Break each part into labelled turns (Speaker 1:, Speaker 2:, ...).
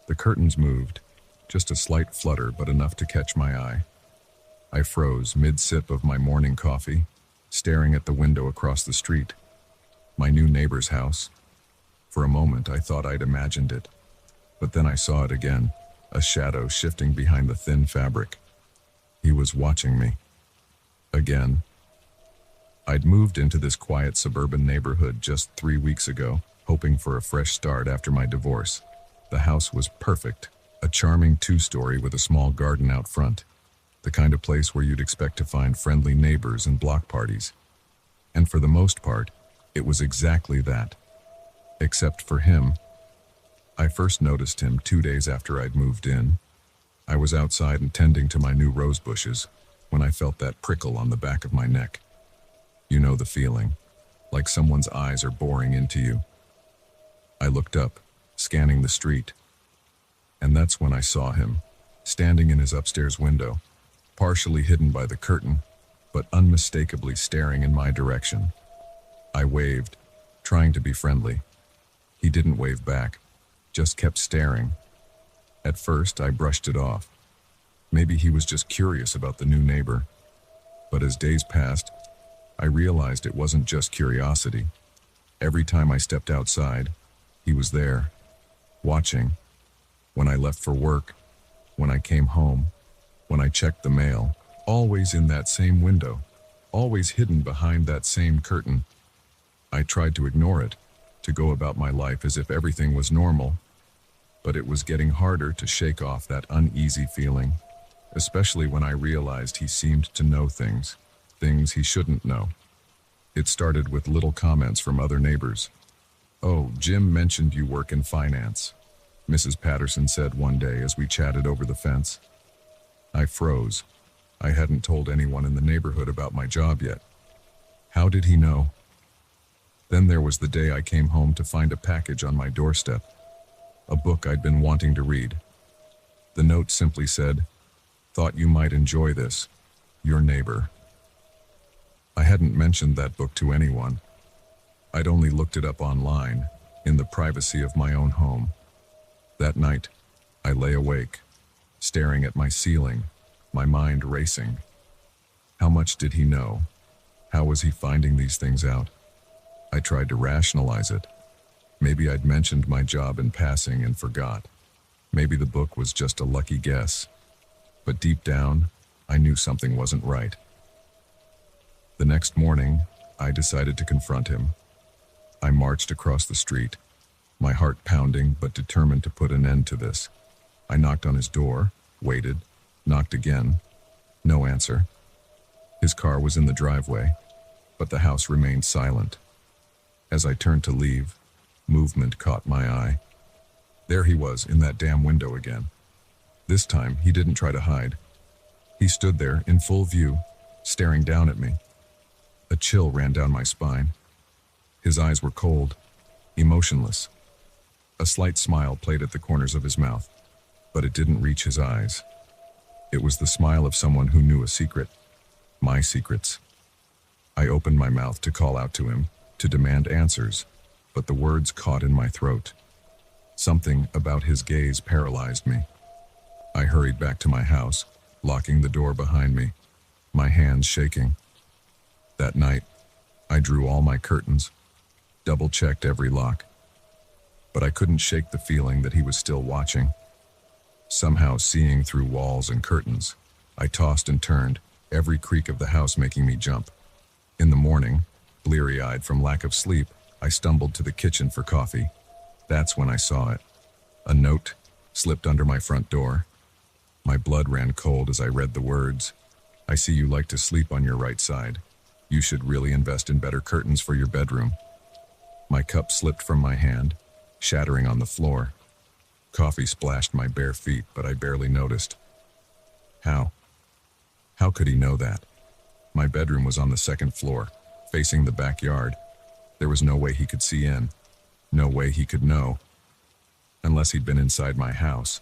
Speaker 1: The curtains moved, just a slight flutter but enough to catch my eye. I froze mid-sip of my morning coffee, staring at the window across the street. My new neighbor's house. For a moment I thought I'd imagined it, but then I saw it again, a shadow shifting behind the thin fabric. He was watching me. Again. I'd moved into this quiet suburban neighborhood just 3 weeks ago, hoping for a fresh start after my divorce. The house was perfect, a charming 2-story with a small garden out front, the kind of place where you'd expect to find friendly neighbors and block parties. And for the most part, it was exactly that. Except for him. I first noticed him 2 days after I'd moved in. I was outside and tending to my new rose bushes when I felt that prickle on the back of my neck. You know the feeling, like someone's eyes are boring into you. I looked up, scanning the street, and that's when I saw him, standing in his upstairs window, partially hidden by the curtain, but unmistakably staring in my direction. I waved, trying to be friendly. He didn't wave back, just kept staring. At first, I brushed it off. Maybe he was just curious about the new neighbor. But as days passed, I realized it wasn't just curiosity. Every time I stepped outside, he was there, watching. When I left for work, when I came home, when I checked the mail, always in that same window, always hidden behind that same curtain. I tried to ignore it, to go about my life as if everything was normal, but it was getting harder to shake off that uneasy feeling, especially when I realized he seemed to know things he shouldn't know. It started with little comments from other neighbors. "Oh, Jim mentioned you work in finance," Mrs. Patterson said one day as we chatted over the fence. I froze. I hadn't told anyone in the neighborhood about my job yet. How did he know? Then there was the day I came home to find a package on my doorstep, a book I'd been wanting to read. The note simply said, "Thought you might enjoy this. Your neighbor." I hadn't mentioned that book to anyone. I'd only looked it up online, in the privacy of my own home. That night, I lay awake, staring at my ceiling, my mind racing. How much did he know? How was he finding these things out? I tried to rationalize it. Maybe I'd mentioned my job in passing and forgot. Maybe the book was just a lucky guess. But deep down, I knew something wasn't right. The next morning, I decided to confront him. I marched across the street, my heart pounding but determined to put an end to this. I knocked on his door, waited, knocked again. No answer. His car was in the driveway, but the house remained silent. As I turned to leave, movement caught my eye. There he was in that damn window again. This time, he didn't try to hide. He stood there in full view, staring down at me. A chill ran down my spine. His eyes were cold, emotionless. A slight smile played at the corners of his mouth, but it didn't reach his eyes. It was the smile of someone who knew a secret. My secrets. I opened my mouth to call out to him, to demand answers, but the words caught in my throat. Something about his gaze paralyzed me. I hurried back to my house, locking the door behind me, my hands shaking. That night, I drew all my curtains, double-checked every lock. But I couldn't shake the feeling that he was still watching. Somehow seeing through walls and curtains, I tossed and turned, every creak of the house making me jump. In the morning, bleary-eyed from lack of sleep, I stumbled to the kitchen for coffee. That's when I saw it. A note slipped under my front door. My blood ran cold as I read the words. "I see you like to sleep on your right side. You should really invest in better curtains for your bedroom." My cup slipped from my hand, shattering on the floor. Coffee splashed my bare feet, but I barely noticed. How? How could he know that? My bedroom was on the second floor, facing the backyard. There was no way he could see in. No way he could know. Unless he'd been inside my house.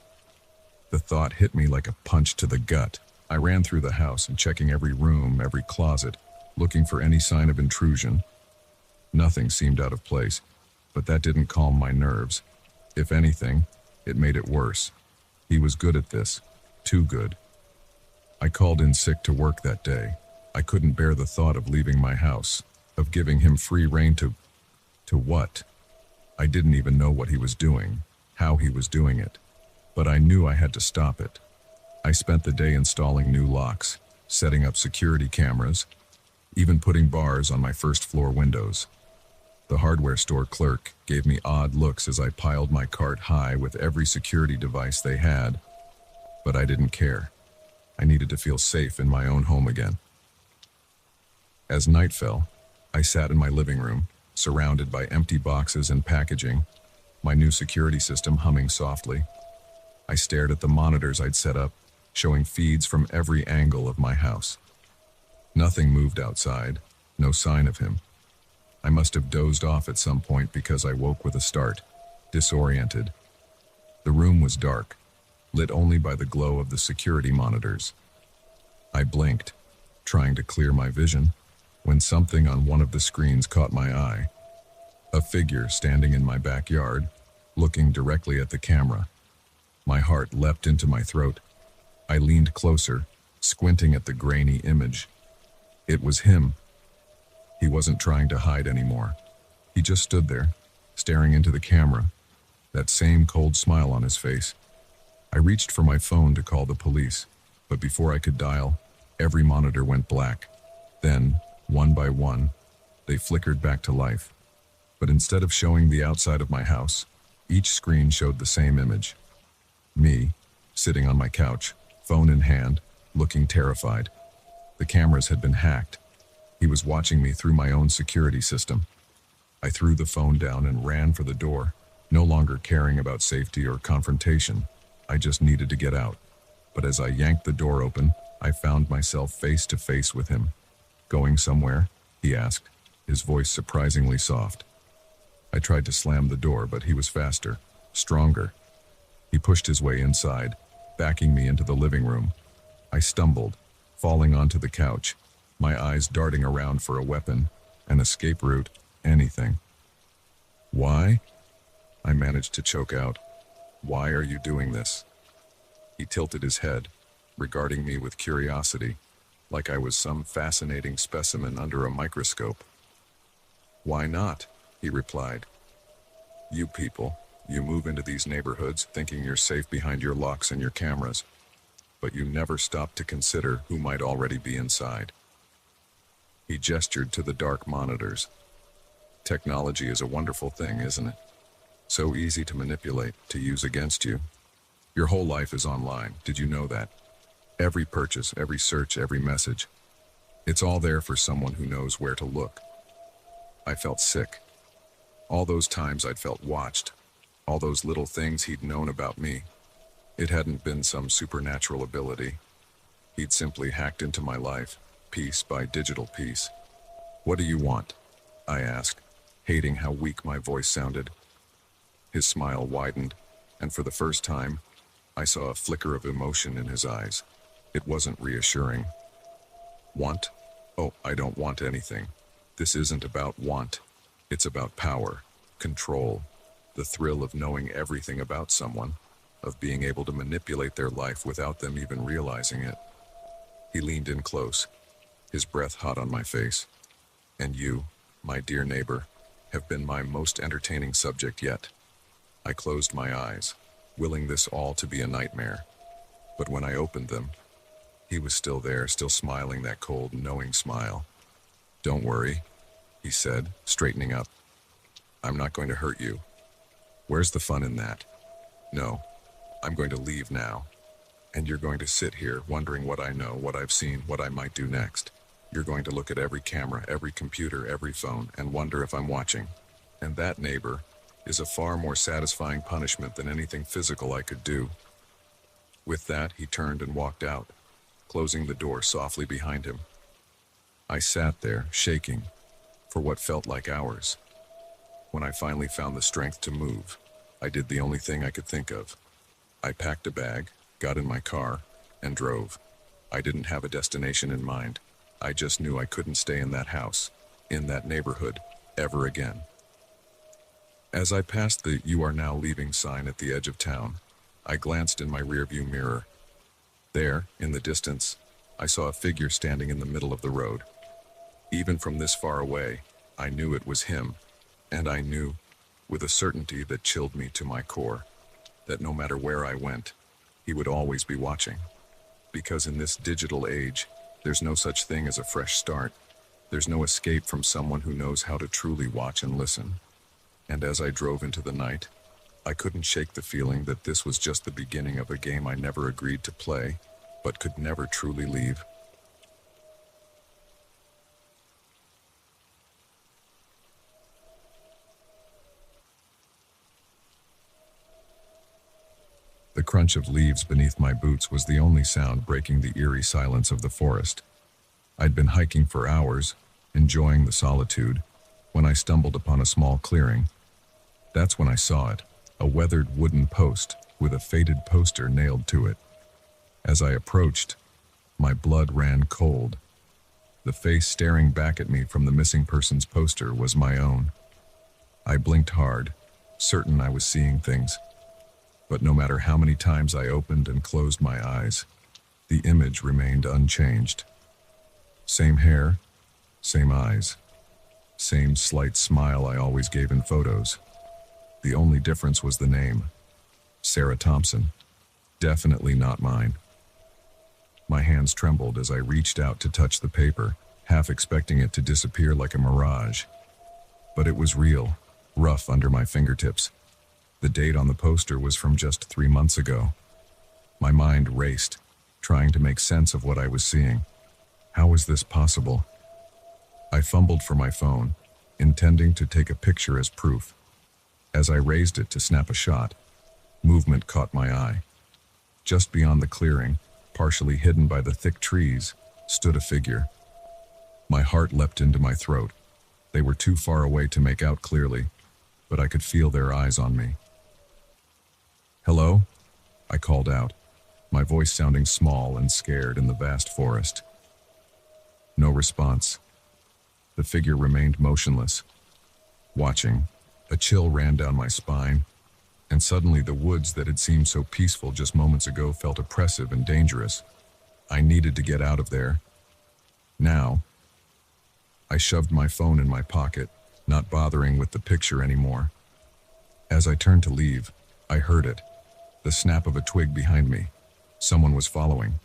Speaker 1: The thought hit me like a punch to the gut. I ran through the house and checking every room, every closet, looking for any sign of intrusion. Nothing seemed out of place, but that didn't calm my nerves. If anything, It made it worse. He was good at this. Too good. I called in sick to work that day. I couldn't bear the thought of leaving my house, of giving him free rein to what? I didn't even know what he was doing, how he was doing it. But I knew I had to stop it. I spent the day installing new locks, setting up security cameras, even putting bars on my first floor windows. The hardware store clerk gave me odd looks as I piled my cart high with every security device they had, but I didn't care. I needed to feel safe in my own home again. As night fell, I sat in my living room, surrounded by empty boxes and packaging, my new security system humming softly. I stared at the monitors I'd set up, showing feeds from every angle of my house. Nothing moved outside, no sign of him. I must have dozed off at some point because I woke with a start, disoriented. The room was dark, lit only by the glow of the security monitors. I blinked, trying to clear my vision, when something on one of the screens caught my eye. A figure standing in my backyard, looking directly at the camera. My heart leapt into my throat. I leaned closer, squinting at the grainy image. It was him. He wasn't trying to hide anymore. He just stood there, staring into the camera, that same cold smile on his face. I reached for my phone to call the police, but before I could dial, every monitor went black. Then, one by one, they flickered back to life. But instead of showing the outside of my house, each screen showed the same image. Me, sitting on my couch, phone in hand, looking terrified. The cameras had been hacked. He was watching me through my own security system. I threw the phone down and ran for the door, no longer caring about safety or confrontation. I just needed to get out. But as I yanked the door open, I found myself face to face with him. "Going somewhere?" he asked, his voice surprisingly soft. I tried to slam the door, but he was faster, stronger. He pushed his way inside, backing me into the living room. I stumbled, falling onto the couch, my eyes darting around for a weapon, an escape route, anything. "Why?" I managed to choke out. "Why are you doing this?" He tilted his head, regarding me with curiosity, like I was some fascinating specimen under a microscope. "Why not?" he replied. "You people, you move into these neighborhoods thinking you're safe behind your locks and your cameras, but you never stop to consider who might already be inside." He gestured to the dark monitors. "Technology is a wonderful thing, isn't it? So easy to manipulate, to use against you. Your whole life is online, did you know that? Every purchase, every search, every message. It's all there for someone who knows where to look." I felt sick. All those times I'd felt watched, all those little things he'd known about me. It hadn't been some supernatural ability. He'd simply hacked into my life, piece by digital piece. "What do you want?" I asked, hating how weak my voice sounded. His smile widened, and for the first time, I saw a flicker of emotion in his eyes. It wasn't reassuring. "Want? Oh, I don't want anything. This isn't about want. It's about power, control, the thrill of knowing everything about someone, of being able to manipulate their life without them even realizing it." He leaned in close, his breath hot on my face. "And you, my dear neighbor, have been my most entertaining subject yet." I closed my eyes, willing this all to be a nightmare. But when I opened them, he was still there, still smiling that cold, knowing smile. "Don't worry," he said, straightening up. "I'm not going to hurt you. Where's the fun in that? No, I'm going to leave now. And you're going to sit here wondering what I know, what I've seen, what I might do next. You're going to look at every camera, every computer, every phone, and wonder if I'm watching. And that, neighbor, is a far more satisfying punishment than anything physical I could do." With that, he turned and walked out, closing the door softly behind him. I sat there, shaking, for what felt like hours. When I finally found the strength to move, I did the only thing I could think of. I packed a bag, got in my car, and drove. I didn't have a destination in mind. I just knew I couldn't stay in that house, in that neighborhood, ever again. As I passed the "You are now leaving" sign at the edge of town, I glanced in my rearview mirror. There, in the distance, I saw a figure standing in the middle of the road. Even from this far away, I knew it was him, and I knew, with a certainty that chilled me to my core, that no matter where I went, he would always be watching. Because in this digital age, there's no such thing as a fresh start. There's no escape from someone who knows how to truly watch and listen. And as I drove into the night, I couldn't shake the feeling that this was just the beginning of a game I never agreed to play, but could never truly leave. The crunch of leaves beneath my boots was the only sound breaking the eerie silence of the forest. I'd been hiking for hours, enjoying the solitude, when I stumbled upon a small clearing. That's when I saw it, a weathered wooden post with a faded poster nailed to it. As I approached, my blood ran cold. The face staring back at me from the missing person's poster was my own. I blinked hard, certain I was seeing things. But no matter how many times I opened and closed my eyes, the image remained unchanged. Same hair, same eyes, same slight smile I always gave in photos. The only difference was the name. Sarah Thompson. Definitely not mine. My hands trembled as I reached out to touch the paper, half expecting it to disappear like a mirage. But it was real, rough under my fingertips. The date on the poster was from just 3 months ago. My mind raced, trying to make sense of what I was seeing. How was this possible? I fumbled for my phone, intending to take a picture as proof. As I raised it to snap a shot, movement caught my eye. Just beyond the clearing, partially hidden by the thick trees, stood a figure. My heart leapt into my throat. They were too far away to make out clearly, but I could feel their eyes on me. "Hello?" I called out, my voice sounding small and scared in the vast forest. No response. The figure remained motionless. Watching, a chill ran down my spine, and suddenly the woods that had seemed so peaceful just moments ago felt oppressive and dangerous. I needed to get out of there. Now. I shoved my phone in my pocket, not bothering with the picture anymore. As I turned to leave, I heard it. The snap of a twig behind me. Someone was following.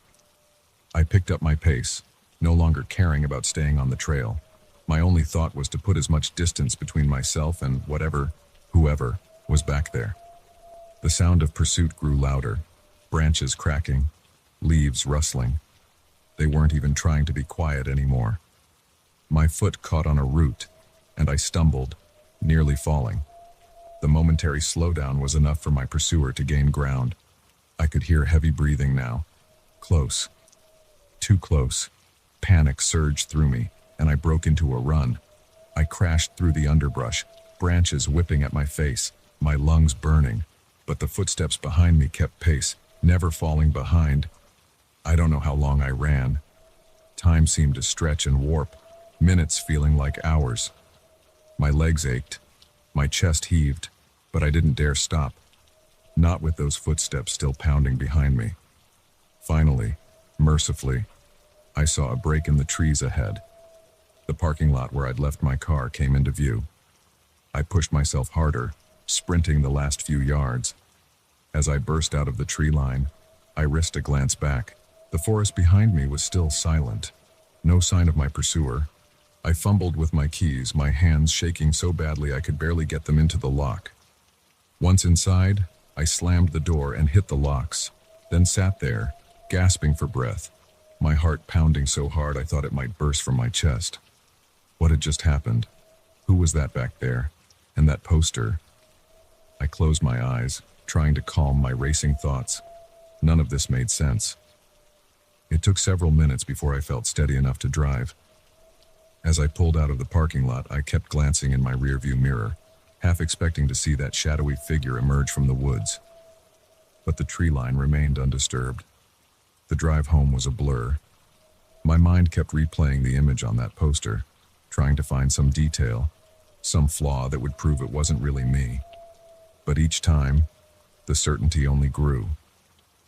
Speaker 1: I picked up my pace, no longer caring about staying on the trail. My only thought was to put as much distance between myself and whoever, was back there. The sound of pursuit grew louder, branches cracking, leaves rustling. They weren't even trying to be quiet anymore. My foot caught on a root, and I stumbled, nearly falling. The momentary slowdown was enough for my pursuer to gain ground. I could hear heavy breathing now. Close. Too close. Panic surged through me, and I broke into a run. I crashed through the underbrush, branches whipping at my face, my lungs burning. But the footsteps behind me kept pace, never falling behind. I don't know how long I ran. Time seemed to stretch and warp, minutes feeling like hours. My legs ached. My chest heaved, but I didn't dare stop. Not with those footsteps still pounding behind me. Finally, mercifully, I saw a break in the trees ahead. The parking lot where I'd left my car came into view. I pushed myself harder, sprinting the last few yards. As I burst out of the tree line, I risked a glance back. The forest behind me was still silent. No sign of my pursuer. I fumbled with my keys, my hands shaking so badly I could barely get them into the lock. Once inside, I slammed the door and hit the locks, then sat there, gasping for breath, my heart pounding so hard I thought it might burst from my chest. What had just happened? Who was that back there? And that poster? I closed my eyes, trying to calm my racing thoughts. None of this made sense. It took several minutes before I felt steady enough to drive. As I pulled out of the parking lot, I kept glancing in my rearview mirror, half expecting to see that shadowy figure emerge from the woods. But the tree line remained undisturbed. The drive home was a blur. My mind kept replaying the image on that poster, trying to find some detail. some flaw that would prove it wasn't really me. But each time, the certainty only grew.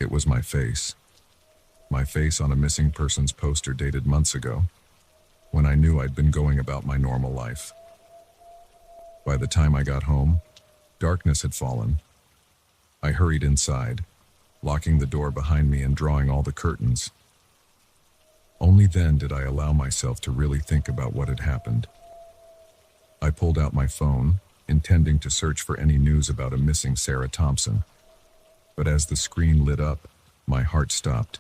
Speaker 1: It was my face. My face on a missing persons poster dated months ago, when I knew I'd been going about my normal life. By the time I got home, darkness had fallen. I hurried inside, locking the door behind me and drawing all the curtains. Only then did I allow myself to really think about what had happened. I pulled out my phone, intending to search for any news about a missing Sarah Thompson. But as the screen lit up, my heart stopped.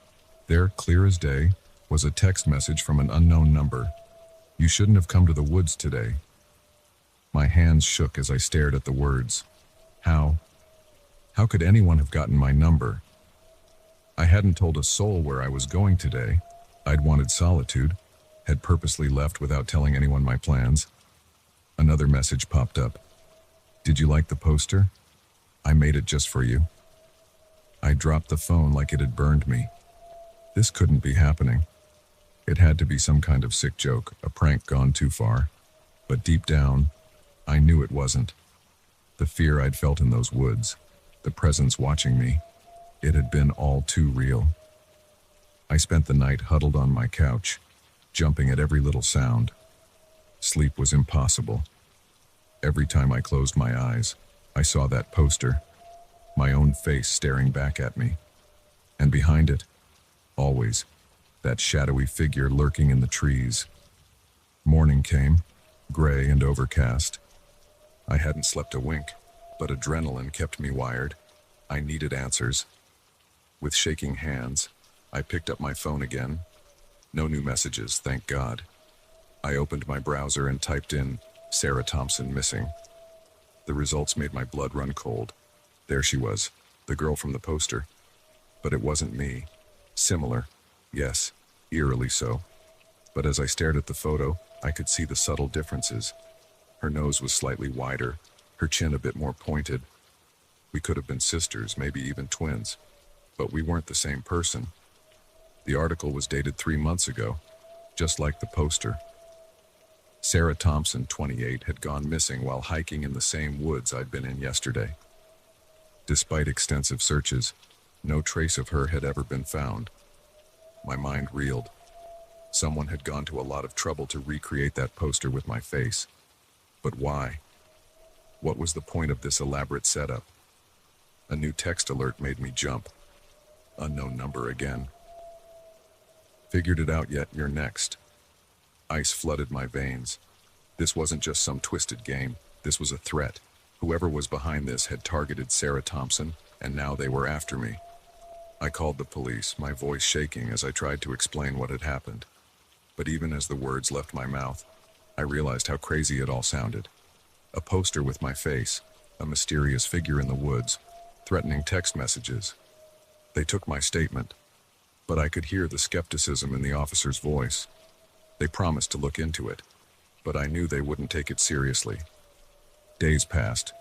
Speaker 1: There, clear as day, was a text message from an unknown number. "You shouldn't have come to the woods today." My hands shook as I stared at the words. How could anyone have gotten my number? I hadn't told a soul where I was going today. I'd wanted solitude, had purposely left without telling anyone my plans. Another message popped up. "Did you like the poster? I made it just for you." I dropped the phone like it had burned me. This couldn't be happening. It had to be some kind of sick joke, a prank gone too far. But deep down, I knew it wasn't. The fear I'd felt in those woods, the presence watching me, it had been all too real. I spent the night huddled on my couch, jumping at every little sound. Sleep was impossible. Every time I closed my eyes, I saw that poster, my own face staring back at me. And behind it, always, that shadowy figure lurking in the trees. Morning came, gray and overcast. I hadn't slept a wink, but adrenaline kept me wired. I needed answers. With shaking hands, I picked up my phone again. No new messages, thank God. I opened my browser and typed in Sarah Thompson missing. The results made my blood run cold. There she was, the girl from the poster. But it wasn't me. Similar, yes, eerily so. But as I stared at the photo, I could see the subtle differences. Her nose was slightly wider, her chin a bit more pointed. We could have been sisters, maybe even twins. But we weren't the same person. The article was dated 3 months ago, just like the poster. Sarah Thompson, 28, had gone missing while hiking in the same woods I'd been in yesterday. Despite extensive searches, no trace of her had ever been found. My mind reeled. Someone had gone to a lot of trouble to recreate that poster with my face. But why? What was the point of this elaborate setup? A new text alert made me jump. Unknown number again. Figured it out yet, you're next. Ice flooded my veins. This wasn't just some twisted game. This was a threat. Whoever was behind this had targeted Sarah Thompson, and now they were after me. I called the police, my voice shaking as I tried to explain what had happened. But even as the words left my mouth, I realized how crazy it all sounded. A poster with my face, a mysterious figure in the woods, threatening text messages. They took my statement, but I could hear the skepticism in the officer's voice. They promised to look into it, but I knew they wouldn't take it seriously. Days passed.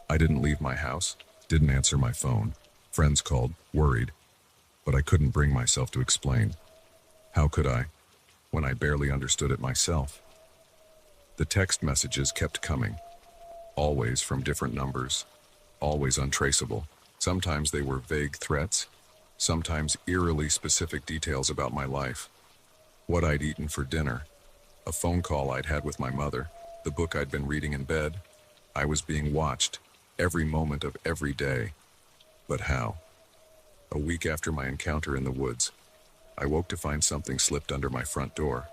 Speaker 1: I didn't leave my house, didn't answer my phone. Friends called, worried, but I couldn't bring myself to explain. How could I, when I barely understood it myself? The text messages kept coming, always from different numbers, always untraceable. Sometimes they were vague threats, sometimes eerily specific details about my life. What I'd eaten for dinner, a phone call I'd had with my mother, the book I'd been reading in bed. I was being watched, every moment of every day. But how? A week after my encounter in the woods, I woke to find something slipped under my front door.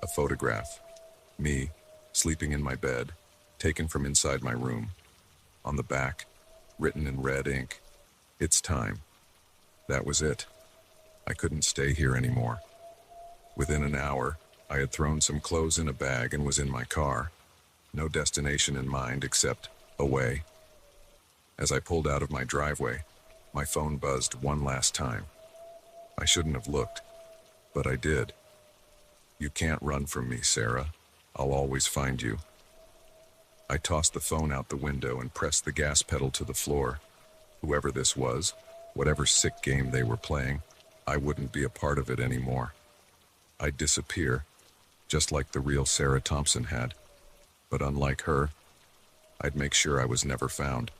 Speaker 1: A photograph. Me, sleeping in my bed, taken from inside my room. On the back, written in red ink, "It's time." That was it. I couldn't stay here anymore. Within an hour, I had thrown some clothes in a bag and was in my car. No destination in mind except away. As I pulled out of my driveway, my phone buzzed one last time. I shouldn't have looked, but I did. "You can't run from me, Sarah. I'll always find you." I tossed the phone out the window and pressed the gas pedal to the floor. Whoever this was, whatever sick game they were playing, I wouldn't be a part of it anymore. I'd disappear, just like the real Sarah Thompson had. But unlike her, I'd make sure I was never found.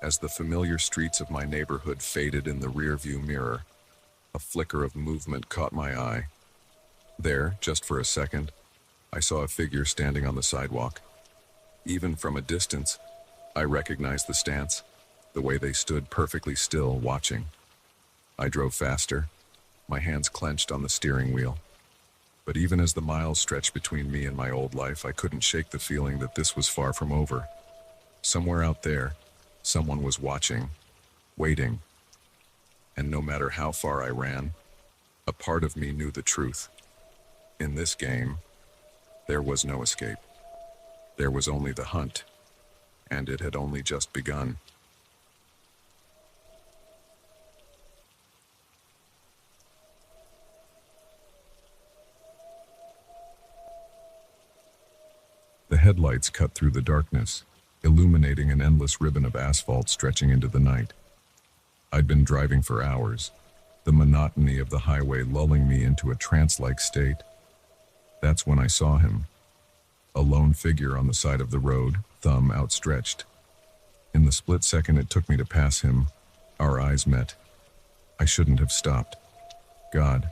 Speaker 1: As the familiar streets of my neighborhood faded in the rearview mirror, a flicker of movement caught my eye. There, just for a second, I saw a figure standing on the sidewalk. Even from a distance, I recognized the stance, the way they stood perfectly still, watching. I drove faster, my hands clenched on the steering wheel. But even as the miles stretched between me and my old life, I couldn't shake the feeling that this was far from over. Somewhere out there, someone was watching, waiting. And no matter how far I ran, a part of me knew the truth. In this game, there was no escape. There was only the hunt, and it had only just begun. The headlights cut through the darkness, illuminating an endless ribbon of asphalt stretching into the night. I'd been driving for hours, the monotony of the highway lulling me into a trance-like state. That's when I saw him, a lone figure on the side of the road, thumb outstretched. In the split second it took me to pass him, our eyes met. I shouldn't have stopped. God,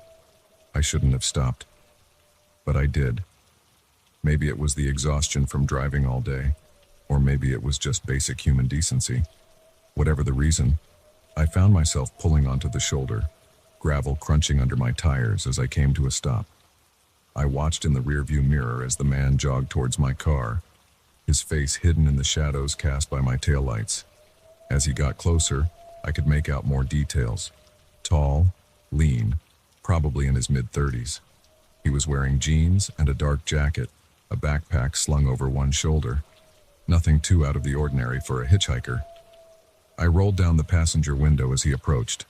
Speaker 1: I shouldn't have stopped. But I did. Maybe it was the exhaustion from driving all day, or maybe it was just basic human decency. Whatever the reason, I found myself pulling onto the shoulder, gravel crunching under my tires as I came to a stop. I watched in the rearview mirror as the man jogged towards my car, his face hidden in the shadows cast by my taillights. As he got closer, I could make out more details. Tall, lean, probably in his mid-30s. He was wearing jeans and a dark jacket, a backpack slung over one shoulder. Nothing too out of the ordinary for a hitchhiker. I rolled down the passenger window as he approached.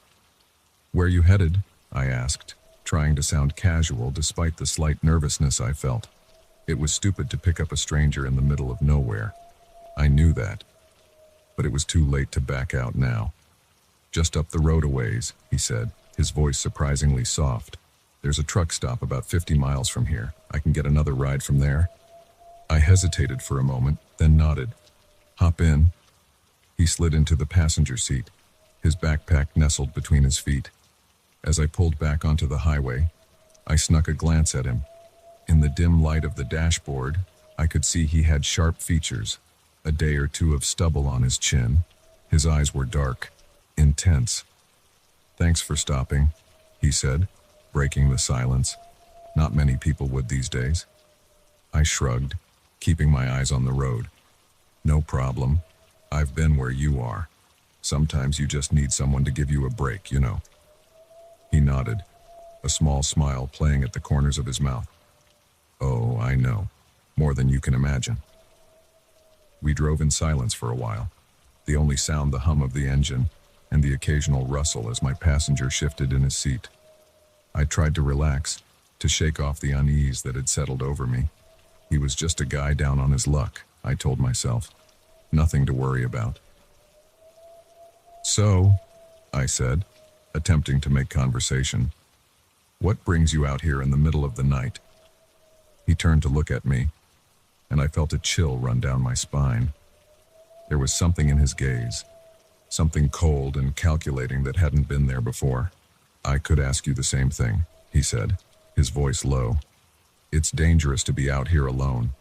Speaker 1: "Where you headed?" I asked, trying to sound casual despite the slight nervousness I felt. It was stupid to pick up a stranger in the middle of nowhere. I knew that. But it was too late to back out now. "Just up the road a ways," he said, his voice surprisingly soft. "There's a truck stop about 50 miles from here. I can get another ride from there." I hesitated for a moment, then nodded. "Hop in." He slid into the passenger seat, his backpack nestled between his feet. As I pulled back onto the highway, I snuck a glance at him. In the dim light of the dashboard, I could see he had sharp features, a day or two of stubble on his chin. His eyes were dark, intense. "Thanks for stopping," he said, breaking the silence. Not many people would these days. I shrugged, keeping my eyes on the road. "No problem. I've been where you are. Sometimes you just need someone to give you a break, you know." He nodded, a small smile playing at the corners of his mouth. "Oh, I know. More than you can imagine." We drove in silence for a while, the only sound the hum of the engine and the occasional rustle as my passenger shifted in his seat. I tried to relax, to shake off the unease that had settled over me. He was just a guy down on his luck, I told myself. Nothing to worry about. "So," I said, attempting to make conversation, "what brings you out here in the middle of the night?" He turned to look at me, and I felt a chill run down my spine. There was something in his gaze, something cold and calculating that hadn't been there before. "I could ask you the same thing," he said, his voice low. "It's dangerous to be out here alone.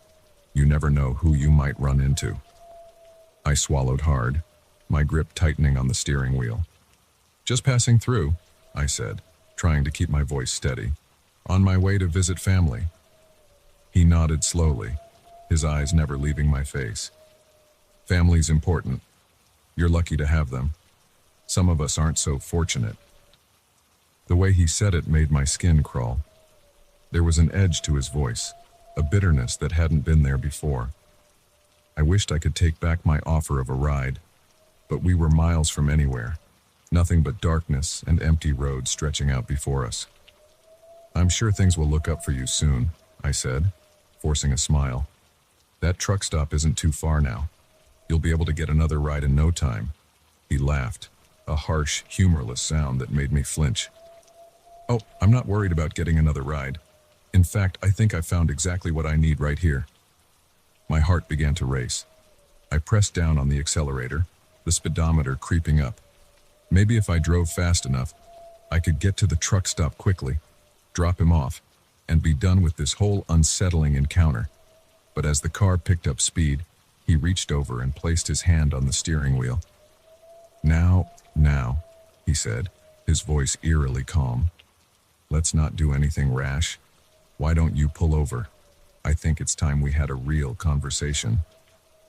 Speaker 1: You never know who you might run into." I swallowed hard, my grip tightening on the steering wheel. "Just passing through," I said, trying to keep my voice steady. "On my way to visit family." He nodded slowly, his eyes never leaving my face. "Family's important. You're lucky to have them. Some of us aren't so fortunate." The way he said it made my skin crawl. There was an edge to his voice, a bitterness that hadn't been there before. I wished I could take back my offer of a ride, but we were miles from anywhere, nothing but darkness and empty roads stretching out before us. "I'm sure things will look up for you soon," I said, forcing a smile. "That truck stop isn't too far now. You'll be able to get another ride in no time." He laughed, a harsh, humorless sound that made me flinch. "Oh, I'm not worried about getting another ride. In fact, I think I found exactly what I need right here." My heart began to race. I pressed down on the accelerator, the speedometer creeping up. Maybe if I drove fast enough, I could get to the truck stop quickly, drop him off, and be done with this whole unsettling encounter. But as the car picked up speed, he reached over and placed his hand on the steering wheel. Now, he said, his voice eerily calm. Let's not do anything rash. Why don't you pull over? I think it's time we had a real conversation.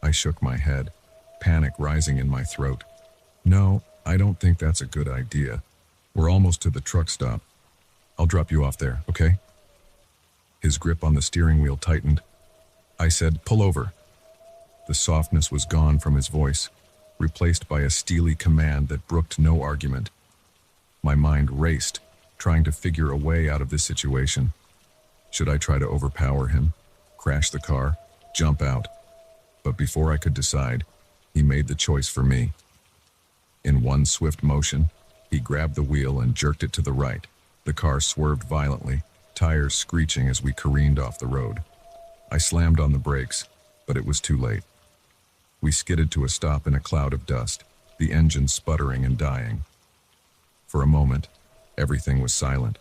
Speaker 1: I shook my head, panic rising in my throat. No, I don't think that's a good idea. We're almost to the truck stop. I'll drop you off there, okay? His grip on the steering wheel tightened. I said, pull over. The softness was gone from his voice, replaced by a steely command that brooked no argument. My mind raced, trying to figure a way out of this situation. Should I try to overpower him, crash the car, jump out? But before I could decide, he made the choice for me. In one swift motion, he grabbed the wheel and jerked it to the right. The car swerved violently, tires screeching as we careened off the road. I slammed on the brakes, but it was too late. We skidded to a stop in a cloud of dust, the engine sputtering and dying. For a moment, everything was silent.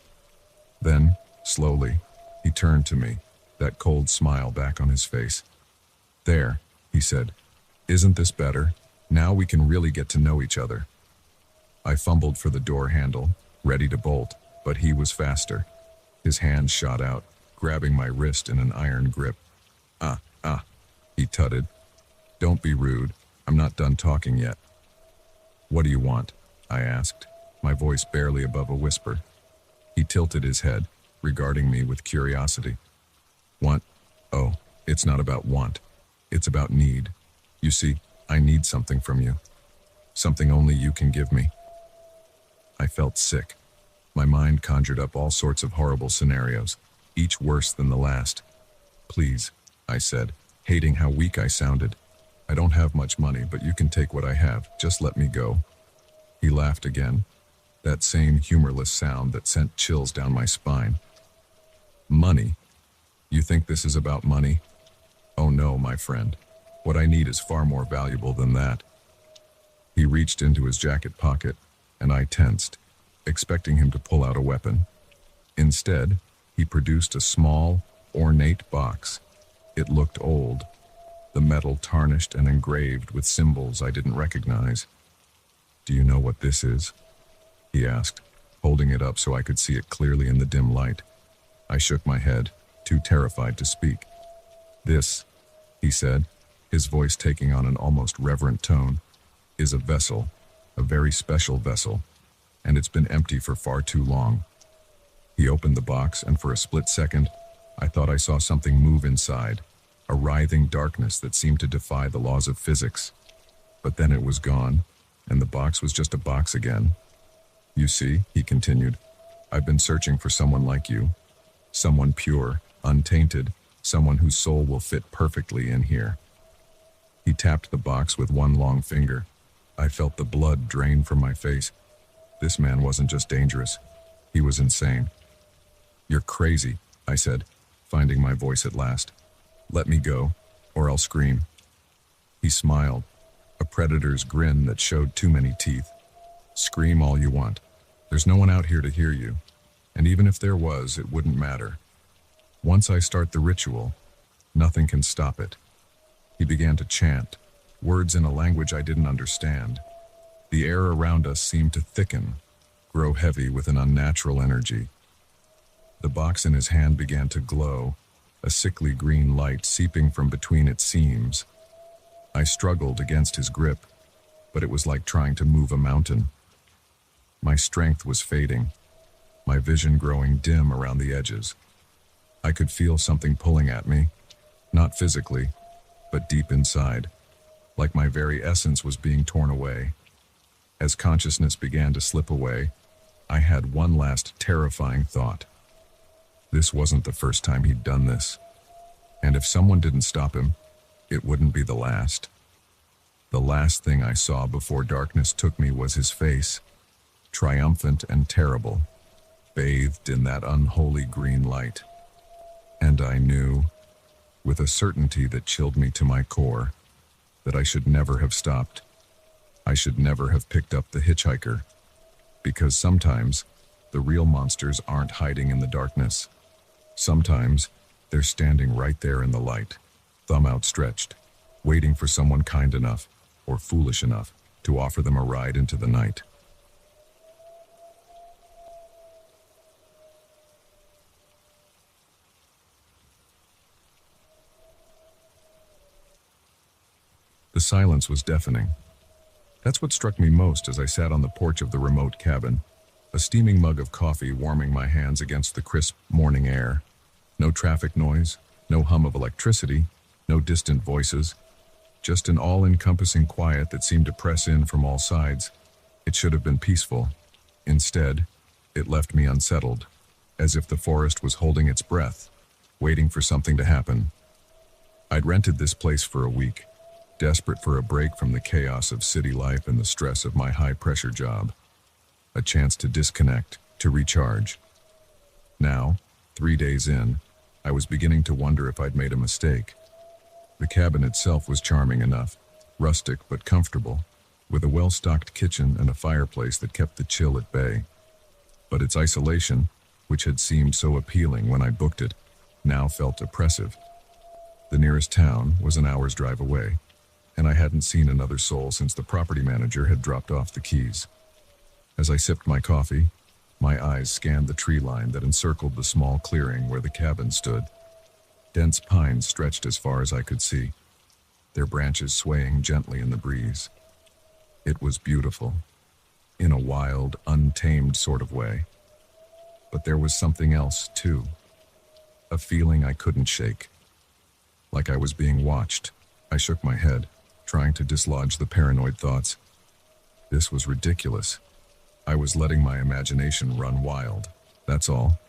Speaker 1: Then, slowly, he turned to me, that cold smile back on his face. There, he said. Isn't this better? Now we can really get to know each other. I fumbled for the door handle, ready to bolt, but he was faster. His hand shot out, grabbing my wrist in an iron grip. He tutted. Don't be rude. I'm not done talking yet. What do you want? I asked, my voice barely above a whisper. He tilted his head, regarding me with curiosity. Want? Oh, it's not about want. It's about need. You see, I need something from you. Something only you can give me. I felt sick. My mind conjured up all sorts of horrible scenarios, each worse than the last. Please, I said, hating how weak I sounded. I don't have much money, but you can take what I have. Just let me go. He laughed again, that same humorless sound that sent chills down my spine. Money? You think this is about money? Oh no, my friend. What I need is far more valuable than that. He reached into his jacket pocket, and I tensed, expecting him to pull out a weapon. Instead, he produced a small, ornate box. It looked old, the metal tarnished and engraved with symbols I didn't recognize. Do you know what this is? He asked, holding it up so I could see it clearly in the dim light. I shook my head, too terrified to speak. This, he said, his voice taking on an almost reverent tone, is a vessel, a very special vessel, and it's been empty for far too long. He opened the box, and for a split second, I thought I saw something move inside, a writhing darkness that seemed to defy the laws of physics. But then it was gone, and the box was just a box again. You see, he continued, I've been searching for someone like you. Someone pure, untainted, someone whose soul will fit perfectly in here. He tapped the box with one long finger. I felt the blood drain from my face. This man wasn't just dangerous. He was insane. You're crazy, I said, finding my voice at last. Let me go, or I'll scream. He smiled, a predator's grin that showed too many teeth. Scream all you want. There's no one out here to hear you. And even if there was, it wouldn't matter. Once I start the ritual, nothing can stop it. He began to chant, words in a language I didn't understand. The air around us seemed to thicken, grow heavy with an unnatural energy. The box in his hand began to glow, a sickly green light seeping from between its seams. I struggled against his grip, but it was like trying to move a mountain. My strength was fading, my vision growing dim around the edges. I could feel something pulling at me, not physically, but deep inside, like my very essence was being torn away. As consciousness began to slip away, I had one last terrifying thought. This wasn't the first time he'd done this, and if someone didn't stop him, it wouldn't be the last. The last thing I saw before darkness took me was his face, triumphant and terrible, bathed in that unholy green light. And I knew, with a certainty that chilled me to my core, that I should never have stopped. I should never have picked up the hitchhiker. Because sometimes, the real monsters aren't hiding in the darkness. Sometimes, they're standing right there in the light, thumb outstretched, waiting for someone kind enough, or foolish enough, to offer them a ride into the night. The silence was deafening. That's what struck me most as I sat on the porch of the remote cabin, a steaming mug of coffee warming my hands against the crisp morning air. No traffic noise, no hum of electricity, no distant voices, just an all-encompassing quiet that seemed to press in from all sides. It should have been peaceful. Instead, it left me unsettled, as if the forest was holding its breath, waiting for something to happen. I'd rented this place for a week, desperate for a break from the chaos of city life and the stress of my high-pressure job. A chance to disconnect, to recharge. Now, 3 days in, I was beginning to wonder if I'd made a mistake. The cabin itself was charming enough, rustic but comfortable, with a well-stocked kitchen and a fireplace that kept the chill at bay. But its isolation, which had seemed so appealing when I booked it, now felt oppressive. The nearest town was an hour's drive away, and I hadn't seen another soul since the property manager had dropped off the keys. As I sipped my coffee, my eyes scanned the tree line that encircled the small clearing where the cabin stood. Dense pines stretched as far as I could see, their branches swaying gently in the breeze. It was beautiful, in a wild, untamed sort of way. But there was something else, too. A feeling I couldn't shake. Like I was being watched. I shook my head, trying to dislodge the paranoid thoughts. This was ridiculous. I was letting my imagination run wild, that's all.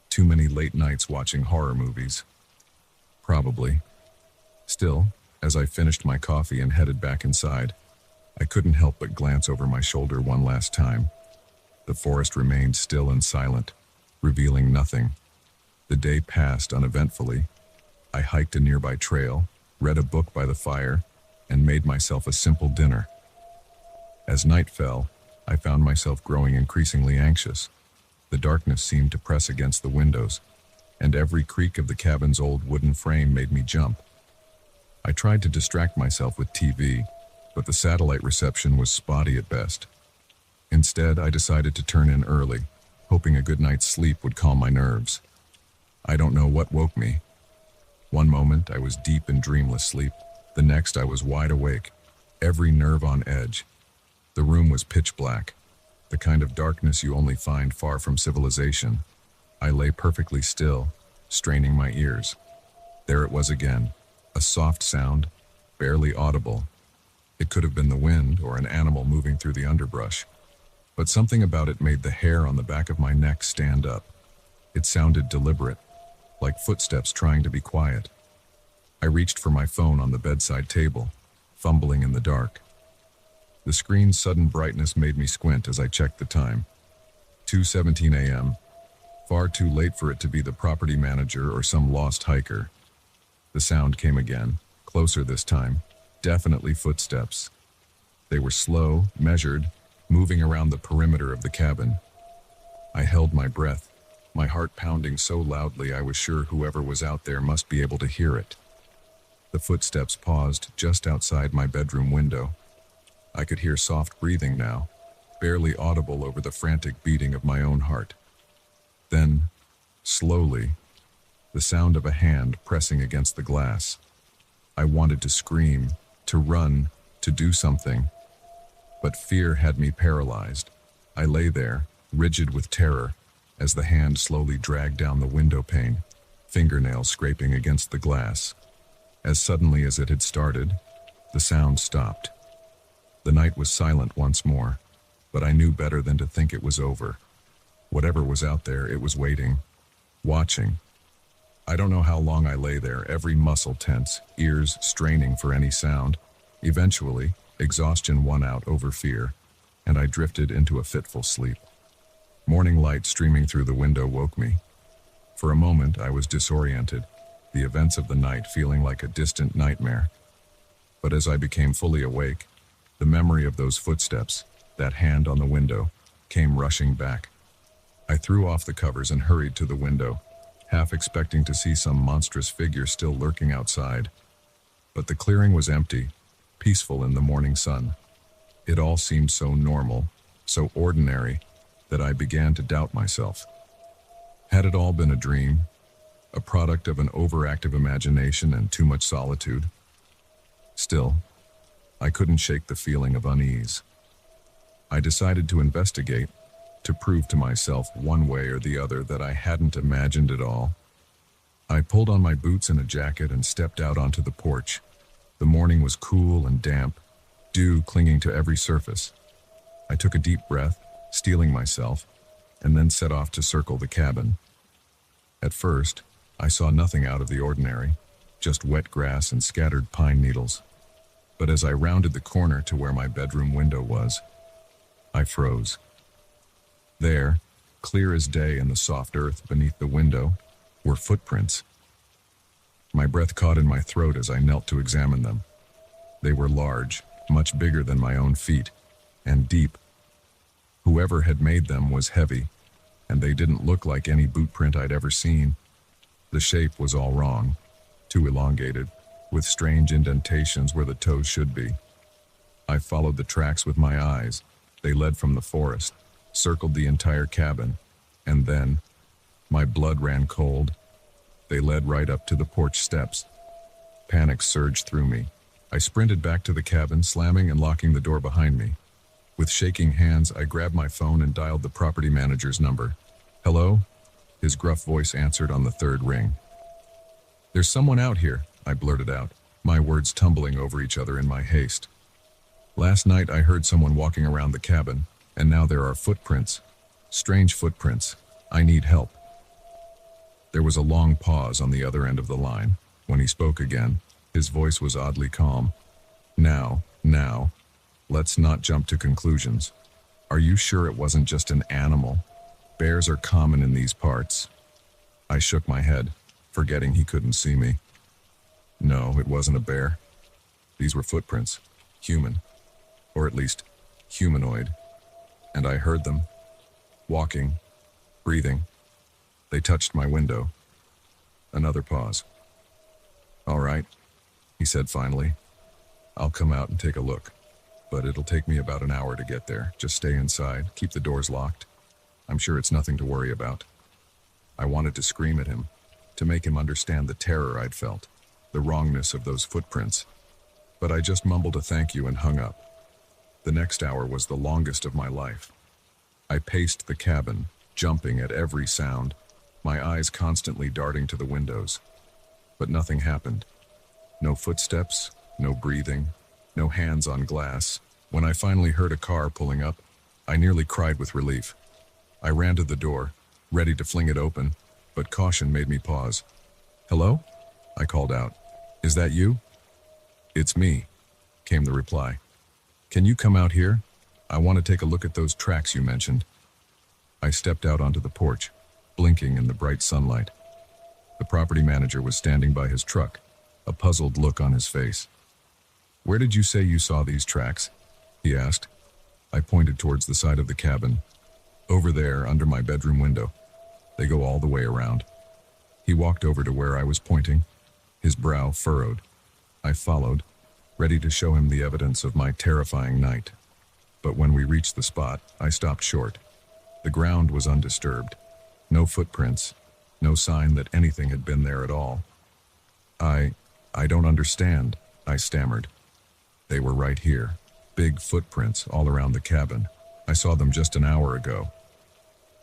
Speaker 1: Too many late nights watching horror movies. Probably. Still, as I finished my coffee and headed back inside, I couldn't help but glance over my shoulder one last time. The forest remained still and silent, revealing nothing. The day passed uneventfully. I hiked a nearby trail, read a book by the fire, and made myself a simple dinner. As night fell, I found myself growing increasingly anxious. The darkness seemed to press against the windows, and every creak of the cabin's old wooden frame made me jump. I tried to distract myself with TV, but the satellite reception was spotty at best. Instead, I decided to turn in early, hoping a good night's sleep would calm my nerves. I don't know what woke me. One moment, I was deep in dreamless sleep. The next, I was wide awake, every nerve on edge. The room was pitch black, the kind of darkness you only find far from civilization. I lay perfectly still, straining my ears. There it was again, a soft sound, barely audible. It could have been the wind or an animal moving through the underbrush. But something about it made the hair on the back of my neck stand up. It sounded deliberate, like footsteps trying to be quiet. I reached for my phone on the bedside table, fumbling in the dark. The screen's sudden brightness made me squint as I checked the time. 2:17 a.m. Far too late for it to be the property manager or some lost hiker. The sound came again, closer this time, definitely footsteps. They were slow, measured, moving around the perimeter of the cabin. I held my breath, my heart pounding so loudly I was sure whoever was out there must be able to hear it. The footsteps paused just outside my bedroom window. I could hear soft breathing now, barely audible over the frantic beating of my own heart. Then, slowly, the sound of a hand pressing against the glass. I wanted to scream, to run, to do something. But fear had me paralyzed. I lay there, rigid with terror, as the hand slowly dragged down the window pane, fingernails scraping against the glass. As suddenly as it had started, the sound stopped. The night was silent once more, but I knew better than to think it was over. Whatever was out there, it was waiting, watching. I don't know how long I lay there, every muscle tense, ears straining for any sound. Eventually, exhaustion won out over fear, and I drifted into a fitful sleep. Morning light streaming through the window woke me. For a moment, I was disoriented, the events of the night feeling like a distant nightmare. But as I became fully awake, the memory of those footsteps, that hand on the window, came rushing back. I threw off the covers and hurried to the window, half expecting to see some monstrous figure still lurking outside. But the clearing was empty, peaceful in the morning sun. It all seemed so normal, so ordinary, that I began to doubt myself. Had it all been a dream, a product of an overactive imagination and too much solitude? Still, I couldn't shake the feeling of unease. I decided to investigate, to prove to myself one way or the other that I hadn't imagined it all. I pulled on my boots and a jacket and stepped out onto the porch. The morning was cool and damp, dew clinging to every surface. I took a deep breath, steeling myself, and then set off to circle the cabin. At first, I saw nothing out of the ordinary, just wet grass and scattered pine needles. But as I rounded the corner to where my bedroom window was, I froze. There, clear as day in the soft earth beneath the window, were footprints. My breath caught in my throat as I knelt to examine them. They were large, much bigger than my own feet, and deep. Whoever had made them was heavy, and they didn't look like any boot print I'd ever seen. The shape was all wrong, too elongated, with strange indentations where the toes should be. I followed the tracks with my eyes. They led from the forest, circled the entire cabin, and then, my blood ran cold. They led right up to the porch steps. Panic surged through me. I sprinted back to the cabin, slamming and locking the door behind me. With shaking hands, I grabbed my phone and dialed the property manager's number. "Hello?" His gruff voice answered on the third ring. "There's someone out here," I blurted out, my words tumbling over each other in my haste. "Last night I heard someone walking around the cabin, and now there are footprints. Strange footprints. I need help." There was a long pause on the other end of the line. When he spoke again, his voice was oddly calm. Now, let's not jump to conclusions. Are you sure it wasn't just an animal? Bears are common in these parts." I shook my head, forgetting he couldn't see me. No, it wasn't a bear. These were footprints, human, or at least humanoid. And I heard them, walking, breathing. They touched my window. Another pause. "All right," he said finally. "I'll come out and take a look. But it'll take me about an hour to get there. Just stay inside, keep the doors locked. I'm sure it's nothing to worry about." I wanted to scream at him, to make him understand the terror I'd felt, the wrongness of those footprints. But I just mumbled a thank you and hung up. The next hour was the longest of my life. I paced the cabin, jumping at every sound, my eyes constantly darting to the windows. But nothing happened. No footsteps, no breathing, no hands on glass. When I finally heard a car pulling up, I nearly cried with relief. I ran to the door, ready to fling it open, but caution made me pause. "Hello?" I called out. "Is that you?" "It's me," came the reply. "Can you come out here? I want to take a look at those tracks you mentioned." I stepped out onto the porch, blinking in the bright sunlight. The property manager was standing by his truck, a puzzled look on his face. "Where did you say you saw these tracks?" he asked. I pointed towards the side of the cabin. "Over there, under my bedroom window. They go all the way around." He walked over to where I was pointing, his brow furrowed. I followed, ready to show him the evidence of my terrifying night. But when we reached the spot, I stopped short. The ground was undisturbed. No footprints, no sign that anything had been there at all. I don't understand," I stammered. "They were right here. Big footprints all around the cabin. I saw them just an hour ago."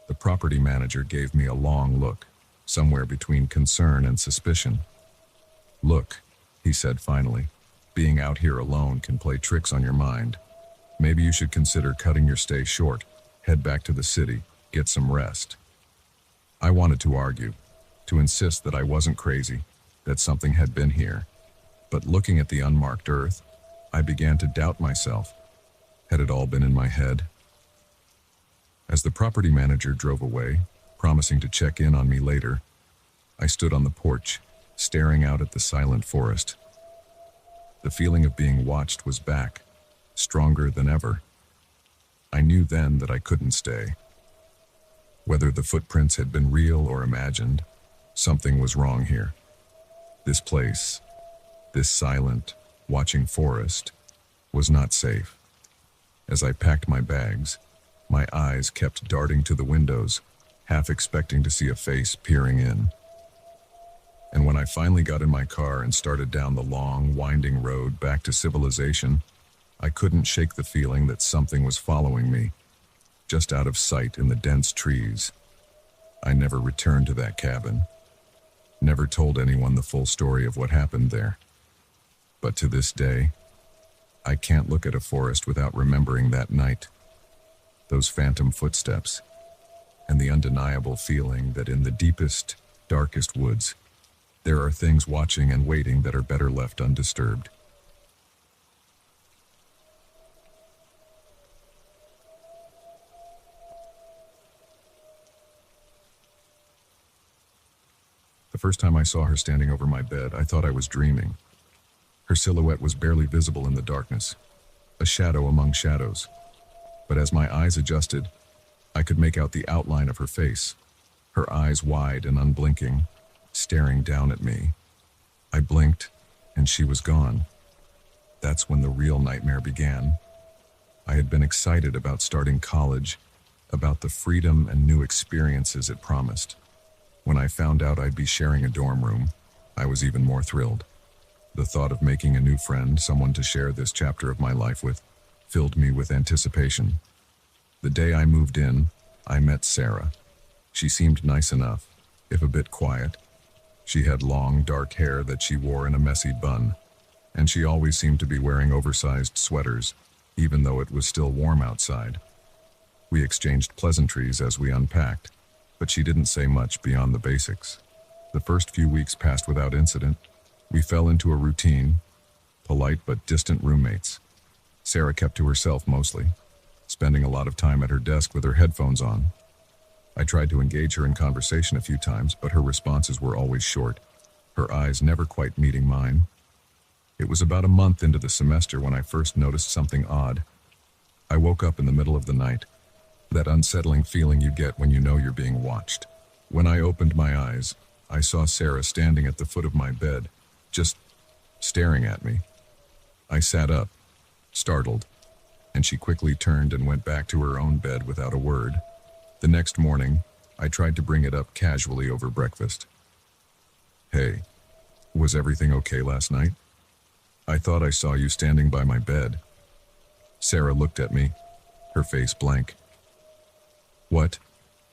Speaker 1: The property manager gave me a long look, somewhere between concern and suspicion. "Look," he said finally, "being out here alone can play tricks on your mind. Maybe you should consider cutting your stay short, head back to the city, get some rest." I wanted to argue, to insist that I wasn't crazy, that something had been here. But looking at the unmarked earth, I began to doubt myself. Had it all been in my head? As the property manager drove away, promising to check in on me later, I stood on the porch, staring out at the silent forest. The feeling of being watched was back, stronger than ever. I knew then that I couldn't stay. Whether the footprints had been real or imagined, something was wrong here. This place, this silent, watching forest, was not safe. As I packed my bags, my eyes kept darting to the windows, half expecting to see a face peering in. And when I finally got in my car and started down the long, winding road back to civilization, I couldn't shake the feeling that something was following me, just out of sight in the dense trees. I never returned to that cabin, never told anyone the full story of what happened there. But to this day, I can't look at a forest without remembering that night, those phantom footsteps, and the undeniable feeling that in the deepest, darkest woods, there are things watching and waiting that are better left undisturbed. The first time I saw her standing over my bed, I thought I was dreaming. Her silhouette was barely visible in the darkness, a shadow among shadows. But as my eyes adjusted, I could make out the outline of her face, her eyes wide and unblinking, staring down at me. I blinked, and she was gone. That's when the real nightmare began. I had been excited about starting college, about the freedom and new experiences it promised. When I found out I'd be sharing a dorm room, I was even more thrilled. The thought of making a new friend, someone to share this chapter of my life with, filled me with anticipation. The day I moved in, I met Sarah. She seemed nice enough, if a bit quiet. She had long, dark hair that she wore in a messy bun, and she always seemed to be wearing oversized sweaters, even though it was still warm outside. We exchanged pleasantries as we unpacked, but she didn't say much beyond the basics. The first few weeks passed without incident. We fell into a routine, polite but distant roommates. Sarah kept to herself mostly, spending a lot of time at her desk with her headphones on. I tried to engage her in conversation a few times, but her responses were always short, her eyes never quite meeting mine. It was about a month into the semester when I first noticed something odd. I woke up in the middle of the night, that unsettling feeling you get when you know you're being watched. When I opened my eyes, I saw Sarah standing at the foot of my bed, just staring at me. I sat up, startled, and she quickly turned and went back to her own bed without a word. The next morning, I tried to bring it up casually over breakfast. "Hey, was everything okay last night? I thought I saw you standing by my bed." Sarah looked at me, her face blank. "What?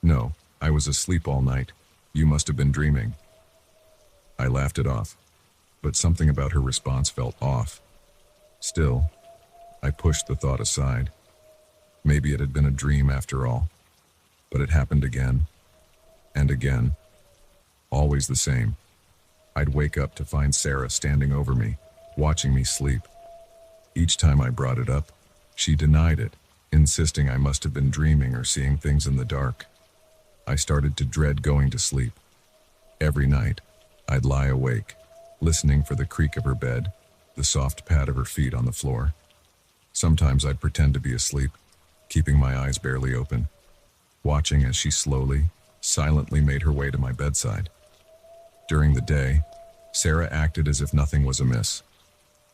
Speaker 1: No, I was asleep all night. You must have been dreaming." I laughed it off, but something about her response felt off. Still, I pushed the thought aside. Maybe it had been a dream after all. But it happened again, and again. Always the same. I'd wake up to find Sarah standing over me, watching me sleep. Each time I brought it up, she denied it, insisting I must have been dreaming or seeing things in the dark. I started to dread going to sleep. Every night, I'd lie awake, listening for the creak of her bed, the soft pad of her feet on the floor. Sometimes I'd pretend to be asleep, keeping my eyes barely open, watching as she slowly, silently made her way to my bedside. During the day, Sarah acted as if nothing was amiss.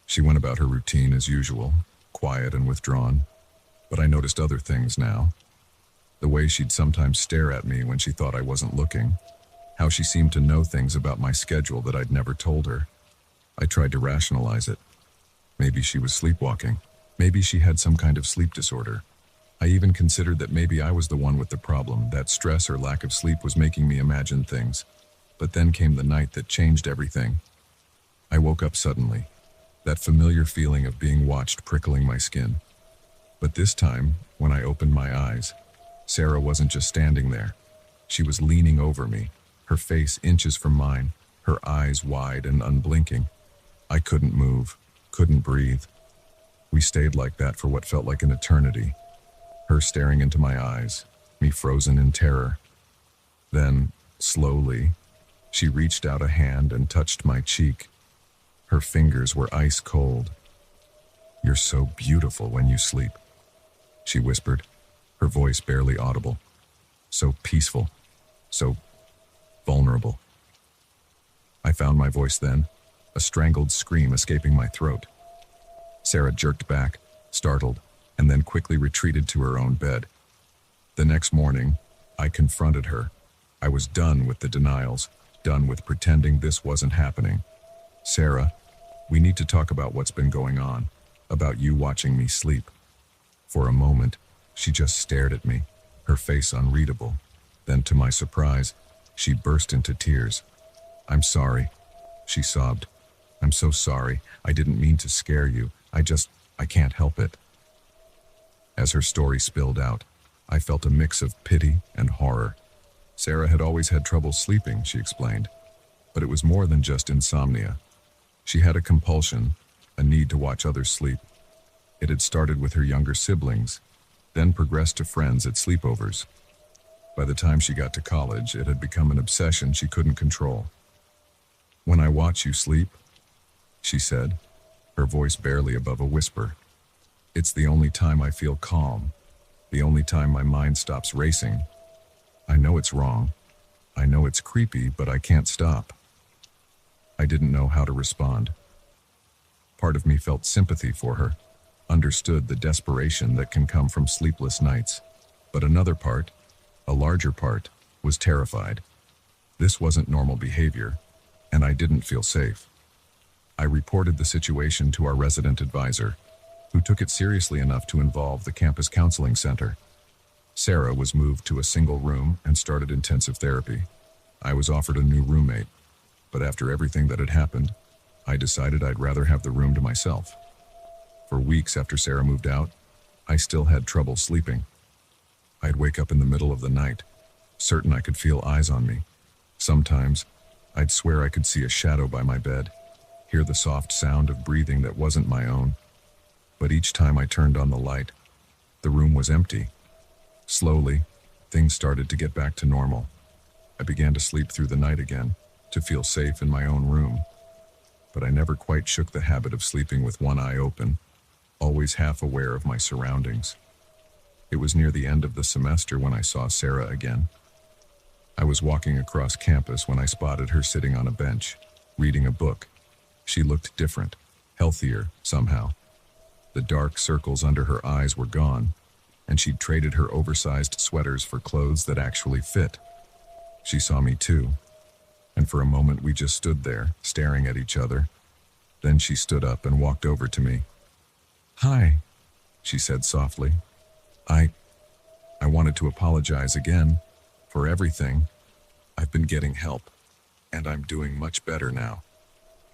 Speaker 1: She went about her routine as usual, quiet and withdrawn. But I noticed other things now. The way she'd sometimes stare at me when she thought I wasn't looking. How she seemed to know things about my schedule that I'd never told her. I tried to rationalize it. Maybe she was sleepwalking. Maybe she had some kind of sleep disorder. I even considered that maybe I was the one with the problem, that stress or lack of sleep was making me imagine things. But then came the night that changed everything. I woke up suddenly, that familiar feeling of being watched prickling my skin. But this time, when I opened my eyes, Sarah wasn't just standing there. She was leaning over me, her face inches from mine, her eyes wide and unblinking. I couldn't move, couldn't breathe. We stayed like that for what felt like an eternity. Her staring into my eyes, me frozen in terror. Then, slowly, she reached out a hand and touched my cheek. Her fingers were ice cold. "You're so beautiful when you sleep," she whispered, her voice barely audible. "So peaceful, so vulnerable." I found my voice then, a strangled scream escaping my throat. Sarah jerked back, startled, and then quickly retreated to her own bed. The next morning, I confronted her. I was done with the denials, done with pretending this wasn't happening. "Sarah, we need to talk about what's been going on, about you watching me sleep." For a moment, she just stared at me, her face unreadable. Then, to my surprise, she burst into tears. "I'm sorry," she sobbed. "I'm so sorry. I didn't mean to scare you. I can't help it." As her story spilled out, I felt a mix of pity and horror. Sarah had always had trouble sleeping, she explained, but it was more than just insomnia. She had a compulsion, a need to watch others sleep. It had started with her younger siblings, then progressed to friends at sleepovers. By the time she got to college, it had become an obsession she couldn't control. "When I watch you sleep," she said, her voice barely above a whisper, "it's the only time I feel calm, the only time my mind stops racing. I know it's wrong. I know it's creepy, but I can't stop." I didn't know how to respond. Part of me felt sympathy for her, understood the desperation that can come from sleepless nights. But another part, a larger part, was terrified. This wasn't normal behavior, and I didn't feel safe. I reported the situation to our resident advisor, who took it seriously enough to involve the campus counseling center. Sarah was moved to a single room and started intensive therapy. I was offered a new roommate, but after everything that had happened, I decided I'd rather have the room to myself. For weeks after Sarah moved out, I still had trouble sleeping. I'd wake up in the middle of the night, certain I could feel eyes on me. Sometimes, I'd swear I could see a shadow by my bed, hear the soft sound of breathing that wasn't my own. But each time I turned on the light, the room was empty. Slowly, things started to get back to normal. I began to sleep through the night again, to feel safe in my own room. But I never quite shook the habit of sleeping with one eye open, always half aware of my surroundings. It was near the end of the semester when I saw Sarah again. I was walking across campus when I spotted her sitting on a bench, reading a book. She looked different, healthier somehow. The dark circles under her eyes were gone, and she'd traded her oversized sweaters for clothes that actually fit. She saw me too, and for a moment we just stood there, staring at each other. Then she stood up and walked over to me. "Hi," she said softly. I wanted to apologize again for everything. I've been getting help, and I'm doing much better now."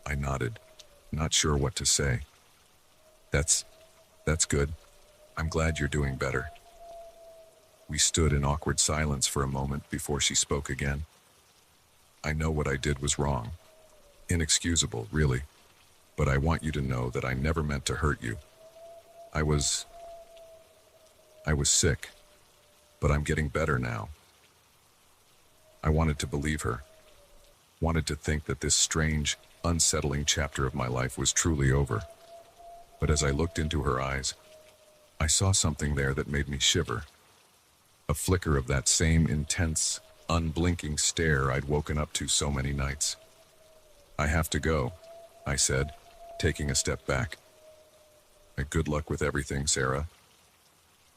Speaker 1: I nodded, not sure what to say. That's good. I'm glad you're doing better." We stood in awkward silence for a moment before she spoke again. "I know what I did was wrong. Inexcusable, really. But I want you to know that I never meant to hurt you. I was sick, but I'm getting better now." I wanted to believe her, wanted to think that this strange, unsettling chapter of my life was truly over. But as I looked into her eyes, I saw something there that made me shiver. A flicker of that same intense, unblinking stare I'd woken up to so many nights. "I have to go," I said, taking a step back. "Good luck with everything, Sarah."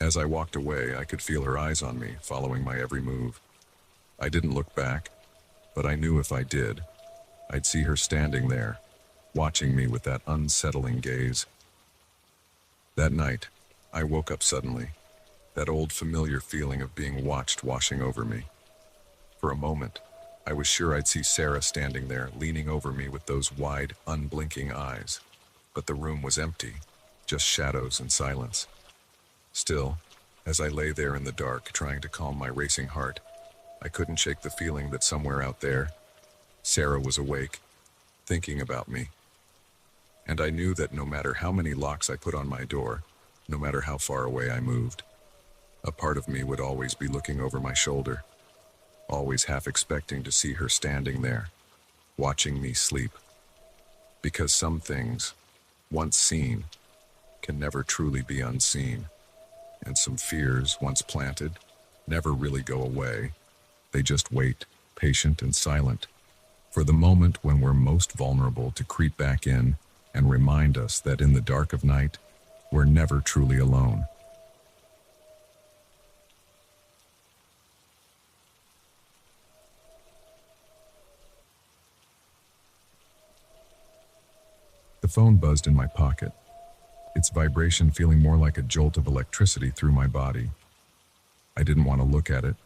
Speaker 1: As I walked away, I could feel her eyes on me, following my every move. I didn't look back, but I knew if I did, I'd see her standing there, watching me with that unsettling gaze. That night, I woke up suddenly, that old familiar feeling of being watched washing over me. For a moment, I was sure I'd see Sarah standing there, leaning over me with those wide, unblinking eyes. But the room was empty, just shadows and silence. Still, as I lay there in the dark, trying to calm my racing heart, I couldn't shake the feeling that somewhere out there, Sarah was awake, thinking about me. And I knew that no matter how many locks I put on my door, no matter how far away I moved, a part of me would always be looking over my shoulder, always half expecting to see her standing there, watching me sleep. Because some things, once seen, can never truly be unseen. And some fears, once planted, never really go away. They just wait, patient and silent, for the moment when we're most vulnerable to creep back in and remind us that in the dark of night, we're never truly alone. The phone buzzed in my pocket, its vibration feeling more like a jolt of electricity through my body. I didn't want to look at it.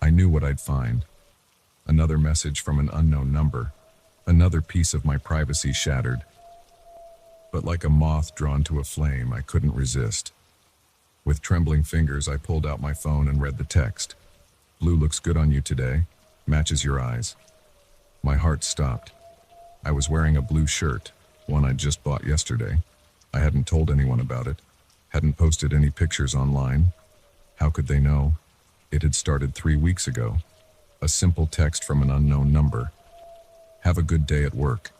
Speaker 1: I knew what I'd find. Another message from an unknown number, another piece of my privacy shattered. But like a moth drawn to a flame, I couldn't resist. With trembling fingers, I pulled out my phone and read the text. "Blue looks good on you today. Matches your eyes." My heart stopped. I was wearing a blue shirt, one I'd just bought yesterday. I hadn't told anyone about it, hadn't posted any pictures online. How could they know? It had started 3 weeks ago. A simple text from an unknown number. "Have a good day at work."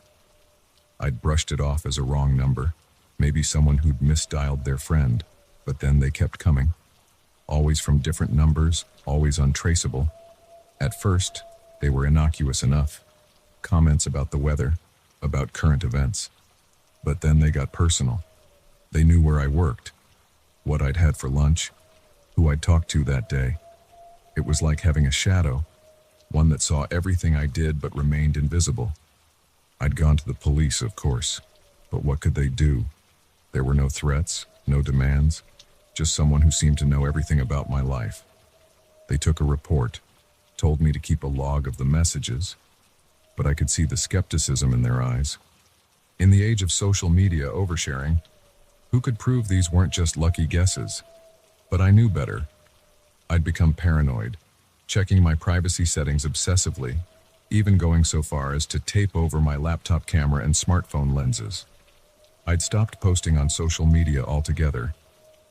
Speaker 1: I'd brushed it off as a wrong number, maybe someone who'd misdialed their friend, but then they kept coming. Always from different numbers, always untraceable. At first, they were innocuous enough. Comments about the weather, about current events. But then they got personal. They knew where I worked, what I'd had for lunch, who I'd talked to that day. It was like having a shadow, one that saw everything I did but remained invisible. I'd gone to the police, of course, but what could they do? There were no threats, no demands, just someone who seemed to know everything about my life. They took a report, told me to keep a log of the messages, but I could see the skepticism in their eyes. In the age of social media oversharing, who could prove these weren't just lucky guesses? But I knew better. I'd become paranoid, checking my privacy settings obsessively, even going so far as to tape over my laptop camera and smartphone lenses. I'd stopped posting on social media altogether,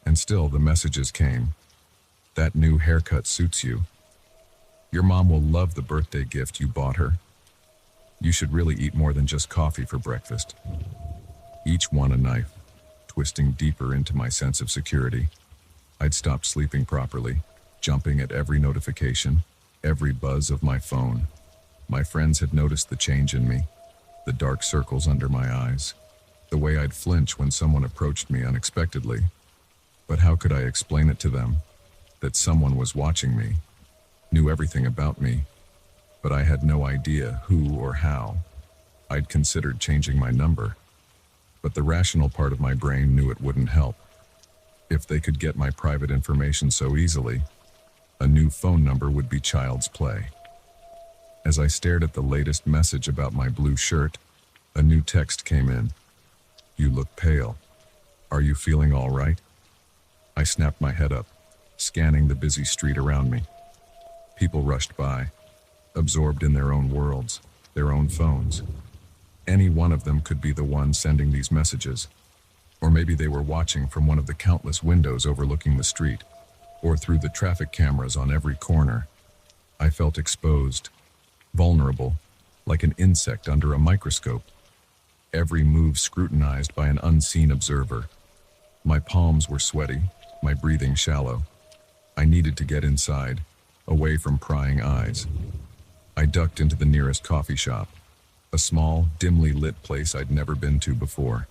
Speaker 1: and still the messages came. "That new haircut suits you." "Your mom will love the birthday gift you bought her." "You should really eat more than just coffee for breakfast." Each one a knife, twisting deeper into my sense of security. I'd stopped sleeping properly, jumping at every notification, every buzz of my phone. My friends had noticed the change in me, the dark circles under my eyes, the way I'd flinch when someone approached me unexpectedly. But how could I explain it to them? That someone was watching me, knew everything about me, but I had no idea who or how. I'd considered changing my number, but the rational part of my brain knew it wouldn't help. If they could get my private information so easily, a new phone number would be child's play. As I stared at the latest message about my blue shirt, a new text came in. "You look pale. Are you feeling all right?" I snapped my head up, scanning the busy street around me. People rushed by, absorbed in their own worlds, their own phones. Any one of them could be the one sending these messages. Or maybe they were watching from one of the countless windows overlooking the street, or through the traffic cameras on every corner. I felt exposed, vulnerable, like an insect under a microscope. Every move scrutinized by an unseen observer. My palms were sweaty, my breathing shallow. I needed to get inside, away from prying eyes. I ducked into the nearest coffee shop, a small, dimly lit place I'd never been to before.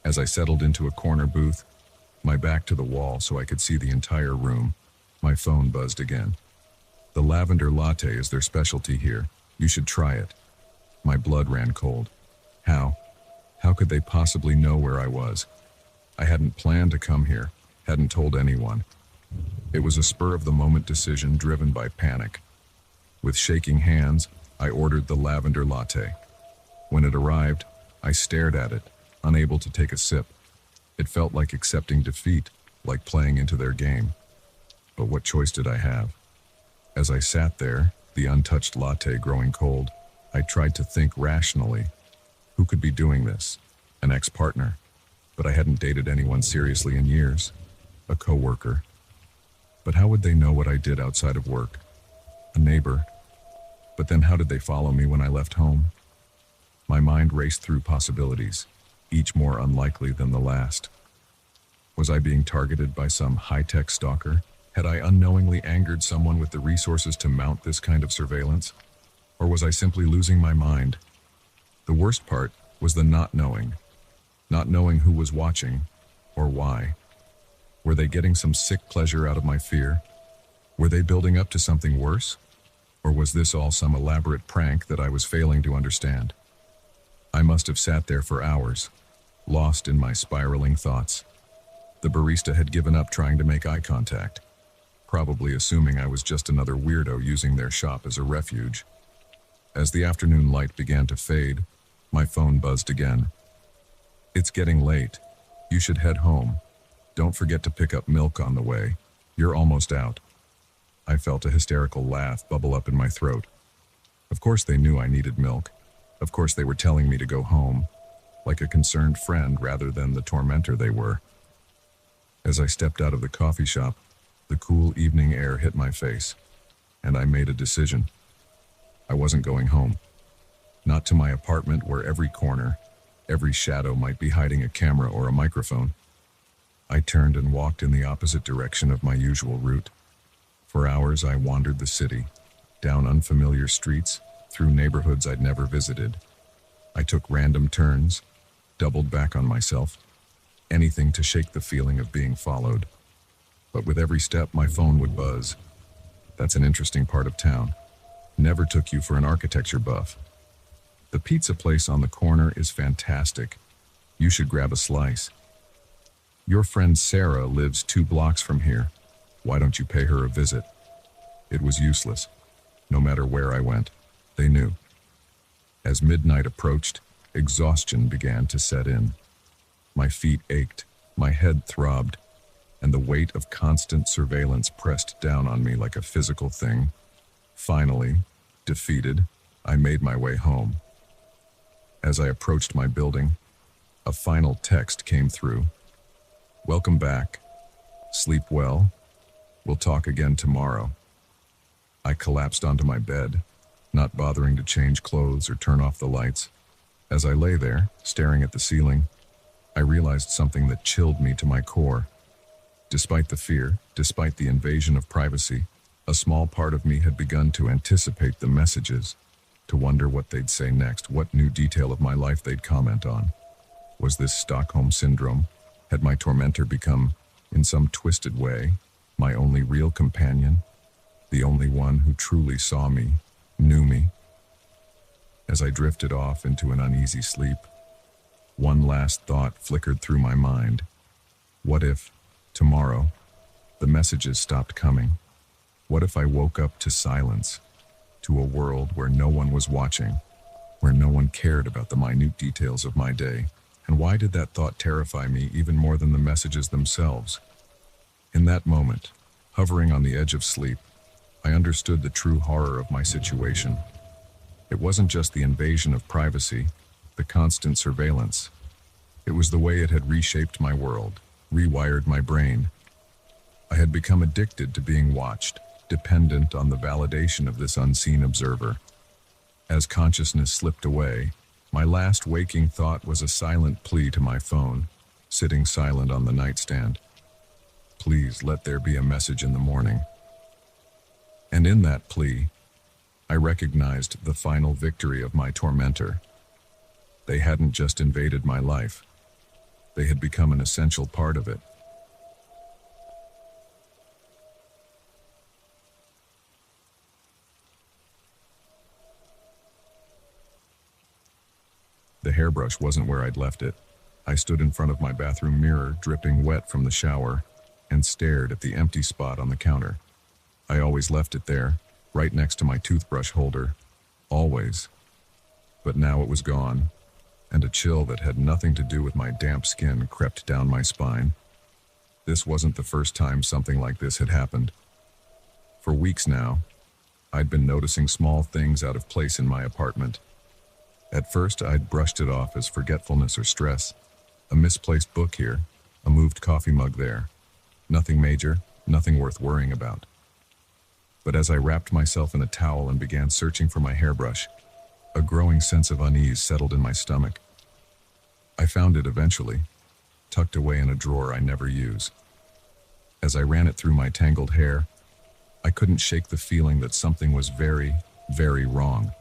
Speaker 1: As I settled into a corner booth, my back to the wall so I could see the entire room, my phone buzzed again. "The lavender latte is their specialty here. You should try it." My blood ran cold. How? How could they possibly know where I was? I hadn't planned to come here, hadn't told anyone. It was a spur-of-the-moment decision driven by panic. With shaking hands, I ordered the lavender latte. When it arrived, I stared at it, unable to take a sip. It felt like accepting defeat, like playing into their game. But what choice did I have? As I sat there, the untouched latte growing cold, I tried to think rationally. Who could be doing this? An ex-partner. But I hadn't dated anyone seriously in years. A coworker. But how would they know what I did outside of work? A neighbor. But then how did they follow me when I left home? My mind raced through possibilities, each more unlikely than the last. Was I being targeted by some high-tech stalker? Had I unknowingly angered someone with the resources to mount this kind of surveillance? Or was I simply losing my mind? The worst part was the not knowing who was watching or why. Were they getting some sick pleasure out of my fear? Were they building up to something worse? Or was this all some elaborate prank that I was failing to understand? I must have sat there for hours, lost in my spiraling thoughts. The barista had given up trying to make eye contact, probably assuming I was just another weirdo using their shop as a refuge. As the afternoon light began to fade, my phone buzzed again. "It's getting late. You should head home. Don't forget to pick up milk on the way. You're almost out." I felt a hysterical laugh bubble up in my throat. Of course they knew I needed milk. Of course they were telling me to go home, like a concerned friend rather than the tormentor they were. As I stepped out of the coffee shop, the cool evening air hit my face, and I made a decision. I wasn't going home. Not to my apartment where every corner, every shadow might be hiding a camera or a microphone. I turned and walked in the opposite direction of my usual route. For hours I wandered the city, down unfamiliar streets, through neighborhoods I'd never visited. I took random turns, doubled back on myself, anything to shake the feeling of being followed. But with every step, my phone would buzz. That's an interesting part of town. Never took you for an architecture buff. The pizza place on the corner is fantastic. You should grab a slice. Your friend Sarah lives 2 blocks from here. Why don't you pay her a visit? It was useless. No matter where I went, they knew. As midnight approached, exhaustion began to set in. My feet ached, my head throbbed, and the weight of constant surveillance pressed down on me like a physical thing. Finally, defeated, I made my way home. As I approached my building, a final text came through. "Welcome back. Sleep well. We'll talk again tomorrow." I collapsed onto my bed, not bothering to change clothes or turn off the lights. As I lay there, staring at the ceiling, I realized something that chilled me to my core. Despite the fear, despite the invasion of privacy, a small part of me had begun to anticipate the messages, to wonder what they'd say next, what new detail of my life they'd comment on. Was this Stockholm Syndrome? Had my tormentor become, in some twisted way, my only real companion? The only one who truly saw me, knew me? As I drifted off into an uneasy sleep, one last thought flickered through my mind. What if, tomorrow, the messages stopped coming? What if I woke up to silence, to a world where no one was watching, where no one cared about the minute details of my day? And why did that thought terrify me even more than the messages themselves? In that moment, hovering on the edge of sleep, I understood the true horror of my situation. It wasn't just the invasion of privacy, the constant surveillance. It was the way it had reshaped my world, rewired my brain. I had become addicted to being watched, dependent on the validation of this unseen observer. As consciousness slipped away, my last waking thought was a silent plea to my phone, sitting silent on the nightstand. Please let there be a message in the morning. And in that plea, I recognized the final victory of my tormentor. They hadn't just invaded my life. They had become an essential part of it. The hairbrush wasn't where I'd left it. I stood in front of my bathroom mirror, dripping wet from the shower, and stared at the empty spot on the counter. I always left it there, right next to my toothbrush holder. Always. But now it was gone, and a chill that had nothing to do with my damp skin crept down my spine. This wasn't the first time something like this had happened. For weeks now, I'd been noticing small things out of place in my apartment. At first, I'd brushed it off as forgetfulness or stress. A misplaced book here, a moved coffee mug there. Nothing major, nothing worth worrying about. But as I wrapped myself in a towel and began searching for my hairbrush, A growing sense of unease settled in my stomach. I found it eventually, tucked away in a drawer I never use. As I ran it through my tangled hair, I couldn't shake the feeling that something was very, very wrong.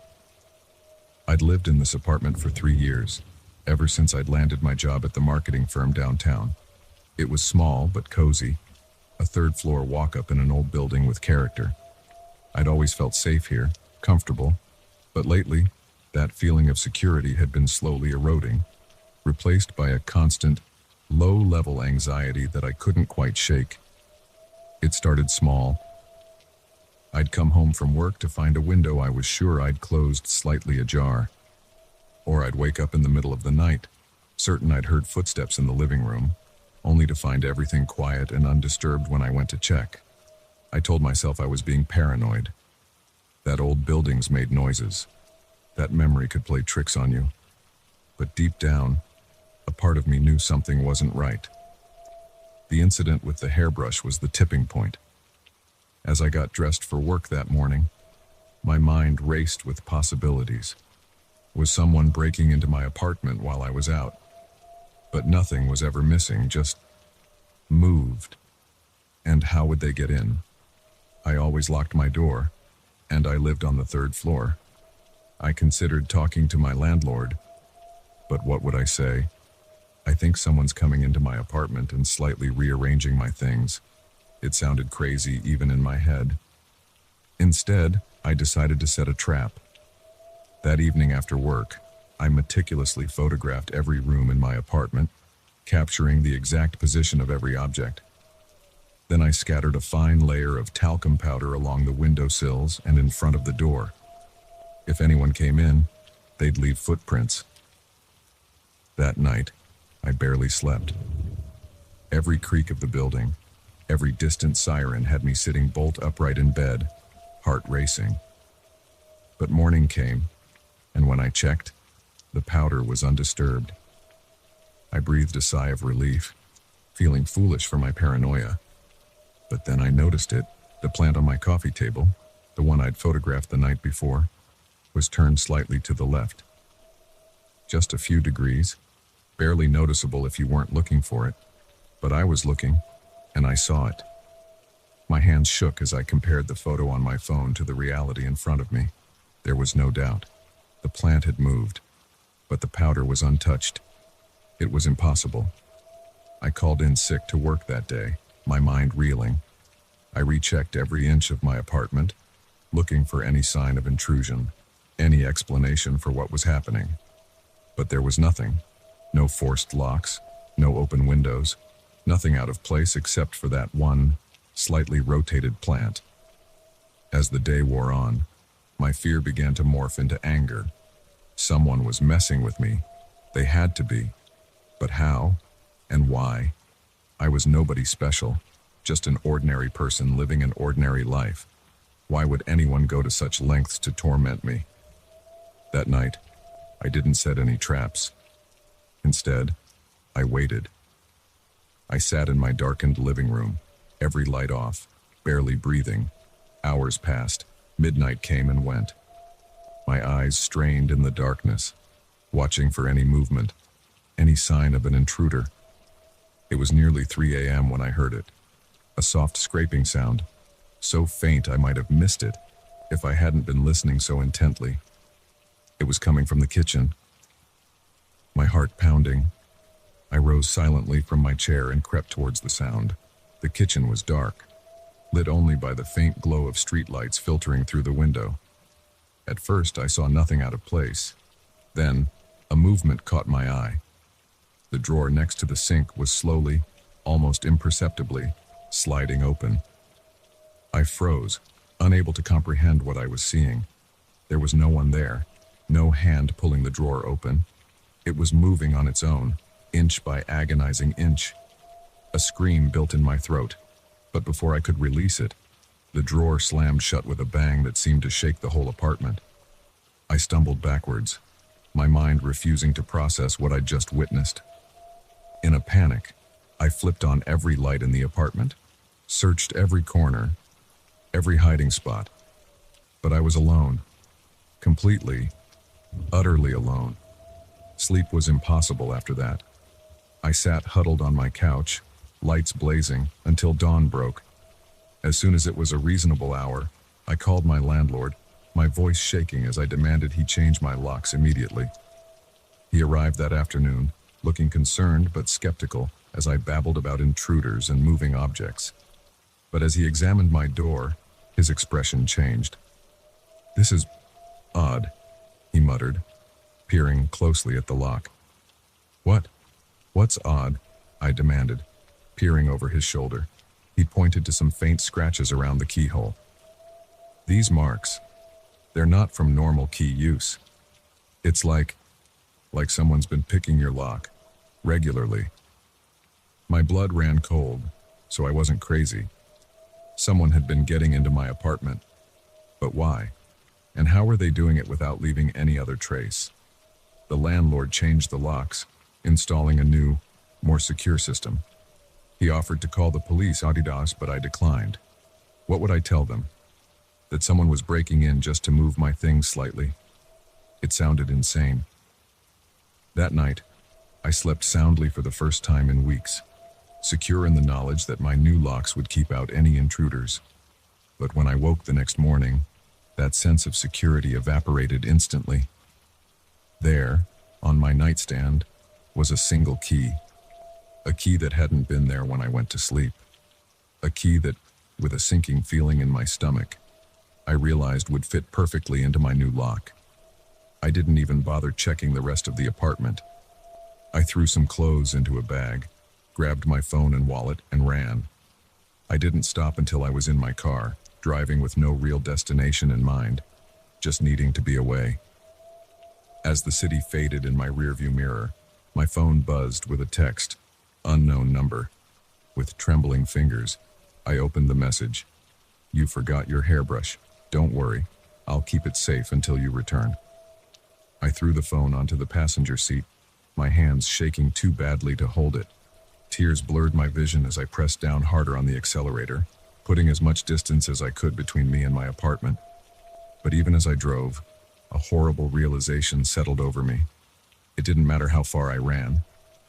Speaker 1: I'd lived in this apartment for 3 years, ever since I'd landed my job at the marketing firm downtown. It was small but cozy, a third-floor walk-up in an old building with character. I'd always felt safe here, comfortable, but lately, that feeling of security had been slowly eroding, replaced by a constant, low-level anxiety that I couldn't quite shake. It started small. I'd come home from work to find a window I was sure I'd closed slightly ajar. Or I'd wake up in the middle of the night, certain I'd heard footsteps in the living room, only to find everything quiet and undisturbed when I went to check. I told myself I was being paranoid. That old buildings made noises. That memory could play tricks on you. But deep down, a part of me knew something wasn't right. The incident with the hairbrush was the tipping point. As I got dressed for work that morning, my mind raced with possibilities. Was someone breaking into my apartment while I was out? But nothing was ever missing, just moved. And how would they get in? I always locked my door, and I lived on the 3rd floor. I considered talking to my landlord, but what would I say? I think someone's coming into my apartment and slightly rearranging my things. It sounded crazy even in my head. Instead, I decided to set a trap. That evening after work, I meticulously photographed every room in my apartment, capturing the exact position of every object. Then I scattered a fine layer of talcum powder along the windowsills and in front of the door. If anyone came in, they'd leave footprints. That night, I barely slept. Every creak of the building, every distant siren had me sitting bolt upright in bed, heart racing. But morning came, and when I checked, the powder was undisturbed. I breathed a sigh of relief, feeling foolish for my paranoia. But then I noticed it. The plant on my coffee table, the one I'd photographed the night before, was turned slightly to the left. Just a few degrees, barely noticeable if you weren't looking for it. But I was looking, and I saw it. My hands shook as I compared the photo on my phone to the reality in front of me. There was no doubt. The plant had moved, but the powder was untouched. It was impossible. I called in sick to work that day, my mind reeling. I rechecked every inch of my apartment, looking for any sign of intrusion, any explanation for what was happening. But there was nothing. No forced locks, no open windows, nothing out of place except for that one, slightly rotated plant. As the day wore on, my fear began to morph into anger. Someone was messing with me. They had to be. But how? And why? I was nobody special, just an ordinary person living an ordinary life. Why would anyone go to such lengths to torment me? That night, I didn't set any traps. Instead, I waited. I sat in my darkened living room, every light off, barely breathing. Hours passed. Midnight came and went. My eyes strained in the darkness, watching for any movement, any sign of an intruder. It was nearly 3 a.m. when I heard it. A soft scraping sound, so faint I might have missed it if I hadn't been listening so intently. It was coming from the kitchen. My heart pounding, I rose silently from my chair and crept towards the sound. The kitchen was dark, lit only by the faint glow of streetlights filtering through the window. At first, I saw nothing out of place. Then, a movement caught my eye. The drawer next to the sink was slowly, almost imperceptibly, sliding open. I froze, unable to comprehend what I was seeing. There was no one there, no hand pulling the drawer open. It was moving on its own, inch by agonizing inch. A scream built in my throat, but before I could release it, the drawer slammed shut with a bang that seemed to shake the whole apartment. I stumbled backwards, my mind refusing to process what I'd just witnessed. In a panic, I flipped on every light in the apartment, searched every corner, every hiding spot. But I was alone, completely, Utterly alone. Sleep was impossible after that. I sat huddled on my couch, lights blazing, until dawn broke. As soon as it was a reasonable hour, I called my landlord, my voice shaking as I demanded he change my locks immediately. He arrived that afternoon, looking concerned but skeptical as I babbled about intruders and moving objects. But as he examined my door, his expression changed. "This is odd," he muttered, peering closely at the lock. "What? What's odd?" I demanded, peering over his shoulder. He pointed to some faint scratches around the keyhole. "These marks, they're not from normal key use. It's like someone's been picking your lock, regularly." My blood ran cold, so I wasn't crazy. Someone had been getting into my apartment. But why? And how were they doing it without leaving any other trace? The landlord changed the locks, installing a new, more secure system. He offered to call the police, but I declined. What would I tell them? That someone was breaking in just to move my things slightly? It sounded insane. That night, I slept soundly for the first time in weeks, secure in the knowledge that my new locks would keep out any intruders. But when I woke the next morning, that sense of security evaporated instantly. There, on my nightstand, was a single key. A key that hadn't been there when I went to sleep. A key that, with a sinking feeling in my stomach, I realized would fit perfectly into my new lock. I didn't even bother checking the rest of the apartment. I threw some clothes into a bag, grabbed my phone and wallet, and ran. I didn't stop until I was in my car, driving with no real destination in mind, just needing to be away. As the city faded in my rearview mirror, my phone buzzed with a text, unknown number. With trembling fingers, I opened the message. "You forgot your hairbrush. Don't worry, I'll keep it safe until you return." I threw the phone onto the passenger seat, my hands shaking too badly to hold it. Tears blurred my vision as I pressed down harder on the accelerator, putting as much distance as I could between me and my apartment. But even as I drove, a horrible realization settled over me. It didn't matter how far I ran.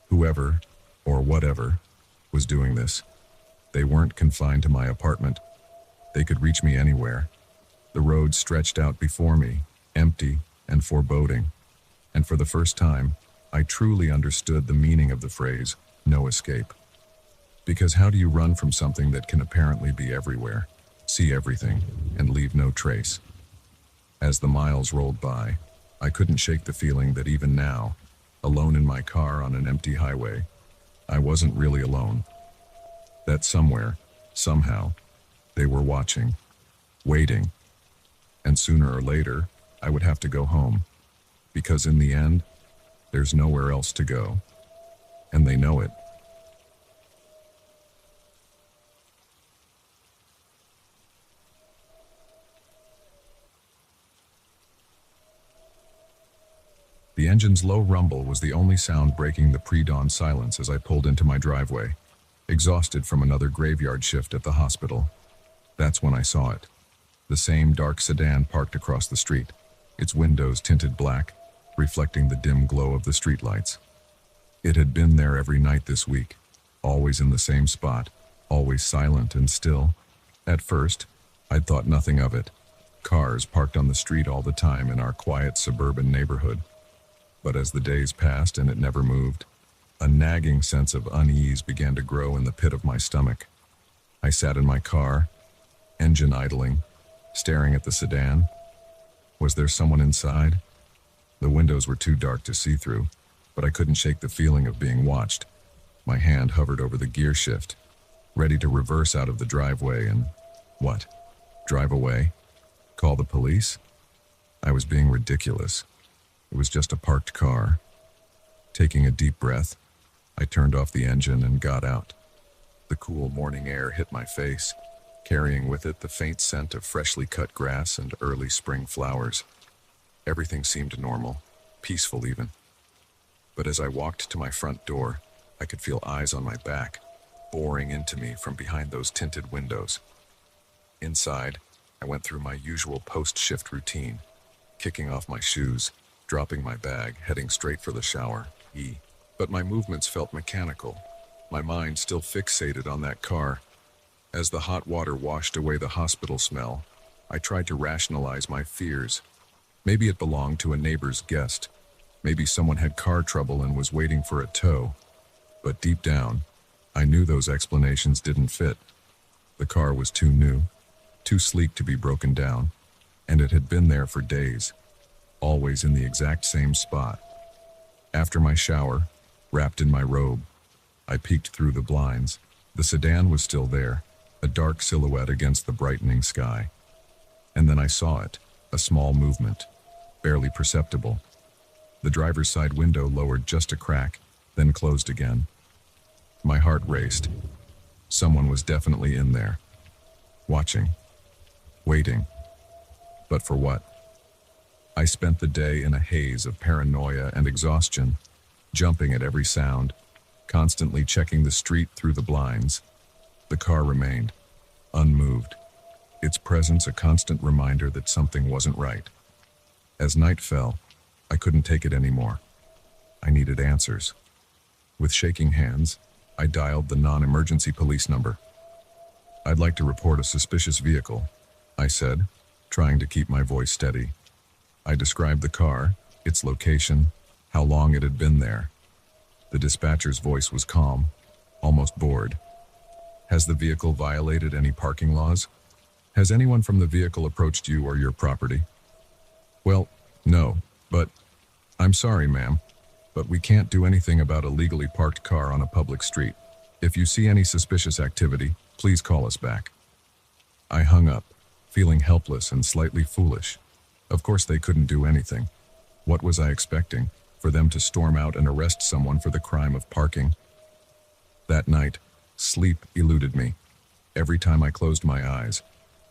Speaker 1: Whoever, or whatever, was doing this. They weren't confined to my apartment. They could reach me anywhere. The road stretched out before me, empty and foreboding. And for the first time, I truly understood the meaning of the phrase, "no escape." Because how do you run from something that can apparently be everywhere, see everything, and leave no trace? As the miles rolled by, I couldn't shake the feeling that even now, alone in my car on an empty highway, I wasn't really alone. That somewhere, somehow, they were watching, waiting, and sooner or later, I would have to go home. Because in the end, there's nowhere else to go. And they know it. The engine's low rumble was the only sound breaking the pre-dawn silence as I pulled into my driveway, exhausted from another graveyard shift at the hospital. That's when I saw it. The same dark sedan parked across the street, its windows tinted black, reflecting the dim glow of the streetlights. It had been there every night this week, always in the same spot, always silent and still. At first, I'd thought nothing of it. Cars parked on the street all the time in our quiet suburban neighborhood. But as the days passed and it never moved, a nagging sense of unease began to grow in the pit of my stomach. I sat in my car, engine idling, staring at the sedan. Was there someone inside? The windows were too dark to see through, but I couldn't shake the feeling of being watched. My hand hovered over the gear shift, ready to reverse out of the driveway and, what? Drive away? Call the police? I was being ridiculous. It was just a parked car. Taking a deep breath, I turned off the engine and got out. The cool morning air hit my face, carrying with it the faint scent of freshly cut grass and early spring flowers. Everything seemed normal, peaceful even. But as I walked to my front door, I could feel eyes on my back, boring into me from behind those tinted windows. Inside, I went through my usual post-shift routine, kicking off my shoes, dropping my bag, heading straight for the shower. But my movements felt mechanical, my mind still fixated on that car. As the hot water washed away the hospital smell, I tried to rationalize my fears. Maybe it belonged to a neighbor's guest. Maybe someone had car trouble and was waiting for a tow. But deep down, I knew those explanations didn't fit. The car was too new, too sleek to be broken down, and it had been there for days, always in the exact same spot. After my shower, wrapped in my robe, I peeked through the blinds. The sedan was still there, a dark silhouette against the brightening sky. And then I saw it, a small movement, barely perceptible. The driver's side window lowered just a crack, then closed again. My heart raced. Someone was definitely in there, watching, waiting. But for what? I spent the day in a haze of paranoia and exhaustion, jumping at every sound, constantly checking the street through the blinds. The car remained, unmoved, its presence a constant reminder that something wasn't right. As night fell, I couldn't take it anymore. I needed answers. With shaking hands, I dialed the non-emergency police number. "I'd like to report a suspicious vehicle," I said, trying to keep my voice steady. I described the car, its location, how long it had been there. The dispatcher's voice was calm, almost bored. "Has the vehicle violated any parking laws? Has anyone from the vehicle approached you or your property?" "Well, no, but I'm sorry, ma'am, but we can't do anything about a legally parked car on a public street. If you see any suspicious activity, please call us back." I hung up, feeling helpless and slightly foolish. Of course they couldn't do anything. What was I expecting? For them to storm out and arrest someone for the crime of parking? That night, sleep eluded me. Every time I closed my eyes,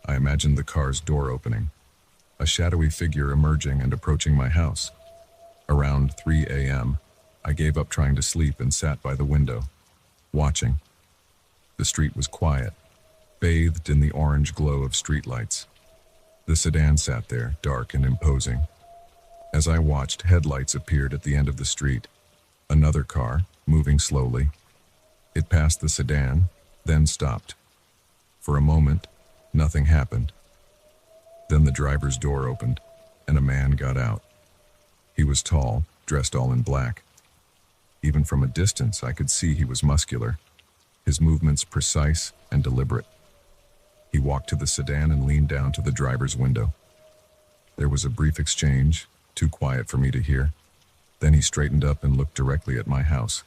Speaker 1: I imagined the car's door opening, a shadowy figure emerging and approaching my house. Around 3 a.m., I gave up trying to sleep and sat by the window, watching. The street was quiet, bathed in the orange glow of streetlights. The sedan sat there, dark and imposing. As I watched, headlights appeared at the end of the street. Another car, moving slowly. It passed the sedan, then stopped. For a moment, nothing happened. Then the driver's door opened, and a man got out. He was tall, dressed all in black. Even from a distance, I could see he was muscular, his movements precise and deliberate. He walked to the sedan and leaned down to the driver's window. There was a brief exchange, too quiet for me to hear. Then he straightened up and looked directly at my house.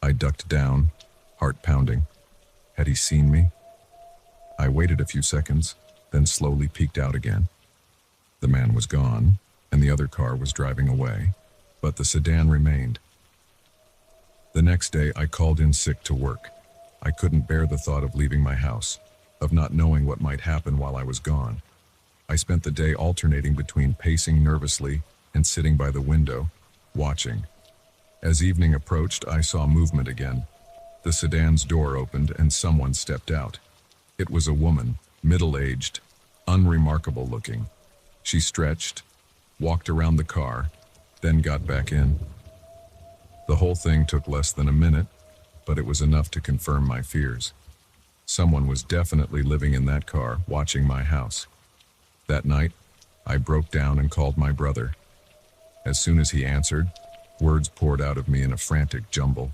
Speaker 1: I ducked down, heart pounding. Had he seen me? I waited a few seconds, then slowly peeked out again. The man was gone, and the other car was driving away, but the sedan remained. The next day, I called in sick to work. I couldn't bear the thought of leaving my house, of not knowing what might happen while I was gone. I spent the day alternating between pacing nervously and sitting by the window, watching. As evening approached, I saw movement again. The sedan's door opened and someone stepped out. It was a woman, middle-aged, unremarkable looking. She stretched, walked around the car, then got back in. The whole thing took less than a minute, but it was enough to confirm my fears. Someone was definitely living in that car, watching my house. That night, I broke down and called my brother. As soon as he answered, words poured out of me in a frantic jumble.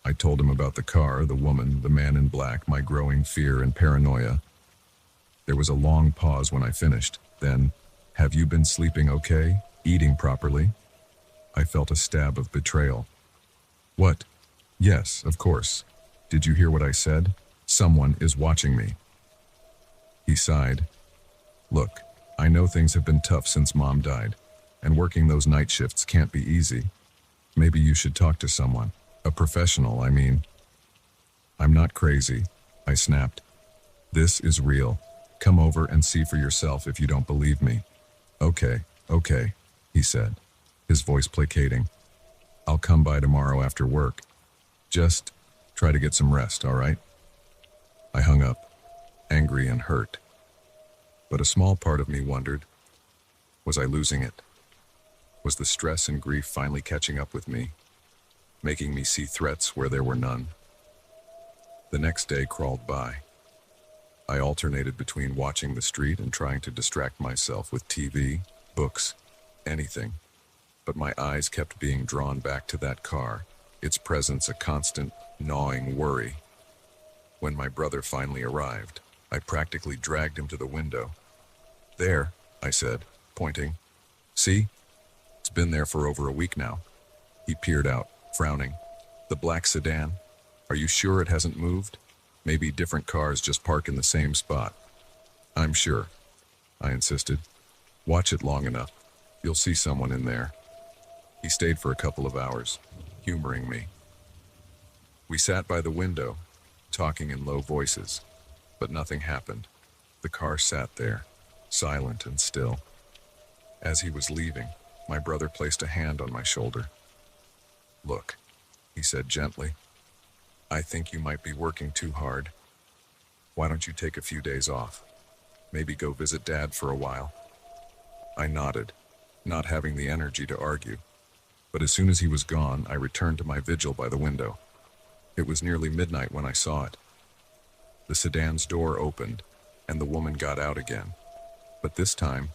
Speaker 1: I told him about the car, the woman, the man in black, my growing fear and paranoia. There was a long pause when I finished. Then, "Have you been sleeping okay? Eating properly?" I felt a stab of betrayal. "What? Yes, of course. Did you hear what I said? Someone is watching me." He sighed. "Look, I know things have been tough since Mom died, and working those night shifts can't be easy. Maybe you should talk to someone. A professional, I mean." "I'm not crazy," I snapped. "This is real. Come over and see for yourself if you don't believe me." Okay, he said, his voice placating. "I'll come by tomorrow after work. Just try to get some rest, all right?" I hung up, angry and hurt. But a small part of me wondered, was I losing it? Was the stress and grief finally catching up with me, making me see threats where there were none? The next day crawled by. I alternated between watching the street and trying to distract myself with TV, books, anything. But my eyes kept being drawn back to that car, its presence a constant, gnawing worry. When my brother finally arrived, I practically dragged him to the window. "There," I said, pointing. "See? It's been there for over a week now." He peered out, frowning. "The black sedan? Are you sure it hasn't moved? Maybe different cars just park in the same spot." "I'm sure," I insisted. "Watch it long enough. You'll see someone in there." He stayed for a couple of hours, humoring me. We sat by the window, talking in low voices, but nothing happened. The car sat there, silent and still. As he was leaving, my brother placed a hand on my shoulder. "Look," he said gently, "I think you might be working too hard. Why don't you take a few days off? Maybe go visit Dad for a while?" I nodded, not having the energy to argue. But as soon as he was gone, I returned to my vigil by the window. It was nearly midnight when I saw it. The sedan's door opened, and the woman got out again. But this time,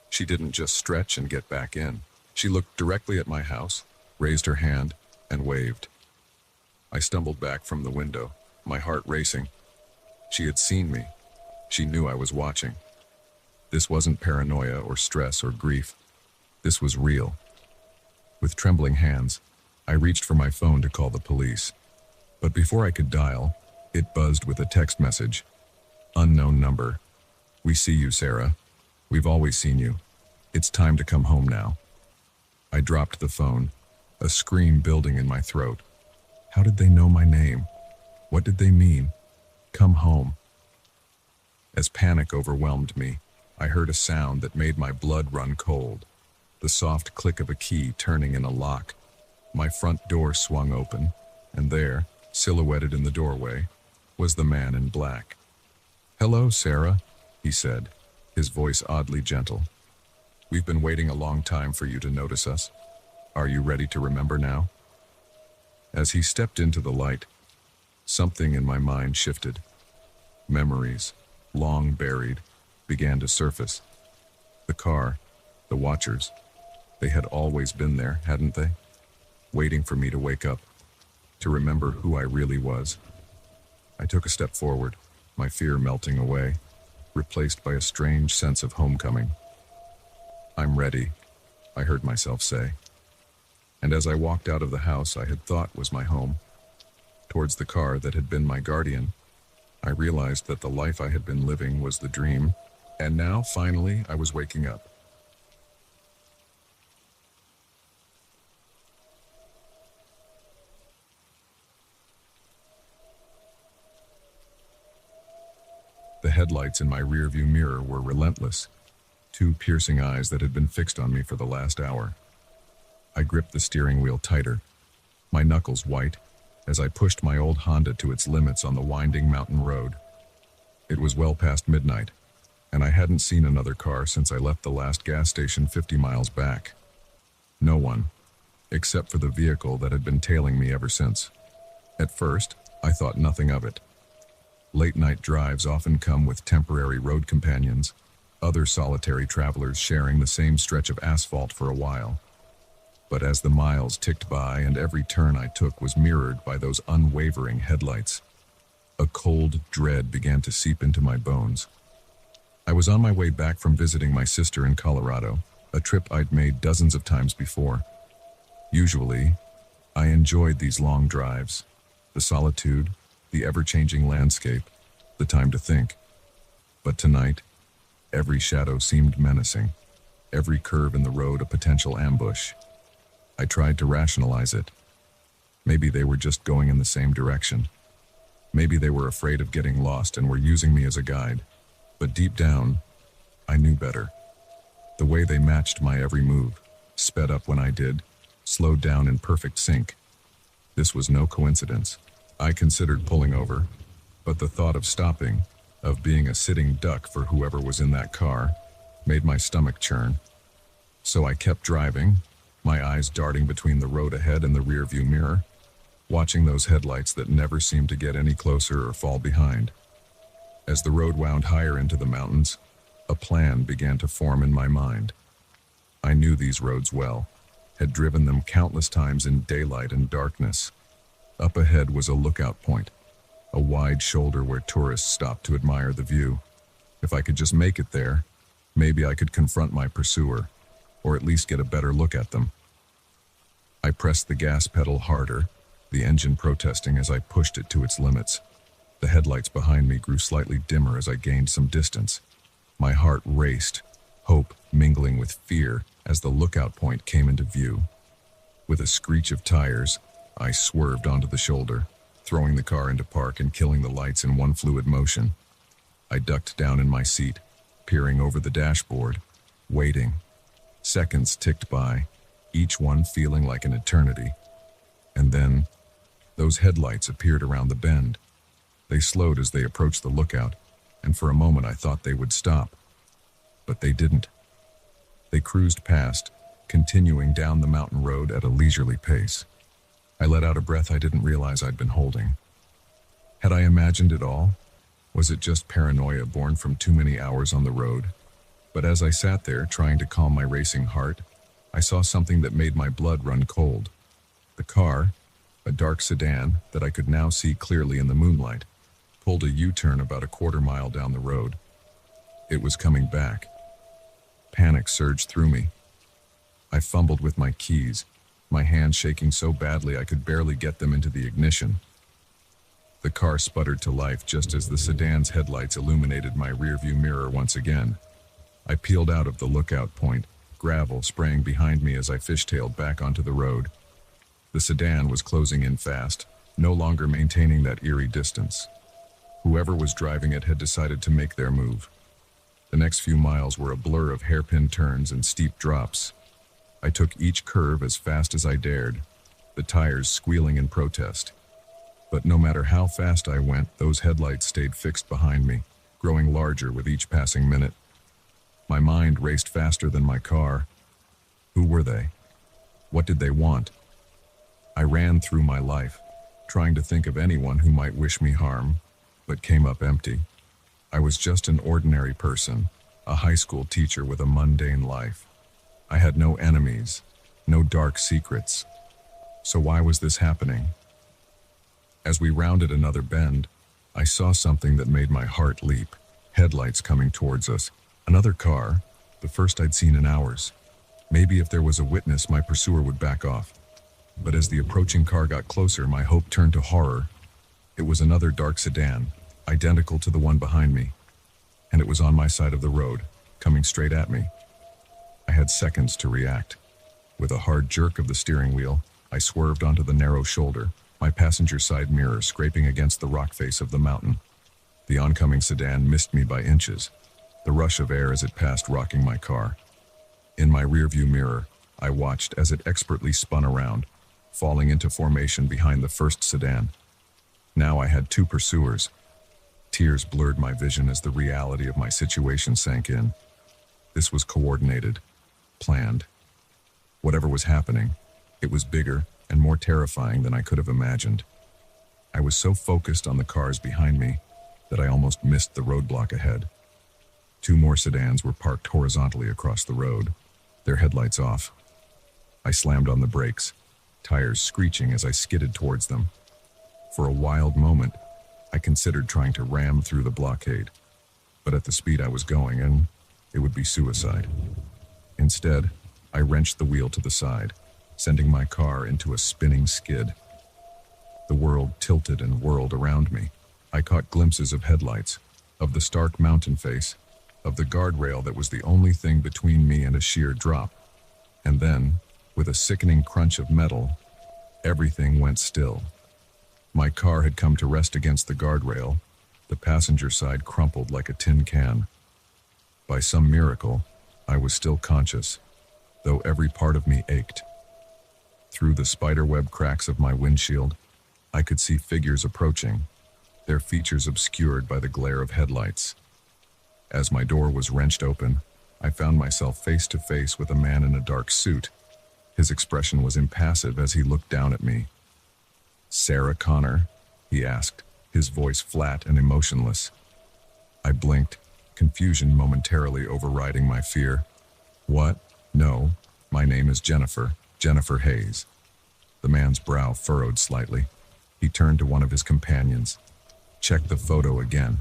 Speaker 1: she didn't just stretch and get back in. She looked directly at my house, raised her hand, and waved. I stumbled back from the window, my heart racing. She had seen me. She knew I was watching. This wasn't paranoia or stress or grief. This was real. With trembling hands, I reached for my phone to call the police. But before I could dial, it buzzed with a text message. "Unknown number. We see you, Sarah. We've always seen you. It's time to come home now." I dropped the phone, a scream building in my throat. How did they know my name? What did they mean? Come home. As panic overwhelmed me, I heard a sound that made my blood run cold. The soft click of a key turning in a lock. My front door swung open, and there, silhouetted in the doorway, was the man in black. "Hello, Sarah," he said, his voice oddly gentle. "We've been waiting a long time for you to notice us. Are you ready to remember now?" As he stepped into the light, something in my mind shifted. Memories, long buried, began to surface. The car, the watchers, they had always been there, hadn't they? Waiting for me to wake up, to remember who I really was. I took a step forward, my fear melting away, replaced by a strange sense of homecoming. "I'm ready," I heard myself say. And as I walked out of the house I had thought was my home, towards the car that had been my guardian, I realized that the life I had been living was the dream, and now, finally, I was waking up. The headlights in my rearview mirror were relentless, two piercing eyes that had been fixed on me for the last hour. I gripped the steering wheel tighter, my knuckles white, as I pushed my old Honda to its limits on the winding mountain road. It was well past midnight, and I hadn't seen another car since I left the last gas station 50 miles back. No one, except for the vehicle that had been tailing me ever since. At first, I thought nothing of it. Late-night drives often come with temporary road companions, other solitary travelers sharing the same stretch of asphalt for a while. But as the miles ticked by and every turn I took was mirrored by those unwavering headlights, a cold dread began to seep into my bones. I was on my way back from visiting my sister in Colorado, a trip I'd made dozens of times before. Usually, I enjoyed these long drives, the solitude, the ever-changing landscape, the time to think. But tonight, every shadow seemed menacing, every curve in the road a potential ambush. I tried to rationalize it. Maybe they were just going in the same direction. Maybe they were afraid of getting lost and were using me as a guide. But deep down, I knew better. The way they matched my every move, sped up when I did, slowed down in perfect sync. This was no coincidence. I considered pulling over, but the thought of stopping, of being a sitting duck for whoever was in that car, made my stomach churn. So I kept driving, my eyes darting between the road ahead and the rearview mirror, watching those headlights that never seemed to get any closer or fall behind. As the road wound higher into the mountains, a plan began to form in my mind. I knew these roads well, had driven them countless times in daylight and darkness. Up ahead was a lookout point, a wide shoulder where tourists stopped to admire the view. If I could just make it there, maybe I could confront my pursuer, or at least get a better look at them. I pressed the gas pedal harder, the engine protesting as I pushed it to its limits. The headlights behind me grew slightly dimmer as I gained some distance. My heart raced, hope mingling with fear as the lookout point came into view. With a screech of tires, I swerved onto the shoulder, throwing the car into park and killing the lights in one fluid motion. I ducked down in my seat, peering over the dashboard, waiting. Seconds ticked by, each one feeling like an eternity. And then, those headlights appeared around the bend. They slowed as they approached the lookout, and for a moment I thought they would stop. But they didn't. They cruised past, continuing down the mountain road at a leisurely pace. I let out a breath I didn't realize I'd been holding. Had I imagined it all? Was it just paranoia born from too many hours on the road? But as I sat there trying to calm my racing heart, I saw something that made my blood run cold. The car, a dark sedan that I could now see clearly in the moonlight, pulled a U-turn about a quarter-mile down the road. It was coming back. Panic surged through me. I fumbled with my keys, my hands shaking so badly I could barely get them into the ignition. The car sputtered to life just as the sedan's headlights illuminated my rearview mirror once again. I peeled out of the lookout point, gravel spraying behind me as I fishtailed back onto the road. The sedan was closing in fast, no longer maintaining that eerie distance. Whoever was driving it had decided to make their move. The next few miles were a blur of hairpin turns and steep drops. I took each curve as fast as I dared, the tires squealing in protest. But no matter how fast I went, those headlights stayed fixed behind me, growing larger with each passing minute. My mind raced faster than my car. Who were they? What did they want? I ran through my life, trying to think of anyone who might wish me harm, but came up empty. I was just an ordinary person, a high school teacher with a mundane life. I had no enemies, no dark secrets. So why was this happening? As we rounded another bend, I saw something that made my heart leap. Headlights coming towards us. Another car, the first I'd seen in hours. Maybe if there was a witness, my pursuer would back off. But as the approaching car got closer, my hope turned to horror. It was another dark sedan, identical to the one behind me. And it was on my side of the road, coming straight at me. I had seconds to react. With a hard jerk of the steering wheel, I swerved onto the narrow shoulder, my passenger side mirror scraping against the rock face of the mountain. The oncoming sedan missed me by inches, the rush of air as it passed rocking my car. In my rearview mirror, I watched as it expertly spun around, falling into formation behind the first sedan. Now I had two pursuers. Tears blurred my vision as the reality of my situation sank in. This was coordinated, planned. Whatever was happening, it was bigger and more terrifying than I could have imagined. I was so focused on the cars behind me that I almost missed the roadblock ahead. Two more sedans were parked horizontally across the road, their headlights off. I slammed on the brakes, tires screeching as I skidded towards them. For a wild moment, I considered trying to ram through the blockade, but at the speed I was going in, it would be suicide. Instead, I wrenched the wheel to the side, sending my car into a spinning skid. The world tilted and whirled around me. I caught glimpses of headlights, of the stark mountain face, of the guardrail that was the only thing between me and a sheer drop. And then, with a sickening crunch of metal, everything went still. My car had come to rest against the guardrail, the passenger side crumpled like a tin can. By some miracle, I was still conscious, though every part of me ached. Through the spiderweb cracks of my windshield, I could see figures approaching, their features obscured by the glare of headlights. As my door was wrenched open, I found myself face to face with a man in a dark suit, His expression was impassive as he looked down at me. "Sarah Connor?" he asked, his voice flat and emotionless. I blinked, confusion momentarily overriding my fear. "What? No, my name is Jennifer, Jennifer Hayes." The man's brow furrowed slightly. He turned to one of his companions. "Check the photo again."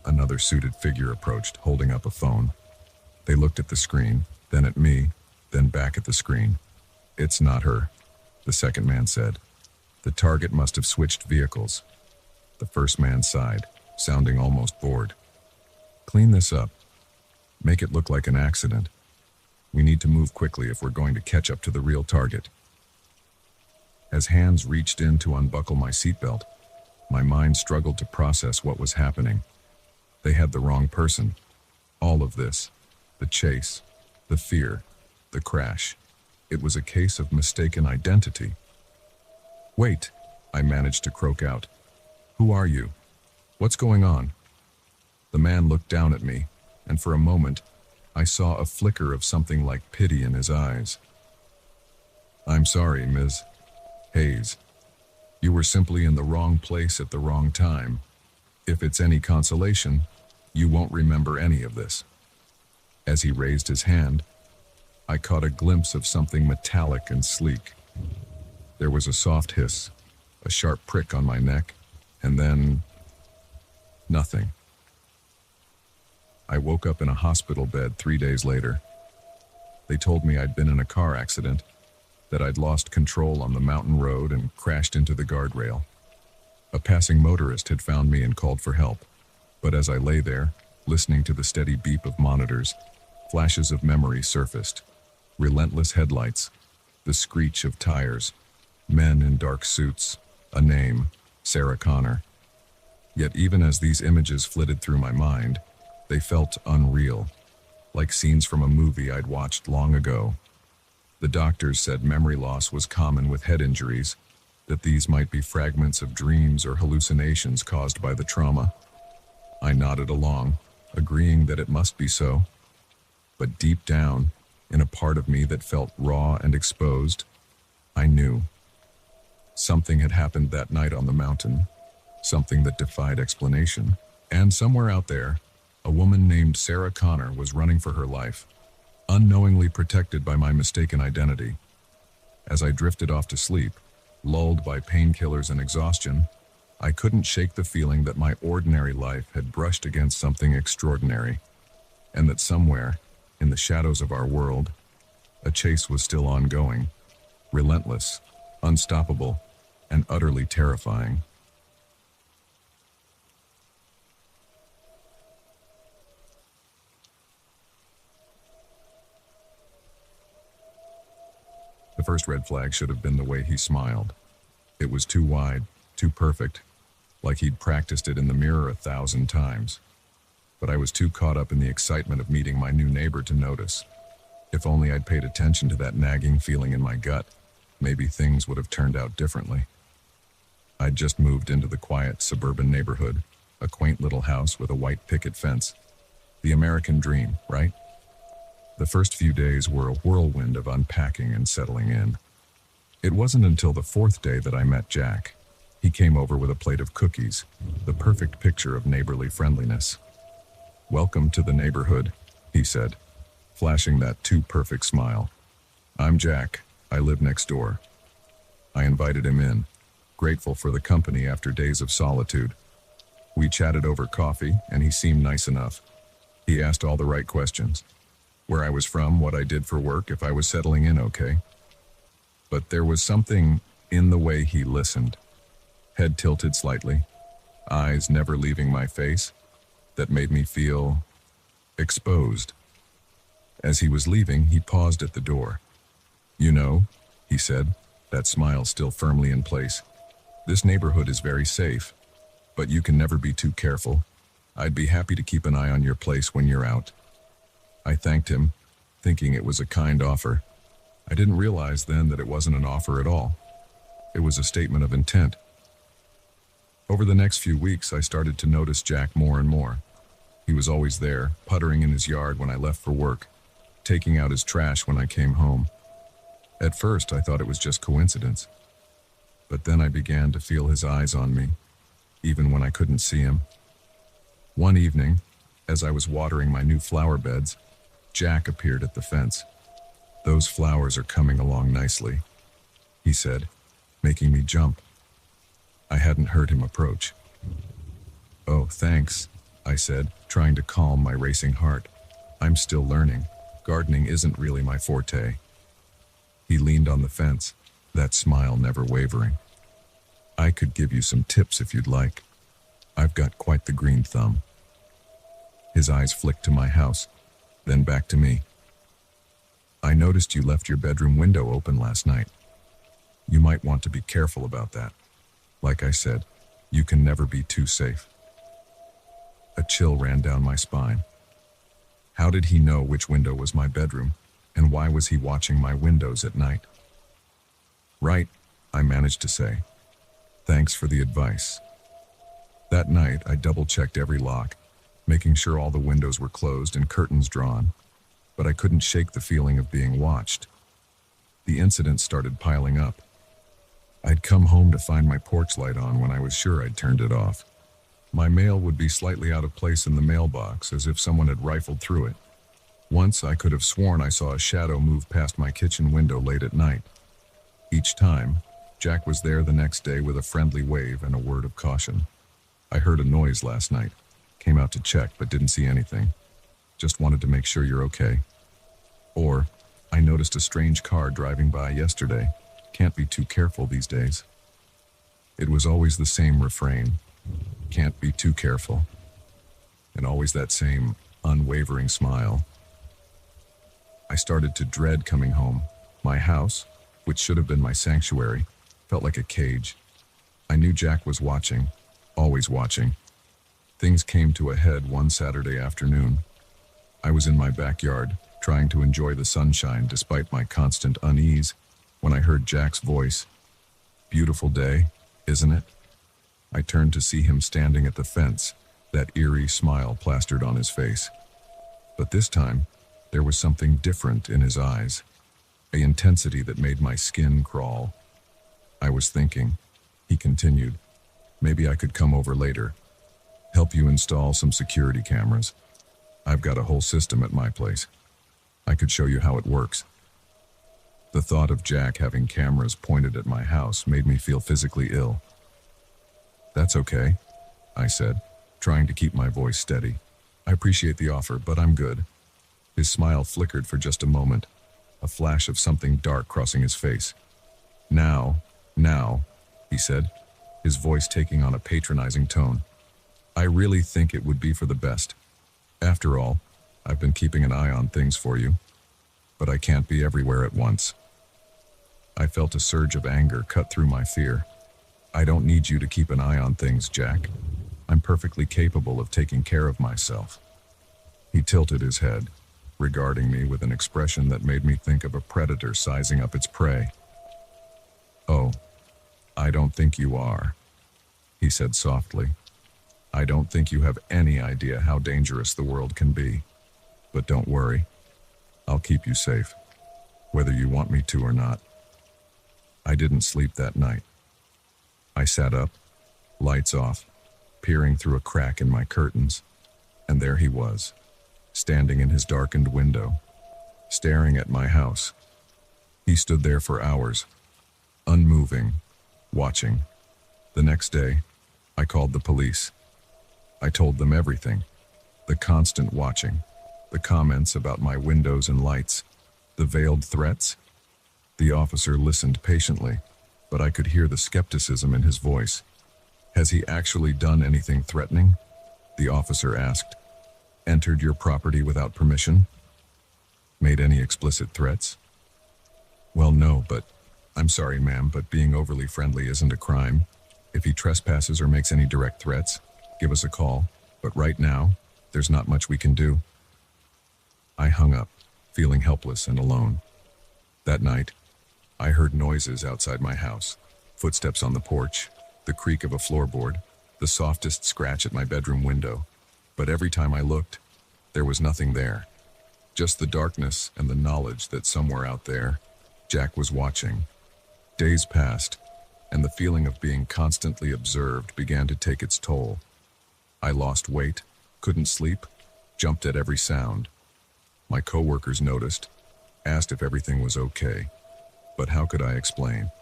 Speaker 1: Another suited figure approached, holding up a phone. They looked at the screen, then at me, then back at the screen. "It's not her," the second man said. "The target must have switched vehicles." The first man sighed, sounding almost bored. "Clean this up. Make it look like an accident. We need to move quickly if we're going to catch up to the real target." As hands reached in to unbuckle my seatbelt, my mind struggled to process what was happening. They had the wrong person. All of this, the chase, the fear, the crash. It was a case of mistaken identity. "Wait," I managed to croak out. "Who are you? What's going on?" The man looked down at me, and for a moment, I saw a flicker of something like pity in his eyes. "I'm sorry, Ms. Hayes. You were simply in the wrong place at the wrong time. If it's any consolation, you won't remember any of this." As he raised his hand, I caught a glimpse of something metallic and sleek. There was a soft hiss, a sharp prick on my neck, and then nothing. I woke up in a hospital bed 3 days later. They told me I'd been in a car accident, that I'd lost control on the mountain road and crashed into the guardrail. A passing motorist had found me and called for help, but as I lay there, listening to the steady beep of monitors, flashes of memory surfaced. Relentless headlights, the screech of tires, men in dark suits, a name, Sarah Connor. Yet even as these images flitted through my mind, they felt unreal, like scenes from a movie I'd watched long ago. The doctors said memory loss was common with head injuries, that these might be fragments of dreams or hallucinations caused by the trauma. I nodded along, agreeing that it must be so. But deep down, in a part of me that felt raw and exposed, I knew. Something had happened that night on the mountain, something that defied explanation. And somewhere out there, a woman named Sarah Connor was running for her life, unknowingly protected by my mistaken identity. As I drifted off to sleep, lulled by painkillers and exhaustion, I couldn't shake the feeling that my ordinary life had brushed against something extraordinary, and that somewhere, in the shadows of our world, a chase was still ongoing, relentless, unstoppable, and utterly terrifying. The first red flag should have been the way he smiled. It was too wide, too perfect, like he'd practiced it in the mirror 1,000 times. But I was too caught up in the excitement of meeting my new neighbor to notice. If only I'd paid attention to that nagging feeling in my gut, maybe things would have turned out differently. I'd just moved into the quiet suburban neighborhood, a quaint little house with a white picket fence. The American dream, right? The first few days were a whirlwind of unpacking and settling in. It wasn't until the 4th day that I met Jack. He came over with a plate of cookies, the perfect picture of neighborly friendliness. "Welcome to the neighborhood," he said, flashing that too-perfect smile. "I'm Jack. I live next door." I invited him in, grateful for the company after days of solitude. We chatted over coffee, and he seemed nice enough. He asked all the right questions. Where I was from, what I did for work, if I was settling in okay. But there was something in the way he listened, head tilted slightly, eyes never leaving my face, that made me feel exposed. As he was leaving, he paused at the door. "You know," he said, that smile still firmly in place, "this neighborhood is very safe, but you can never be too careful. I'd be happy to keep an eye on your place when you're out." I thanked him, thinking it was a kind offer. I didn't realize then that it wasn't an offer at all. It was a statement of intent. Over the next few weeks, I started to notice Jack more and more. He was always there, puttering in his yard when I left for work, taking out his trash when I came home. At first, I thought it was just coincidence, but then I began to feel his eyes on me, even when I couldn't see him. One evening, as I was watering my new flower beds, Jack appeared at the fence. "Those flowers are coming along nicely," he said, making me jump. I hadn't heard him approach. "Oh, thanks," I said, trying to calm my racing heart. "I'm still learning. Gardening isn't really my forte." He leaned on the fence, that smile never wavering. "I could give you some tips if you'd like. I've got quite the green thumb." His eyes flicked to my house, then back to me. "I noticed you left your bedroom window open last night. You might want to be careful about that. Like I said, you can never be too safe." A chill ran down my spine. How did he know which window was my bedroom, and why was he watching my windows at night? "Right," I managed to say. "Thanks for the advice." That night, I double-checked every lock, making sure all the windows were closed and curtains drawn, but I couldn't shake the feeling of being watched. The incidents started piling up. I'd come home to find my porch light on when I was sure I'd turned it off. My mail would be slightly out of place in the mailbox, as if someone had rifled through it. Once I could have sworn I saw a shadow move past my kitchen window late at night. Each time, Jack was there the next day with a friendly wave and a word of caution. "I heard a noise last night. Came out to check, but didn't see anything. Just wanted to make sure you're okay." Or, "I noticed a strange car driving by yesterday. Can't be too careful these days." It was always the same refrain. Can't be too careful. And always that same unwavering smile. I started to dread coming home. My house, which should have been my sanctuary, felt like a cage. I knew Jack was watching, always watching. Things came to a head one Saturday afternoon. I was in my backyard, trying to enjoy the sunshine despite my constant unease, when I heard Jack's voice. "Beautiful day, isn't it?" I turned to see him standing at the fence, that eerie smile plastered on his face. But this time, there was something different in his eyes, an intensity that made my skin crawl. "I was thinking," he continued, "maybe I could come over later, help you install some security cameras. I've got a whole system at my place. I could show you how it works." The thought of Jack having cameras pointed at my house made me feel physically ill. "That's okay," I said, trying to keep my voice steady. "I appreciate the offer, but I'm good." His smile flickered for just a moment, a flash of something dark crossing his face. Now, he said, his voice taking on a patronizing tone. "I really think it would be for the best. After all, I've been keeping an eye on things for you, but I can't be everywhere at once." I felt a surge of anger cut through my fear. "I don't need you to keep an eye on things, Jack. I'm perfectly capable of taking care of myself." He tilted his head, regarding me with an expression that made me think of a predator sizing up its prey. "Oh, I don't think you are," he said softly. "I don't think you have any idea how dangerous the world can be. But don't worry, I'll keep you safe, whether you want me to or not." I didn't sleep that night. I sat up, lights off, peering through a crack in my curtains, and there he was, standing in his darkened window, staring at my house. He stood there for hours, unmoving, watching. The next day, I called the police. I told them everything, the constant watching, the comments about my windows and lights, the veiled threats. The officer listened patiently, but I could hear the skepticism in his voice. "Has he actually done anything threatening?" the officer asked. "Entered your property without permission? Made any explicit threats?" "Well, no, but I'm sorry, ma'am, but being overly friendly isn't a crime. If he trespasses or makes any direct threats, give us a call, but right now, there's not much we can do." I hung up, feeling helpless and alone. That night, I heard noises outside my house, footsteps on the porch, the creak of a floorboard, the softest scratch at my bedroom window. But every time I looked, there was nothing there. Just the darkness and the knowledge that somewhere out there, Jack was watching. Days passed, and the feeling of being constantly observed began to take its toll. I lost weight, couldn't sleep, jumped at every sound. My coworkers noticed, asked if everything was okay. But how could I explain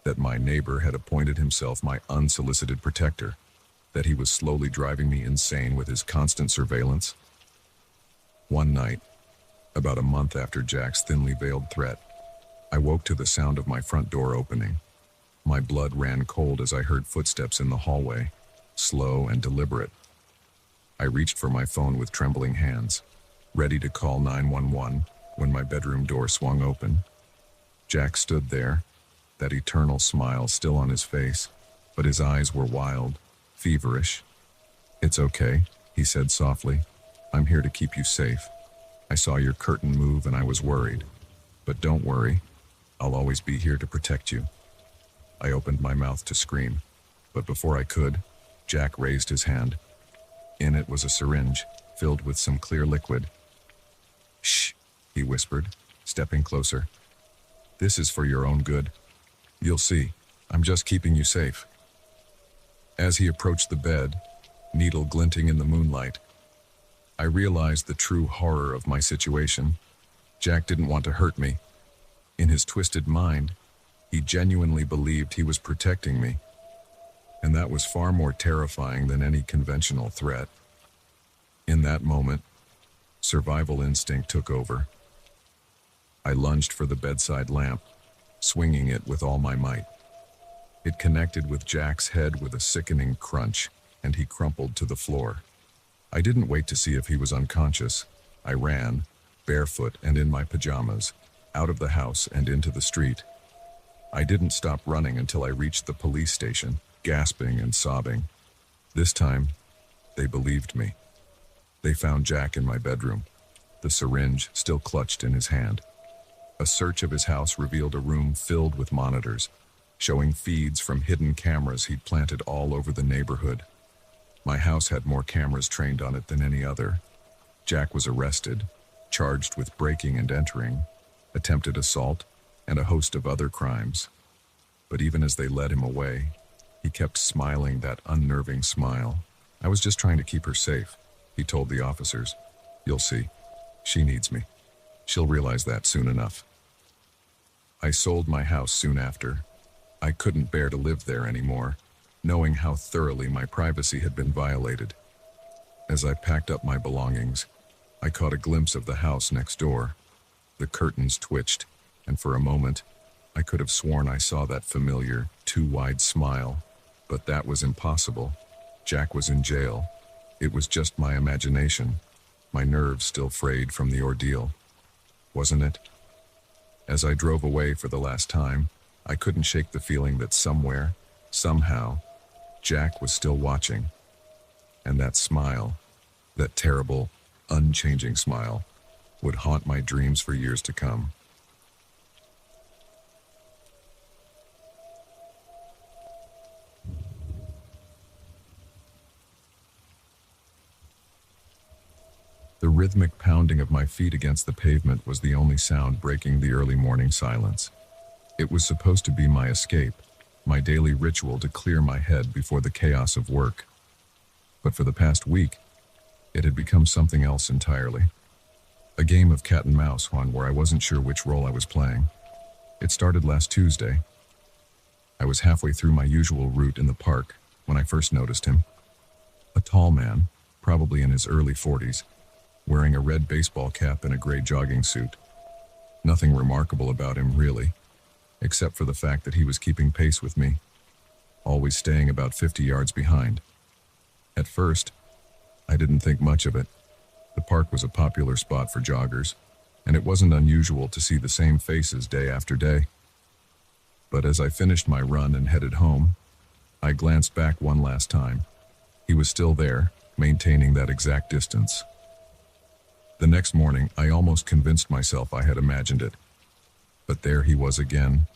Speaker 1: that my neighbor had appointed himself my unsolicited protector, that he was slowly driving me insane with his constant surveillance? One night, about a month after Jack's thinly veiled threat, I woke to the sound of my front door opening. My blood ran cold as I heard footsteps in the hallway, slow and deliberate. I reached for my phone with trembling hands, ready to call 911 when my bedroom door swung open. Jack stood there, that eternal smile still on his face, but his eyes were wild, feverish. "It's okay," he said softly. "I'm here to keep you safe. I saw your curtain move and I was worried. But don't worry, I'll always be here to protect you." I opened my mouth to scream, but before I could, Jack raised his hand. In it was a syringe, filled with some clear liquid. "Shh," he whispered, stepping closer. "This is for your own good. You'll see, I'm just keeping you safe." As he approached the bed, needle glinting in the moonlight, I realized the true horror of my situation. Jack didn't want to hurt me. In his twisted mind, he genuinely believed he was protecting me. And that was far more terrifying than any conventional threat. In that moment, survival instinct took over. I lunged for the bedside lamp, swinging it with all my might. It connected with Jack's head with a sickening crunch, and he crumpled to the floor. I didn't wait to see if he was unconscious. I ran, barefoot and in my pajamas, out of the house and into the street. I didn't stop running until I reached the police station, gasping and sobbing. This time, they believed me. They found Jack in my bedroom, the syringe still clutched in his hand. A search of his house revealed a room filled with monitors, showing feeds from hidden cameras he'd planted all over the neighborhood. My house had more cameras trained on it than any other. Jack was arrested, charged with breaking and entering, attempted assault, and a host of other crimes. But even as they led him away, he kept smiling that unnerving smile. "I was just trying to keep her safe," he told the officers. "You'll see. She needs me. She'll realize that soon enough." I sold my house soon after. I couldn't bear to live there anymore, knowing how thoroughly my privacy had been violated. As I packed up my belongings, I caught a glimpse of the house next door. The curtains twitched, and for a moment, I could have sworn I saw that familiar, too wide smile. But that was impossible. Jack was in jail. It was just my imagination, my nerves still frayed from the ordeal. Wasn't it? As I drove away for the last time, I couldn't shake the feeling that somewhere, somehow, Jack was still watching. And that smile, that terrible, unchanging smile, would haunt my dreams for years to come. The rhythmic pounding of my feet against the pavement was the only sound breaking the early morning silence. It was supposed to be my escape, my daily ritual to clear my head before the chaos of work. But for the past week, it had become something else entirely. A game of cat and mouse, one where I wasn't sure which role I was playing. It started last Tuesday. I was halfway through my usual route in the park when I first noticed him. A tall man, probably in his early 40s, wearing a red baseball cap and a gray jogging suit. Nothing remarkable about him, really, except for the fact that he was keeping pace with me, always staying about 50 yards behind. At first, I didn't think much of it. The park was a popular spot for joggers, and it wasn't unusual to see the same faces day after day. But as I finished my run and headed home, I glanced back one last time. He was still there, maintaining that exact distance. The next morning, I almost convinced myself I had imagined it. But there he was again,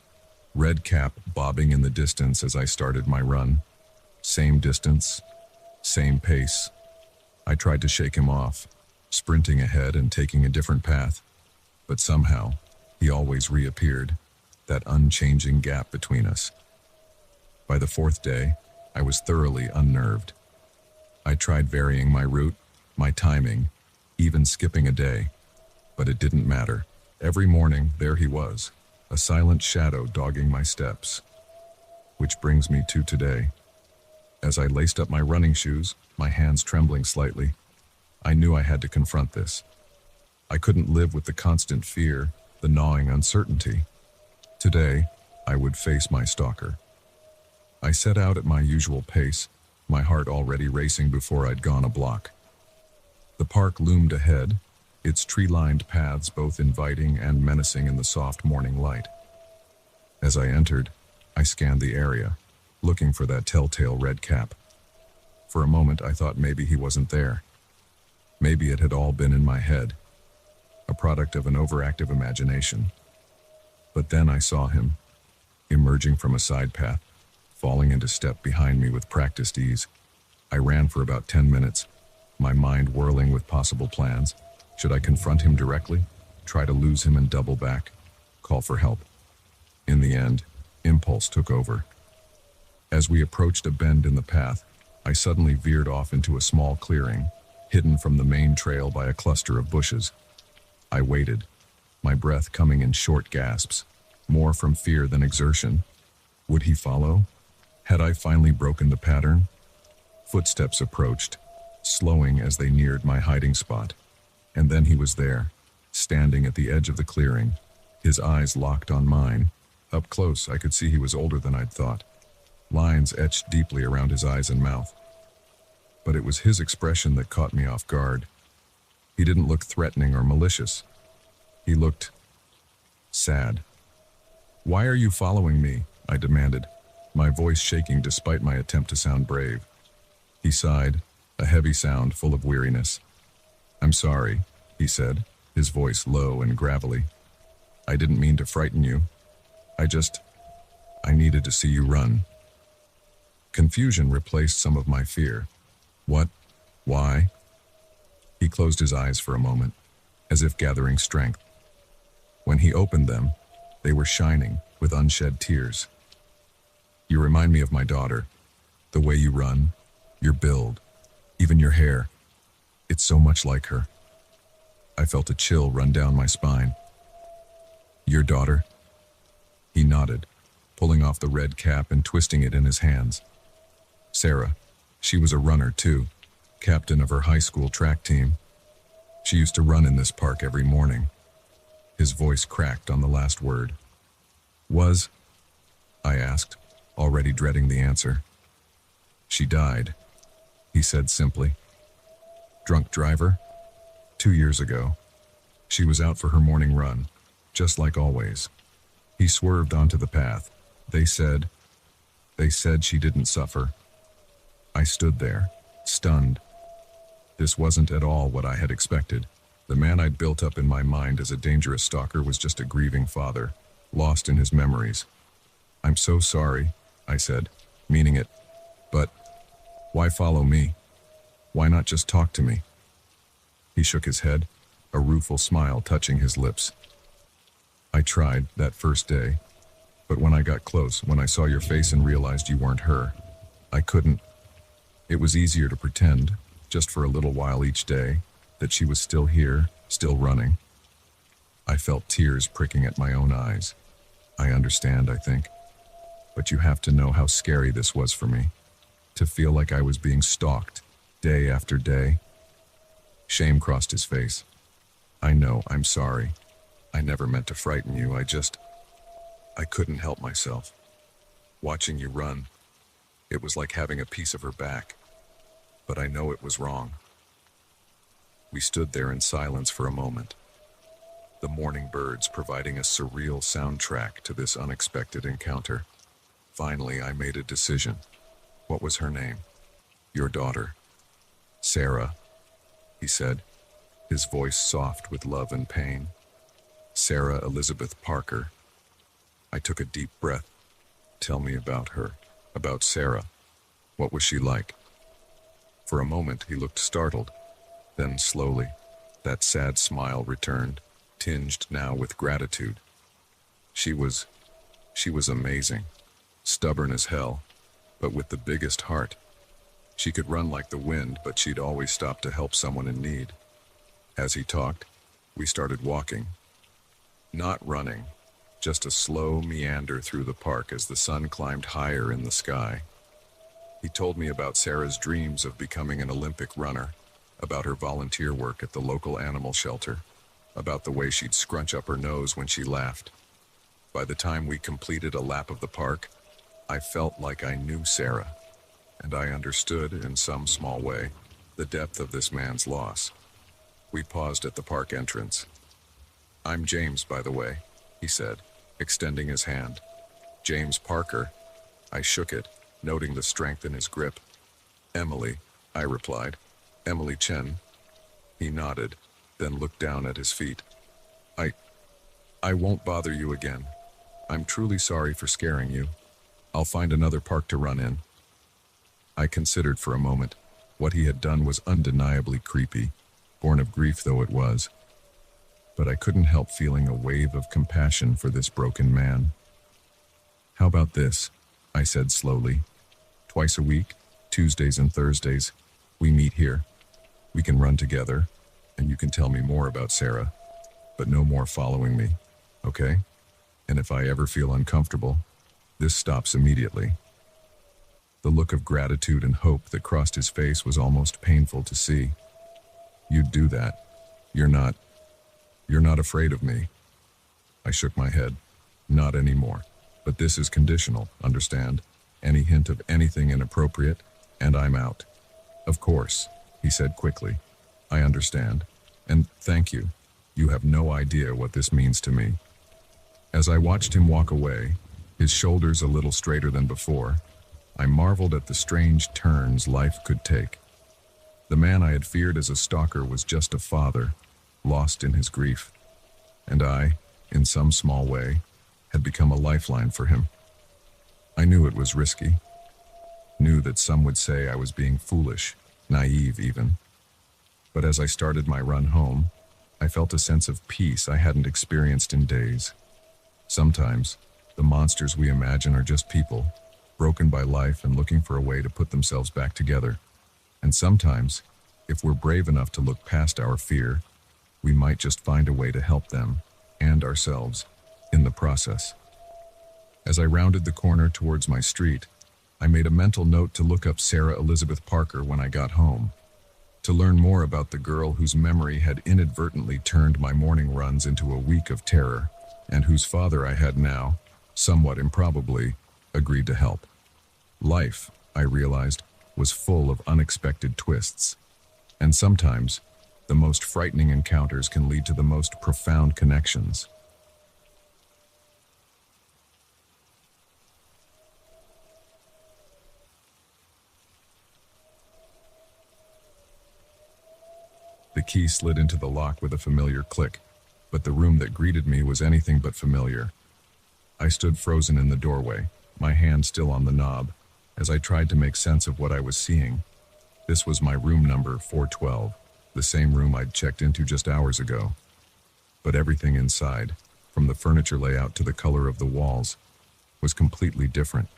Speaker 1: red cap bobbing in the distance as I started my run. Same distance, same pace. I tried to shake him off, sprinting ahead and taking a different path. But somehow, he always reappeared, that unchanging gap between us. By the fourth day, I was thoroughly unnerved. I tried varying my route, my timing, even skipping a day, but it didn't matter. Every morning, there he was, a silent shadow dogging my steps. Which brings me to today. As I laced up my running shoes, my hands trembling slightly, I knew I had to confront this. I couldn't live with the constant fear, the gnawing uncertainty. Today, I would face my stalker. I set out at my usual pace, my heart already racing before I'd gone a block. The park loomed ahead, its tree-lined paths both inviting and menacing in the soft morning light. As I entered, I scanned the area, looking for that telltale red cap. For a moment, I thought maybe he wasn't there. Maybe it had all been in my head, a product of an overactive imagination. But then I saw him, emerging from a side path, falling into step behind me with practiced ease. I ran for about 10 minutes, my mind whirling with possible plans. Should I confront him directly, try to lose him and double back, call for help? In the end, impulse took over. As we approached a bend in the path, I suddenly veered off into a small clearing, hidden from the main trail by a cluster of bushes. I waited, my breath coming in short gasps, more from fear than exertion. Would he follow? Had I finally broken the pattern? Footsteps approached, slowing as they neared my hiding spot. And then he was there, standing at the edge of the clearing, his eyes locked on mine. Up close, I could see he was older than I'd thought, lines etched deeply around his eyes and mouth. But it was his expression that caught me off guard. He didn't look threatening or malicious. He looked sad. "Why are you following me?" I demanded, my voice shaking despite my attempt to sound brave. He sighed, a heavy sound full of weariness. "I'm sorry," he said, his voice low and gravelly. "I didn't mean to frighten you. I needed to see you run." Confusion replaced some of my fear. "What? Why?" He closed his eyes for a moment, as if gathering strength. When he opened them, they were shining with unshed tears. "You remind me of my daughter. The way you run, your build, even your hair. It's so much like her." I felt a chill run down my spine. "Your daughter?" He nodded, pulling off the red cap and twisting it in his hands. "Sarah. She was a runner too, captain of her high school track team. She used to run in this park every morning." His voice cracked on the last word. "Was?" I asked, already dreading the answer. "She died," he said simply. "Drunk driver? 2 years ago. She was out for her morning run, just like always." He swerved onto the path. They said she didn't suffer." I stood there, stunned. This wasn't at all what I had expected. The man I'd built up in my mind as a dangerous stalker was just a grieving father, lost in his memories. "I'm so sorry," I said, meaning it. "But why follow me? Why not just talk to me?" He shook his head, a rueful smile touching his lips. "I tried that first day, but when I got close, when I saw your face and realized you weren't her, I couldn't. It was easier to pretend, just for a little while each day, that she was still here, still running." I felt tears pricking at my own eyes. "I understand, I think. But you have to know how scary this was for me. To feel like I was being stalked, day after day." Shame crossed his face. "I know, I'm sorry. I never meant to frighten you, I couldn't help myself. Watching you run, it was like having a piece of her back. But I know it was wrong." We stood there in silence for a moment, the morning birds providing a surreal soundtrack to this unexpected encounter. Finally, I made a decision. "What was her name?" "Your daughter." "Sarah," he said, his voice soft with love and pain. "Sarah Elizabeth Parker." I took a deep breath. "Tell me about her, about Sarah. What was she like?" For a moment, he looked startled. Then slowly, that sad smile returned, tinged now with gratitude. "She was She was amazing, stubborn as hell, but with the biggest heart. She could run like the wind, but she'd always stop to help someone in need. As he talked, we started walking. Not running, just a slow meander through the park as the sun climbed higher in the sky. He told me about Sarah's dreams of becoming an Olympic runner, about her volunteer work at the local animal shelter, about the way she'd scrunch up her nose when she laughed. By the time we completed a lap of the park, I felt like I knew Sarah, and I understood, in some small way, the depth of this man's loss. We paused at the park entrance. "I'm James, by the way," he said, extending his hand. "James Parker." I shook it, noting the strength in his grip. "Emily," I replied. "Emily Chen." He nodded, then looked down at his feet. I won't bother you again. I'm truly sorry for scaring you. I'll find another park to run in." I considered for a moment. What he had done was undeniably creepy, born of grief though it was. But I couldn't help feeling a wave of compassion for this broken man. "How about this?" I said slowly. "Twice a week, Tuesdays and Thursdays, we meet here. We can run together, and you can tell me more about Sarah, but no more following me, okay? And if I ever feel uncomfortable, this stops immediately." The look of gratitude and hope that crossed his face was almost painful to see. "You'd do that. You're not afraid of me." I shook my head. "Not anymore. But this is conditional, understand? Any hint of anything inappropriate, and I'm out." "Of course," he said quickly. "I understand. And thank you. You have no idea what this means to me." As I watched him walk away, his shoulders a little straighter than before, I marveled at the strange turns life could take. The man I had feared as a stalker was just a father, lost in his grief. And I, in some small way, had become a lifeline for him. I knew it was risky. Knew that some would say I was being foolish, naive even. But as I started my run home, I felt a sense of peace I hadn't experienced in days. Sometimes, the monsters we imagine are just people, broken by life and looking for a way to put themselves back together. And sometimes, if we're brave enough to look past our fear, we might just find a way to help them, and ourselves, in the process. As I rounded the corner towards my street, I made a mental note to look up Sarah Elizabeth Parker when I got home, to learn more about the girl whose memory had inadvertently turned my morning runs into a week of terror, and whose father I had now, somewhat improbably, agreed to help. Life, I realized, was full of unexpected twists, and sometimes, the most frightening encounters can lead to the most profound connections. The key slid into the lock with a familiar click, but the room that greeted me was anything but familiar. I stood frozen in the doorway, my hand still on the knob, as I tried to make sense of what I was seeing. This was my room number 412, the same room I'd checked into just hours ago. But everything inside, from the furniture layout to the color of the walls, was completely different.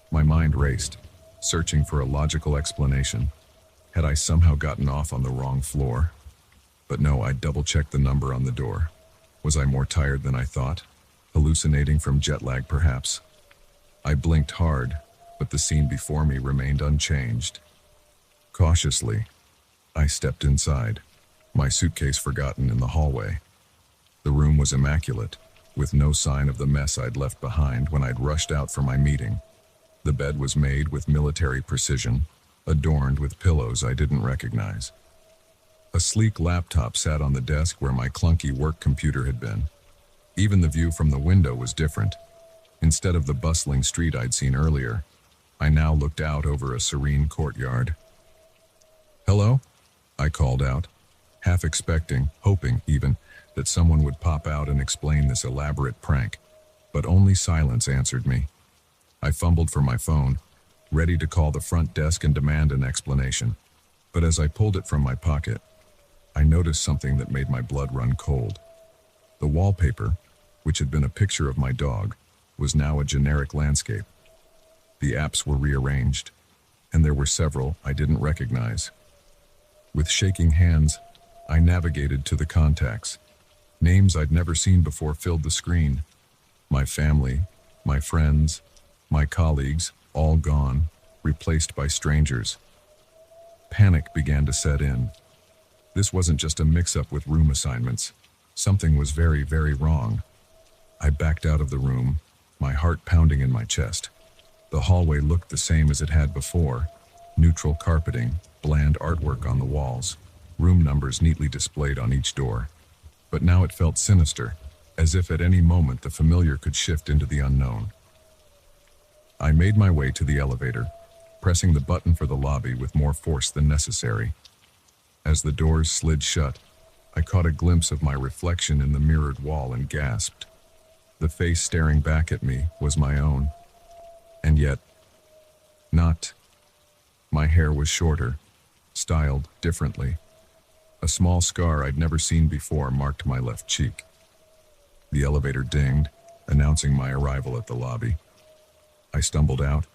Speaker 1: My mind raced, searching for a logical explanation. Had I somehow gotten off on the wrong floor? But no, I double-checked the number on the door. Was I more tired than I thought? Hallucinating from jet lag, perhaps? I blinked hard, but the scene before me remained unchanged. Cautiously, I stepped inside, my suitcase forgotten in the hallway. The room was immaculate, with no sign of the mess I'd left behind when I'd rushed out for my meeting. The bed was made with military precision, adorned with pillows I didn't recognize. A sleek laptop sat on the desk where my clunky work computer had been. Even the view from the window was different. Instead of the bustling street I'd seen earlier, I now looked out over a serene courtyard. "Hello?" I called out, half expecting, hoping even, that someone would pop out and explain this elaborate prank, but only silence answered me. I fumbled for my phone, ready to call the front desk and demand an explanation. But as I pulled it from my pocket, I noticed something that made my blood run cold. The wallpaper, which had been a picture of my dog, was now a generic landscape. The apps were rearranged, and there were several I didn't recognize. With shaking hands, I navigated to the contacts. Names I'd never seen before filled the screen. My family, my friends, my colleagues, all gone, replaced by strangers. Panic began to set in. This wasn't just a mix-up with room assignments. Something was very, very wrong. I backed out of the room, my heart pounding in my chest. The hallway looked the same as it had before. Neutral carpeting, bland artwork on the walls, room numbers neatly displayed on each door. But now it felt sinister, as if at any moment the familiar could shift into the unknown. I made my way to the elevator, pressing the button for the lobby with more force than necessary. As the doors slid shut, I caught a glimpse of my reflection in the mirrored wall and gasped. The face staring back at me was my own. And yet, not. My hair was shorter, styled differently. A small scar I'd never seen before marked my left cheek. The elevator dinged, announcing my arrival at the lobby. I stumbled out,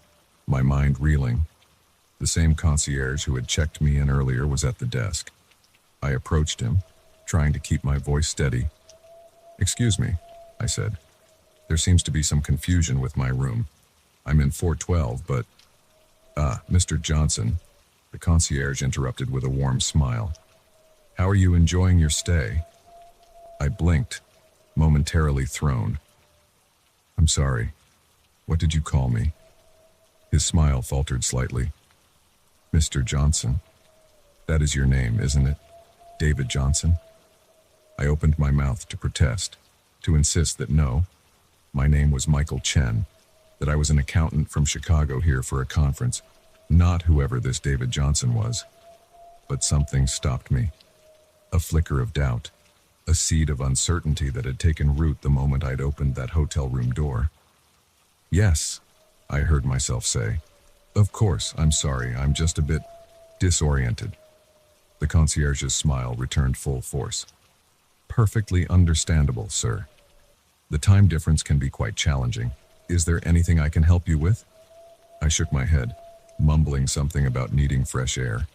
Speaker 1: my mind reeling. The same concierge who had checked me in earlier was at the desk. I approached him, trying to keep my voice steady. "Excuse me," I said. "There seems to be some confusion with my room. I'm in 412, but..." Mr. Johnson," the concierge interrupted with a warm smile. "How are you enjoying your stay?" I blinked, momentarily thrown. "I'm sorry. What did you call me?" His smile faltered slightly. "Mr. Johnson. That is your name, isn't it? David Johnson?" I opened my mouth to protest, to insist that no, my name was Michael Chen, that I was an accountant from Chicago here for a conference, not whoever this David Johnson was. But something stopped me. A flicker of doubt, a seed of uncertainty that had taken root the moment I'd opened that hotel room door. "Yes," I heard myself say. "Of course, I'm sorry, I'm just a bit disoriented." The concierge's smile returned full force. "Perfectly understandable, sir. The time difference can be quite challenging. Is there anything I can help you with?" I shook my head, mumbling something about needing fresh air.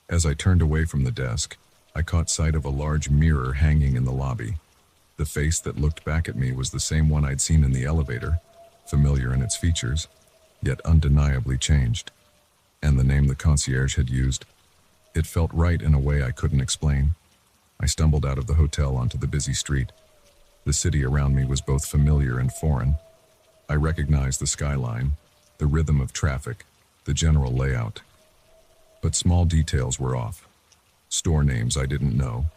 Speaker 1: As I turned away from the desk, I caught sight of a large mirror hanging in the lobby. The face that looked back at me was the same one I'd seen in the elevator, familiar in its features, yet undeniably changed. And the name the concierge had used. It felt right in a way I couldn't explain. I stumbled out of the hotel onto the busy street. The city around me was both familiar and foreign. I recognized the skyline, the rhythm of traffic, the general layout. But small details were off. Store names I didn't know,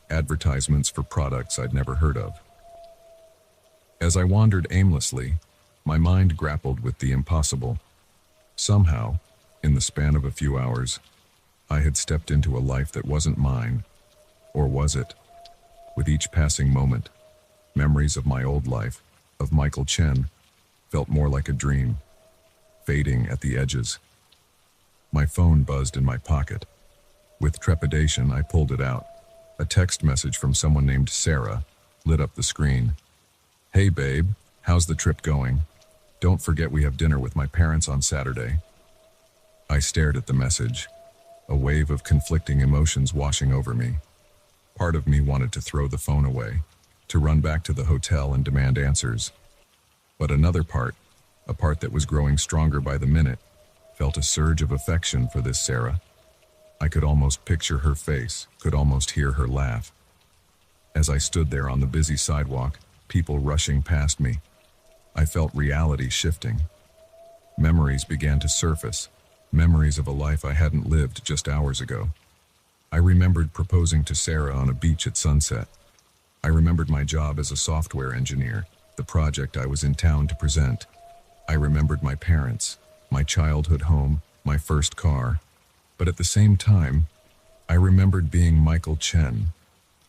Speaker 1: advertisements for products I'd never heard of. As I wandered aimlessly, my mind grappled with the impossible. Somehow, in the span of a few hours, I had stepped into a life that wasn't mine. Or was it? With each passing moment, memories of my old life, of Michael Chen, felt more like a dream, fading at the edges. My phone buzzed in my pocket. With trepidation, I pulled it out. A text message from someone named Sarah lit up the screen. "Hey babe, how's the trip going? Don't forget we have dinner with my parents on Saturday." I stared at the message, a wave of conflicting emotions washing over me. Part of me wanted to throw the phone away, to run back to the hotel and demand answers. But another part, a part that was growing stronger by the minute, felt a surge of affection for this Sarah. I could almost picture her face, could almost hear her laugh. As I stood there on the busy sidewalk, people rushing past me, I felt reality shifting. Memories began to surface, memories of a life I hadn't lived just hours ago. I remembered proposing to Sarah on a beach at sunset. I remembered my job as a software engineer, the project I was in town to present. I remembered my parents, my childhood home, my first car. But at the same time, I remembered being Michael Chen.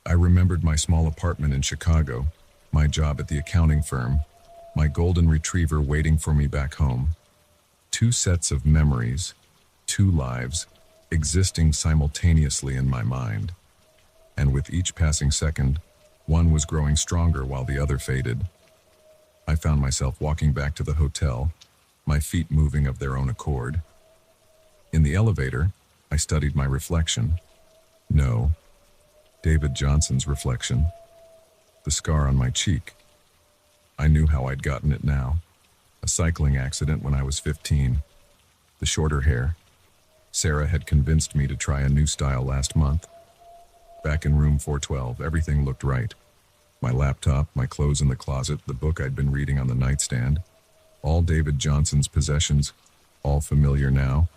Speaker 1: I remembered my small apartment in Chicago, my job at the accounting firm, my golden retriever waiting for me back home. Two sets of memories, two lives, existing simultaneously in my mind. And with each passing second, one was growing stronger while the other faded. I found myself walking back to the hotel, my feet moving of their own accord. In the elevator, I studied my reflection. No, David Johnson's reflection. The scar on my cheek. I knew how I'd gotten it now. A cycling accident when I was 15. The shorter hair. Sarah had convinced me to try a new style last month. Back in room 412, everything looked right. My laptop, my clothes in the closet, the book I'd been reading on the nightstand. All David Johnson's possessions, all familiar now.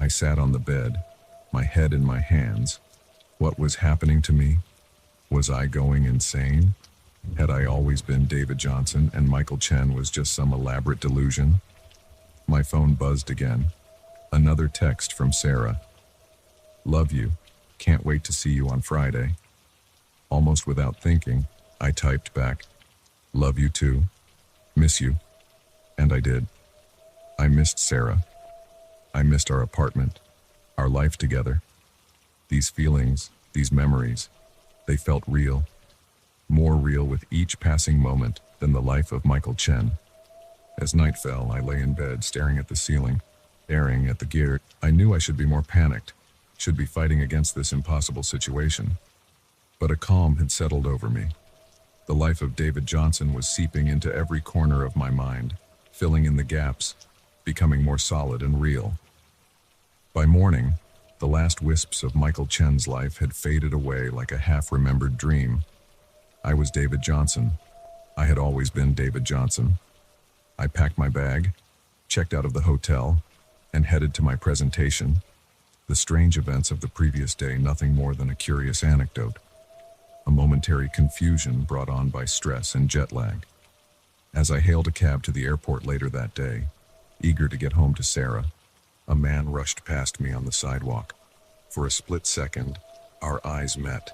Speaker 1: I sat on the bed, my head in my hands. What was happening to me? Was I going insane? Had I always been David Johnson and Michael Chen was just some elaborate delusion? My phone buzzed again. Another text from Sarah. Love you. Can't wait to see you on Friday. Almost without thinking, I typed back, love you too. Miss you. And I did. I missed Sarah. I missed our apartment, our life together. These feelings, these memories, they felt real. More real with each passing moment than the life of Michael Chen. As night fell, I lay in bed staring at the ceiling, staring at the gear. I knew I should be more panicked, should be fighting against this impossible situation. But a calm had settled over me. The life of David Johnson was seeping into every corner of my mind, filling in the gaps, becoming more solid and real. By morning, the last wisps of Michael Chen's life had faded away like a half-remembered dream. I was David Johnson. I had always been David Johnson. I packed my bag, checked out of the hotel, and headed to my presentation. The strange events of the previous day, nothing more than a curious anecdote. A momentary confusion brought on by stress and jet lag. As I hailed a cab to the airport later that day, eager to get home to Sarah, a man rushed past me on the sidewalk. For a split second, our eyes met.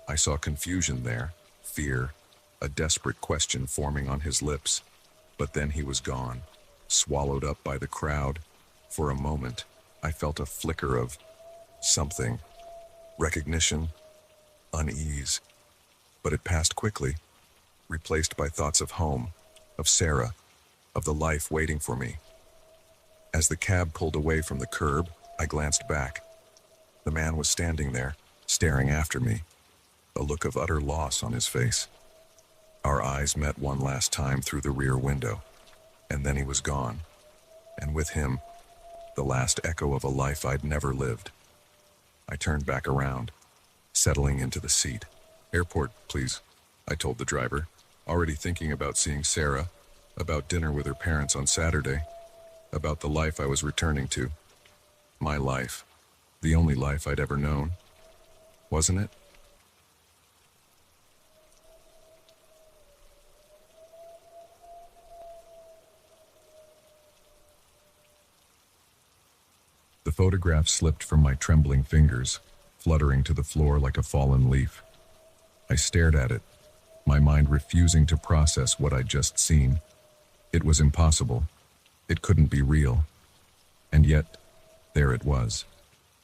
Speaker 1: I saw confusion there, fear, a desperate question forming on his lips. But then he was gone, swallowed up by the crowd. For a moment, I felt a flicker of something. Recognition, unease. But it passed quickly, replaced by thoughts of home, of Sarah, of the life waiting for me. As the cab pulled away from the curb, I glanced back. The man was standing there, staring after me, a look of utter loss on his face. Our eyes met one last time through the rear window, and then he was gone. And with him, the last echo of a life I'd never lived. I turned back around, settling into the seat. Airport, please, I told the driver, already thinking about seeing Sarah, about dinner with her parents on Saturday, about the life I was returning to. My life, the only life I'd ever known. Wasn't it? The photograph slipped from my trembling fingers, fluttering to the floor like a fallen leaf. I stared at it, my mind refusing to process what I'd just seen. It was impossible. It couldn't be real. And yet, there it was.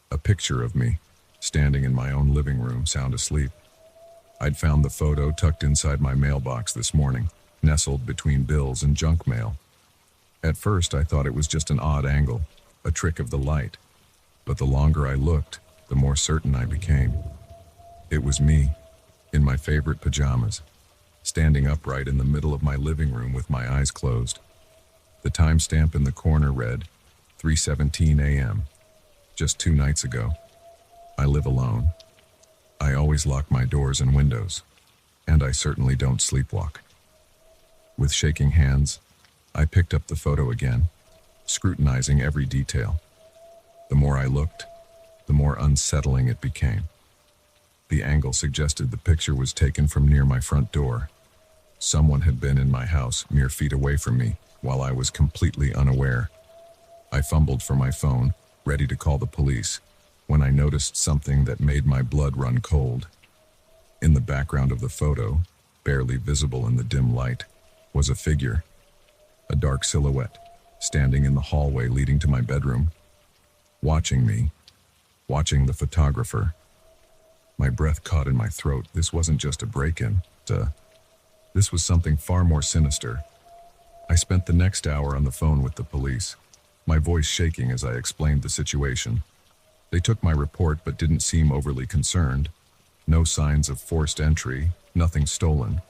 Speaker 1: A picture of me, standing in my own living room, sound asleep. I'd found the photo tucked inside my mailbox this morning, nestled between bills and junk mail. At first, I thought it was just an odd angle, a trick of the light. But the longer I looked, the more certain I became. It was me, in my favorite pajamas, standing upright in the middle of my living room with my eyes closed. The timestamp in the corner read, 3:17 a.m., just 2 nights ago. I live alone. I always lock my doors and windows, and I certainly don't sleepwalk. With shaking hands, I picked up the photo again, scrutinizing every detail. The more I looked, the more unsettling it became. The angle suggested the picture was taken from near my front door. Someone had been in my house mere feet away from me while I was completely unaware. I fumbled for my phone, ready to call the police, when I noticed something that made my blood run cold. In the background of the photo, barely visible in the dim light, was a figure, a dark silhouette, standing in the hallway leading to my bedroom, watching me, watching the photographer. My breath caught in my throat. This wasn't just a break-in. This was something far more sinister, I spent the next hour on the phone with the police, my voice shaking as I explained the situation. They took my report but didn't seem overly concerned. No signs of forced entry, nothing stolen.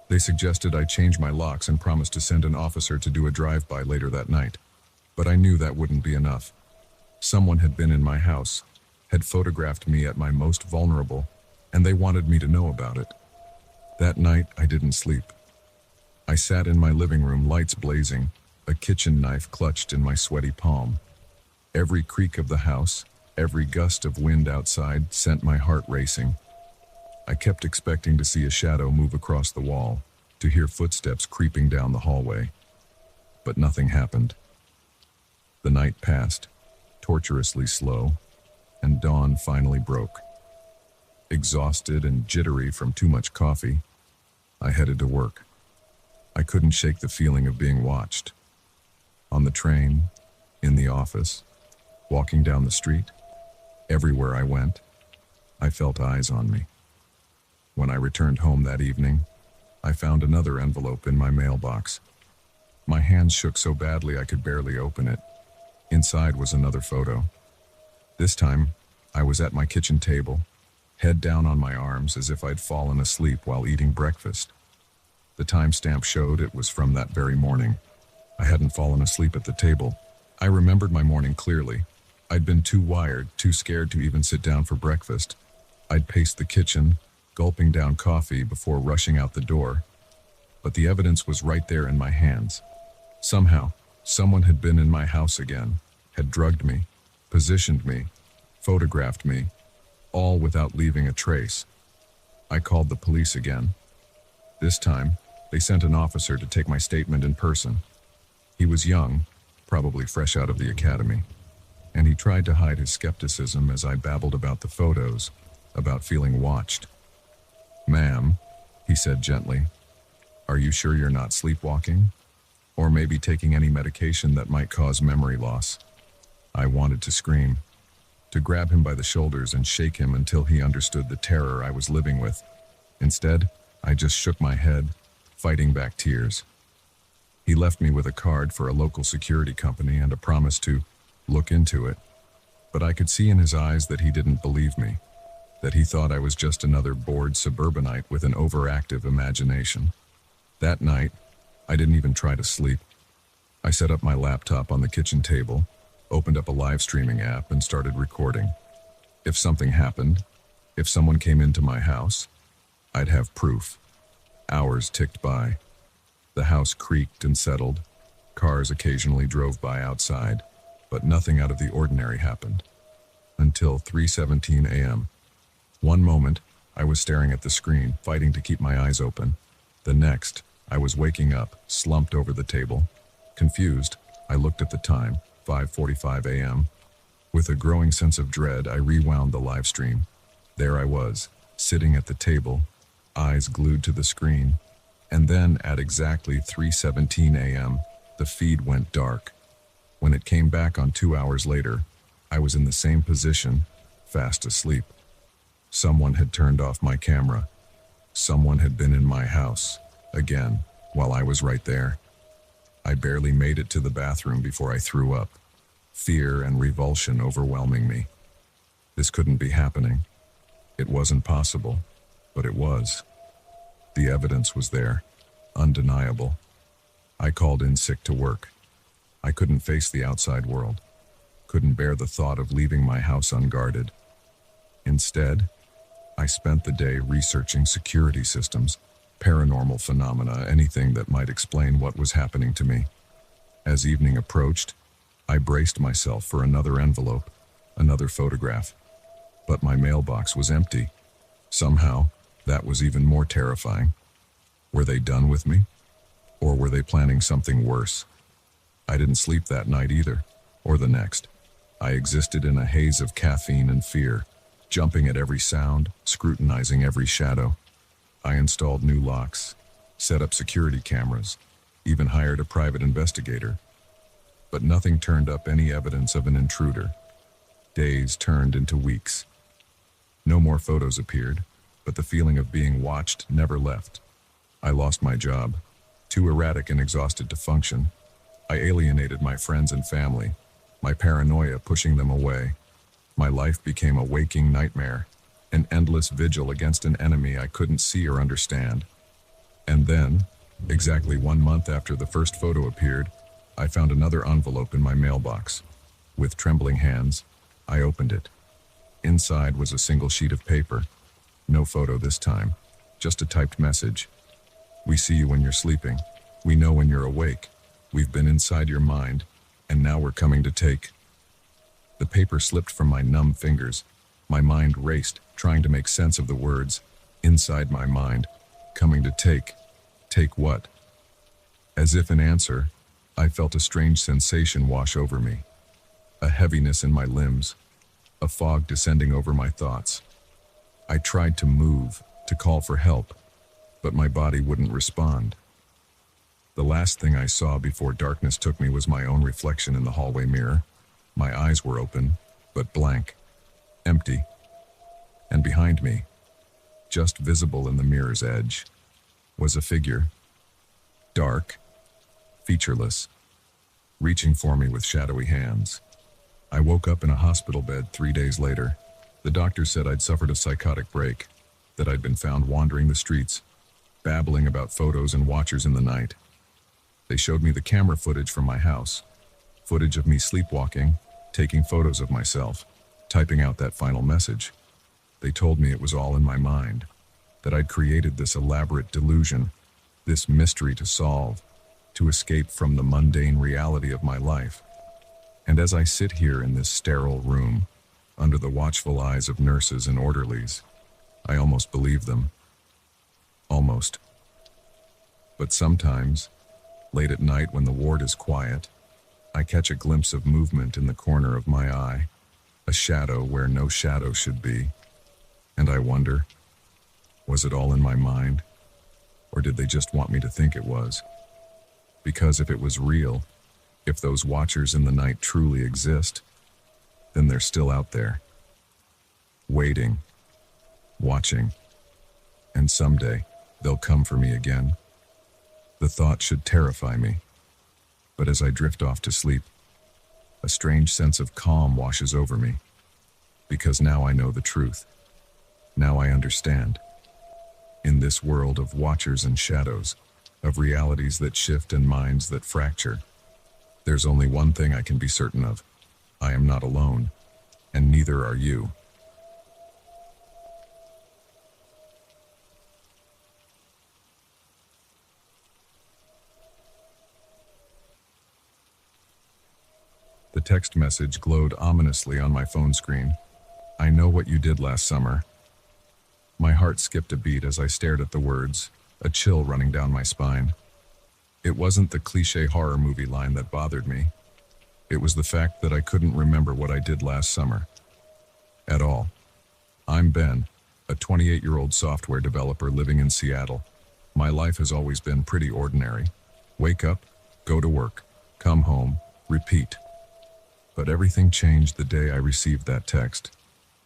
Speaker 1: They suggested I change my locks and promised to send an officer to do a drive-by later that night. But I knew that wouldn't be enough. Someone had been in my house, had photographed me at my most vulnerable, and they wanted me to know about it. That night, I didn't sleep. I sat in my living room, lights blazing, a kitchen knife clutched in my sweaty palm. Every creak of the house, every gust of wind outside sent my heart racing. I kept expecting to see a shadow move across the wall, to hear footsteps creeping down the hallway. But nothing happened. The night passed, torturously slow, and dawn finally broke. Exhausted and jittery from too much coffee, I headed to work. I couldn't shake the feeling of being watched. On the train, in the office, walking down the street, everywhere I went, I felt eyes on me. When I returned home that evening, I found another envelope in my mailbox. My hands shook so badly I could barely open it. Inside was another photo. This time, I was at my kitchen table, head down on my arms as if I'd fallen asleep while eating breakfast. The timestamp showed it was from that very morning. I hadn't fallen asleep at the table. I remembered my morning clearly. I'd been too wired, too scared to even sit down for breakfast. I'd paced the kitchen, gulping down coffee before rushing out the door. But the evidence was right there in my hands. Somehow, someone had been in my house again, had drugged me, positioned me, photographed me, all without leaving a trace. I called the police again. This time, they sent an officer to take my statement in person. He was young, probably fresh out of the academy, and he tried to hide his skepticism as I babbled about the photos, about feeling watched. "Ma'am," he said gently, "are you sure you're not sleepwalking? Or maybe taking any medication that might cause memory loss?" I wanted to scream, to grab him by the shoulders and shake him until he understood the terror I was living with. Instead, I just shook my head, fighting back tears. He left me with a card for a local security company and a promise to look into it. But I could see in his eyes that he didn't believe me, that he thought I was just another bored suburbanite with an overactive imagination. That night, I didn't even try to sleep. I set up my laptop on the kitchen table, opened up a live streaming app, and started recording. If something happened, if someone came into my house, I'd have proof. Hours ticked by. The house creaked and settled. Cars occasionally drove by outside, but nothing out of the ordinary happened. Until 3:17 a.m. One moment, I was staring at the screen, fighting to keep my eyes open. The next, I was waking up, slumped over the table. Confused, I looked at the time, 5:45 a.m. With a growing sense of dread, I rewound the live stream. There I was, sitting at the table, eyes glued to the screen. And then, at exactly 3:17 a.m., the feed went dark. When it came back on 2 hours later, I was in the same position, fast asleep. Someone had turned off my camera. Someone had been in my house, again, while I was right there. I barely made it to the bathroom before I threw up, fear and revulsion overwhelming me. This couldn't be happening. It wasn't possible, but it was. The evidence was there, undeniable. I called in sick to work. I couldn't face the outside world, couldn't bear the thought of leaving my house unguarded. Instead, I spent the day researching security systems, paranormal phenomena, anything that might explain what was happening to me. As evening approached, I braced myself for another envelope, another photograph. But my mailbox was empty. Somehow, that was even more terrifying. Were they done with me? Or were they planning something worse? I didn't sleep that night either, or the next. I existed in a haze of caffeine and fear, jumping at every sound, scrutinizing every shadow. I installed new locks, set up security cameras, even hired a private investigator. But nothing turned up any evidence of an intruder. Days turned into weeks. No more photos appeared, but the feeling of being watched never left. I lost my job. too erratic and exhausted to function. I alienated my friends and family, my paranoia pushing them away. My life became a waking nightmare, an endless vigil against an enemy I couldn't see or understand. And then, exactly 1 month after the first photo appeared, I found another envelope in my mailbox. With trembling hands, I opened it. Inside was a single sheet of paper. No photo this time, just a typed message. "We see you when you're sleeping. We know when you're awake. We've been inside your mind, and now we're coming to take." The paper slipped from my numb fingers. My mind raced, trying to make sense of the words. Inside my mind, coming to take. Take what? As if in answer, I felt a strange sensation wash over me. A heaviness in my limbs, a fog descending over my thoughts. I tried to move, to call for help, but my body wouldn't respond. The last thing I saw before darkness took me was my own reflection in the hallway mirror. My eyes were open, but blank, empty. And behind me, just visible in the mirror's edge, was a figure, dark, featureless, reaching for me with shadowy hands. I woke up in a hospital bed 3 days later. The doctor said I'd suffered a psychotic break, that I'd been found wandering the streets, babbling about photos and watchers in the night. They showed me the camera footage from my house, footage of me sleepwalking, taking photos of myself, typing out that final message. They told me it was all in my mind, that I'd created this elaborate delusion, this mystery to solve, to escape from the mundane reality of my life. And as I sit here in this sterile room, under the watchful eyes of nurses and orderlies, I almost believe them. Almost. But sometimes, late at night when the ward is quiet, I catch a glimpse of movement in the corner of my eye, a shadow where no shadow should be. And I wonder, was it all in my mind? Or did they just want me to think it was? Because if it was real, if those watchers in the night truly exist, then they're still out there, waiting, watching, and someday they'll come for me again. The thought should terrify me, but as I drift off to sleep, a strange sense of calm washes over me, because now I know the truth. Now I understand. In this world of watchers and shadows, of realities that shift and minds that fracture, there's only one thing I can be certain of. I am not alone, and neither are you. The text message glowed ominously on my phone screen. "I know what you did last summer." My heart skipped a beat as I stared at the words, a chill running down my spine. It wasn't the cliché horror movie line that bothered me. It was the fact that I couldn't remember what I did last summer. At all. I'm Ben, a 28-year-old software developer living in Seattle. My life has always been pretty ordinary. Wake up, go to work, come home, repeat. But everything changed the day I received that text.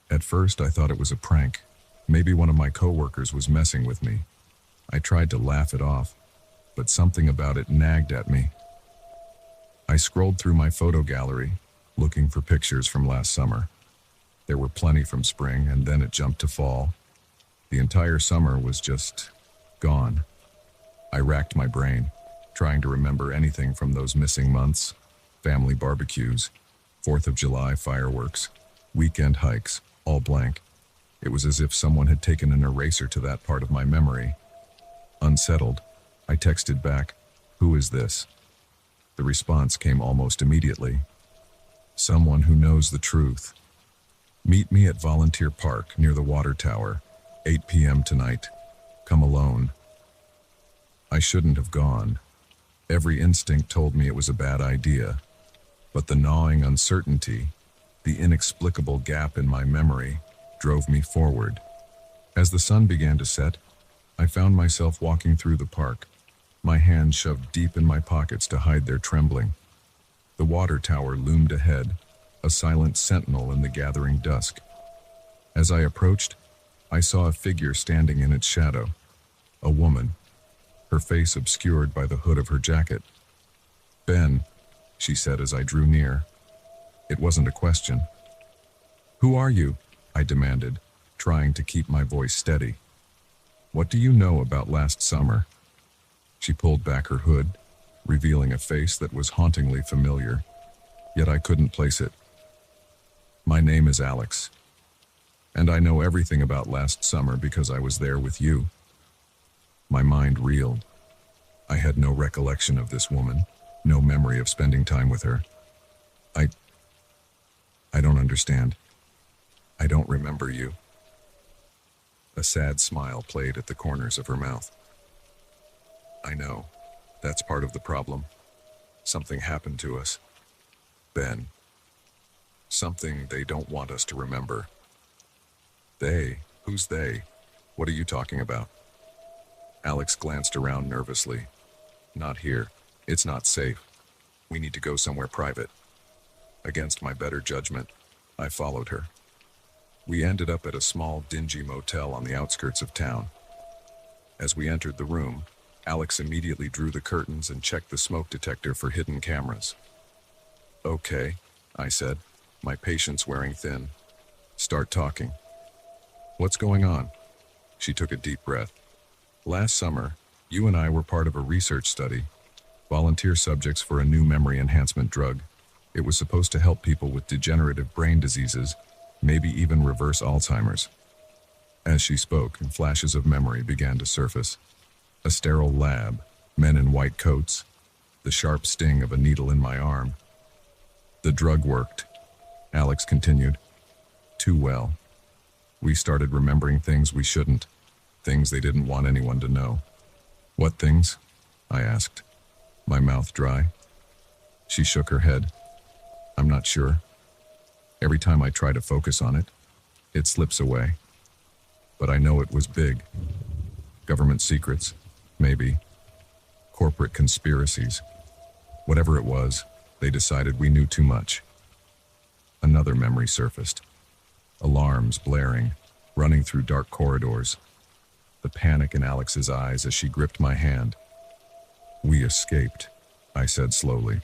Speaker 1: At first, I thought it was a prank. Maybe one of my coworkers was messing with me. I tried to laugh it off, but something about it nagged at me. I scrolled through my photo gallery, looking for pictures from last summer. There were plenty from spring, and then it jumped to fall. The entire summer was just gone. I racked my brain, trying to remember anything from those missing months, family barbecues, 4th of July fireworks, weekend hikes, all blank. It was as if someone had taken an eraser to that part of my memory. Unsettled, I texted back, "Who is this?" The response came almost immediately. "Someone who knows the truth. Meet me at Volunteer Park near the water tower, 8 p.m. tonight. Come alone." I shouldn't have gone. Every instinct told me it was a bad idea. But the gnawing uncertainty, the inexplicable gap in my memory, drove me forward. As the sun began to set, I found myself walking through the park, my hands shoved deep in my pockets to hide their trembling. The water tower loomed ahead, a silent sentinel in the gathering dusk. As I approached, I saw a figure standing in its shadow, a woman, her face obscured by the hood of her jacket. "Ben," she said as I drew near. It wasn't a question. "Who are you?" I demanded, trying to keep my voice steady. "What do you know about last summer?" She pulled back her hood, revealing a face that was hauntingly familiar, yet I couldn't place it. "My name is Alex, and I know everything about last summer because I was there with you." My mind reeled. I had no recollection of this woman, no memory of spending time with her. I don't understand. I don't remember you." A sad smile played at the corners of her mouth. "I know. That's part of the problem. Something happened to us. Ben. Something they don't want us to remember." "They? Who's they? What are you talking about?" Alex glanced around nervously. "Not here. It's not safe. We need to go somewhere private." Against my better judgment, I followed her. We ended up at a small, dingy motel on the outskirts of town. As we entered the room, Alex immediately drew the curtains and checked the smoke detector for hidden cameras. "Okay," I said, my patience wearing thin. "Start talking." "What's going on?" She took a deep breath. "Last summer, you and I were part of a research study, volunteer subjects for a new memory enhancement drug. It was supposed to help people with degenerative brain diseases, maybe even reverse Alzheimer's." As she spoke, flashes of memory began to surface. A sterile lab, men in white coats, the sharp sting of a needle in my arm. "The drug worked," Alex continued. "Too well. We started remembering things we shouldn't, things they didn't want anyone to know." "What things?" I asked, my mouth dry. She shook her head. "I'm not sure. Every time I try to focus on it, it slips away. But I know it was big. Government secrets, maybe. Corporate conspiracies. Whatever it was, they decided we knew too much." Another memory surfaced. Alarms blaring, running through dark corridors. The panic in Alex's eyes as she gripped my hand. "We escaped," I said slowly,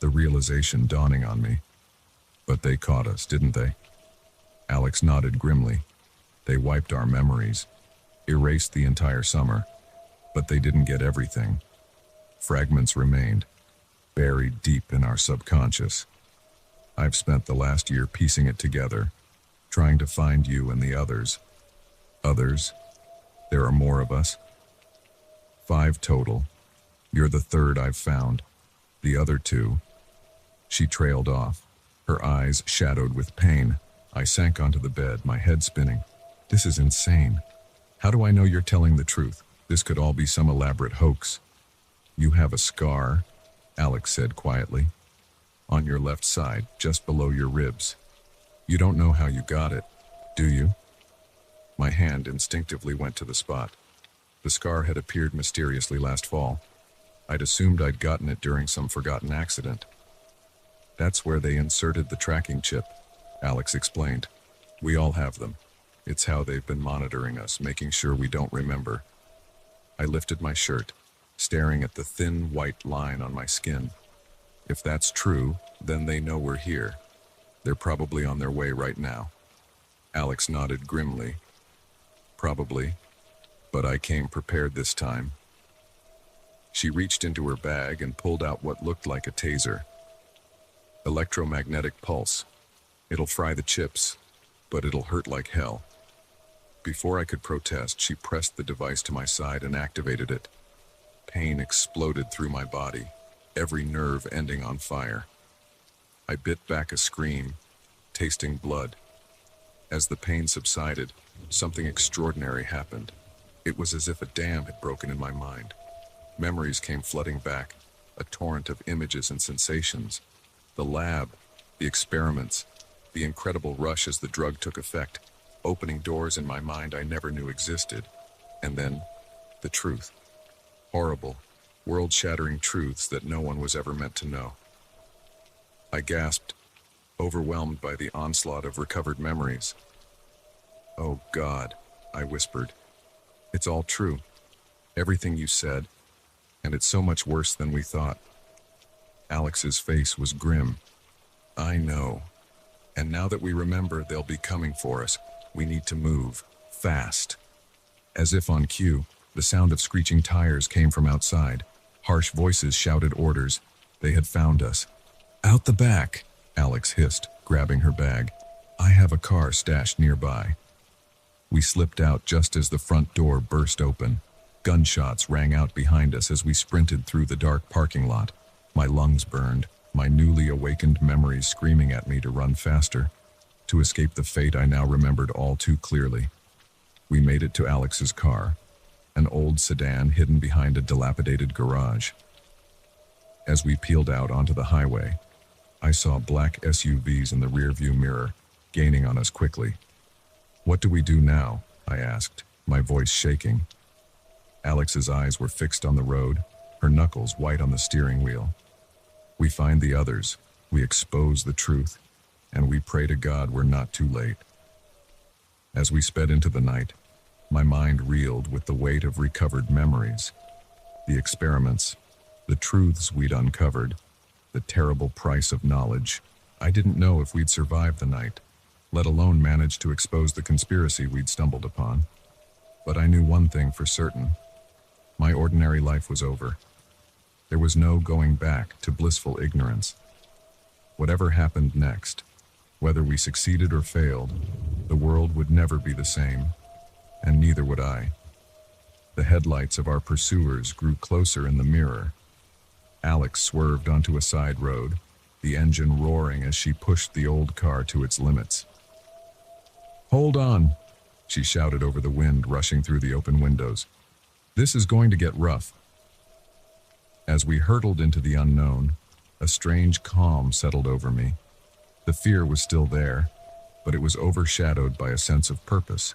Speaker 1: the realization dawning on me. "But they caught us, didn't they?" Alex nodded grimly. "They wiped our memories, erased the entire summer, but they didn't get everything. Fragments remained, buried deep in our subconscious. I've spent the last year piecing it together, trying to find you and the others." "Others? There are more of us?" "5 total. You're the third I've found. The other 2. She trailed off, her eyes shadowed with pain. I sank onto the bed, my head spinning. This is insane. How do I know you're telling the truth? This could all be some elaborate hoax. "You have a scar," Alex said quietly. "On your left side, just below your ribs. You don't know how you got it, do you?" My hand instinctively went to the spot. The scar had appeared mysteriously last fall. I'd assumed I'd gotten it during some forgotten accident. "That's where they inserted the tracking chip," Alex explained. "We all have them. It's how they've been monitoring us, making sure we don't remember." I lifted my shirt, staring at the thin white line on my skin. If that's true, then they know we're here. They're probably on their way right now. Alex nodded grimly. "Probably, but I came prepared this time." She reached into her bag and pulled out what looked like a taser. "Electromagnetic pulse. It'll fry the chips, but it'll hurt like hell." Before I could protest, she pressed the device to my side and activated it. Pain exploded through my body, every nerve ending on fire. I bit back a scream, tasting blood. As the pain subsided, something extraordinary happened. It was as if a dam had broken in my mind. Memories came flooding back, a torrent of images and sensations. The lab, the experiments, the incredible rush as the drug took effect, opening doors in my mind I never knew existed. And then, the truth. Horrible, world-shattering truths that no one was ever meant to know. I gasped, overwhelmed by the onslaught of recovered memories. "Oh God," I whispered. "It's all true. Everything you said, And it's so much worse than we thought. Alex's face was grim. I know. And now that we remember they'll be coming for us, we need to move. Fast. As if on cue, the sound of screeching tires came from outside. Harsh voices shouted orders. They had found us. Out the back, Alex hissed, grabbing her bag. I have a car stashed nearby. We slipped out just as the front door burst open. Gunshots rang out behind us as we sprinted through the dark parking lot. My lungs burned, my newly awakened memories screaming at me to run faster, to escape the fate I now remembered all too clearly. We made it to Alex's car, an old sedan hidden behind a dilapidated garage. As we peeled out onto the highway, I saw black SUVs in the rearview mirror, gaining on us quickly. What do we do now? I asked, my voice shaking. Alex's eyes were fixed on the road, her knuckles white on the steering wheel. We find the others, we expose the truth, and we pray to God we're not too late. As we sped into the night, my mind reeled with the weight of recovered memories. The experiments, the truths we'd uncovered, the terrible price of knowledge. I didn't know if we'd survive the night, let alone manage to expose the conspiracy we'd stumbled upon. But I knew one thing for certain. My ordinary life was over. There was no going back to blissful ignorance. Whatever happened next, whether we succeeded or failed, the world would never be the same, and neither would I. The headlights of our pursuers grew closer in the mirror. Alex swerved onto a side road, the engine roaring as she pushed the old car to its limits. "Hold on," she shouted over the wind rushing through the open windows. "This is going to get rough." As we hurtled into the unknown, a strange calm settled over me. The fear was still there, but it was overshadowed by a sense of purpose.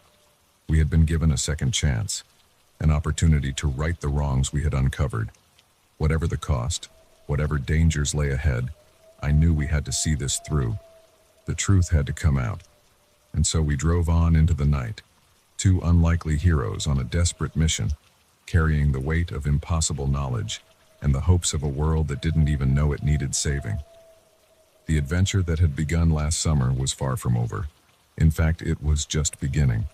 Speaker 1: We had been given a second chance, an opportunity to right the wrongs we had uncovered. Whatever the cost, whatever dangers lay ahead, I knew we had to see this through. The truth had to come out. And so we drove on into the night, two unlikely heroes on a desperate mission, carrying the weight of impossible knowledge and the hopes of a world that didn't even know it needed saving. The adventure that had begun last summer was far from over. In fact, it was just beginning.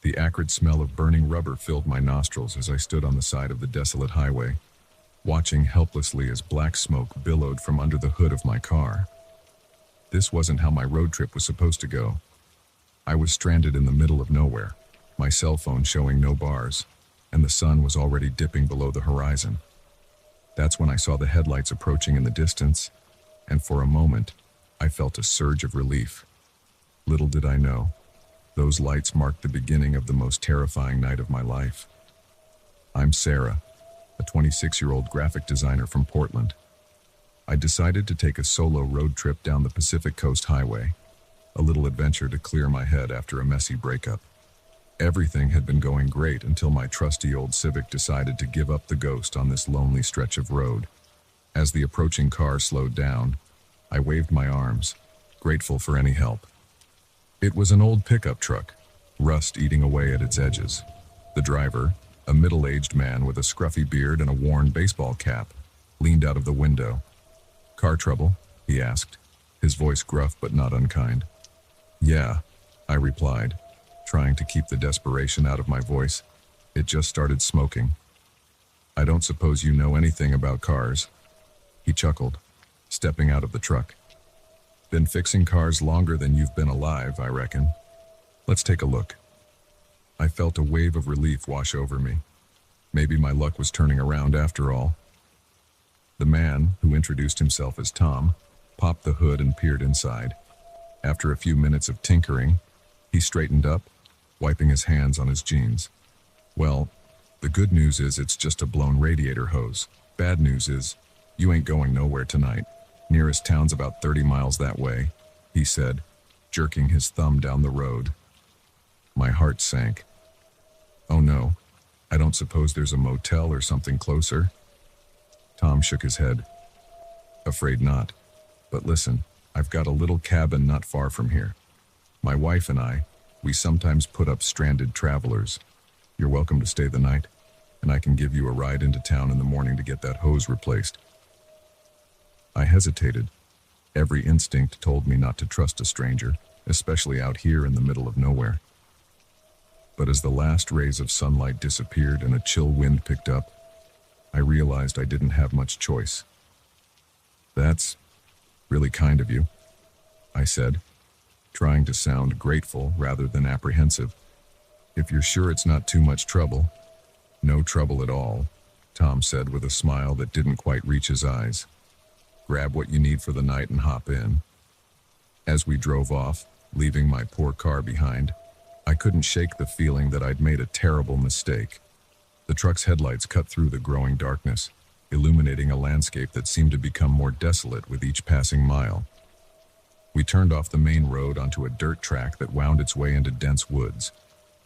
Speaker 1: The acrid smell of burning rubber filled my nostrils as I stood on the side of the desolate highway, watching helplessly as black smoke billowed from under the hood of my car. This wasn't how my road trip was supposed to go. I was stranded in the middle of nowhere, my cell phone showing no bars, and the sun was already dipping below the horizon. That's when I saw the headlights approaching in the distance, and for a moment, I felt a surge of relief. Little did I know, those lights marked the beginning of the most terrifying night of my life. I'm Sarah, a 26-year-old graphic designer from Portland. I decided to take a solo road trip down the Pacific Coast Highway, a little adventure to clear my head after a messy breakup. Everything had been going great until my trusty old Civic decided to give up the ghost on this lonely stretch of road. As the approaching car slowed down, I waved my arms, grateful for any help. It was an old pickup truck, rust eating away at its edges. The driver, a middle-aged man with a scruffy beard and a worn baseball cap, leaned out of the window. "Car trouble?" he asked, his voice gruff but not unkind. "Yeah," I replied, trying to keep the desperation out of my voice. It just started smoking. "I don't suppose you know anything about cars?" He chuckled, stepping out of the truck. "Been fixing cars longer than you've been alive, I reckon. Let's take a look." I felt a wave of relief wash over me. Maybe my luck was turning around after all. The man, who introduced himself as Tom, popped the hood and peered inside. After a few minutes of tinkering, he straightened up, wiping his hands on his jeans. "Well, the good news is it's just a blown radiator hose. Bad news is, you ain't going nowhere tonight. Nearest town's about 30 miles that way," he said, jerking his thumb down the road. My heart sank. "Oh no, I don't suppose there's a motel or something closer?" Tom shook his head. "Afraid not. But listen, I've got a little cabin not far from here. My wife and I, we sometimes put up stranded travelers. You're welcome to stay the night, and I can give you a ride into town in the morning to get that hose replaced." I hesitated. Every instinct told me not to trust a stranger, especially out here in the middle of nowhere. But as the last rays of sunlight disappeared and a chill wind picked up, I realized I didn't have much choice. "That's really kind of you," I said, trying to sound grateful rather than apprehensive. "If you're sure it's not too much trouble." "No trouble at all," Tom said with a smile that didn't quite reach his eyes. "Grab what you need for the night and hop in." As we drove off, leaving my poor car behind, I couldn't shake the feeling that I'd made a terrible mistake. The truck's headlights cut through the growing darkness, illuminating a landscape that seemed to become more desolate with each passing mile. We turned off the main road onto a dirt track that wound its way into dense woods.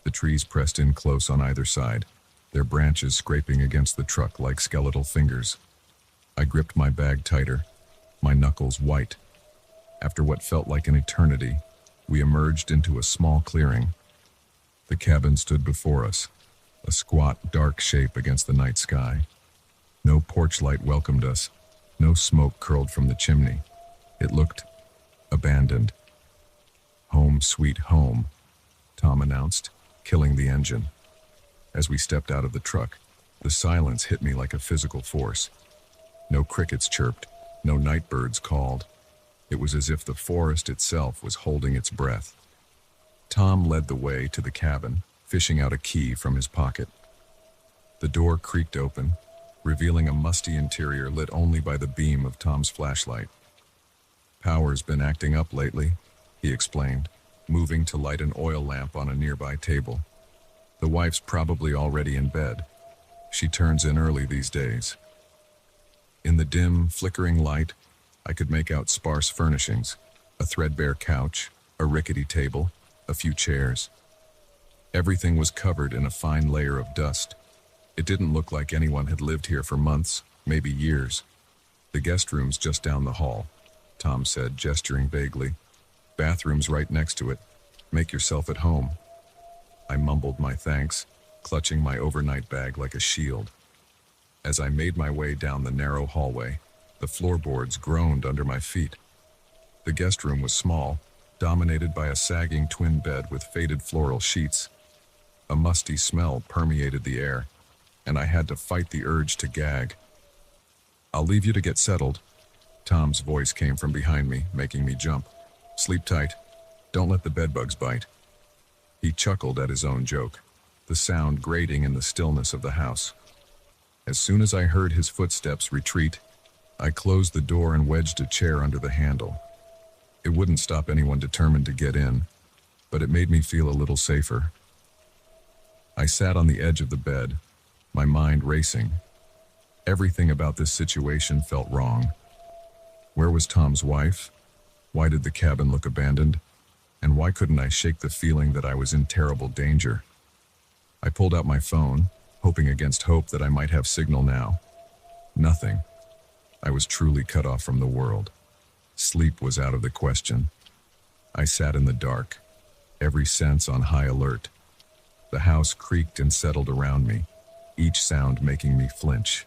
Speaker 1: The trees pressed in close on either side, their branches scraping against the truck like skeletal fingers. I gripped my bag tighter, my knuckles white. After what felt like an eternity, we emerged into a small clearing. The cabin stood before us, a squat, dark shape against the night sky. No porch light welcomed us, no smoke curled from the chimney. It looked abandoned. "Home sweet home," Tom announced, killing the engine. As we stepped out of the truck, the silence hit me like a physical force. No crickets chirped, no night birds called. It was as if the forest itself was holding its breath. Tom led the way to the cabin, fishing out a key from his pocket. The door creaked open, revealing a musty interior lit only by the beam of Tom's flashlight. "Power's been acting up lately," he explained, moving to light an oil lamp on a nearby table. "The wife's probably already in bed. She turns in early these days." In the dim, flickering light, I could make out sparse furnishings, a threadbare couch, a rickety table, a few chairs. Everything was covered in a fine layer of dust. It didn't look like anyone had lived here for months, maybe years. "The guest room's just down the hall," Tom said, gesturing vaguely. "Bathroom's right next to it. Make yourself at home." I mumbled my thanks, clutching my overnight bag like a shield. As I made my way down the narrow hallway, the floorboards groaned under my feet. The guest room was small, dominated by a sagging twin bed with faded floral sheets. A musty smell permeated the air, and I had to fight the urge to gag. "I'll leave you to get settled." Tom's voice came from behind me, making me jump. "Sleep tight. Don't let the bedbugs bite." He chuckled at his own joke, the sound grating in the stillness of the house. As soon as I heard his footsteps retreat, I closed the door and wedged a chair under the handle. It wouldn't stop anyone determined to get in, but it made me feel a little safer. I sat on the edge of the bed, my mind racing. Everything about this situation felt wrong. Where was Tom's wife? Why did the cabin look abandoned? And why couldn't I shake the feeling that I was in terrible danger? I pulled out my phone, hoping against hope that I might have signal now. Nothing. I was truly cut off from the world. Sleep was out of the question. I sat in the dark, every sense on high alert. The house creaked and settled around me, each sound making me flinch.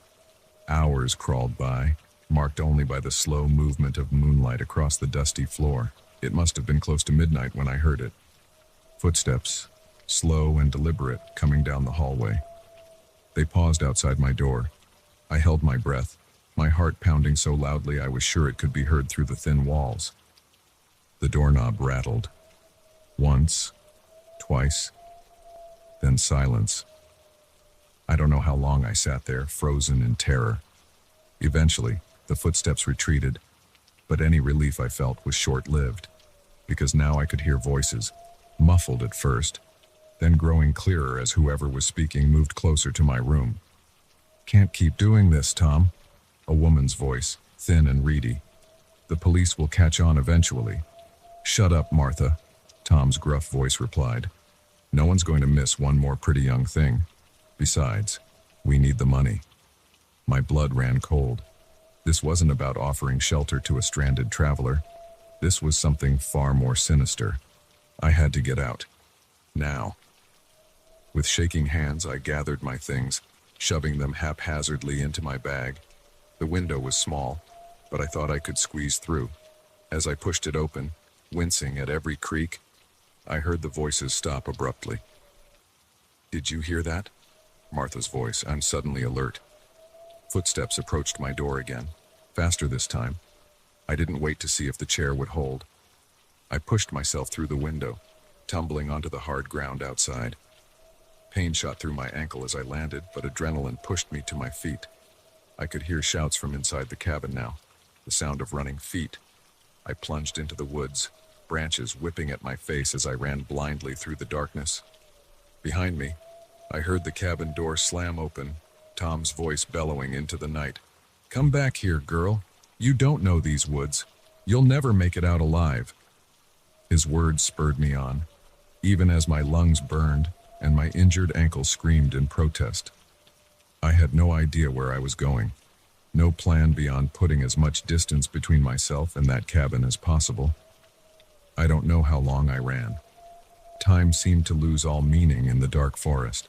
Speaker 1: Hours crawled by, marked only by the slow movement of moonlight across the dusty floor. It must have been close to midnight when I heard it. Footsteps, slow and deliberate, coming down the hallway. They paused outside my door. I held my breath, my heart pounding so loudly I was sure it could be heard through the thin walls. The doorknob rattled. Once, twice, then silence. I don't know how long I sat there, frozen in terror. Eventually, the footsteps retreated, but any relief I felt was short-lived, because now I could hear voices, muffled at first, then growing clearer as whoever was speaking moved closer to my room. "Can't keep doing this, Tom," a woman's voice, thin and reedy. "The police will catch on eventually." "Shut up, Martha," Tom's gruff voice replied. "No one's going to miss one more pretty young thing. Besides, we need the money." My blood ran cold. This wasn't about offering shelter to a stranded traveler. This was something far more sinister. I had to get out. Now. With shaking hands, I gathered my things, shoving them haphazardly into my bag. The window was small, but I thought I could squeeze through. As I pushed it open, wincing at every creak, I heard the voices stop abruptly. "Did you hear that?" Martha's voice. I'm suddenly alert. Footsteps approached my door again, faster this time. I didn't wait to see if the chair would hold. I pushed myself through the window, tumbling onto the hard ground outside. Pain shot through my ankle as I landed, but adrenaline pushed me to my feet. I could hear shouts from inside the cabin now, the sound of running feet. I plunged into the woods, branches whipping at my face as I ran blindly through the darkness. Behind me, I heard the cabin door slam open, Tom's voice bellowing into the night. "Come back here, girl. You don't know these woods. You'll never make it out alive." His words spurred me on, even as my lungs burned and my injured ankle screamed in protest. I had no idea where I was going, no plan beyond putting as much distance between myself and that cabin as possible. I don't know how long I ran. Time seemed to lose all meaning in the dark forest.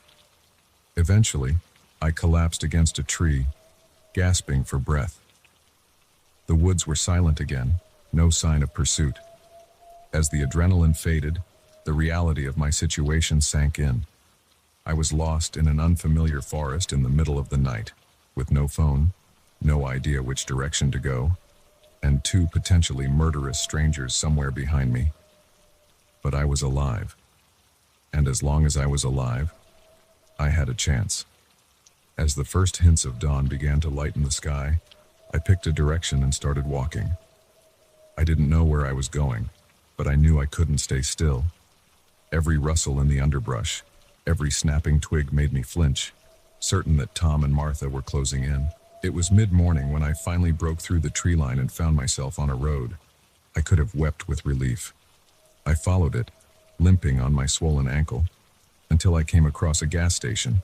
Speaker 1: Eventually, I collapsed against a tree, gasping for breath. The woods were silent again, no sign of pursuit. As the adrenaline faded, the reality of my situation sank in. I was lost in an unfamiliar forest in the middle of the night, with no phone, no idea which direction to go, and two potentially murderous strangers somewhere behind me. But I was alive. And as long as I was alive, I had a chance. As the first hints of dawn began to lighten the sky, I picked a direction and started walking. I didn't know where I was going, but I knew I couldn't stay still. Every rustle in the underbrush, every snapping twig made me flinch, certain that Tom and Martha were closing in. It was mid-morning when I finally broke through the tree line and found myself on a road. I could have wept with relief. I followed it, limping on my swollen ankle, until I came across a gas station.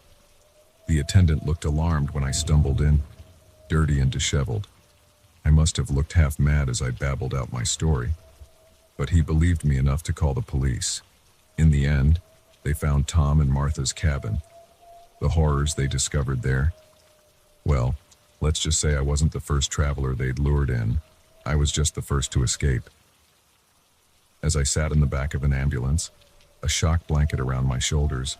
Speaker 1: The attendant looked alarmed when I stumbled in, dirty and disheveled. I must have looked half mad as I babbled out my story, but he believed me enough to call the police. In the end, they found Tom and Martha's cabin. The horrors they discovered there. Well, let's just say I wasn't the first traveler they'd lured in. I was just the first to escape. As I sat in the back of an ambulance, a shock blanket around my shoulders,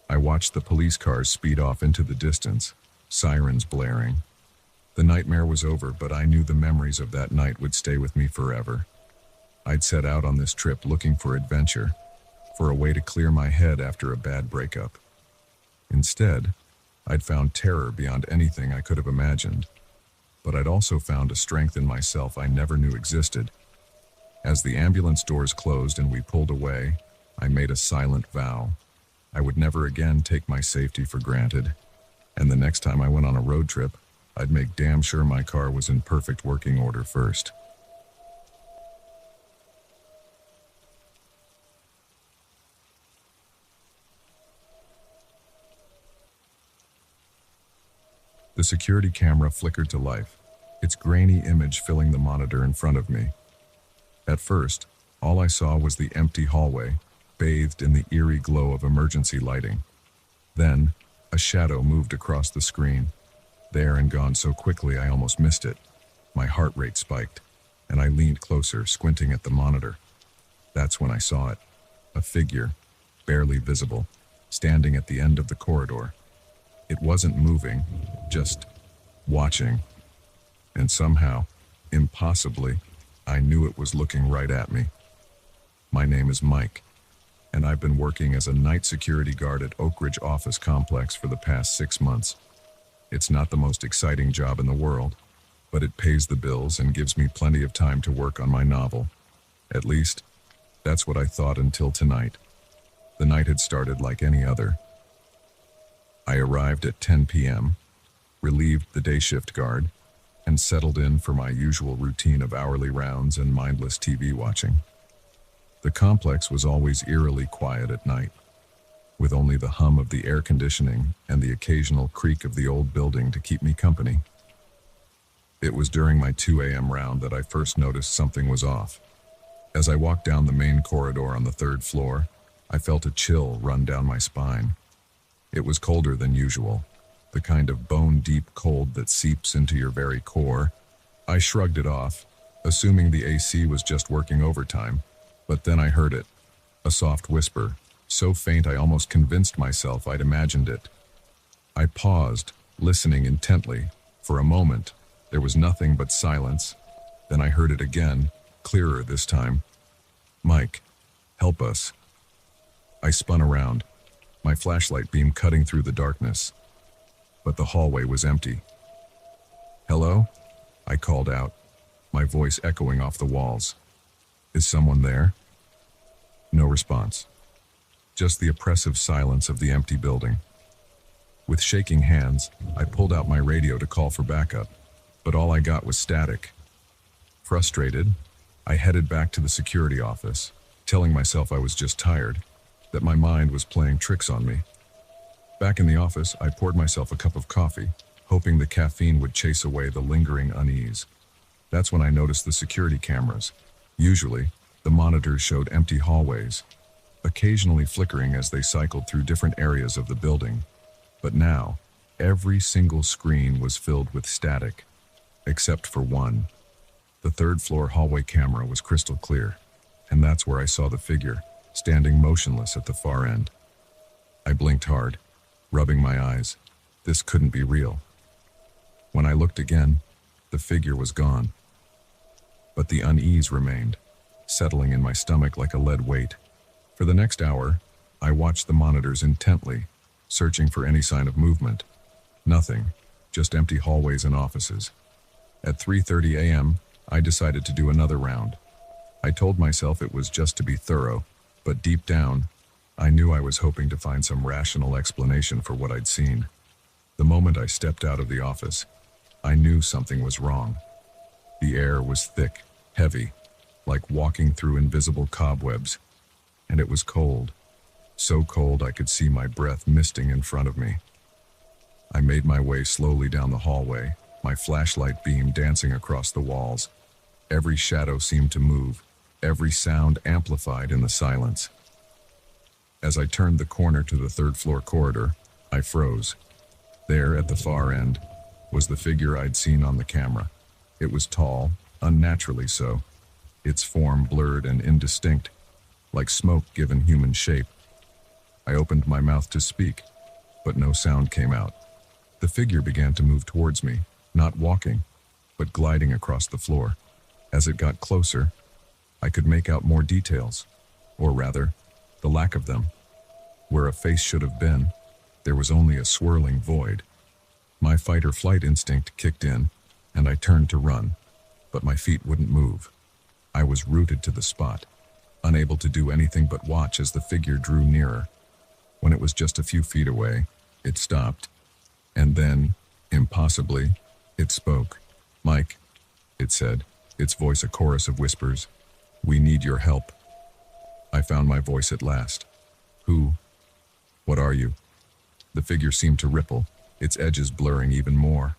Speaker 1: I watched the police cars speed off into the distance, sirens blaring. The nightmare was over, but I knew the memories of that night would stay with me forever. I'd set out on this trip looking for adventure, for a way to clear my head after a bad breakup. Instead, I'd found terror beyond anything I could have imagined, but I'd also found a strength in myself I never knew existed. As the ambulance doors closed and we pulled away, I made a silent vow. I would never again take my safety for granted, and the next time I went on a road trip, I'd make damn sure my car was in perfect working order first. The security camera flickered to life, its grainy image filling the monitor in front of me. At first, all I saw was the empty hallway, bathed in the eerie glow of emergency lighting. Then, a shadow moved across the screen, there and gone so quickly I almost missed it. My heart rate spiked, and I leaned closer, squinting at the monitor. That's when I saw it, a figure, barely visible, standing at the end of the corridor. It wasn't moving, just watching. And somehow, impossibly, I knew it was looking right at me. My name is Mike, and I've been working as a night security guard at Oak Ridge office complex for the past 6 months. It's not the most exciting job in the world, but it pays the bills and gives me plenty of time to work on my novel. At least, that's what I thought until tonight. The night had started like any other. I arrived at 10 p.m., relieved the day shift guard, and settled in for my usual routine of hourly rounds and mindless TV watching. The complex was always eerily quiet at night, with only the hum of the air conditioning and the occasional creak of the old building to keep me company. It was during my 2 a.m. round that I first noticed something was off. As I walked down the main corridor on the third floor, I felt a chill run down my spine. It was colder than usual, the kind of bone-deep cold that seeps into your very core. I shrugged it off, assuming the AC was just working overtime, but then I heard it, a soft whisper, so faint I almost convinced myself I'd imagined it. I paused, listening intently. For a moment, there was nothing but silence. Then I heard it again, clearer this time. "Mike, help us." I spun around, my flashlight beam cutting through the darkness. But the hallway was empty. "Hello?" I called out, my voice echoing off the walls. "Is someone there?" No response. Just the oppressive silence of the empty building. With shaking hands, I pulled out my radio to call for backup, but all I got was static. Frustrated, I headed back to the security office, telling myself I was just tired, that my mind was playing tricks on me. Back in the office, I poured myself a cup of coffee, hoping the caffeine would chase away the lingering unease. That's when I noticed the security cameras. Usually, the monitors showed empty hallways, occasionally flickering as they cycled through different areas of the building. But now, every single screen was filled with static, except for one. The third-floor hallway camera was crystal clear, and that's where I saw the figure, standing motionless at the far end. I blinked hard, rubbing my eyes. This couldn't be real. When I looked again, the figure was gone. But the unease remained, settling in my stomach like a lead weight. For the next hour, I watched the monitors intently, searching for any sign of movement. Nothing, just empty hallways and offices. At 3:30 a.m., I decided to do another round. I told myself it was just to be thorough, but deep down, I knew I was hoping to find some rational explanation for what I'd seen. The moment I stepped out of the office, I knew something was wrong. The air was thick, heavy, like walking through invisible cobwebs, and it was cold. So cold I could see my breath misting in front of me. I made my way slowly down the hallway, my flashlight beam dancing across the walls. Every shadow seemed to move, every sound amplified in the silence. As I turned the corner to the third-floor corridor, I froze. There, at the far end, was the figure I'd seen on the camera. It was tall, unnaturally so, its form blurred and indistinct, like smoke given human shape. I opened my mouth to speak, but no sound came out. The figure began to move towards me, not walking, but gliding across the floor. As it got closer, I could make out more details, or rather, the lack of them. Where a face should have been, there was only a swirling void. My fight-or-flight instinct kicked in, and I turned to run, but my feet wouldn't move. I was rooted to the spot, unable to do anything but watch as the figure drew nearer. When it was just a few feet away, it stopped, and then, impossibly, it spoke. "Mike," it said, its voice a chorus of whispers. "We need your help." I found my voice at last. "Who? What are you?" The figure seemed to ripple, its edges blurring even more.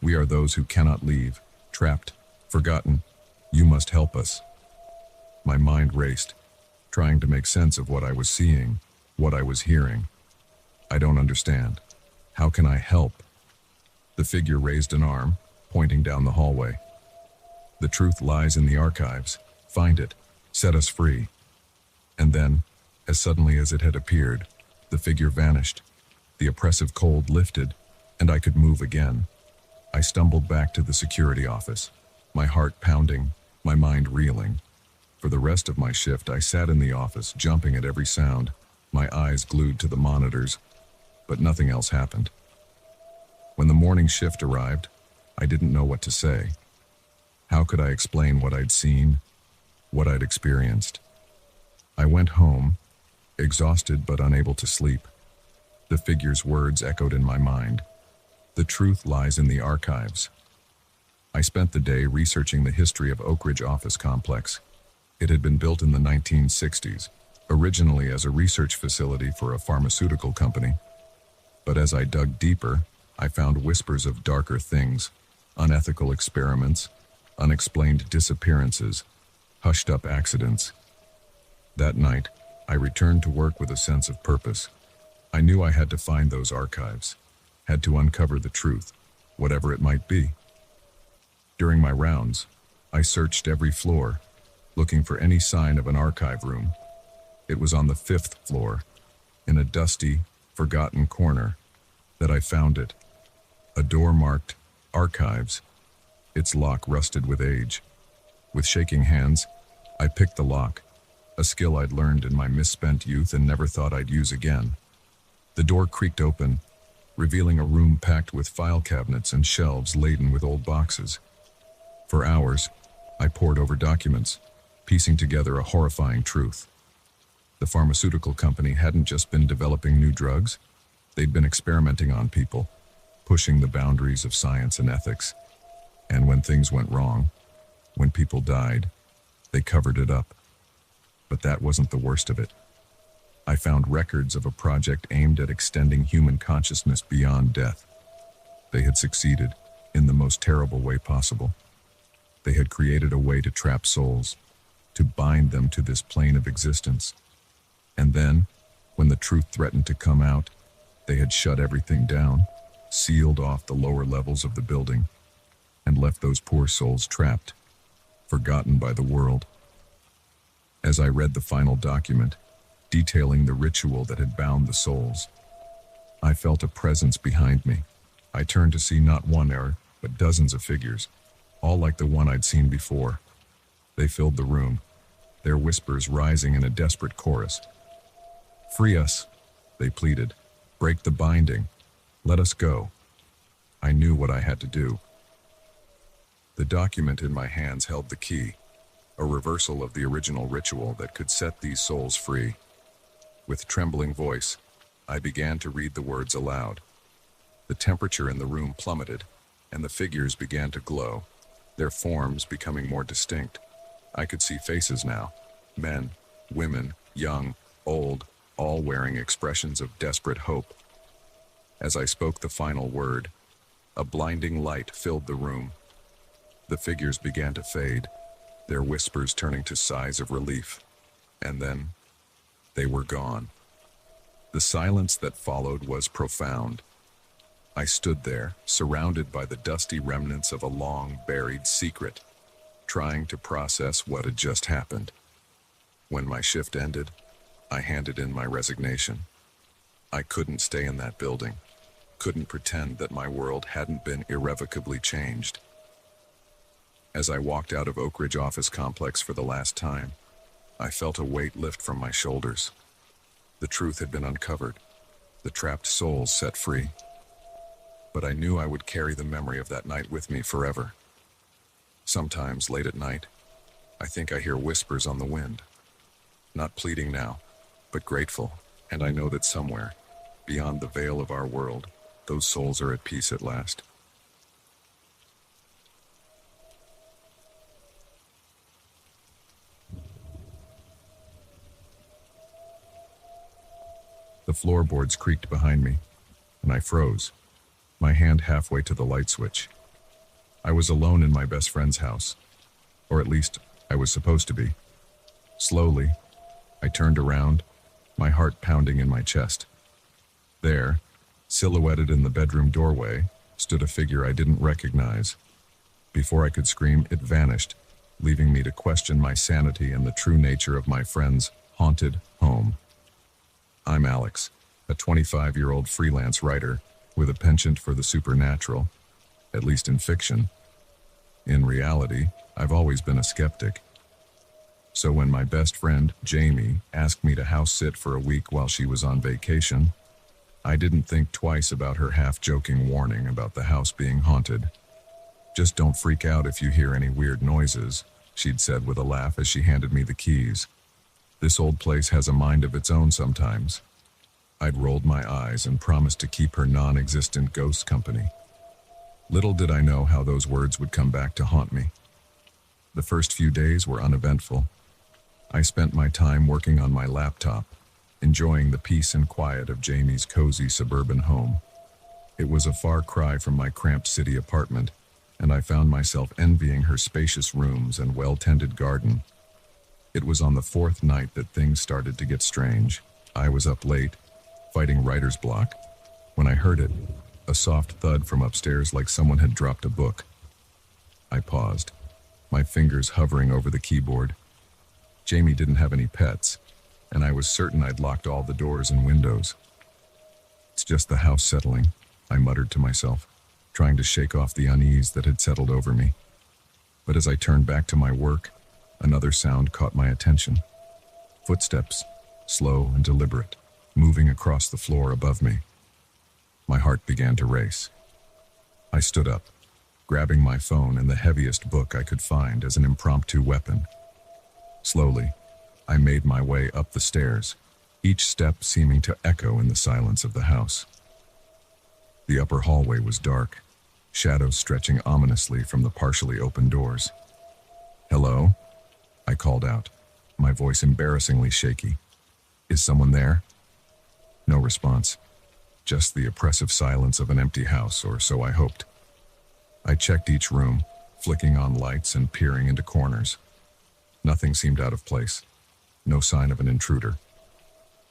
Speaker 1: "We are those who cannot leave, trapped, forgotten. You must help us." My mind raced, trying to make sense of what I was seeing, what I was hearing. "I don't understand. How can I help?" The figure raised an arm, pointing down the hallway. "The truth lies in the archives. Find it. Set us free." And then, as suddenly as it had appeared, the figure vanished. The oppressive cold lifted, and I could move again. I stumbled back to the security office, my heart pounding, my mind reeling. For the rest of my shift, I sat in the office, jumping at every sound, my eyes glued to the monitors, but nothing else happened. When the morning shift arrived, I didn't know what to say. How could I explain what I'd seen, what I'd experienced? I went home, exhausted but unable to sleep. The figure's words echoed in my mind. The truth lies in the archives. I spent the day researching the history of Oak Ridge Office Complex. It had been built in the 1960s, originally as a research facility for a pharmaceutical company. But as I dug deeper, I found whispers of darker things, unethical experiments, unexplained disappearances, hushed-up accidents. That night, I returned to work with a sense of purpose. I knew I had to find those archives, had to uncover the truth, whatever it might be. During my rounds, I searched every floor, looking for any sign of an archive room. It was on the 5th floor, in a dusty, forgotten corner, that I found it. A door marked Archives, its lock rusted with age. With shaking hands, I picked the lock, a skill I'd learned in my misspent youth and never thought I'd use again. The door creaked open, revealing a room packed with file cabinets and shelves laden with old boxes. For hours, I pored over documents, piecing together a horrifying truth. The pharmaceutical company hadn't just been developing new drugs, they'd been experimenting on people, pushing the boundaries of science and ethics. And when things went wrong, when people died, they covered it up. But that wasn't the worst of it. I found records of a project aimed at extending human consciousness beyond death. They had succeeded in the most terrible way possible. They had created a way to trap souls, to bind them to this plane of existence. And then, when the truth threatened to come out, they had shut everything down, sealed off the lower levels of the building, and left those poor souls trapped, forgotten by the world. As I read the final document, detailing the ritual that had bound the souls, I felt a presence behind me. I turned to see not one error, but dozens of figures, all like the one I'd seen before. They filled the room, their whispers rising in a desperate chorus. "Free us," they pleaded. "Break the binding. Let us go." I knew what I had to do. The document in my hands held the key, a reversal of the original ritual that could set these souls free. With trembling voice, I began to read the words aloud. The temperature in the room plummeted, and the figures began to glow, their forms becoming more distinct. I could see faces now, men, women, young, old, all wearing expressions of desperate hope. As I spoke the final word, a blinding light filled the room. The figures began to fade, their whispers turning to sighs of relief. And then, they were gone. The silence that followed was profound. I stood there, surrounded by the dusty remnants of a long-buried secret, trying to process what had just happened. When my shift ended, I handed in my resignation. I couldn't stay in that building, couldn't pretend that my world hadn't been irrevocably changed. As I walked out of Oak Ridge office complex for the last time, I felt a weight lift from my shoulders. The truth had been uncovered, the trapped souls set free. But I knew I would carry the memory of that night with me forever. Sometimes, late at night, I think I hear whispers on the wind. Not pleading now, but grateful, and I know that somewhere, beyond the veil of our world, those souls are at peace at last. The floorboards creaked behind me, and I froze, my hand halfway to the light switch. I was alone in my best friend's house, or at least I was supposed to be. Slowly, I turned around, my heart pounding in my chest. There, silhouetted in the bedroom doorway, stood a figure I didn't recognize. Before I could scream, it vanished, leaving me to question my sanity and the true nature of my friend's haunted home. I'm Alex, a 25-year-old freelance writer with a penchant for the supernatural, at least in fiction. In reality, I've always been a skeptic. So when my best friend, Jamie, asked me to house sit for a week while she was on vacation, I didn't think twice about her half-joking warning about the house being haunted. "Just don't freak out if you hear any weird noises," she'd said with a laugh as she handed me the keys. "This old place has a mind of its own sometimes." I'd rolled my eyes and promised to keep her non-existent ghost company. Little did I know how those words would come back to haunt me. The first few days were uneventful. I spent my time working on my laptop, enjoying the peace and quiet of Jamie's cozy suburban home. It was a far cry from my cramped city apartment, and I found myself envying her spacious rooms and well-tended garden. It was on the fourth night that things started to get strange. I was up late, fighting writer's block, when I heard it, a soft thud from upstairs like someone had dropped a book. I paused, my fingers hovering over the keyboard. Jamie didn't have any pets, and I was certain I'd locked all the doors and windows. It's just the house settling, I muttered to myself, trying to shake off the unease that had settled over me. But as I turned back to my work, another sound caught my attention. Footsteps, slow and deliberate, moving across the floor above me. My heart began to race. I stood up, grabbing my phone and the heaviest book I could find as an impromptu weapon. Slowly, I made my way up the stairs, each step seeming to echo in the silence of the house. The upper hallway was dark, shadows stretching ominously from the partially open doors. "Hello?" I called out, my voice embarrassingly shaky. "Is someone there?" No response, just the oppressive silence of an empty house, or so I hoped. I checked each room, flicking on lights and peering into corners. Nothing seemed out of place, no sign of an intruder.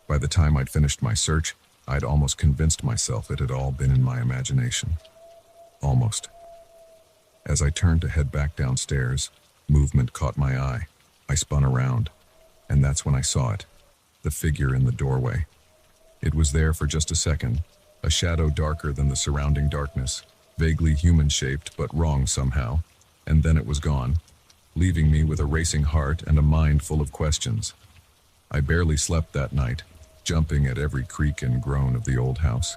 Speaker 1: By the time I'd finished my search, I'd almost convinced myself it had all been in my imagination. Almost. As I turned to head back downstairs, movement caught my eye. I spun around, and that's when I saw it, the figure in the doorway. It was there for just a second, a shadow darker than the surrounding darkness, vaguely human-shaped but wrong somehow, and then it was gone, leaving me with a racing heart and a mind full of questions. I barely slept that night, jumping at every creak and groan of the old house.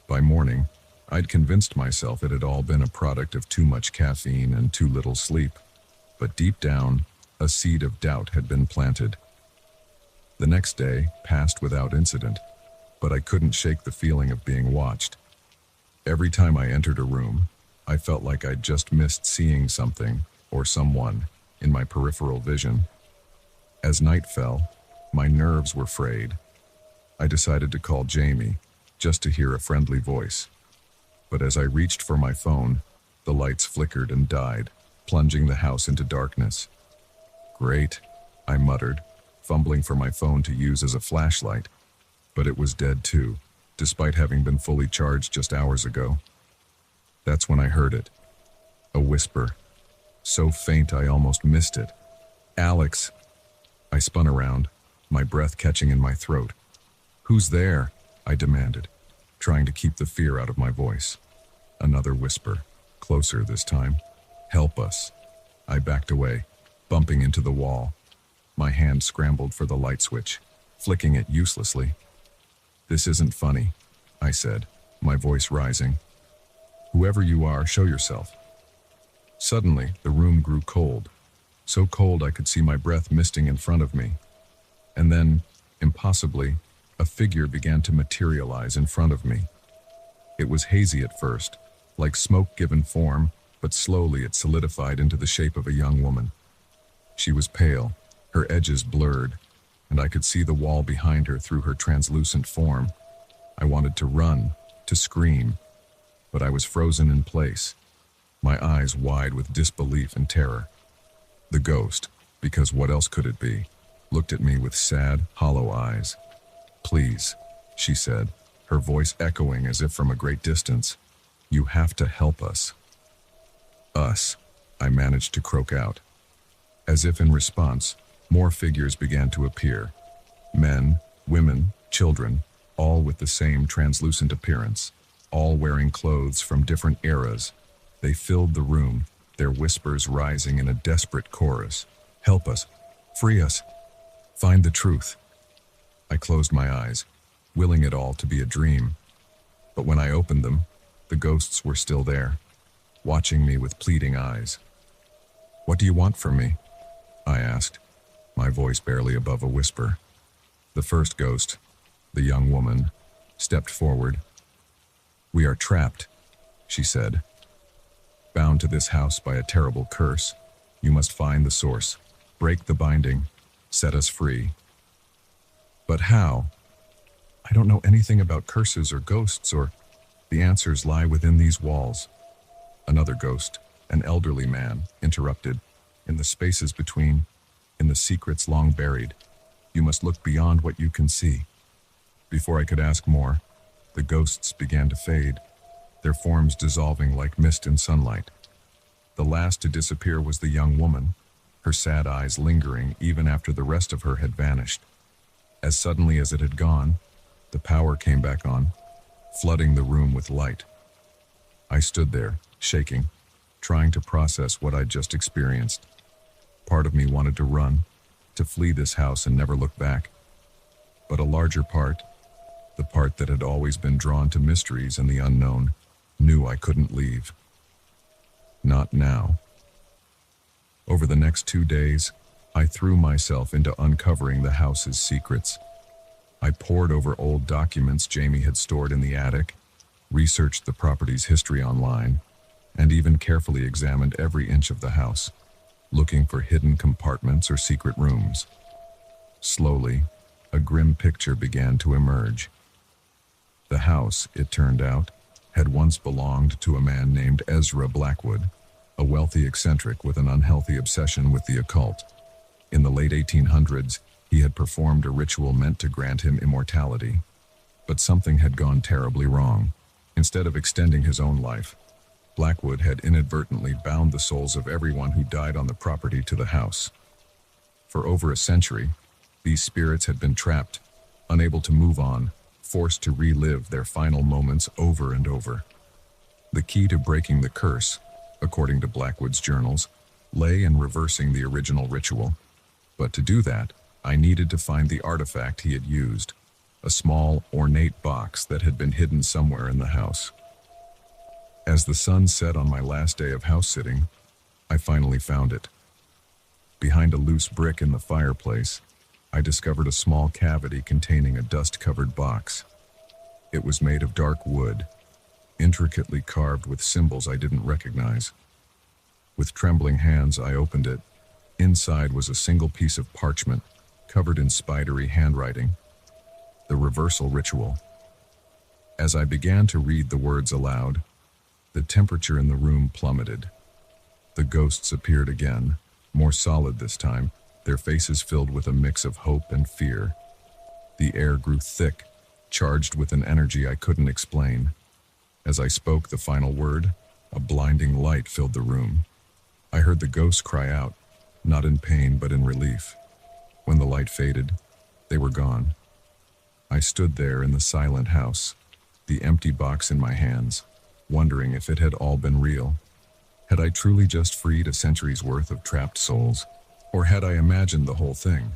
Speaker 1: By morning, I'd convinced myself it had all been a product of too much caffeine and too little sleep, but deep down, a seed of doubt had been planted. The next day passed without incident, but I couldn't shake the feeling of being watched. Every time I entered a room, I felt like I'd just missed seeing something, or someone, in my peripheral vision. As night fell, my nerves were frayed. I decided to call Jamie, just to hear a friendly voice. But as I reached for my phone, the lights flickered and died, plunging the house into darkness. "Great," I muttered, fumbling for my phone to use as a flashlight. But it was dead too, despite having been fully charged just hours ago. That's when I heard it. A whisper, so faint I almost missed it. "Alex!" I spun around, my breath catching in my throat. "Who's there?" I demanded, trying to keep the fear out of my voice. Another whisper, closer this time. "Help us." I backed away, bumping into the wall. My hand scrambled for the light switch, flicking it uselessly. "This isn't funny," I said, my voice rising. "Whoever you are, show yourself." Suddenly, the room grew cold, so cold I could see my breath misting in front of me. And then, impossibly, a figure began to materialize in front of me. It was hazy at first, like smoke given form, but slowly it solidified into the shape of a young woman. She was pale, her edges blurred, and I could see the wall behind her through her translucent form. I wanted to run, to scream, but I was frozen in place, my eyes wide with disbelief and terror. The ghost, because what else could it be, looked at me with sad, hollow eyes. "Please," she said, her voice echoing as if from a great distance. "You have to help us." "Us," I managed to croak out. As if in response, more figures began to appear. Men, women, children, all with the same translucent appearance, all wearing clothes from different eras. They filled the room, their whispers rising in a desperate chorus. "Help us. Free us. Find the truth." I closed my eyes, willing it all to be a dream. But when I opened them, the ghosts were still there, watching me with pleading eyes. "What do you want from me?" I asked, my voice barely above a whisper. The first ghost, the young woman, stepped forward. "We are trapped," she said. "Bound to this house by a terrible curse. You must find the source, break the binding, set us free." "But how?" "I don't know anything about curses or ghosts or... The answers lie within these walls." Another ghost, An elderly man interrupted. In the spaces between, in the secrets long buried, you must look beyond what you can see. Before I could ask more, the ghosts began to fade, their forms dissolving like mist in sunlight. The last to disappear was the young woman, her sad eyes lingering even after the rest of her had vanished. As suddenly as it had gone, the power came back on, flooding the room with light. I stood there, shaking, trying to process what I'd just experienced. Part of me wanted to run, to flee this house and never look back. But a larger part, the part that had always been drawn to mysteries and the unknown, knew I couldn't leave. Not now. Over the next 2 days, I threw myself into uncovering the house's secrets. I pored over old documents Jamie had stored in the attic, researched the property's history online, and even carefully examined every inch of the house, looking for hidden compartments or secret rooms. Slowly, a grim picture began to emerge. The house, it turned out, had once belonged to a man named Ezra Blackwood, a wealthy eccentric with an unhealthy obsession with the occult. In the late 1800s, he had performed a ritual meant to grant him immortality. But something had gone terribly wrong. Instead of extending his own life, Blackwood had inadvertently bound the souls of everyone who died on the property to the house. For over a century, these spirits had been trapped, unable to move on, forced to relive their final moments over and over. The key to breaking the curse, according to Blackwood's journals, lay in reversing the original ritual. But to do that, I needed to find the artifact he had used, a small, ornate box that had been hidden somewhere in the house. As the sun set on my last day of house-sitting, I finally found it. Behind a loose brick in the fireplace, I discovered a small cavity containing a dust-covered box. It was made of dark wood, intricately carved with symbols I didn't recognize. With trembling hands, I opened it. Inside was a single piece of parchment, covered in spidery handwriting. The reversal ritual. As I began to read the words aloud, the temperature in the room plummeted. The ghosts appeared again, more solid this time, their faces filled with a mix of hope and fear. The air grew thick, charged with an energy I couldn't explain. As I spoke the final word, a blinding light filled the room. I heard the ghosts cry out, not in pain but in relief. When the light faded, they were gone. I stood there in the silent house, the empty box in my hands, wondering if it had all been real. Had I truly just freed a century's worth of trapped souls? Or had I imagined the whole thing?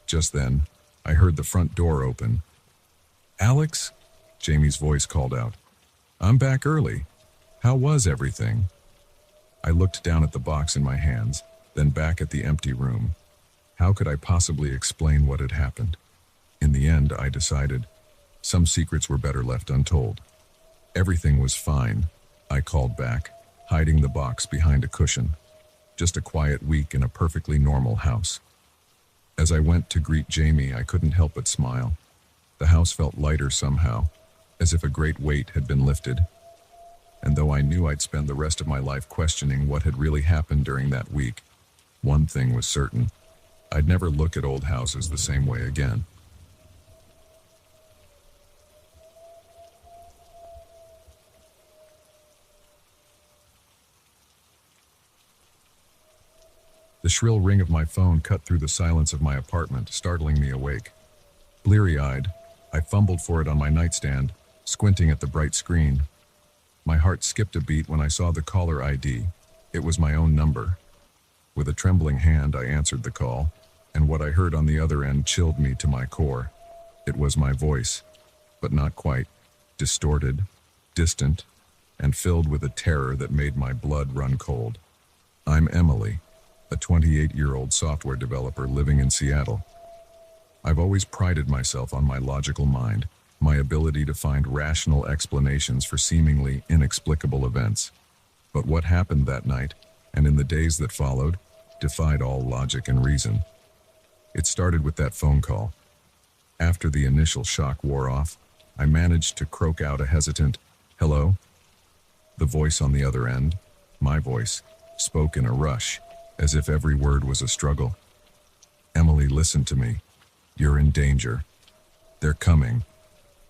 Speaker 1: Just then, I heard the front door open. "Alex?" Jamie's voice called out. "I'm back early. How was everything?" I looked down at the box in my hands, then back at the empty room. How could I possibly explain what had happened? In the end, I decided, some secrets were better left untold. Everything was fine, I called back, hiding the box behind a cushion. Just a quiet week in a perfectly normal house. As I went to greet Jamie, I couldn't help but smile. The house felt lighter somehow, as if a great weight had been lifted. And though I knew I'd spend the rest of my life questioning what had really happened during that week, one thing was certain. I'd never look at old houses the same way again. The shrill ring of my phone cut through the silence of my apartment, startling me awake. Bleary-eyed, I fumbled for it on my nightstand, squinting at the bright screen. My heart skipped a beat when I saw the caller ID. It was my own number. With a trembling hand, I answered the call, and what I heard on the other end chilled me to my core. It was my voice, but not quite. Distorted, distant, and filled with a terror that made my blood run cold. "I'm Emily, a 28-year-old software developer living in Seattle. I've always prided myself on my logical mind, my ability to find rational explanations for seemingly inexplicable events. But what happened that night, and in the days that followed, defied all logic and reason. It started with that phone call. After the initial shock wore off, I managed to croak out a hesitant, "Hello?" The voice on the other end, my voice, spoke in a rush, as if every word was a struggle. "Emily, listen to me. You're in danger. They're coming.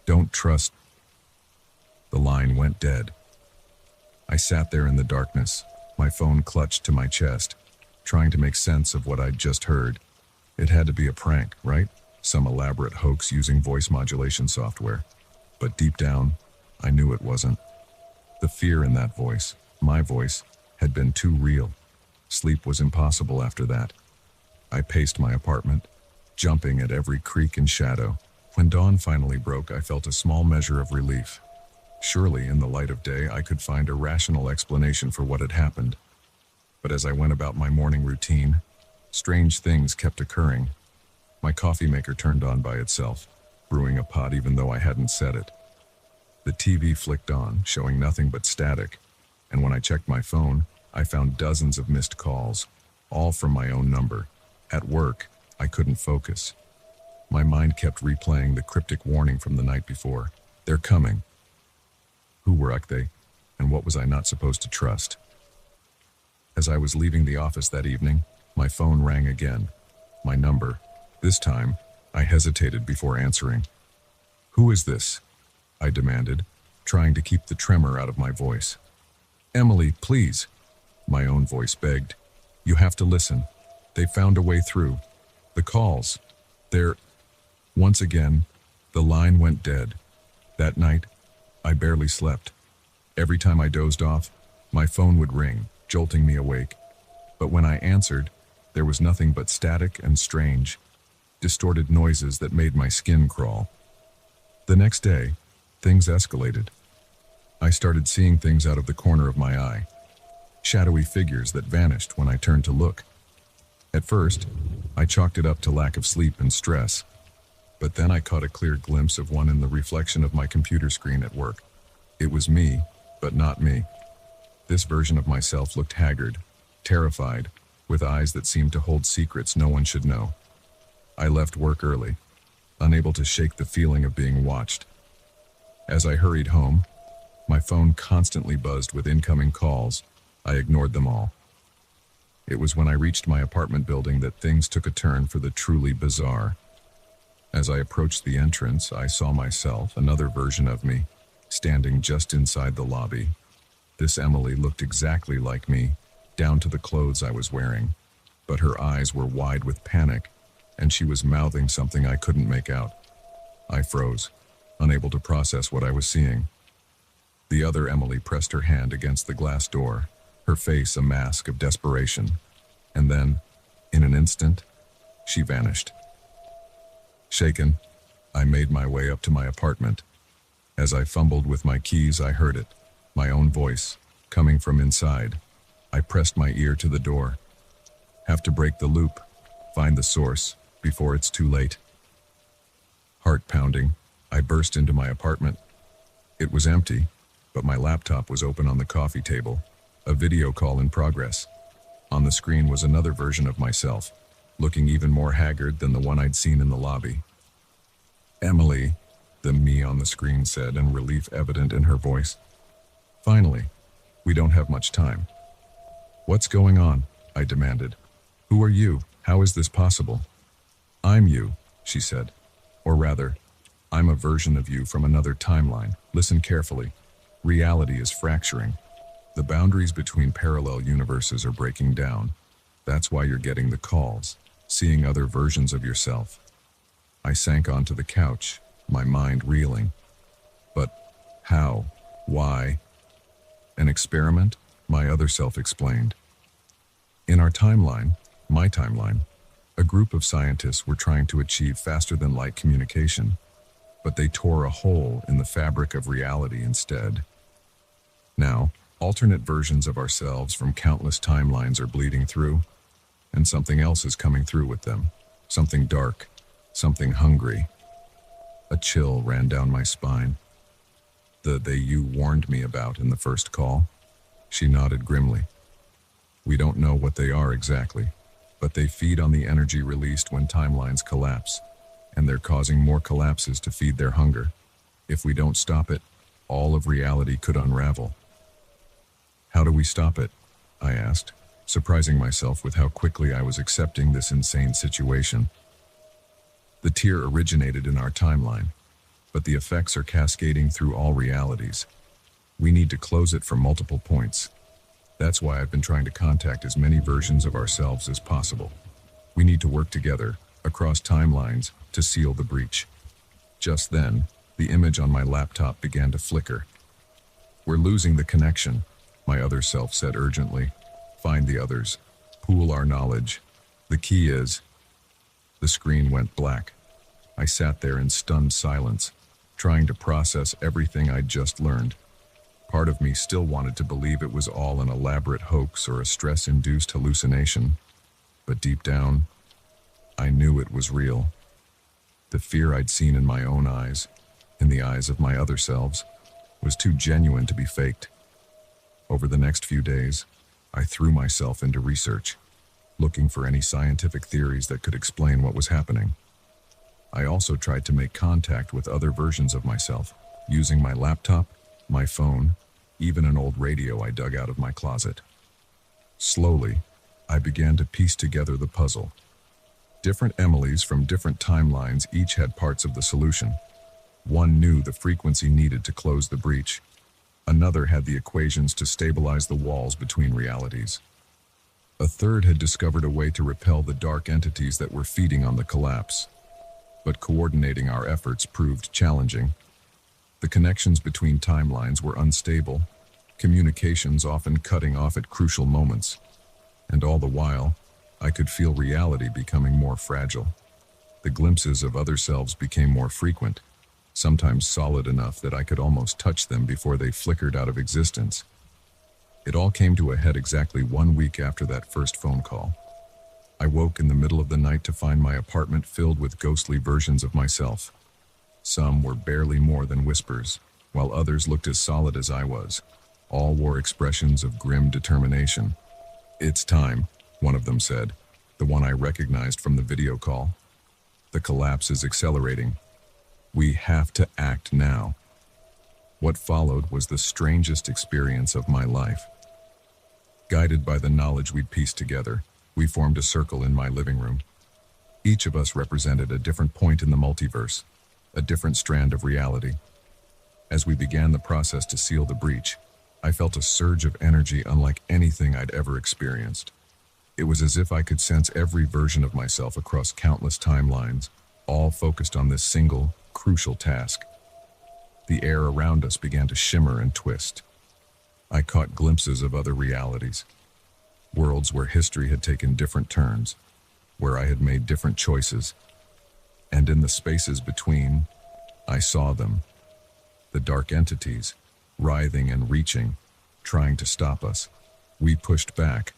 Speaker 1: Don't trust." The line went dead. I sat there in the darkness, my phone clutched to my chest, trying to make sense of what I'd just heard. It had to be a prank, right? Some elaborate hoax using voice modulation software. But deep down, I knew it wasn't. The fear in that voice, my voice, had been too real. Sleep was impossible after that. I paced my apartment, jumping at every creak and shadow. When dawn finally broke, I felt a small measure of relief. Surely, in the light of day, I could find a rational explanation for what had happened. But as I went about my morning routine, strange things kept occurring. My coffee maker turned on by itself, brewing a pot even though I hadn't set it. The TV flicked on, showing nothing but static, and when I checked my phone, I found dozens of missed calls, all from my own number. At work, I couldn't focus. My mind kept replaying the cryptic warning from the night before. "They're coming." Who were they, and what was I not supposed to trust? As I was leaving the office that evening, my phone rang again. My number. This time, I hesitated before answering. "Who is this?" I demanded, trying to keep the tremor out of my voice. "Emily, please," my own voice begged. "You have to listen. They found a way through. The calls. They're..." Once again, the line went dead. That night, I barely slept. Every time I dozed off, my phone would ring, jolting me awake. But when I answered, there was nothing but static and strange, distorted noises that made my skin crawl. The next day, things escalated. I started seeing things out of the corner of my eye, shadowy figures that vanished when I turned to look. At first, I chalked it up to lack of sleep and stress, but then I caught a clear glimpse of one in the reflection of my computer screen at work. It was me, but not me. This version of myself looked haggard, terrified, with eyes that seemed to hold secrets no one should know. I left work early, unable to shake the feeling of being watched. As I hurried home, my phone constantly buzzed with incoming calls. I ignored them all. It was when I reached my apartment building that things took a turn for the truly bizarre. As I approached the entrance, I saw myself, another version of me, standing just inside the lobby. This Emily looked exactly like me, down to the clothes I was wearing, but her eyes were wide with panic, and she was mouthing something I couldn't make out. I froze, unable to process what I was seeing. The other Emily pressed her hand against the glass door, her face a mask of desperation, and then, in an instant, she vanished. Shaken, I made my way up to my apartment. As I fumbled with my keys, I heard it, my own voice, coming from inside. I pressed my ear to the door. Have to break the loop, find the source, before it's too late. Heart pounding, I burst into my apartment. It was empty, but my laptop was open on the coffee table, a video call in progress. On the screen was another version of myself, looking even more haggard than the one I'd seen in the lobby. "Emily," the me on the screen said, and relief evident in her voice. "Finally, we don't have much time." "What's going on?" I demanded. "Who are you? How is this possible?" "I'm you," she said. "Or rather, I'm a version of you from another timeline. Listen carefully. Reality is fracturing. The boundaries between parallel universes are breaking down. That's why you're getting the calls, seeing other versions of yourself." I sank onto the couch, my mind reeling. But how? Why? An experiment? My other self explained. In our timeline, my timeline, a group of scientists were trying to achieve faster-than-light communication, but they tore a hole in the fabric of reality instead. Now, alternate versions of ourselves from countless timelines are bleeding through, and something else is coming through with them. Something dark, something hungry. A chill ran down my spine. "The they you warned me about in the first call?" She nodded grimly. "We don't know what they are exactly, but they feed on the energy released when timelines collapse, and they're causing more collapses to feed their hunger. If we don't stop it, all of reality could unravel." "How do we stop it?" I asked, surprising myself with how quickly I was accepting this insane situation. The tear originated in our timeline, but the effects are cascading through all realities. We need to close it from multiple points. That's why I've been trying to contact as many versions of ourselves as possible. We need to work together, across timelines, to seal the breach. Just then, the image on my laptop began to flicker. We're losing the connection, my other self said urgently. Find the others. Pool our knowledge. The key is... The screen went black. I sat there in stunned silence, trying to process everything I'd just learned. Part of me still wanted to believe it was all an elaborate hoax or a stress-induced hallucination, but deep down, I knew it was real. The fear I'd seen in my own eyes, in the eyes of my other selves, was too genuine to be faked. Over the next few days, I threw myself into research, looking for any scientific theories that could explain what was happening. I also tried to make contact with other versions of myself, using my laptop, my phone, even an old radio I dug out of my closet. Slowly, I began to piece together the puzzle. Different Emilys from different timelines each had parts of the solution. One knew the frequency needed to close the breach. Another had the equations to stabilize the walls between realities. A third had discovered a way to repel the dark entities that were feeding on the collapse. But coordinating our efforts proved challenging. The connections between timelines were unstable, communications often cutting off at crucial moments. And all the while, I could feel reality becoming more fragile. The glimpses of other selves became more frequent, sometimes solid enough that I could almost touch them before they flickered out of existence. It all came to a head exactly 1 week after that first phone call. I woke in the middle of the night to find my apartment filled with ghostly versions of myself. Some were barely more than whispers, while others looked as solid as I was. All wore expressions of grim determination. "It's time," one of them said, the one I recognized from the video call. "The collapse is accelerating. We have to act now." What followed was the strangest experience of my life. Guided by the knowledge we'd pieced together, we formed a circle in my living room. Each of us represented a different point in the multiverse, a different strand of reality. As we began the process to seal the breach, I felt a surge of energy unlike anything I'd ever experienced. It was as if I could sense every version of myself across countless timelines, all focused on this single, crucial task. The air around us began to shimmer and twist. I caught glimpses of other realities, worlds where history had taken different turns, where I had made different choices. And in the spaces between, I saw them, the dark entities, writhing and reaching, trying to stop us. We pushed back,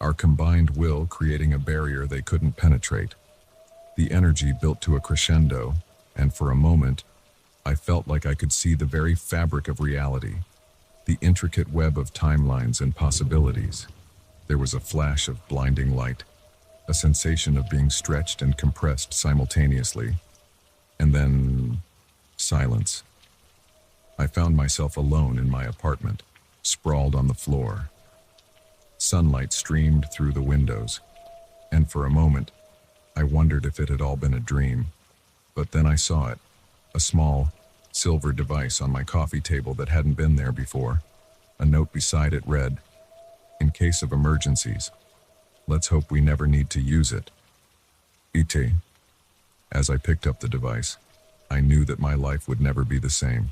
Speaker 1: our combined will creating a barrier they couldn't penetrate. The energy built to a crescendo, and for a moment, I felt like I could see the very fabric of reality, the intricate web of timelines and possibilities. There was a flash of blinding light, a sensation of being stretched and compressed simultaneously, and then silence. I found myself alone in my apartment, sprawled on the floor. Sunlight streamed through the windows, and for a moment, I wondered if it had all been a dream. But then I saw it, a small, silver device on my coffee table that hadn't been there before. A note beside it read, "In case of emergencies, let's hope we never need to use it. E.T." As I picked up the device, I knew that my life would never be the same.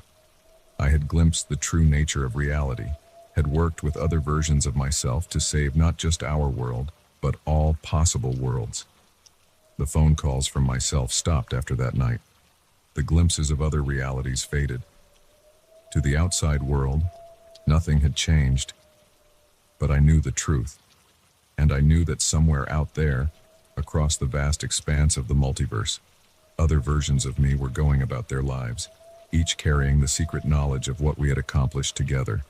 Speaker 1: I had glimpsed the true nature of reality, had worked with other versions of myself to save not just our world, but all possible worlds. The phone calls from myself stopped after that night. The glimpses of other realities faded. To the outside world, nothing had changed. But I knew the truth. And I knew that somewhere out there, across the vast expanse of the multiverse, other versions of me were going about their lives, each carrying the secret knowledge of what we had accomplished together.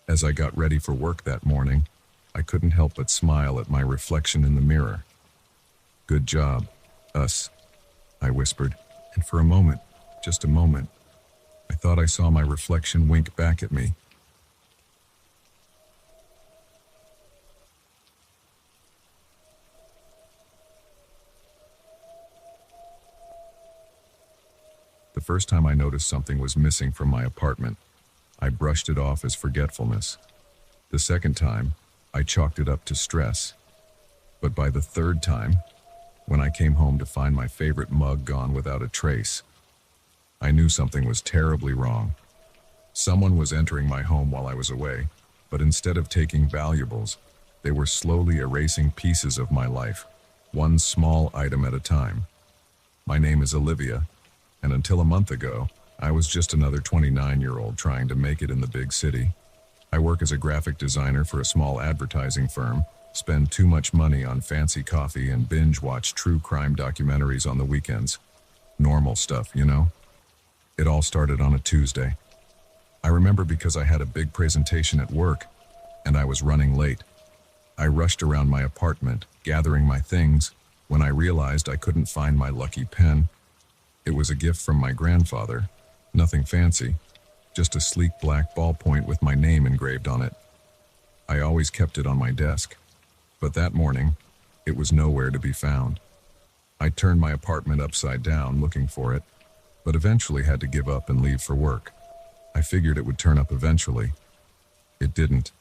Speaker 1: As I got ready for work that morning, I couldn't help but smile at my reflection in the mirror. "Good job, us," I whispered, and for a moment, just a moment, I thought I saw my reflection wink back at me. first time I noticed something was missing from my apartment, I brushed it off as forgetfulness. The second time, I chalked it up to stress. But by the third time, when I came home to find my favorite mug gone without a trace, I knew something was terribly wrong. Someone was entering my home while I was away, but instead of taking valuables, they were slowly erasing pieces of my life, one small item at a time. My name is Olivia, and until a month ago, I was just another 29-year-old trying to make it in the big city. I work as a graphic designer for a small advertising firm, spend too much money on fancy coffee, and binge-watch true crime documentaries on the weekends. Normal stuff, you know? It all started on a Tuesday. I remember because I had a big presentation at work, and I was running late. I rushed around my apartment, gathering my things, when I realized I couldn't find my lucky pen. It was a gift from my grandfather, nothing fancy, just a sleek black ballpoint with my name engraved on it. I always kept it on my desk, but that morning, it was nowhere to be found. I turned my apartment upside down looking for it, but eventually had to give up and leave for work. I figured it would turn up eventually. It didn't.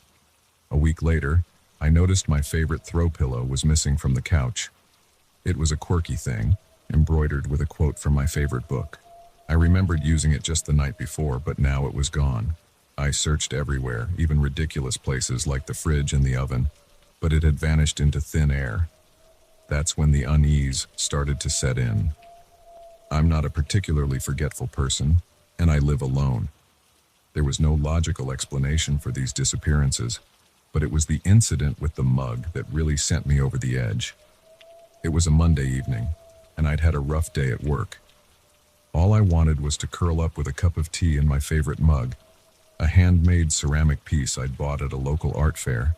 Speaker 1: A week later, I noticed my favorite throw pillow was missing from the couch. It was a quirky thing, embroidered with a quote from my favorite book. I remembered using it just the night before, but now it was gone. I searched everywhere, even ridiculous places like the fridge and the oven, but it had vanished into thin air. That's when the unease started to set in. I'm not a particularly forgetful person, and I live alone. There was no logical explanation for these disappearances, but it was the incident with the mug that really sent me over the edge. It was a Monday evening, and I'd had a rough day at work. All I wanted was to curl up with a cup of tea in my favorite mug, a handmade ceramic piece I'd bought at a local art fair.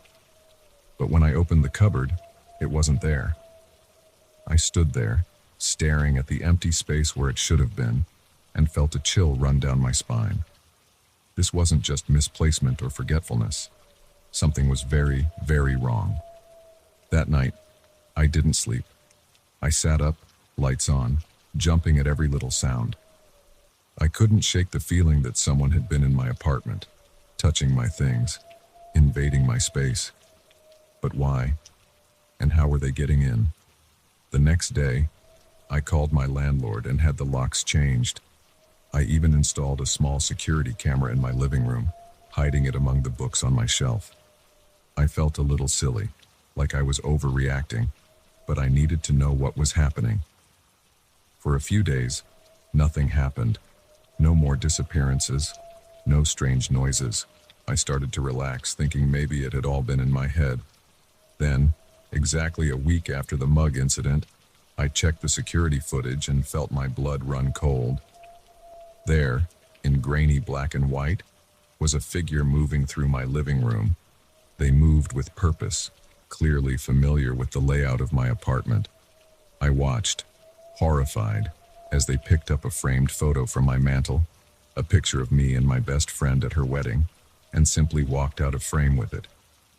Speaker 1: But when I opened the cupboard, it wasn't there. I stood there, staring at the empty space where it should have been, and felt a chill run down my spine. This wasn't just misplacement or forgetfulness. Something was very, very wrong. That night, I didn't sleep. I sat up, lights on, jumping at every little sound. I couldn't shake the feeling that someone had been in my apartment, touching my things, invading my space. But why? And how were they getting in? The next day, I called my landlord and had the locks changed. I even installed a small security camera in my living room, hiding it among the books on my shelf. I felt a little silly, like I was overreacting, but I needed to know what was happening. For a few days, nothing happened. No more disappearances, no strange noises. I started to relax, thinking maybe it had all been in my head. Then, exactly a week after the mug incident, I checked the security footage and felt my blood run cold. There, in grainy black and white, was a figure moving through my living room. They moved with purpose, clearly familiar with the layout of my apartment. I watched, horrified, as they picked up a framed photo from my mantel, a picture of me and my best friend at her wedding, and simply walked out of frame with it.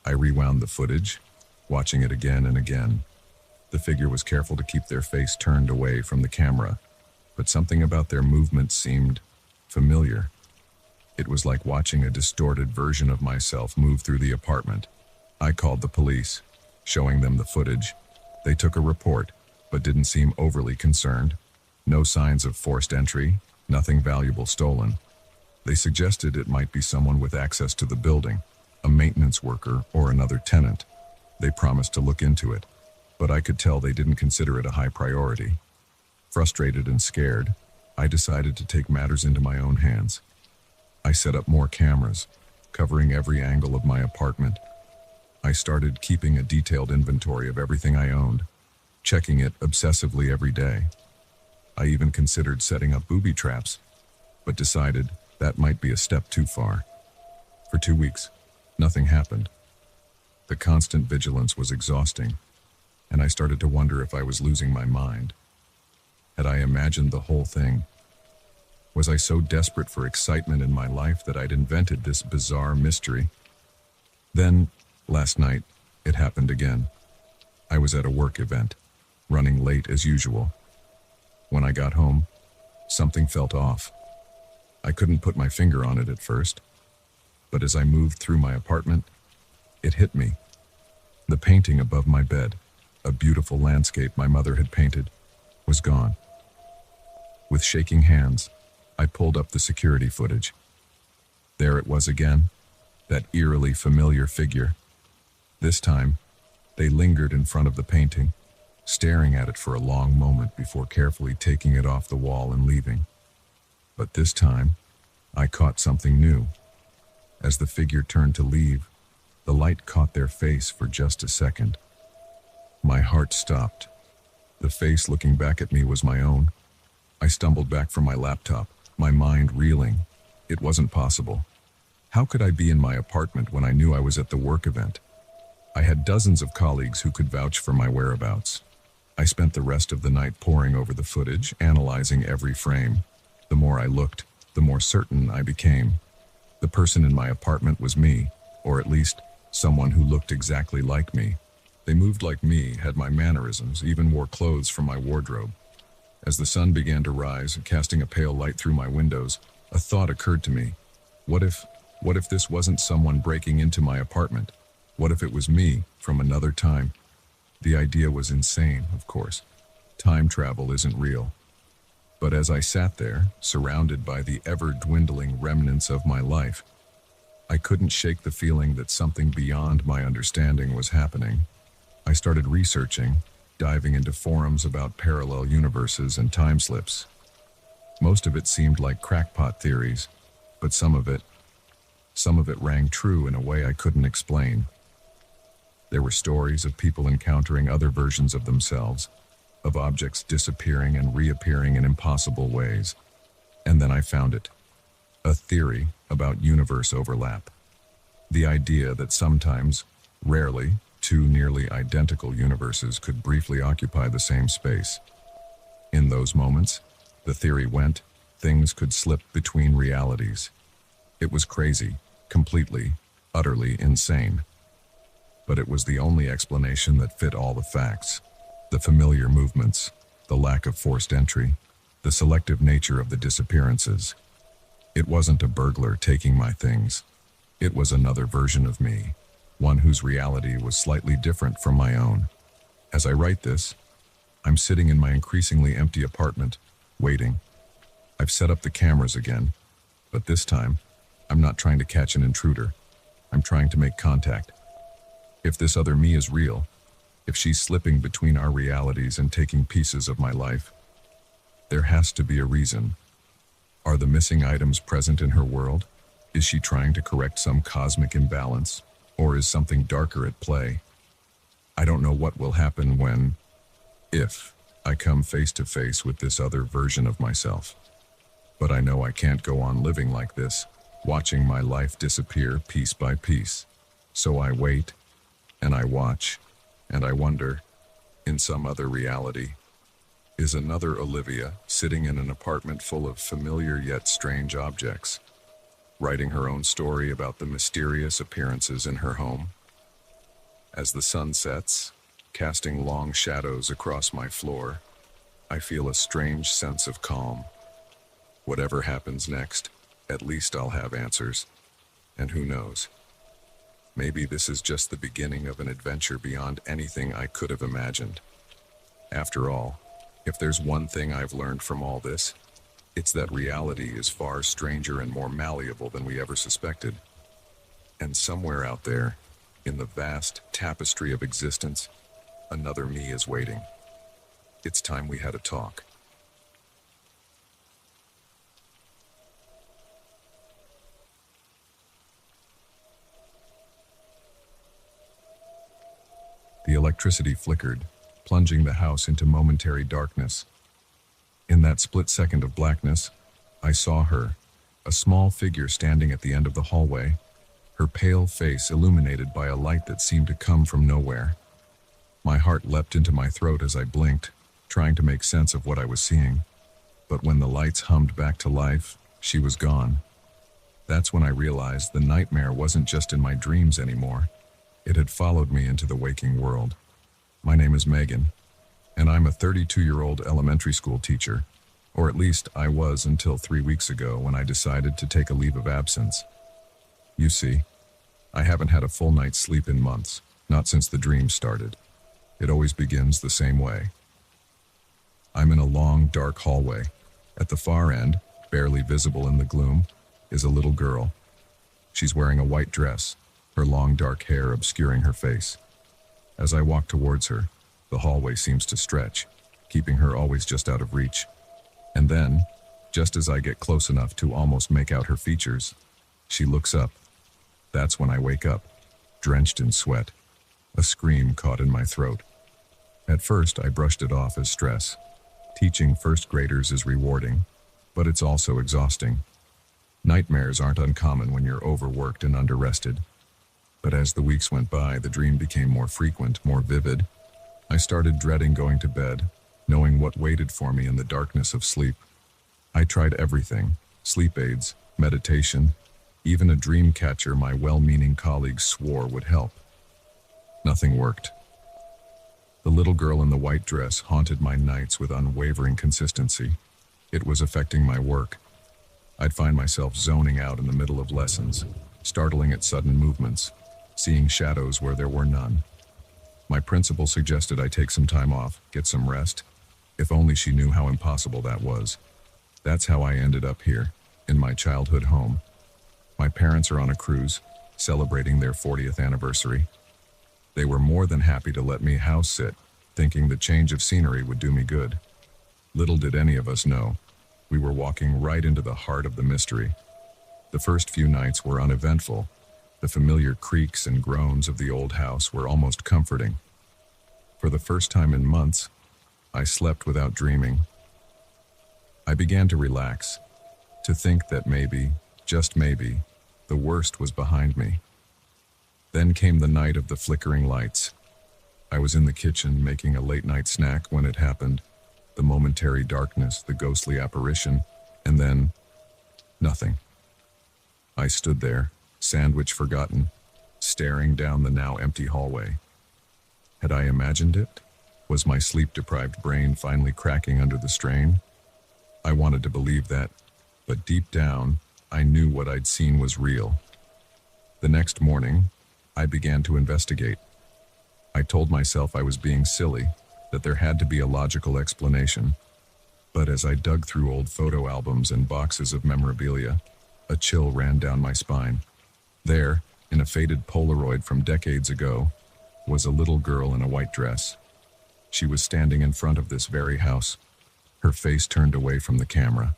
Speaker 1: I rewound the footage, watching it again and again. The figure was careful to keep their face turned away from the camera, but something about their movements seemed familiar. It was like watching a distorted version of myself move through the apartment. I called the police, showing them the footage. They took a report, but didn't seem overly concerned. No signs of forced entry, nothing valuable stolen. They suggested it might be someone with access to the building, a maintenance worker or another tenant. They promised to look into it, but I could tell they didn't consider it a high priority. Frustrated and scared, I decided to take matters into my own hands. I set up more cameras, covering every angle of my apartment. I started keeping a detailed inventory of everything I owned, checking it obsessively every day. I even considered setting up booby traps, but decided that might be a step too far. For 2 weeks, nothing happened. The constant vigilance was exhausting, and I started to wonder if I was losing my mind. Had I imagined the whole thing? Was I so desperate for excitement in my life that I'd invented this bizarre mystery? Then, last night, it happened again. I was at a work event, running late as usual. When I got home, Something felt off. I couldn't put my finger on it at first, but as I moved through my apartment, it hit me. The painting above my bed, a beautiful landscape my mother had painted, was gone. With shaking hands, I pulled up the security footage. There it was again, that eerily familiar figure. This time, they lingered in front of the painting, staring at it for a long moment before carefully taking it off the wall and leaving. But this time, I caught something new. As the figure turned to leave, the light caught their face for just a second. My heart stopped. The face looking back at me was my own. I stumbled back from my laptop, my mind reeling. It wasn't possible. How could I be in my apartment when I knew I was at the work event? I had dozens of colleagues who could vouch for my whereabouts. I spent the rest of the night poring over the footage, analyzing every frame. The more I looked, the more certain I became. The person in my apartment was me, or at least someone who looked exactly like me. They moved like me, had my mannerisms, even wore clothes from my wardrobe. As the sun began to rise, casting a pale light through my windows, a thought occurred to me. What if this wasn't someone breaking into my apartment? What if it was me from another time? The idea was insane, of course. Time travel isn't real. But as I sat there, surrounded by the ever-dwindling remnants of my life, I couldn't shake the feeling that something beyond my understanding was happening. I started researching, diving into forums about parallel universes and time slips. Most of it seemed like crackpot theories, but some of it rang true in a way I couldn't explain. There were stories of people encountering other versions of themselves, of objects disappearing and reappearing in impossible ways. And then I found it. A theory about universe overlap. The idea that sometimes, rarely, two nearly identical universes could briefly occupy the same space. In those moments, the theory went, things could slip between realities. It was crazy, completely, utterly insane. But it was the only explanation that fit all the facts. The familiar movements, the lack of forced entry, the selective nature of the disappearances. It wasn't a burglar taking my things. It was another version of me, one whose reality was slightly different from my own. As I write this, I'm sitting in my increasingly empty apartment, waiting. I've set up the cameras again, but this time, I'm not trying to catch an intruder. I'm trying to make contact. If this other me is real, if she's slipping between our realities and taking pieces of my life, there has to be a reason. Are the missing items present in her world? Is she trying to correct some cosmic imbalance? Or is something darker at play? I don't know what will happen if I come face to face with this other version of myself. But I know I can't go on living like this, watching my life disappear piece by piece. So I wait, and I watch, and I wonder, in some other reality, is another Olivia sitting in an apartment full of familiar yet strange objects, writing her own story about the mysterious appearances in her home? As the sun sets, casting long shadows across my floor, I feel a strange sense of calm. Whatever happens next, at least I'll have answers. And who knows? Maybe this is just the beginning of an adventure beyond anything I could have imagined. After all, if there's one thing I've learned from all this, it's that reality is far stranger and more malleable than we ever suspected. And somewhere out there, in the vast tapestry of existence, another me is waiting. It's time we had a talk. The electricity flickered, plunging the house into momentary darkness. In that split second of blackness, I saw her, a small figure standing at the end of the hallway, her pale face illuminated by a light that seemed to come from nowhere. My heart leapt into my throat as I blinked, trying to make sense of what I was seeing. But when the lights hummed back to life, she was gone. That's when I realized the nightmare wasn't just in my dreams anymore. It had followed me into the waking world. My name is Megan, and I'm a 32-year-old elementary school teacher. Or at least I was until 3 weeks ago when I decided to take a leave of absence. You see, I haven't had a full night's sleep in months, not since the dream started. It always begins the same way. I'm in a long, dark hallway. At the far end, barely visible in the gloom, is a little girl. She's wearing a white dress, her long dark hair obscuring her face. As I walk towards her, the hallway seems to stretch, keeping her always just out of reach. And then, just as I get close enough to almost make out her features, she looks up. That's when I wake up, drenched in sweat. A scream caught in my throat. At first, I brushed it off as stress. Teaching first graders is rewarding, but it's also exhausting. Nightmares aren't uncommon when you're overworked and underrested. But as the weeks went by, the dream became more frequent, more vivid. I started dreading going to bed, knowing what waited for me in the darkness of sleep. I tried everything: sleep aids, meditation, even a dream catcher my well-meaning colleagues swore would help. Nothing worked. The little girl in the white dress haunted my nights with unwavering consistency. It was affecting my work. I'd find myself zoning out in the middle of lessons, startling at sudden movements, seeing shadows where there were none. My principal suggested I take some time off, get some rest. If only she knew how impossible that was. That's how I ended up here, in my childhood home. My parents are on a cruise, celebrating their 40th anniversary. They were more than happy to let me house sit, thinking the change of scenery would do me good. Little did any of us know, we were walking right into the heart of the mystery. The first few nights were uneventful. The familiar creaks and groans of the old house were almost comforting. For the first time in months, I slept without dreaming. I began to relax, to think that maybe, just maybe, the worst was behind me. Then came the night of the flickering lights. I was in the kitchen making a late-night snack when it happened. The momentary darkness, the ghostly apparition, and then nothing. I stood there, sandwich forgotten, staring down the now empty hallway. Had I imagined it? Was my sleep-deprived brain finally cracking under the strain? I wanted to believe that, but deep down, I knew what I'd seen was real. The next morning, I began to investigate. I told myself I was being silly, that there had to be a logical explanation. But as I dug through old photo albums and boxes of memorabilia, a chill ran down my spine. There, in a faded Polaroid from decades ago, was a little girl in a white dress. She was standing in front of this very house, her face turned away from the camera.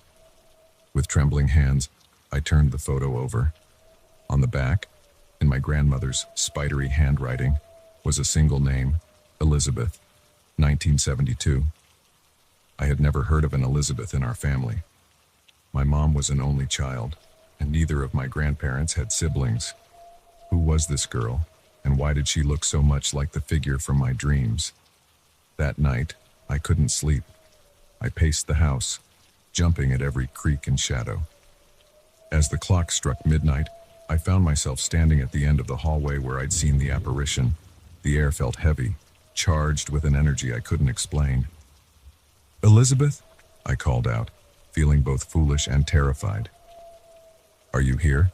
Speaker 1: With trembling hands, I turned the photo over. On the back, in my grandmother's spidery handwriting, was a single name, Elizabeth, 1972. I had never heard of an Elizabeth in our family. My mom was an only child, and neither of my grandparents had siblings. Who was this girl, and why did she look so much like the figure from my dreams? That night, I couldn't sleep. I paced the house, jumping at every creak and shadow. As the clock struck midnight, I found myself standing at the end of the hallway where I'd seen the apparition. The air felt heavy, charged with an energy I couldn't explain. "Elizabeth?" I called out, feeling both foolish and terrified. "Are you here?"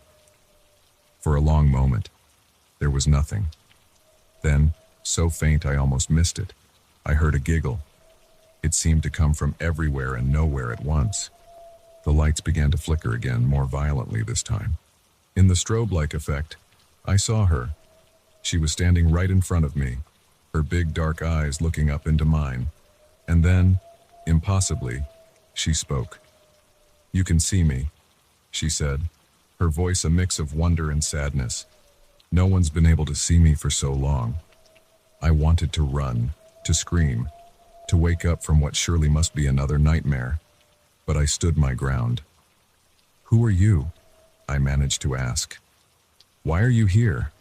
Speaker 1: For a long moment, there was nothing. Then, so faint I almost missed it, I heard a giggle. It seemed to come from everywhere and nowhere at once. The lights began to flicker again, more violently this time. In the strobe-like effect, I saw her. She was standing right in front of me, her big dark eyes looking up into mine. And then, impossibly, she spoke. "You can see me," she said, her voice a mix of wonder and sadness. "No one's been able to see me for so long." I wanted to run, to scream, to wake up from what surely must be another nightmare, but I stood my ground. "Who are you?" I managed to ask. "Why are you here?"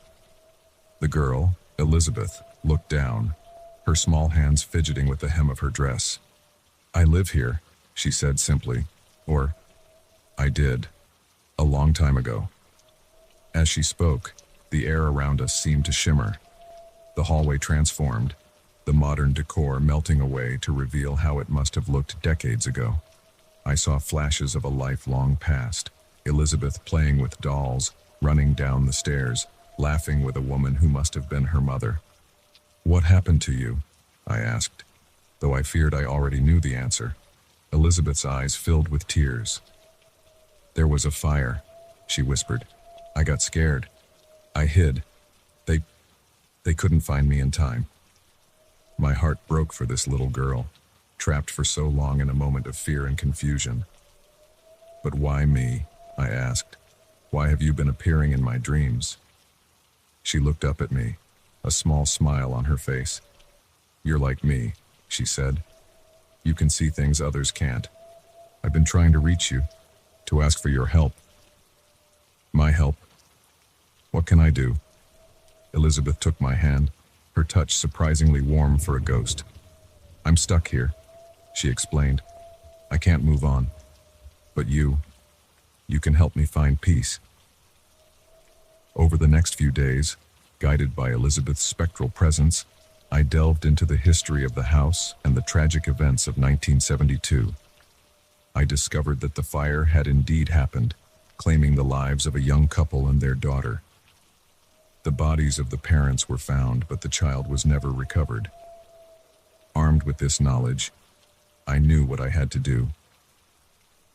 Speaker 1: The girl, Elizabeth, looked down, her small hands fidgeting with the hem of her dress. "I live here," she said simply, or, "I did, a long time ago." As she spoke, the air around us seemed to shimmer. The hallway transformed, the modern decor melting away to reveal how it must have looked decades ago. I saw flashes of a lifelong past. Elizabeth playing with dolls, running down the stairs, laughing with a woman who must have been her mother. "What happened to you?" I asked, though I feared I already knew the answer. Elizabeth's eyes filled with tears. "There was a fire," she whispered. "I got scared. I hid. They couldn't find me in time." My heart broke for this little girl, trapped for so long in a moment of fear and confusion. "But why me?" I asked. "Why have you been appearing in my dreams?" She looked up at me, a small smile on her face. "You're like me," she said. "You can see things others can't. I've been trying to reach you, to ask for your help." "My help? What can I do?" Elizabeth took my hand, her touch surprisingly warm for a ghost. "I'm stuck here," she explained. "I can't move on. But you can help me find peace." Over the next few days, guided by Elizabeth's spectral presence, I delved into the history of the house and the tragic events of 1972. I discovered that the fire had indeed happened, claiming the lives of a young couple and their daughter. The bodies of the parents were found, but the child was never recovered. Armed with this knowledge, I knew what I had to do.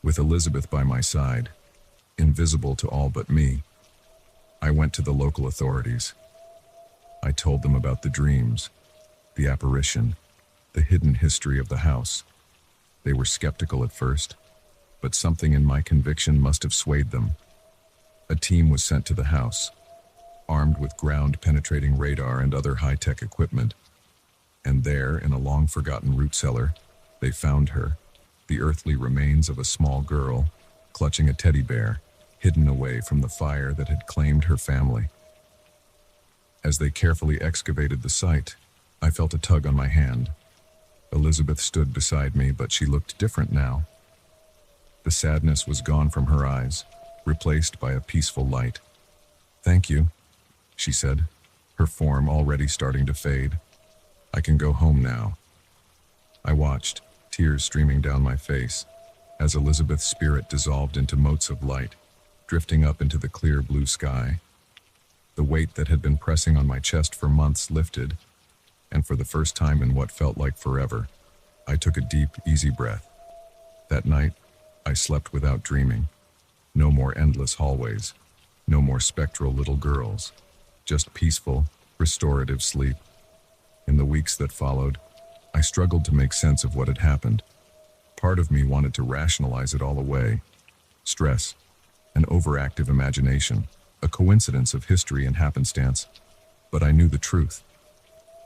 Speaker 1: With Elizabeth by my side, invisible to all but me, I went to the local authorities. I told them about the dreams, the apparition, the hidden history of the house. They were skeptical at first, but something in my conviction must have swayed them. A team was sent to the house, armed with ground-penetrating radar and other high-tech equipment. And there, in a long-forgotten root cellar, they found her, the earthly remains of a small girl, clutching a teddy bear, hidden away from the fire that had claimed her family. As they carefully excavated the site, I felt a tug on my hand. Elizabeth stood beside me, but she looked different now. The sadness was gone from her eyes, replaced by a peaceful light. "Thank you," she said, her form already starting to fade. "I can go home now." I watched, tears streaming down my face, as Elizabeth's spirit dissolved into motes of light, drifting up into the clear blue sky. The weight that had been pressing on my chest for months lifted, and for the first time in what felt like forever, I took a deep, easy breath. That night, I slept without dreaming. No more endless hallways, no more spectral little girls, just peaceful, restorative sleep. In the weeks that followed, I struggled to make sense of what had happened. Part of me wanted to rationalize it all away. Stress, an overactive imagination, a coincidence of history and happenstance. But I knew the truth.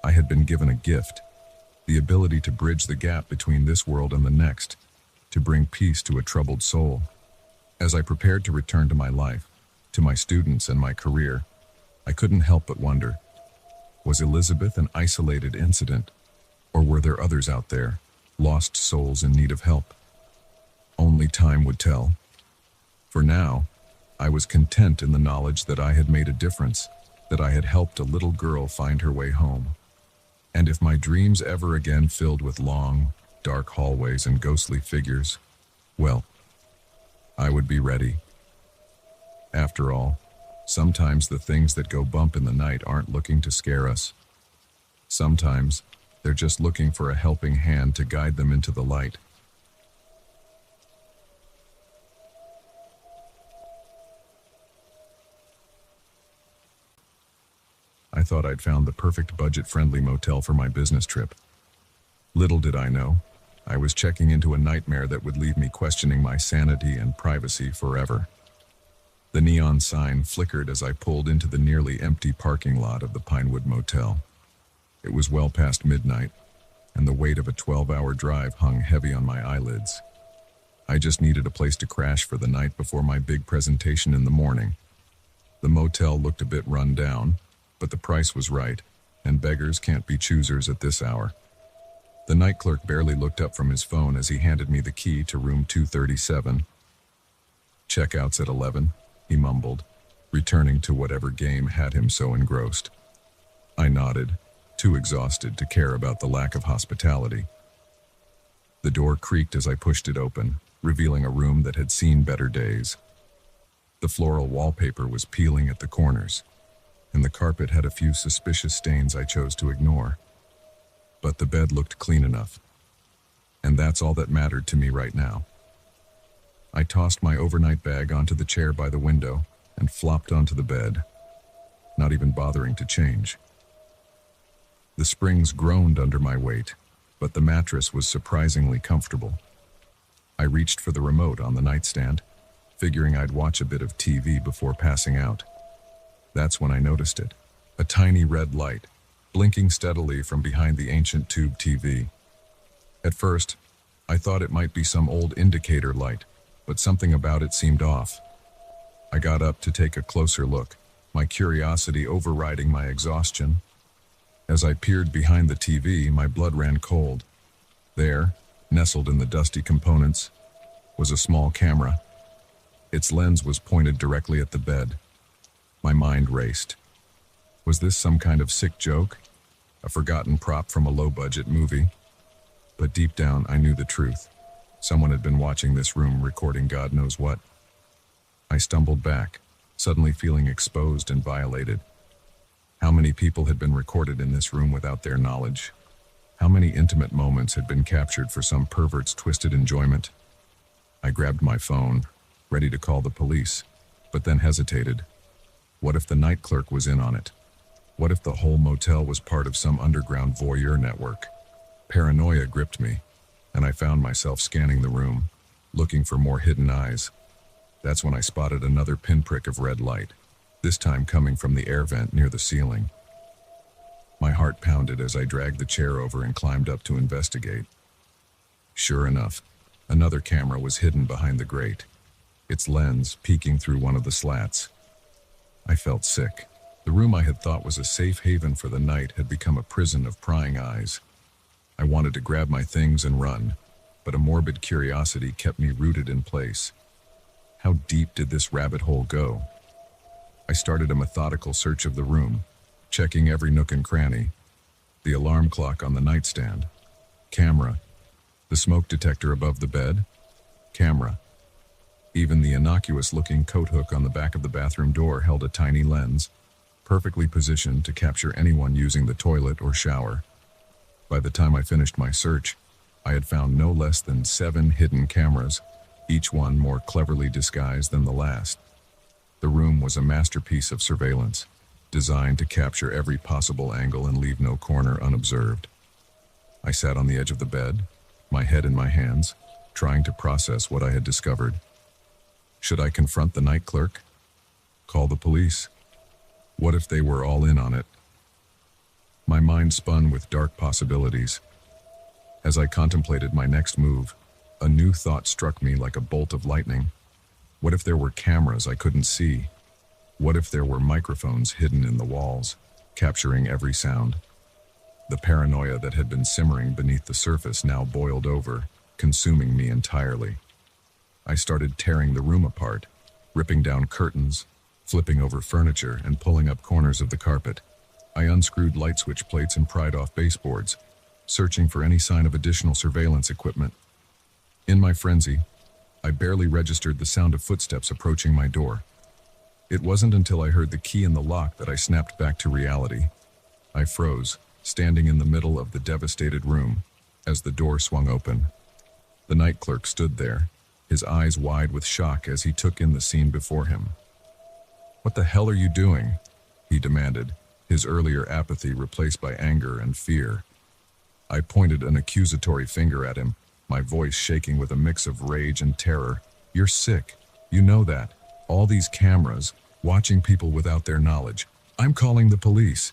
Speaker 1: I had been given a gift, the ability to bridge the gap between this world and the next, to bring peace to a troubled soul. As I prepared to return to my life, to my students and my career, I couldn't help but wonder, was Elizabeth an isolated incident, or were there others out there, lost souls in need of help? Only time would tell. For now, I was content in the knowledge that I had made a difference, that I had helped a little girl find her way home. And if my dreams ever again filled with long, dark hallways and ghostly figures, well, I would be ready. After all, sometimes the things that go bump in the night aren't looking to scare us. Sometimes they're just looking for a helping hand to guide them into the light. I thought I'd found the perfect budget-friendly motel for my business trip. Little did I know, I was checking into a nightmare that would leave me questioning my sanity and privacy forever. The neon sign flickered as I pulled into the nearly empty parking lot of the Pinewood Motel. It was well past midnight, and the weight of a 12-hour drive hung heavy on my eyelids. I just needed a place to crash for the night before my big presentation in the morning. The motel looked a bit run down, but the price was right, and beggars can't be choosers at this hour. The night clerk barely looked up from his phone as he handed me the key to room 237. "Checkout's at 11, he mumbled, returning to whatever game had him so engrossed. I nodded, too exhausted to care about the lack of hospitality. The door creaked as I pushed it open, revealing a room that had seen better days. The floral wallpaper was peeling at the corners, and the carpet had a few suspicious stains I chose to ignore. But the bed looked clean enough, and that's all that mattered to me right now. I tossed my overnight bag onto the chair by the window and flopped onto the bed, not even bothering to change. The springs groaned under my weight, but the mattress was surprisingly comfortable. I reached for the remote on the nightstand, figuring I'd watch a bit of TV before passing out. That's when I noticed it, a tiny red light, blinking steadily from behind the ancient tube TV. At first, I thought it might be some old indicator light, but something about it seemed off. I got up to take a closer look, my curiosity overriding my exhaustion. As I peered behind the TV, my blood ran cold. There, nestled in the dusty components, was a small camera. Its lens was pointed directly at the bed. My mind raced. Was this some kind of sick joke? A forgotten prop from a low-budget movie? But deep down, I knew the truth. Someone had been watching this room, recording God knows what. I stumbled back, suddenly feeling exposed and violated. How many people had been recorded in this room without their knowledge? How many intimate moments had been captured for some pervert's twisted enjoyment? I grabbed my phone, ready to call the police, but then hesitated. What if the night clerk was in on it? What if the whole motel was part of some underground voyeur network? Paranoia gripped me, and I found myself scanning the room, looking for more hidden eyes. That's when I spotted another pinprick of red light, this time coming from the air vent near the ceiling. My heart pounded as I dragged the chair over and climbed up to investigate. Sure enough, another camera was hidden behind the grate, its lens peeking through one of the slats. I felt sick. The room I had thought was a safe haven for the night had become a prison of prying eyes. I wanted to grab my things and run, but a morbid curiosity kept me rooted in place. How deep did this rabbit hole go? I started a methodical search of the room, checking every nook and cranny. The alarm clock on the nightstand. Camera. The smoke detector above the bed. Camera. Even the innocuous-looking coat hook on the back of the bathroom door held a tiny lens, perfectly positioned to capture anyone using the toilet or shower. By the time I finished my search, I had found no less than 7 hidden cameras, each one more cleverly disguised than the last. The room was a masterpiece of surveillance, designed to capture every possible angle and leave no corner unobserved. I sat on the edge of the bed, my head in my hands, trying to process what I had discovered. Should I confront the night clerk? Call the police? What if they were all in on it? My mind spun with dark possibilities. As I contemplated my next move, a new thought struck me like a bolt of lightning. What if there were cameras I couldn't see? What if there were microphones hidden in the walls, capturing every sound? The paranoia that had been simmering beneath the surface now boiled over, consuming me entirely. I started tearing the room apart, ripping down curtains, flipping over furniture, and pulling up corners of the carpet. I unscrewed light switch plates and pried off baseboards, searching for any sign of additional surveillance equipment. In my frenzy, I barely registered the sound of footsteps approaching my door. It wasn't until I heard the key in the lock that I snapped back to reality. I froze, standing in the middle of the devastated room, as the door swung open. The night clerk stood there, his eyes wide with shock as he took in the scene before him. "What the hell are you doing?" he demanded, his earlier apathy replaced by anger and fear. I pointed an accusatory finger at him, my voice shaking with a mix of rage and terror. "You're sick. You know that. All these cameras, watching people without their knowledge. I'm calling the police."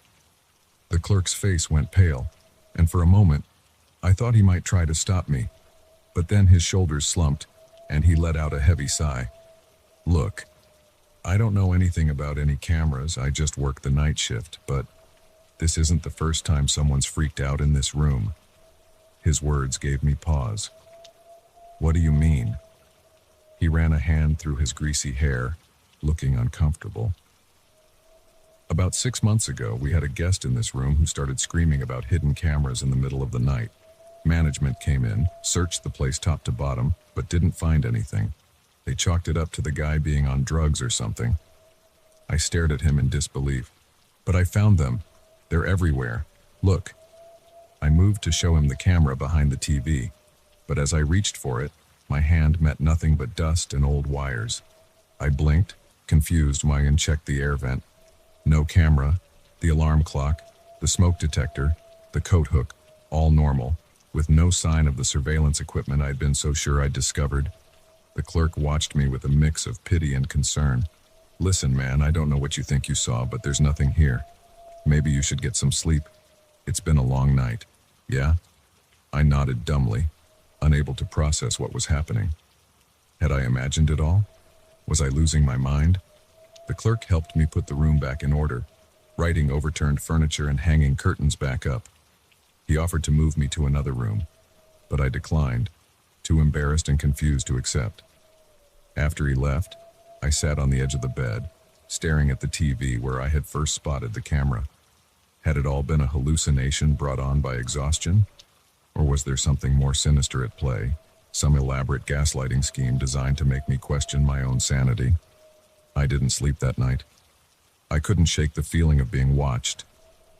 Speaker 1: The clerk's face went pale, and for a moment, I thought he might try to stop me. But then his shoulders slumped, and he let out a heavy sigh. "Look, I don't know anything about any cameras, I just work the night shift, but this isn't the first time someone's freaked out in this room." His words gave me pause. "What do you mean?" He ran a hand through his greasy hair, looking uncomfortable. "About 6 months ago, we had a guest in this room who started screaming about hidden cameras in the middle of the night. Management came in, searched the place top to bottom, but didn't find anything. They chalked it up to the guy being on drugs or something. I stared at him in disbelief. But I found them. They're everywhere. Look. I moved to show him the camera behind the TV, but as I reached for it, my hand met nothing but dust and old wires. I blinked, confused, and checked the air vent. No camera, the alarm clock, the smoke detector, the coat hook, all normal, with no sign of the surveillance equipment I'd been so sure I'd discovered. The clerk watched me with a mix of pity and concern. Listen, man, I don't know what you think you saw, but there's nothing here. Maybe you should get some sleep. It's been a long night. Yeah? I nodded dumbly, unable to process what was happening. Had I imagined it all? Was I losing my mind? The clerk helped me put the room back in order, righting overturned furniture and hanging curtains back up. He offered to move me to another room, but I declined, too embarrassed and confused to accept. After he left, I sat on the edge of the bed, staring at the TV where I had first spotted the camera. Had it all been a hallucination brought on by exhaustion? Or was there something more sinister at play, some elaborate gaslighting scheme designed to make me question my own sanity? I didn't sleep that night. I couldn't shake the feeling of being watched,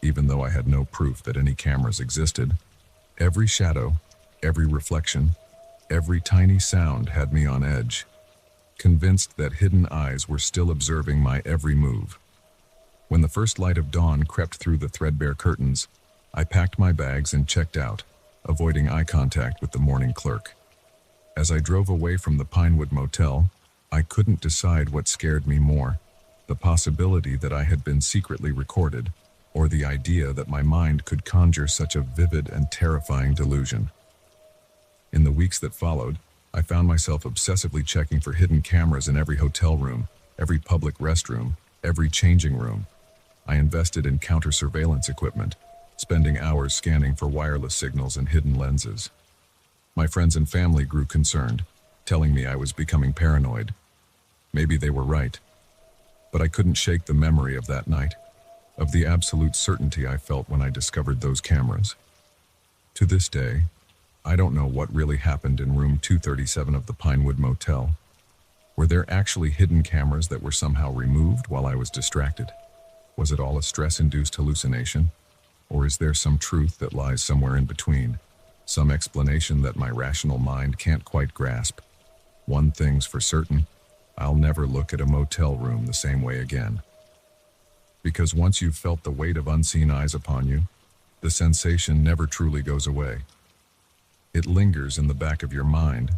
Speaker 1: even though I had no proof that any cameras existed. Every shadow, every reflection, every tiny sound had me on edge, convinced that hidden eyes were still observing my every move. When the first light of dawn crept through the threadbare curtains, I packed my bags and checked out, avoiding eye contact with the morning clerk. As I drove away from the Pinewood Motel, I couldn't decide what scared me more, the possibility that I had been secretly recorded, or the idea that my mind could conjure such a vivid and terrifying delusion. In the weeks that followed, I found myself obsessively checking for hidden cameras in every hotel room, every public restroom, every changing room. I invested in counter-surveillance equipment, spending hours scanning for wireless signals and hidden lenses. My friends and family grew concerned, telling me I was becoming paranoid. Maybe they were right, but I couldn't shake the memory of that night, of the absolute certainty I felt when I discovered those cameras. To this day, I don't know what really happened in room 237 of the Pinewood Motel. Were there actually hidden cameras that were somehow removed while I was distracted? Was it all a stress-induced hallucination? Or is there some truth that lies somewhere in between? Some explanation that my rational mind can't quite grasp? One thing's for certain, I'll never look at a motel room the same way again. Because once you've felt the weight of unseen eyes upon you, the sensation never truly goes away. It lingers in the back of your mind,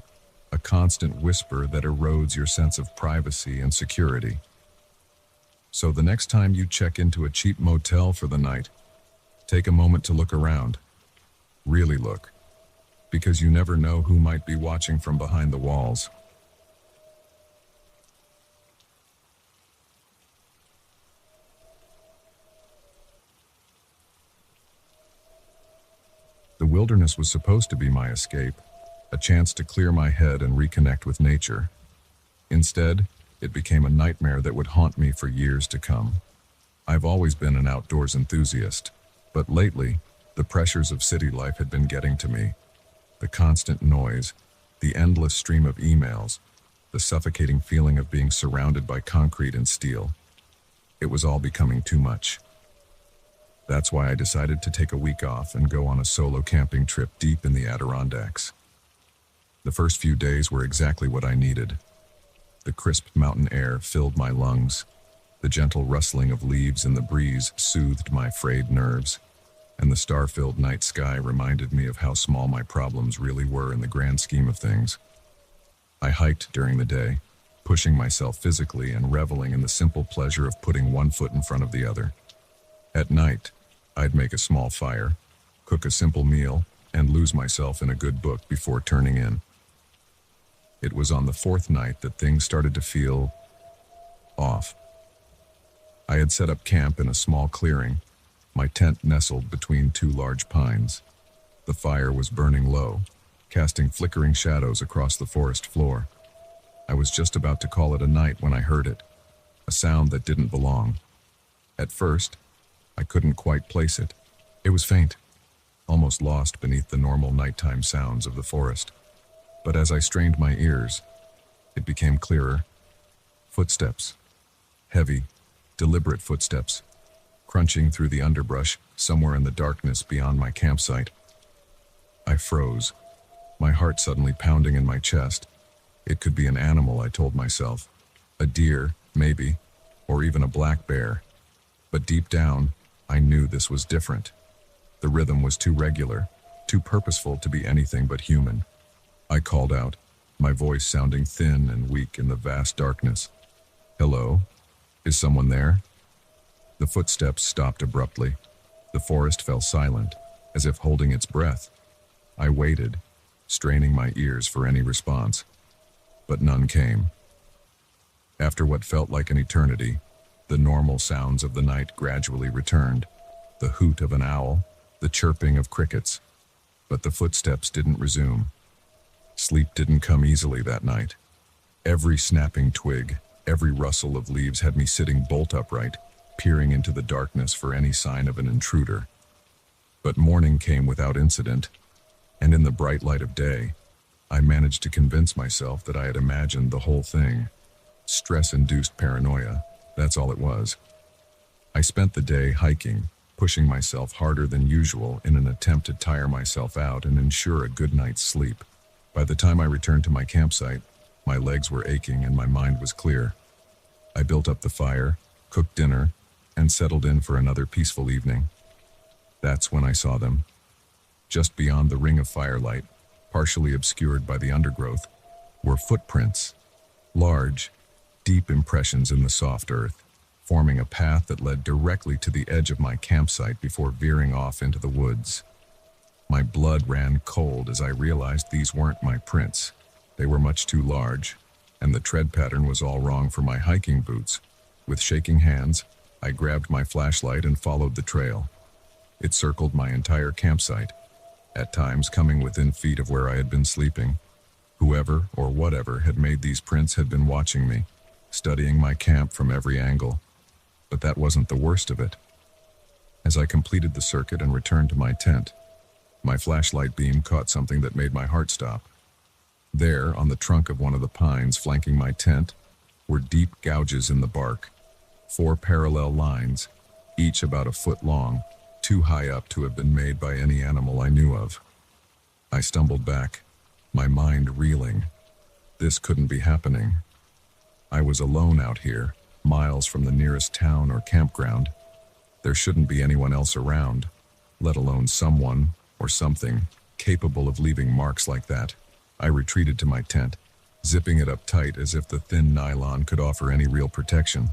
Speaker 1: a constant whisper that erodes your sense of privacy and security. So the next time you check into a cheap motel for the night, take a moment to look around. Really look, because you never know who might be watching from behind the walls. The wilderness was supposed to be my escape, a chance to clear my head and reconnect with nature. Instead, it became a nightmare that would haunt me for years to come. I've always been an outdoors enthusiast, but lately, the pressures of city life had been getting to me. The constant noise, the endless stream of emails, the suffocating feeling of being surrounded by concrete and steel. It was all becoming too much. That's why I decided to take a week off and go on a solo camping trip deep in the Adirondacks. The first few days were exactly what I needed. The crisp mountain air filled my lungs. The gentle rustling of leaves in the breeze soothed my frayed nerves, and the star-filled night sky reminded me of how small my problems really were in the grand scheme of things. I hiked during the day, pushing myself physically and reveling in the simple pleasure of putting one foot in front of the other. At night, I'd make a small fire, cook a simple meal, and lose myself in a good book before turning in. It was on the fourth night that things started to feel off. I had set up camp in a small clearing, my tent nestled between two large pines. The fire was burning low, casting flickering shadows across the forest floor. I was just about to call it a night when I heard it, a sound that didn't belong. At first, I couldn't quite place it. It was faint, almost lost beneath the normal nighttime sounds of the forest. But as I strained my ears, it became clearer. Footsteps. Heavy, deliberate footsteps, crunching through the underbrush somewhere in the darkness beyond my campsite. I froze, my heart suddenly pounding in my chest. It could be an animal, I told myself. A deer, maybe, or even a black bear. But deep down, I knew this was different. The rhythm was too regular, too purposeful to be anything but human. I called out, my voice sounding thin and weak in the vast darkness. "Hello? Is someone there?" The footsteps stopped abruptly. The forest fell silent, as if holding its breath. I waited, straining my ears for any response. But none came. After what felt like an eternity, the normal sounds of the night gradually returned. The hoot of an owl, the chirping of crickets. But the footsteps didn't resume. Sleep didn't come easily that night. Every snapping twig, every rustle of leaves had me sitting bolt upright, peering into the darkness for any sign of an intruder. But morning came without incident, and in the bright light of day, I managed to convince myself that I had imagined the whole thing. Stress-induced paranoia, that's all it was. I spent the day hiking, pushing myself harder than usual in an attempt to tire myself out and ensure a good night's sleep. By the time I returned to my campsite, my legs were aching and my mind was clear. I built up the fire, cooked dinner, and settled in for another peaceful evening. That's when I saw them. Just beyond the ring of firelight, partially obscured by the undergrowth, were footprints. Large, deep impressions in the soft earth, forming a path that led directly to the edge of my campsite before veering off into the woods. My blood ran cold as I realized these weren't my prints. They were much too large, and the tread pattern was all wrong for my hiking boots. With shaking hands, I grabbed my flashlight and followed the trail. It circled my entire campsite, at times coming within feet of where I had been sleeping. Whoever or whatever had made these prints had been watching me, studying my camp from every angle. But that wasn't the worst of it. As I completed the circuit and returned to my tent, my flashlight beam caught something that made my heart stop. There, on the trunk of one of the pines flanking my tent, were deep gouges in the bark. 4 parallel lines, each about a foot long, too high up to have been made by any animal I knew of. I stumbled back, my mind reeling. This couldn't be happening. I was alone out here, miles from the nearest town or campground. There shouldn't be anyone else around, let alone someone or something capable of leaving marks like that. I retreated to my tent, zipping it up tight as if the thin nylon could offer any real protection.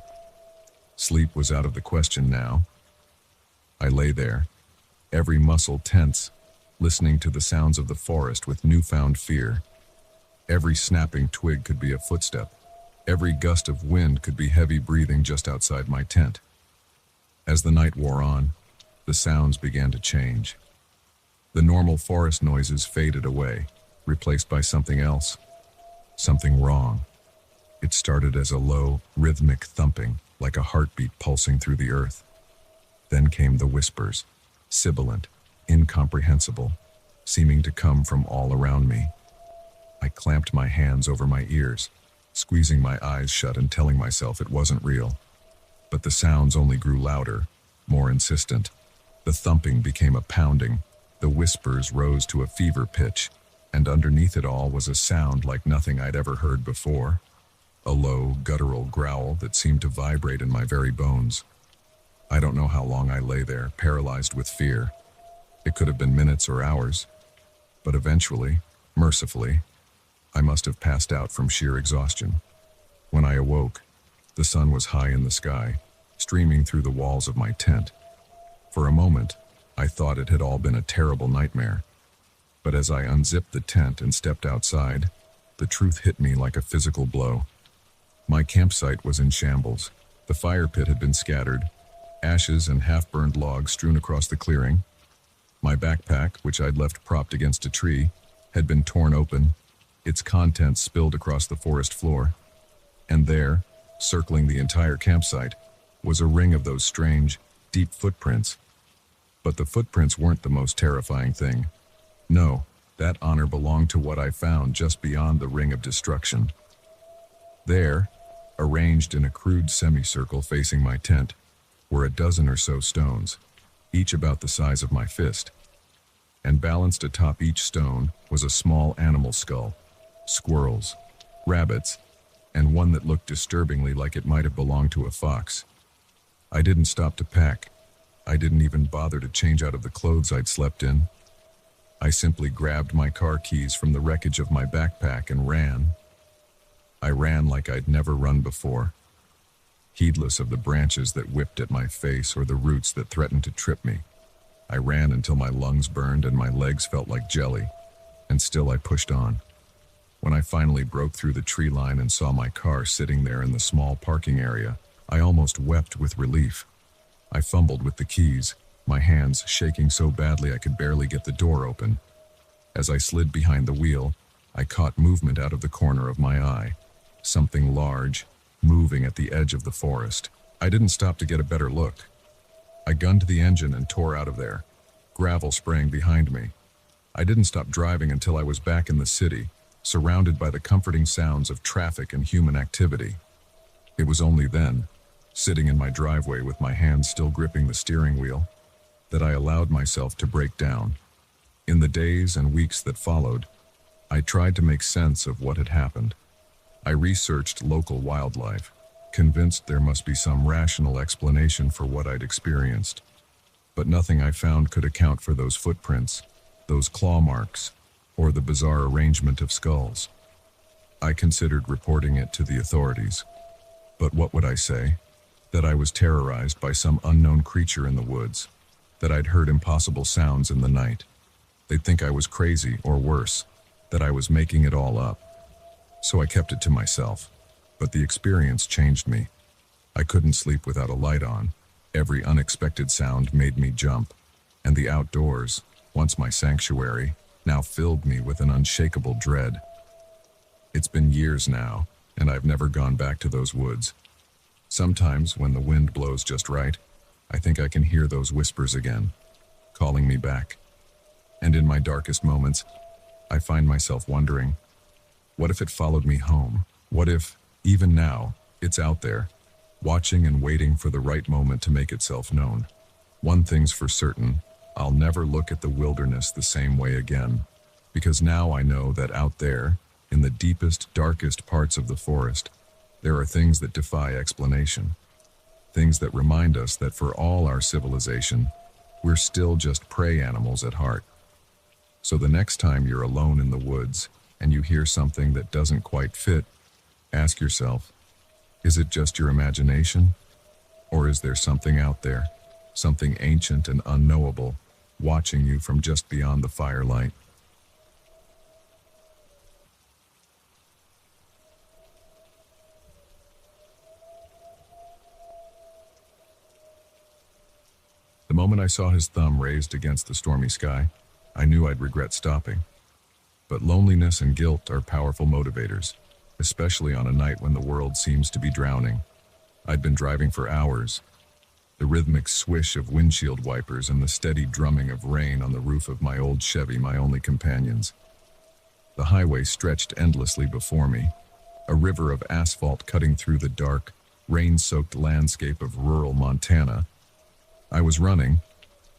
Speaker 1: Sleep was out of the question now. I lay there, every muscle tense, listening to the sounds of the forest with newfound fear. Every snapping twig could be a footstep. Every gust of wind could be heavy breathing just outside my tent. As the night wore on, the sounds began to change. The normal forest noises faded away, replaced by something else. Something wrong. It started as a low, rhythmic thumping, like a heartbeat pulsing through the earth. Then came the whispers, sibilant, incomprehensible, seeming to come from all around me. I clamped my hands over my ears, squeezing my eyes shut and telling myself it wasn't real. But the sounds only grew louder, more insistent. The thumping became a pounding, the whispers rose to a fever pitch, and underneath it all was a sound like nothing I'd ever heard before. A low, guttural growl that seemed to vibrate in my very bones. I don't know how long I lay there, paralyzed with fear. It could have been minutes or hours, but eventually, mercifully, I must have passed out from sheer exhaustion. When I awoke, the sun was high in the sky, streaming through the walls of my tent. For a moment, I thought it had all been a terrible nightmare. But as I unzipped the tent and stepped outside, the truth hit me like a physical blow. My campsite was in shambles. The fire pit had been scattered, ashes and half-burned logs strewn across the clearing. My backpack, which I'd left propped against a tree, had been torn open, its contents spilled across the forest floor. And there, circling the entire campsite, was a ring of those strange, deep footprints. But the footprints weren't the most terrifying thing. No, that honor belonged to what I found just beyond the ring of destruction. There, arranged in a crude semicircle facing my tent, were a dozen or so stones, each about the size of my fist. And balanced atop each stone was a small animal skull, squirrels, rabbits, and one that looked disturbingly like it might have belonged to a fox. I didn't stop to pack. I didn't even bother to change out of the clothes I'd slept in. I simply grabbed my car keys from the wreckage of my backpack and ran. I ran like I'd never run before, heedless of the branches that whipped at my face or the roots that threatened to trip me. I ran until my lungs burned and my legs felt like jelly, and still I pushed on. When I finally broke through the tree line and saw my car sitting there in the small parking area, I almost wept with relief. I fumbled with the keys, my hands shaking so badly I could barely get the door open. As I slid behind the wheel, I caught movement out of the corner of my eye. Something large, moving at the edge of the forest. I didn't stop to get a better look. I gunned the engine and tore out of there, gravel spraying behind me. I didn't stop driving until I was back in the city, surrounded by the comforting sounds of traffic and human activity. It was only then, sitting in my driveway with my hands still gripping the steering wheel, that I allowed myself to break down. In the days and weeks that followed, I tried to make sense of what had happened. I researched local wildlife, convinced there must be some rational explanation for what I'd experienced. But nothing I found could account for those footprints, those claw marks, or the bizarre arrangement of skulls. I considered reporting it to the authorities. But what would I say? That I was terrorized by some unknown creature in the woods, that I'd heard impossible sounds in the night. They'd think I was crazy, or worse, that I was making it all up. So I kept it to myself. But the experience changed me. I couldn't sleep without a light on. Every unexpected sound made me jump. And the outdoors, once my sanctuary, now filled me with an unshakable dread. It's been years now, and I've never gone back to those woods. Sometimes, when the wind blows just right, I think I can hear those whispers again, calling me back. And in my darkest moments, I find myself wondering, what if it followed me home? What if, even now, it's out there, watching and waiting for the right moment to make itself known? One thing's for certain, I'll never look at the wilderness the same way again, because now I know that out there, in the deepest, darkest parts of the forest, there are things that defy explanation. Things that remind us that for all our civilization, we're still just prey animals at heart. So the next time you're alone in the woods and you hear something that doesn't quite fit, ask yourself, is it just your imagination? Or is there something out there, something ancient and unknowable, watching you from just beyond the firelight? The moment I saw his thumb raised against the stormy sky, I knew I'd regret stopping. But loneliness and guilt are powerful motivators, especially on a night when the world seems to be drowning. I'd been driving for hours. The rhythmic swish of windshield wipers and the steady drumming of rain on the roof of my old Chevy, my only companions. The highway stretched endlessly before me, a river of asphalt cutting through the dark, rain-soaked landscape of rural Montana. I was running,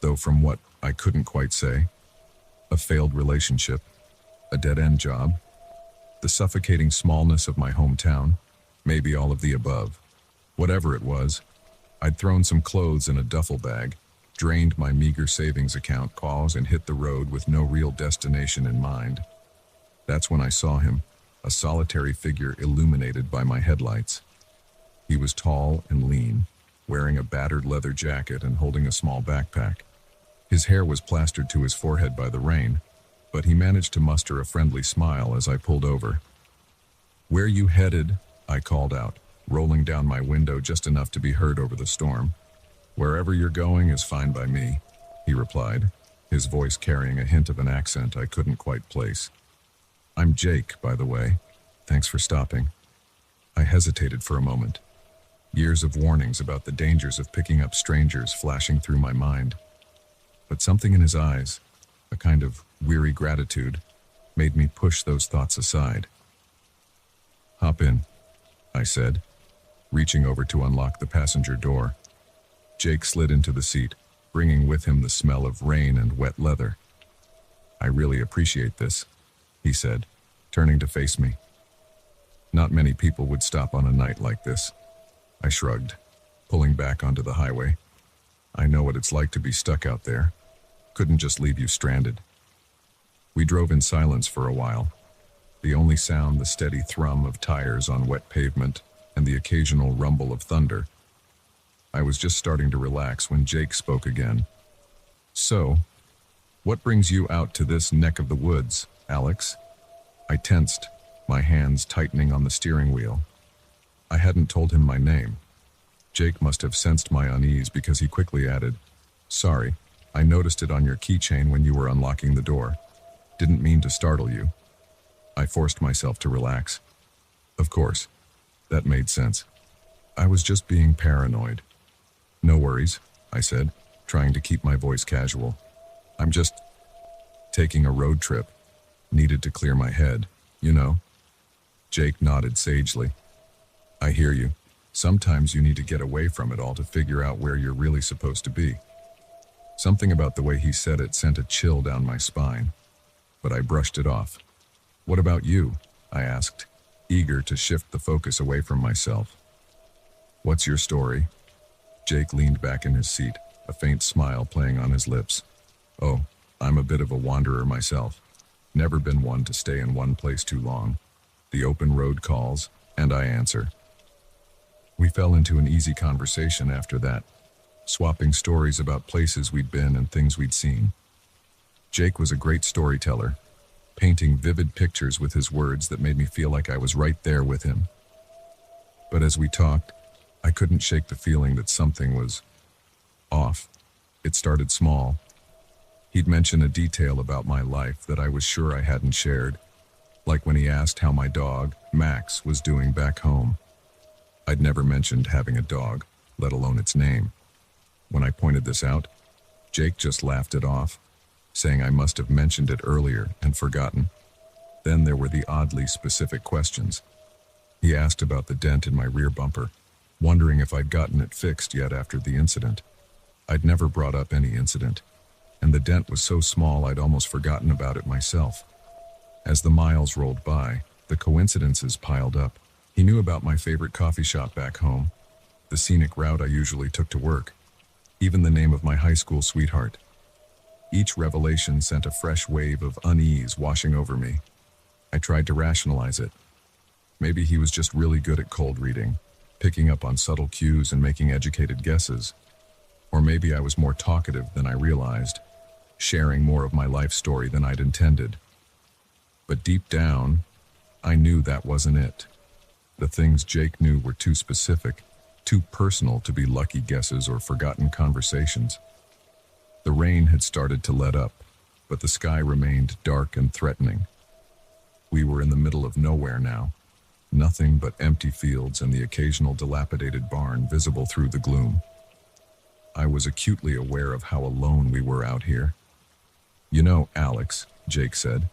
Speaker 1: though from what I couldn't quite say. A failed relationship, a dead-end job, the suffocating smallness of my hometown, maybe all of the above. Whatever it was, I'd thrown some clothes in a duffel bag, drained my meager savings account, paused and hit the road with no real destination in mind. That's when I saw him, a solitary figure illuminated by my headlights. He was tall and lean, wearing a battered leather jacket and holding a small backpack. His hair was plastered to his forehead by the rain, but he managed to muster a friendly smile as I pulled over. "Where you headed?" I called out, rolling down my window just enough to be heard over the storm. "Wherever you're going is fine by me," he replied, his voice carrying a hint of an accent I couldn't quite place. "I'm Jake, by the way. Thanks for stopping." I hesitated for a moment. Years of warnings about the dangers of picking up strangers flashing through my mind. But something in his eyes, a kind of weary gratitude, made me push those thoughts aside. "Hop in," I said, reaching over to unlock the passenger door. Jake slid into the seat, bringing with him the smell of rain and wet leather. "I really appreciate this," he said, turning to face me. "Not many people would stop on a night like this." I shrugged, pulling back onto the highway. "I know what it's like to be stuck out there. Couldn't just leave you stranded." We drove in silence for a while, the only sound the steady thrum of tires on wet pavement and the occasional rumble of thunder. I was just starting to relax when Jake spoke again. "So, what brings you out to this neck of the woods, Alex?" I tensed, my hands tightening on the steering wheel. I hadn't told him my name. Jake must have sensed my unease because he quickly added, "Sorry, I noticed it on your keychain when you were unlocking the door. Didn't mean to startle you." I forced myself to relax. Of course, that made sense. I was just being paranoid. "No worries," I said, trying to keep my voice casual. "I'm just taking a road trip. Needed to clear my head, you know." Jake nodded sagely. "I hear you. Sometimes you need to get away from it all to figure out where you're really supposed to be." Something about the way he said it sent a chill down my spine, but I brushed it off. "What about you?" I asked, eager to shift the focus away from myself. "What's your story?" Jake leaned back in his seat, a faint smile playing on his lips. "Oh, I'm a bit of a wanderer myself. Never been one to stay in one place too long. The open road calls, and I answer." We fell into an easy conversation after that, swapping stories about places we'd been and things we'd seen. Jake was a great storyteller, painting vivid pictures with his words that made me feel like I was right there with him. But as we talked, I couldn't shake the feeling that something was off. It started small. He'd mention a detail about my life that I was sure I hadn't shared, like when he asked how my dog, Max, was doing back home. I'd never mentioned having a dog, let alone its name. When I pointed this out, Jake just laughed it off, saying I must have mentioned it earlier and forgotten. Then there were the oddly specific questions. He asked about the dent in my rear bumper, wondering if I'd gotten it fixed yet after the incident. I'd never brought up any incident, and the dent was so small I'd almost forgotten about it myself. As the miles rolled by, the coincidences piled up. He knew about my favorite coffee shop back home, the scenic route I usually took to work, even the name of my high school sweetheart. Each revelation sent a fresh wave of unease washing over me. I tried to rationalize it. Maybe he was just really good at cold reading, picking up on subtle cues and making educated guesses. Or maybe I was more talkative than I realized, sharing more of my life story than I'd intended. But deep down, I knew that wasn't it. The things Jake knew were too specific, too personal to be lucky guesses or forgotten conversations. The rain had started to let up, but the sky remained dark and threatening. We were in the middle of nowhere now, nothing but empty fields and the occasional dilapidated barn visible through the gloom. I was acutely aware of how alone we were out here. "You know, Alex," Jake said,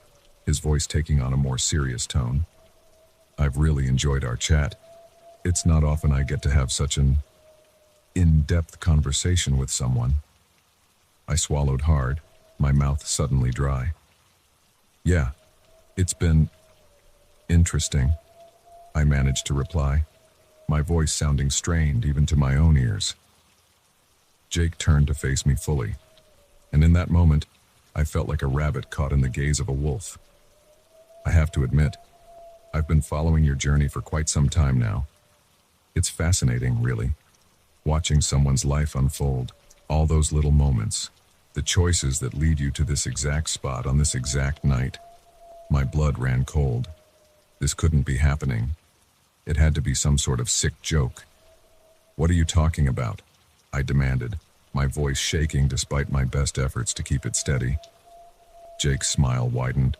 Speaker 1: his voice taking on a more serious tone, "I've really enjoyed our chat. It's not often I get to have such an in-depth conversation with someone." I swallowed hard, my mouth suddenly dry. "Yeah, it's been interesting," I managed to reply, my voice sounding strained even to my own ears. Jake turned to face me fully, and in that moment, I felt like a rabbit caught in the gaze of a wolf. "I have to admit, I've been following your journey for quite some time now. It's fascinating, really, watching someone's life unfold, all those little moments, the choices that lead you to this exact spot on this exact night." My blood ran cold. This couldn't be happening. It had to be some sort of sick joke. "What are you talking about?" I demanded, my voice shaking despite my best efforts to keep it steady. Jake's smile widened,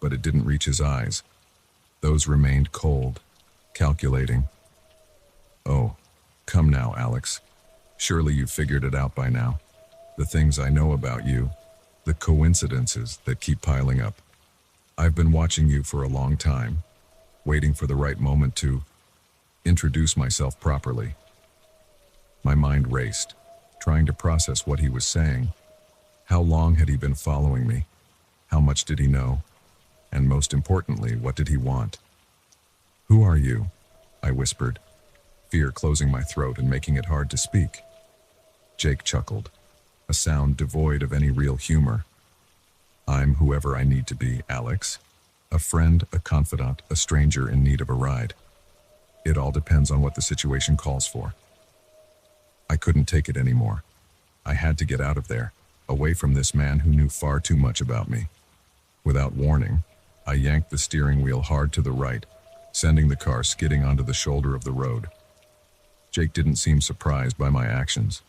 Speaker 1: but it didn't reach his eyes. Those remained cold, calculating. "Oh, come now, Alex. Surely you've figured it out by now. the things I know about you, the coincidences that keep piling up. I've been watching you for a long time, waiting for the right moment to introduce myself properly. My mind raced, trying to process what he was saying. How long had he been following me? How much did he know? And most importantly, what did he want? "Who are you?" I whispered, fear closing my throat and making it hard to speak. Jake chuckled, a sound devoid of any real humor. "I'm whoever I need to be, Alex. A friend, a confidant, a stranger in need of a ride. It all depends on what the situation calls for." I couldn't take it anymore. I had to get out of there, away from this man who knew far too much about me. Without warning, I yanked the steering wheel hard to the right, sending the car skidding onto the shoulder of the road. Jake didn't seem surprised by my actions.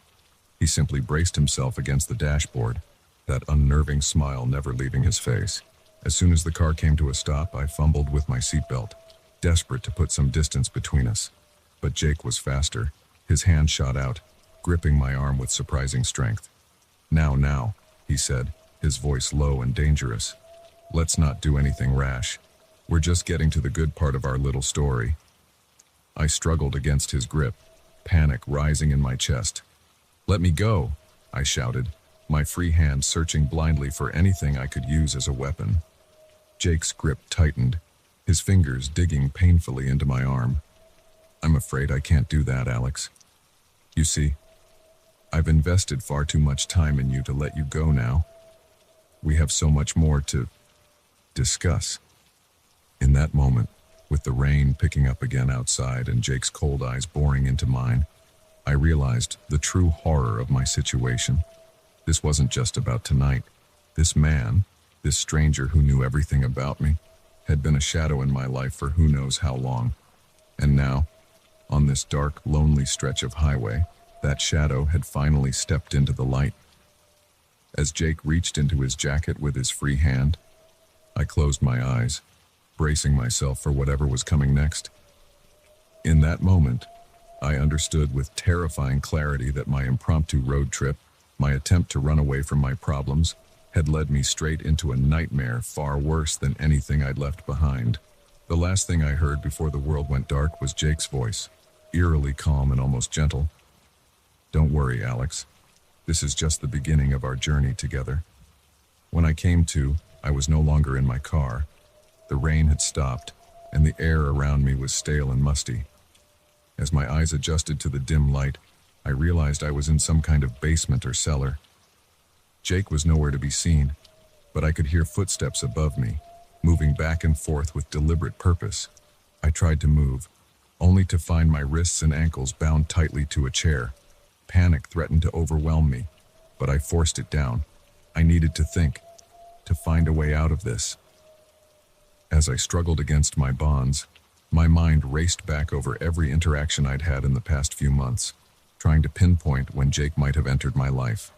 Speaker 1: He simply braced himself against the dashboard, that unnerving smile never leaving his face. As soon as the car came to a stop, I fumbled with my seatbelt, desperate to put some distance between us. But Jake was faster. His hand shot out, gripping my arm with surprising strength. Now, he said, his voice low and dangerous. "Let's not do anything rash. We're just getting to the good part of our little story." I struggled against his grip, panic rising in my chest. "Let me go," I shouted, my free hand searching blindly for anything I could use as a weapon. Jake's grip tightened, his fingers digging painfully into my arm. "I'm afraid I can't do that, Alex. You see, I've invested far too much time in you to let you go now. We have so much more to discuss." In that moment, with the rain picking up again outside and Jake's cold eyes boring into mine, I realized the true horror of my situation. This wasn't just about tonight. This man, this stranger who knew everything about me, had been a shadow in my life for who knows how long. And now, on this dark, lonely stretch of highway, that shadow had finally stepped into the light. As Jake reached into his jacket with his free hand, I closed my eyes, bracing myself for whatever was coming next. In that moment, I understood with terrifying clarity that my impromptu road trip, my attempt to run away from my problems, had led me straight into a nightmare far worse than anything I'd left behind. The last thing I heard before the world went dark was Jake's voice, eerily calm and almost gentle. "Don't worry, Alex. This is just the beginning of our journey together." When I came to, I was no longer in my car. The rain had stopped, and the air around me was stale and musty. As my eyes adjusted to the dim light, I realized I was in some kind of basement or cellar. Jake was nowhere to be seen, but I could hear footsteps above me, moving back and forth with deliberate purpose. I tried to move, only to find my wrists and ankles bound tightly to a chair. Panic threatened to overwhelm me, but I forced it down. I needed to think, to find a way out of this. As I struggled against my bonds, my mind raced back over every interaction I'd had in the past few months, trying to pinpoint when Jake might have entered my life.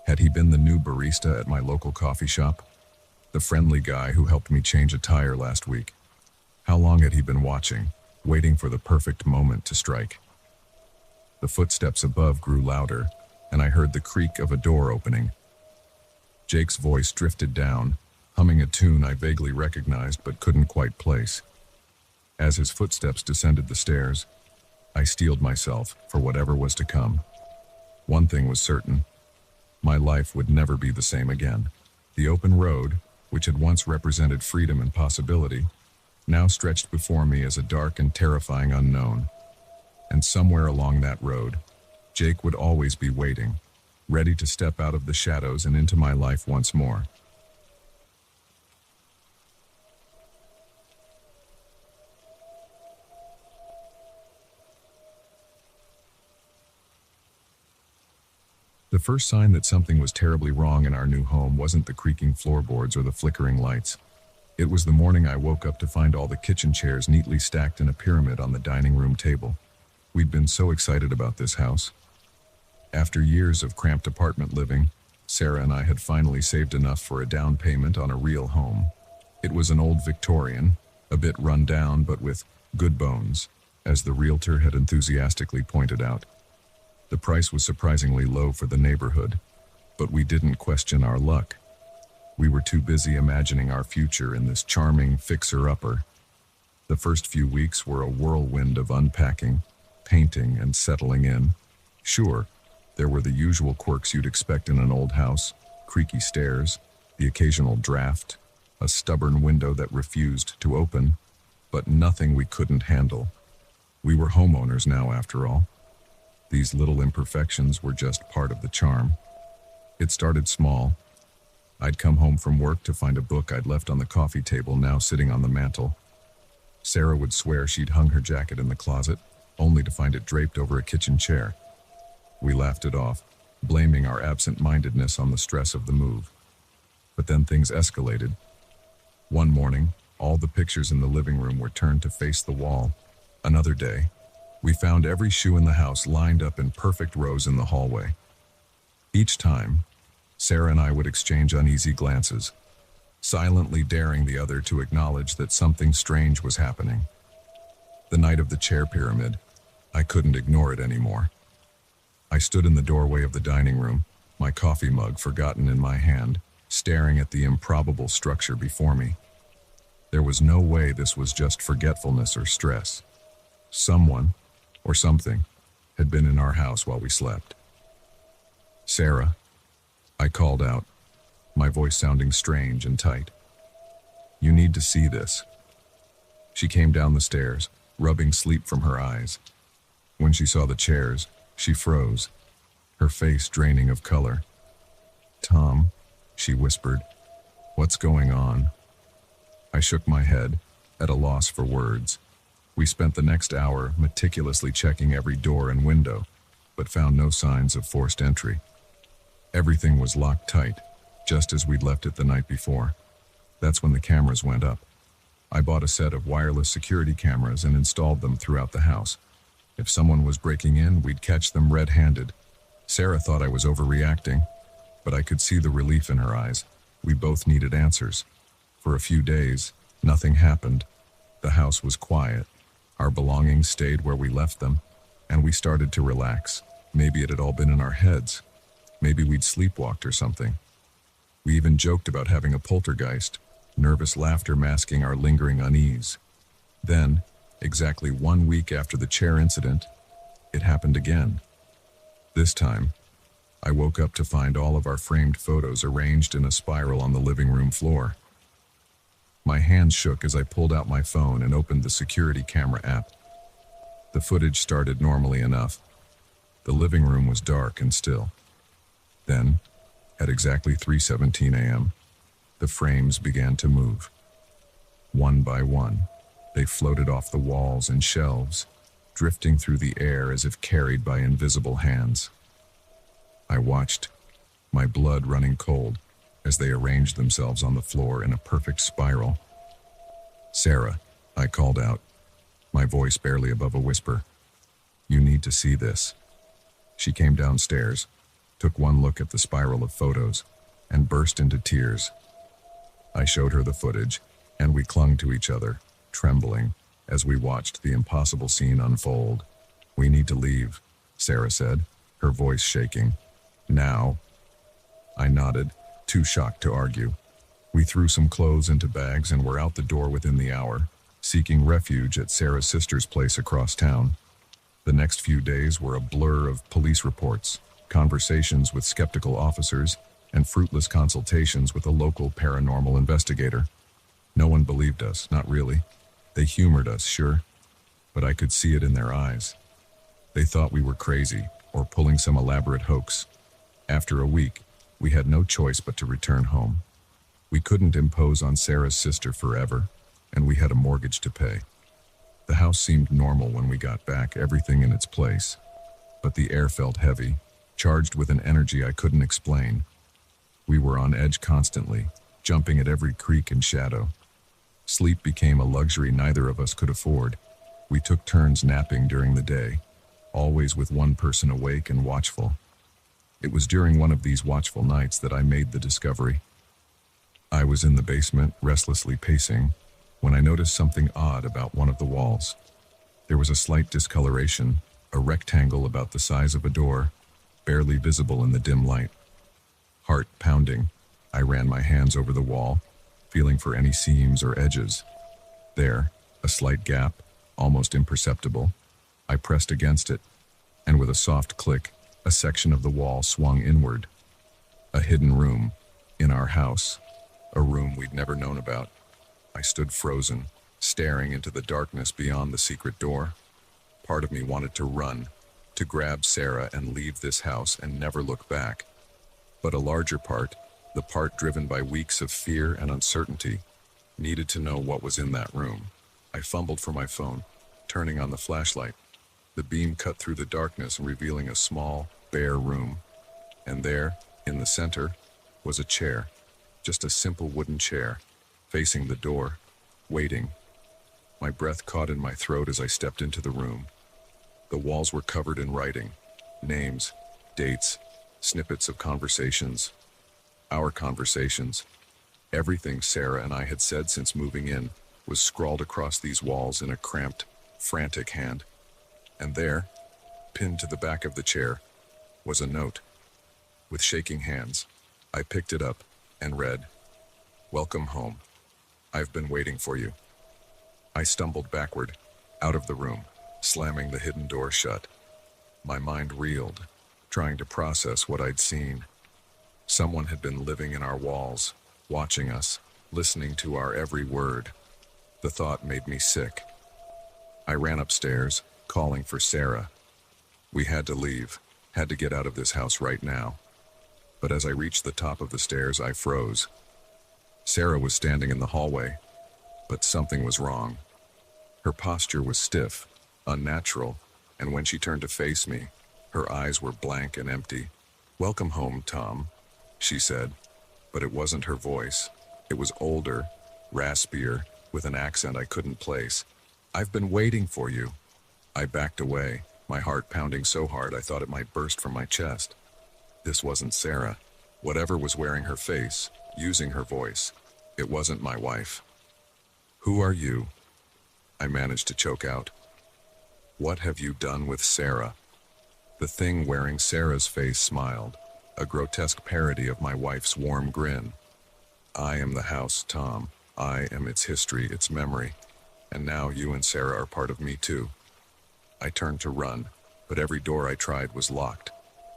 Speaker 1: Had he been the new barista at my local coffee shop? The friendly guy who helped me change a tire last week? How long had he been watching, waiting for the perfect moment to strike? The footsteps above grew louder, and I heard the creak of a door opening. Jake's voice drifted down, humming a tune I vaguely recognized but couldn't quite place. As his footsteps descended the stairs, I steeled myself for whatever was to come. One thing was certain. My life would never be the same again. The open road, which had once represented freedom and possibility, now stretched before me as a dark and terrifying unknown. And somewhere along that road, Jake would always be waiting, ready to step out of the shadows and into my life once more. The first sign that something was terribly wrong in our new home wasn't the creaking floorboards or the flickering lights. It was the morning I woke up to find all the kitchen chairs neatly stacked in a pyramid on the dining room table. We'd been so excited about this house. After years of cramped apartment living, Sarah and I had finally saved enough for a down payment on a real home. It was an old Victorian, a bit run down but with good bones, as the realtor had enthusiastically pointed out. The price was surprisingly low for the neighborhood, But we didn't question our luck. We were too busy imagining our future in this charming fixer-upper. The first few weeks were a whirlwind of unpacking, painting, and settling in. Sure, there were the usual quirks you'd expect in an old house: creaky stairs, the occasional draft, a stubborn window that refused to open, but nothing we couldn't handle. We were homeowners now, after all. These little imperfections were just part of the charm. It started small. I'd come home from work to find a book I'd left on the coffee table now sitting on the mantel. Sarah would swear she'd hung her jacket in the closet, only to find it draped over a kitchen chair. We laughed it off, blaming our absent-mindedness on the stress of the move. But then things escalated. One morning, all the pictures in the living room were turned to face the wall. Another day, we found every shoe in the house lined up in perfect rows in the hallway. Each time, Sarah and I would exchange uneasy glances, silently daring the other to acknowledge that something strange was happening. The night of the chair pyramid, I couldn't ignore it anymore. I stood in the doorway of the dining room, my coffee mug forgotten in my hand, staring at the improbable structure before me. There was no way this was just forgetfulness or stress. Someone, or something, had been in our house while we slept. "Sarah," I called out, my voice sounding strange and tight. "You need to see this." She came down the stairs, rubbing sleep from her eyes. When she saw the chairs, she froze, her face draining of color. "Tom," she whispered, "what's going on?" I shook my head, at a loss for words. We spent the next hour meticulously checking every door and window, but found no signs of forced entry. Everything was locked tight, just as we'd left it the night before. That's when the cameras went up. I bought a set of wireless security cameras and installed them throughout the house. If someone was breaking in, we'd catch them red-handed. Sarah thought I was overreacting, but I could see the relief in her eyes. We both needed answers. For a few days, nothing happened. The house was quiet. Our belongings stayed where we left them, and we started to relax. Maybe it had all been in our heads. Maybe we'd sleepwalked or something. We even joked about having a poltergeist, nervous laughter masking our lingering unease. Then, exactly 1 week after the chair incident, it happened again. This time, I woke up to find all of our framed photos arranged in a spiral on the living room floor. My hands shook as I pulled out my phone and opened the security camera app. The footage started normally enough. The living room was dark and still. Then, at exactly 3:17 a.m., the frames began to move. One by one, they floated off the walls and shelves, drifting through the air as if carried by invisible hands. I watched, my blood running cold, as they arranged themselves on the floor in a perfect spiral. "Sarah," I called out, my voice barely above a whisper. "You need to see this." She came downstairs, took one look at the spiral of photos, and burst into tears. I showed her the footage, and we clung to each other, trembling, as we watched the impossible scene unfold. "We need to leave," Sarah said, her voice shaking. "Now?" I nodded, too shocked to argue. We threw some clothes into bags and were out the door within the hour, seeking refuge at Sarah's sister's place across town. The next few days were a blur of police reports, conversations with skeptical officers, and fruitless consultations with a local paranormal investigator. No one believed us, not really. They humored us, sure, but I could see it in their eyes. They thought we were crazy, or pulling some elaborate hoax. After a week, we had no choice but to return home. We couldn't impose on Sarah's sister forever, and we had a mortgage to pay. The house seemed normal when we got back, everything in its place. But the air felt heavy, charged with an energy I couldn't explain. We were on edge constantly, jumping at every creak and shadow. Sleep became a luxury neither of us could afford. We took turns napping during the day, always with one person awake and watchful. It was during one of these watchful nights that I made the discovery. I was in the basement, restlessly pacing, when I noticed something odd about one of the walls. There was a slight discoloration, a rectangle about the size of a door, barely visible in the dim light. Heart pounding, I ran my hands over the wall, feeling for any seams or edges. There, a slight gap, almost imperceptible. I pressed against it, and with a soft click, a section of the wall swung inward. A hidden room, in our house, a room we'd never known about. I stood frozen, staring into the darkness beyond the secret door. Part of me wanted to run, to grab Sarah and leave this house and never look back. But a larger part, the part driven by weeks of fear and uncertainty, needed to know what was in that room. I fumbled for my phone, turning on the flashlight. The beam cut through the darkness, revealing a small, bare room. And there, in the center, was a chair, just a simple wooden chair, facing the door, waiting. My breath caught in my throat as I stepped into the room. The walls were covered in writing, names, dates, snippets of conversations. Our conversations. Everything Sarah and I had said since moving in was scrawled across these walls in a cramped, frantic hand. And there, pinned to the back of the chair, was a note. With shaking hands, I picked it up and read, "Welcome home. I've been waiting for you." I stumbled backward, out of the room, slamming the hidden door shut. My mind reeled, trying to process what I'd seen. Someone had been living in our walls, watching us, listening to our every word. The thought made me sick. I ran upstairs, calling for Sarah. We had to leave, had to get out of this house right now. But as I reached the top of the stairs, I froze. Sarah was standing in the hallway, but something was wrong. Her posture was stiff, unnatural, and when she turned to face me, her eyes were blank and empty. "Welcome home, Tom," she said, but it wasn't her voice. It was older, raspier, with an accent I couldn't place. "I've been waiting for you." I backed away, my heart pounding so hard I thought it might burst from my chest. This wasn't Sarah. Whatever was wearing her face, using her voice, it wasn't my wife. "Who are you?" I managed to choke out. "What have you done with Sarah?" The thing wearing Sarah's face smiled, a grotesque parody of my wife's warm grin. "I am the house, Tom. I am its history, its memory. And now you and Sarah are part of me too." I turned to run, but every door I tried was locked.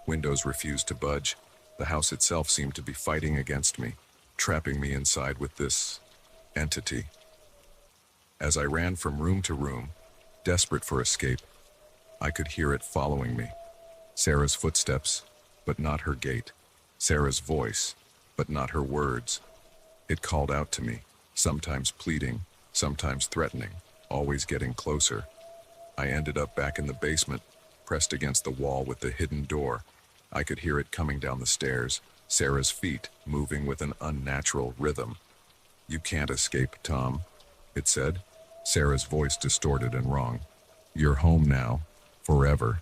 Speaker 1: Windows refused to budge. The house itself seemed to be fighting against me, trapping me inside with this entity. As I ran from room to room, desperate for escape, I could hear it following me. Sarah's footsteps, but not her gait. Sarah's voice, but not her words. It called out to me, sometimes pleading, sometimes threatening, always getting closer. I ended up back in the basement, pressed against the wall with the hidden door. I could hear it coming down the stairs, Sarah's feet moving with an unnatural rhythm. "You can't escape, Tom," it said, Sarah's voice distorted and wrong. "You're home now, forever."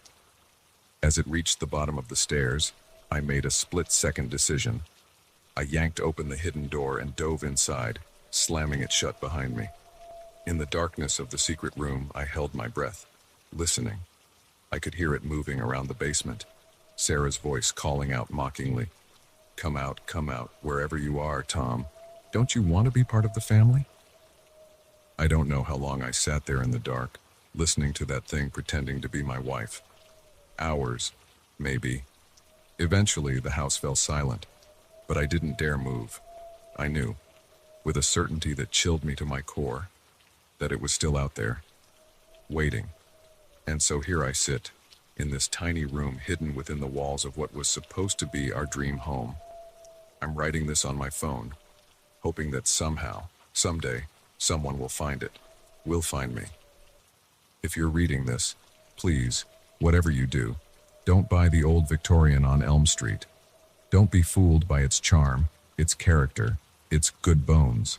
Speaker 1: As it reached the bottom of the stairs, I made a split-second decision. I yanked open the hidden door and dove inside, slamming it shut behind me. In the darkness of the secret room, I held my breath, listening. I could hear it moving around the basement, Sarah's voice calling out mockingly. Come out, wherever you are, Tom. Don't you want to be part of the family?" I don't know how long I sat there in the dark, listening to that thing pretending to be my wife. Hours, maybe. Eventually, the house fell silent, but I didn't dare move. I knew, with a certainty that chilled me to my core, that it was still out there, waiting. And so here I sit, in this tiny room hidden within the walls of what was supposed to be our dream home. I'm writing this on my phone, hoping that somehow, someday, someone will find it, will find me. If you're reading this, please, whatever you do, don't buy the old Victorian on Elm Street. Don't be fooled by its charm, its character, its good bones.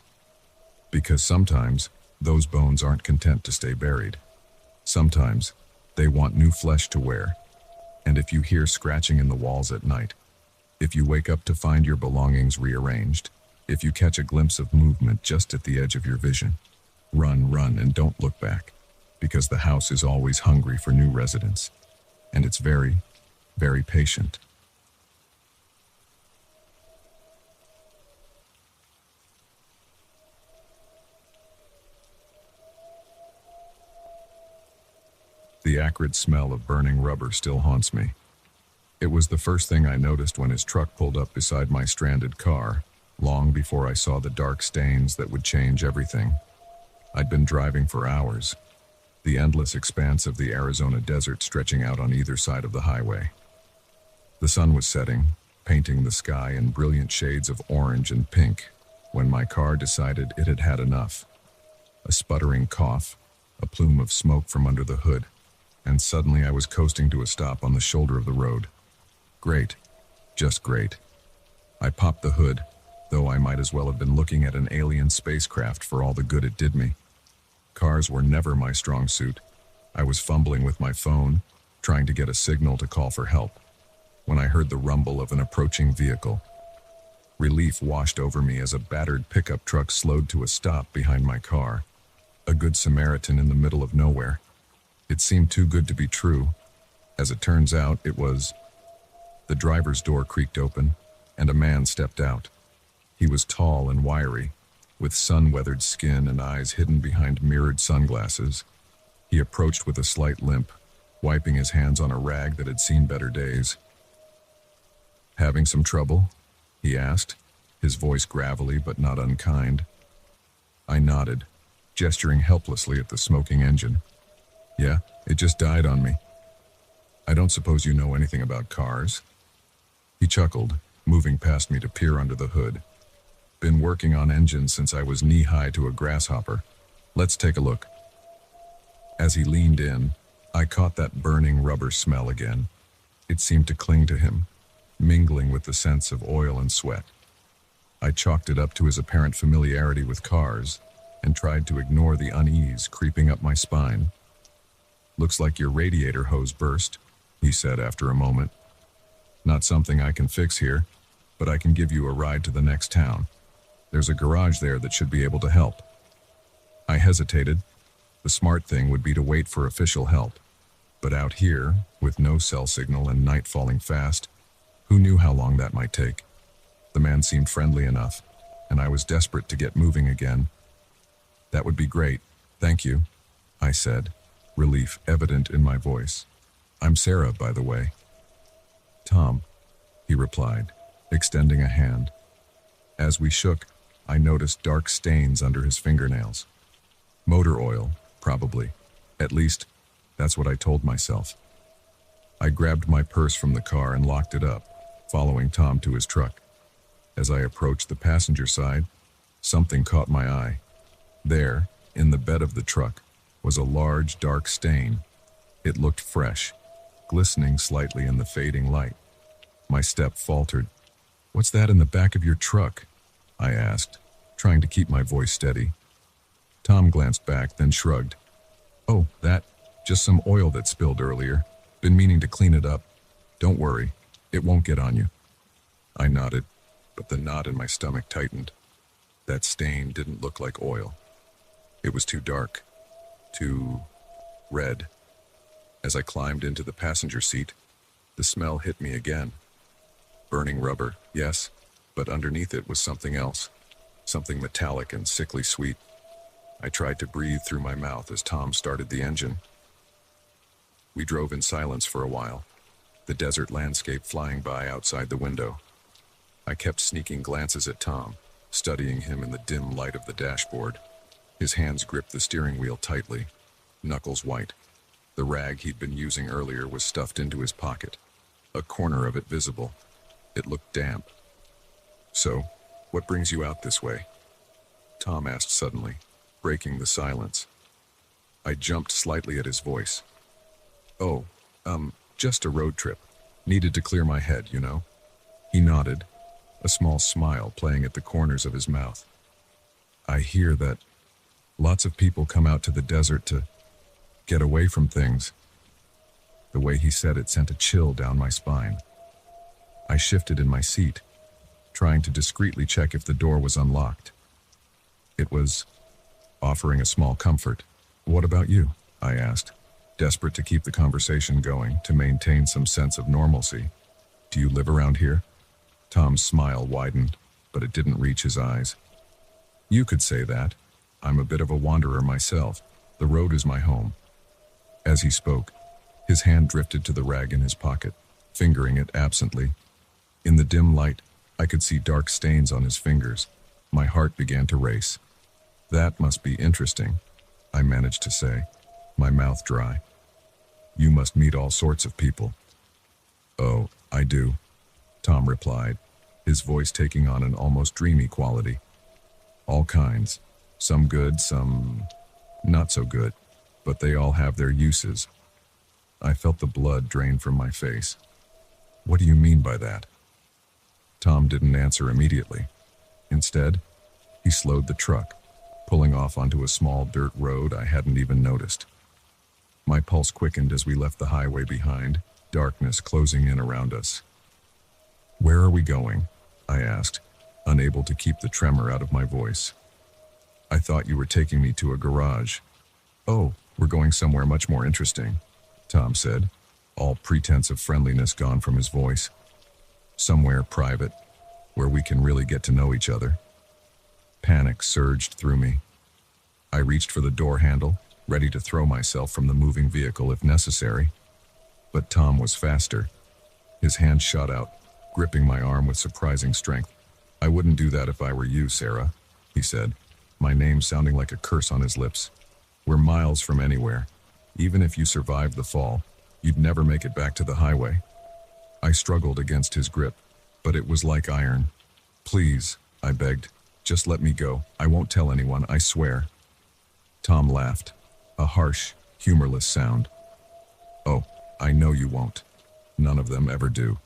Speaker 1: Because sometimes, those bones aren't content to stay buried. Sometimes, they want new flesh to wear. And if you hear scratching in the walls at night, if you wake up to find your belongings rearranged, if you catch a glimpse of movement just at the edge of your vision, run, and don't look back, because the house is always hungry for new residents, and it's very, very patient. The acrid smell of burning rubber still haunts me. It was the first thing I noticed when his truck pulled up beside my stranded car, long before I saw the dark stains that would change everything. I'd been driving for hours, the endless expanse of the Arizona desert stretching out on either side of the highway. The sun was setting, painting the sky in brilliant shades of orange and pink, when my car decided it had had enough. A sputtering cough, a plume of smoke from under the hood, and suddenly I was coasting to a stop on the shoulder of the road. Great. Just great. I popped the hood, though I might as well have been looking at an alien spacecraft for all the good it did me. Cars were never my strong suit. I was fumbling with my phone, trying to get a signal to call for help, when I heard the rumble of an approaching vehicle. Relief washed over me as a battered pickup truck slowed to a stop behind my car. A good Samaritan in the middle of nowhere. It seemed too good to be true. As it turns out, it was. The driver's door creaked open, and a man stepped out. He was tall and wiry, with sun-weathered skin and eyes hidden behind mirrored sunglasses. He approached with a slight limp, wiping his hands on a rag that had seen better days. "Having some trouble?" he asked, his voice gravelly but not unkind. I nodded, gesturing helplessly at the smoking engine. "Yeah, it just died on me." "I don't suppose you know anything about cars?" He chuckled, moving past me to peer under the hood. "Been working on engines since I was knee-high to a grasshopper. Let's take a look." As he leaned in, I caught that burning rubber smell again. It seemed to cling to him, mingling with the sense of oil and sweat. I chalked it up to his apparent familiarity with cars and tried to ignore the unease creeping up my spine. "Looks like your radiator hose burst," he said after a moment. "Not something I can fix here, but I can give you a ride to the next town. There's a garage there that should be able to help." I hesitated. The smart thing would be to wait for official help. But out here, with no cell signal and night falling fast, who knew how long that might take? The man seemed friendly enough, and I was desperate to get moving again. "That would be great, thank you," I said, relief evident in my voice. "I'm Sarah, by the way." "Tom," he replied, extending a hand. As we shook, I noticed dark stains under his fingernails. Motor oil, probably. At least, that's what I told myself. I grabbed my purse from the car and locked it up, following Tom to his truck. As I approached the passenger side, something caught my eye. There, in the bed of the truck, was a large, dark stain. It looked fresh, glistening slightly in the fading light. My step faltered. "What's that in the back of your truck?" I asked, trying to keep my voice steady. Tom glanced back, then shrugged. "Oh, just some oil that spilled earlier. Been meaning to clean it up. Don't worry, it won't get on you." I nodded, but the knot in my stomach tightened. That stain didn't look like oil. It was too dark, too red. As I climbed into the passenger seat, the smell hit me again. Burning rubber, yes, but underneath it was something else, something metallic and sickly sweet. I tried to breathe through my mouth as Tom started the engine. We drove in silence for a while, the desert landscape flying by outside the window. I kept sneaking glances at Tom, studying him in the dim light of the dashboard. His hands gripped the steering wheel tightly, knuckles white. The rag he'd been using earlier was stuffed into his pocket, a corner of it visible. It looked damp. "So, what brings you out this way?" Tom asked suddenly, breaking the silence. I jumped slightly at his voice. "Oh, just a road trip. Needed to clear my head, you know." He nodded, a small smile playing at the corners of his mouth. "I hear that lots of people come out to the desert to get away from things." The way he said it sent a chill down my spine. I shifted in my seat, trying to discreetly check if the door was unlocked. It was, offering a small comfort. "What about you?" I asked, desperate to keep the conversation going, to maintain some sense of normalcy. "Do you live around here?" Tom's smile widened, but it didn't reach his eyes. "You could say that. I'm a bit of a wanderer myself. The road is my home." As he spoke, His hand drifted to the rag in his pocket, fingering it absently. In the dim light, I could see dark stains on his fingers. My heart began to race. "That must be interesting," I managed to say, my mouth dry. "You must meet all sorts of people." "Oh, I do," Tom replied, his voice taking on an almost dreamy quality. "All kinds. Some good, some not so good, but they all have their uses." I felt the blood drain from my face. "What do you mean by that?" Tom didn't answer immediately. Instead, he slowed the truck, pulling off onto a small dirt road I hadn't even noticed. My pulse quickened as we left the highway behind, darkness closing in around us. "Where are we going?" I asked, unable to keep the tremor out of my voice. "I thought you were taking me to a garage." "Oh, we're going somewhere much more interesting," Tom said, all pretense of friendliness gone from his voice. "Somewhere private, where we can really get to know each other." Panic surged through me. I reached for the door handle, ready to throw myself from the moving vehicle if necessary. But Tom was faster. His hand shot out, gripping my arm with surprising strength. "I wouldn't do that if I were you, Sarah," he said, my name sounding like a curse on his lips. "We're miles from anywhere. Even if you survived the fall, you'd never make it back to the highway." I struggled against his grip, but it was like iron. "Please," I begged, "just let me go. I won't tell anyone, I swear." Tom laughed, a harsh, humorless sound. "Oh, I know you won't. None of them ever do."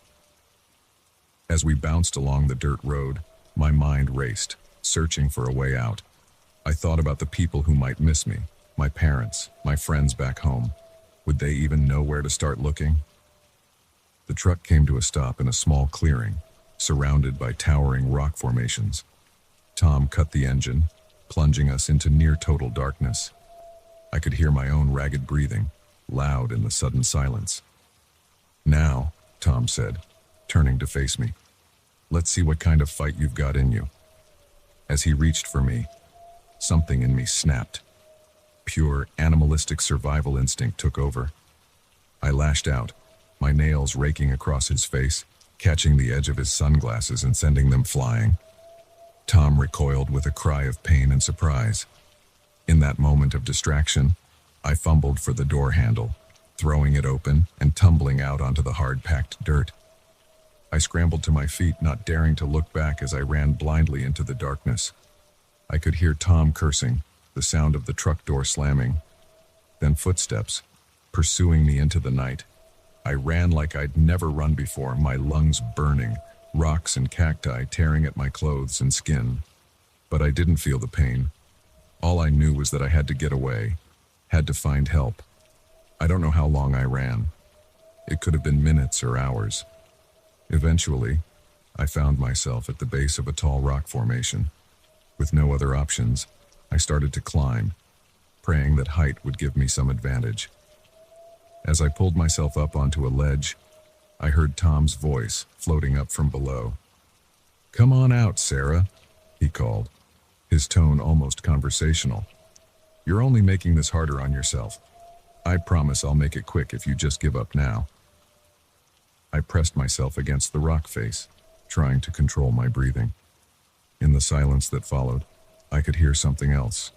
Speaker 1: As we bounced along the dirt road, my mind raced, searching for a way out. I thought about the people who might miss me, my parents, my friends back home. Would they even know where to start looking? The truck came to a stop in a small clearing, surrounded by towering rock formations. Tom cut the engine, plunging us into near-total darkness. I could hear my own ragged breathing, loud in the sudden silence. "Now," Tom said, turning to face me, "let's see what kind of fight you've got in you." As he reached for me, something in me snapped. Pure, animalistic survival instinct took over. I lashed out, my nails raking across his face, catching the edge of his sunglasses and sending them flying. Tom recoiled with a cry of pain and surprise. In that moment of distraction, I fumbled for the door handle, throwing it open and tumbling out onto the hard-packed dirt. I scrambled to my feet, not daring to look back as I ran blindly into the darkness. I could hear Tom cursing, the sound of the truck door slamming. Then footsteps, pursuing me into the night. I ran like I'd never run before, my lungs burning, rocks and cacti tearing at my clothes and skin. But I didn't feel the pain. All I knew was that I had to get away, had to find help. I don't know how long I ran. It could have been minutes or hours. Eventually, I found myself at the base of a tall rock formation. With no other options, I started to climb, praying that height would give me some advantage. As I pulled myself up onto a ledge, I heard Tom's voice floating up from below. "Come on out, Sarah," he called, his tone almost conversational. "You're only making this harder on yourself. I promise I'll make it quick if you just give up now." I pressed myself against the rock face, trying to control my breathing. In the silence that followed, I could hear something else,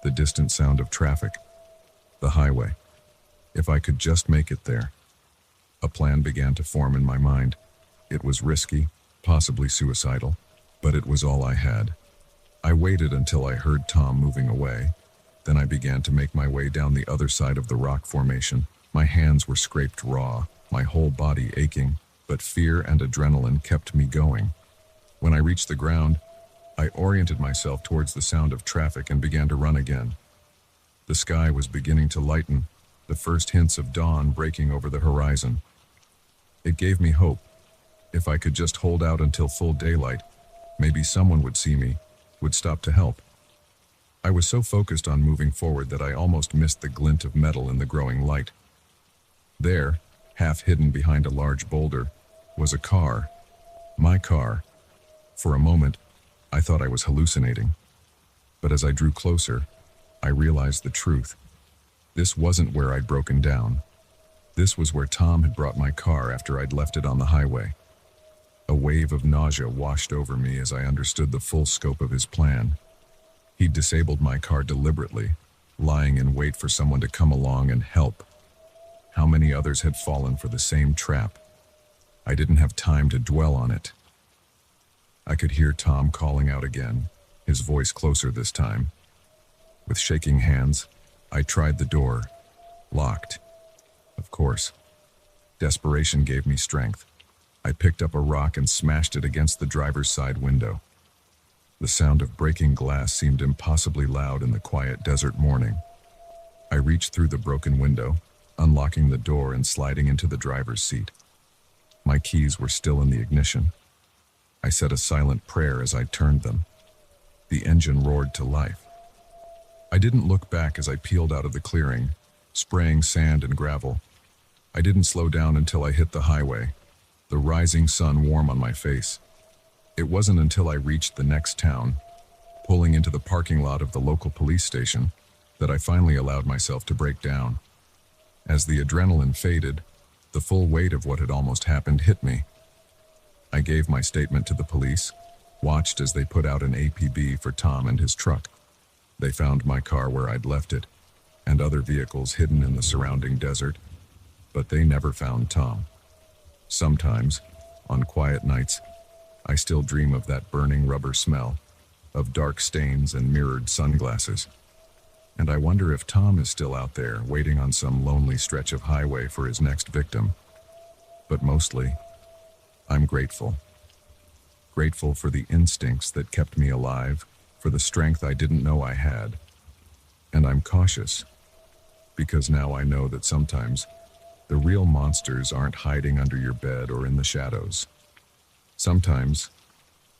Speaker 1: the distant sound of traffic, the highway. If I could just make it there. A plan began to form in my mind. It was risky, possibly suicidal, but it was all I had. I waited until I heard Tom moving away. Then I began to make my way down the other side of the rock formation. My hands were scraped raw, my whole body aching, but fear and adrenaline kept me going. When I reached the ground, I oriented myself towards the sound of traffic and began to run again. The sky was beginning to lighten, the first hints of dawn breaking over the horizon. It gave me hope. If I could just hold out until full daylight, maybe someone would see me, would stop to help. I was so focused on moving forward that I almost missed the glint of metal in the growing light. There, half hidden behind a large boulder, was a car. My car. For a moment, I thought I was hallucinating. But as I drew closer, I realized the truth. This wasn't where I'd broken down. This was where Tom had brought my car after I'd left it on the highway. A wave of nausea washed over me as I understood the full scope of his plan. He'd disabled my car deliberately, lying in wait for someone to come along and help. How many others had fallen for the same trap? I didn't have time to dwell on it. I could hear Tom calling out again, his voice closer this time. With shaking hands, I tried the door. Locked. Of course. Desperation gave me strength. I picked up a rock and smashed it against the driver's side window. The sound of breaking glass seemed impossibly loud in the quiet desert morning. I reached through the broken window, unlocking the door and sliding into the driver's seat. My keys were still in the ignition. I said a silent prayer as I turned them. The engine roared to life. I didn't look back as I peeled out of the clearing, spraying sand and gravel. I didn't slow down until I hit the highway, the rising sun warm on my face. It wasn't until I reached the next town, pulling into the parking lot of the local police station, that I finally allowed myself to break down. As the adrenaline faded, the full weight of what had almost happened hit me. I gave my statement to the police, watched as they put out an APB for Tom and his truck. They found my car where I'd left it, and other vehicles hidden in the surrounding desert, but they never found Tom. Sometimes, on quiet nights, I still dream of that burning rubber smell, of dark stains and mirrored sunglasses. And I wonder if Tom is still out there, waiting on some lonely stretch of highway for his next victim. But mostly, I'm grateful. Grateful for the instincts that kept me alive, for the strength I didn't know I had. And I'm cautious, because now I know that sometimes the real monsters aren't hiding under your bed or in the shadows. Sometimes,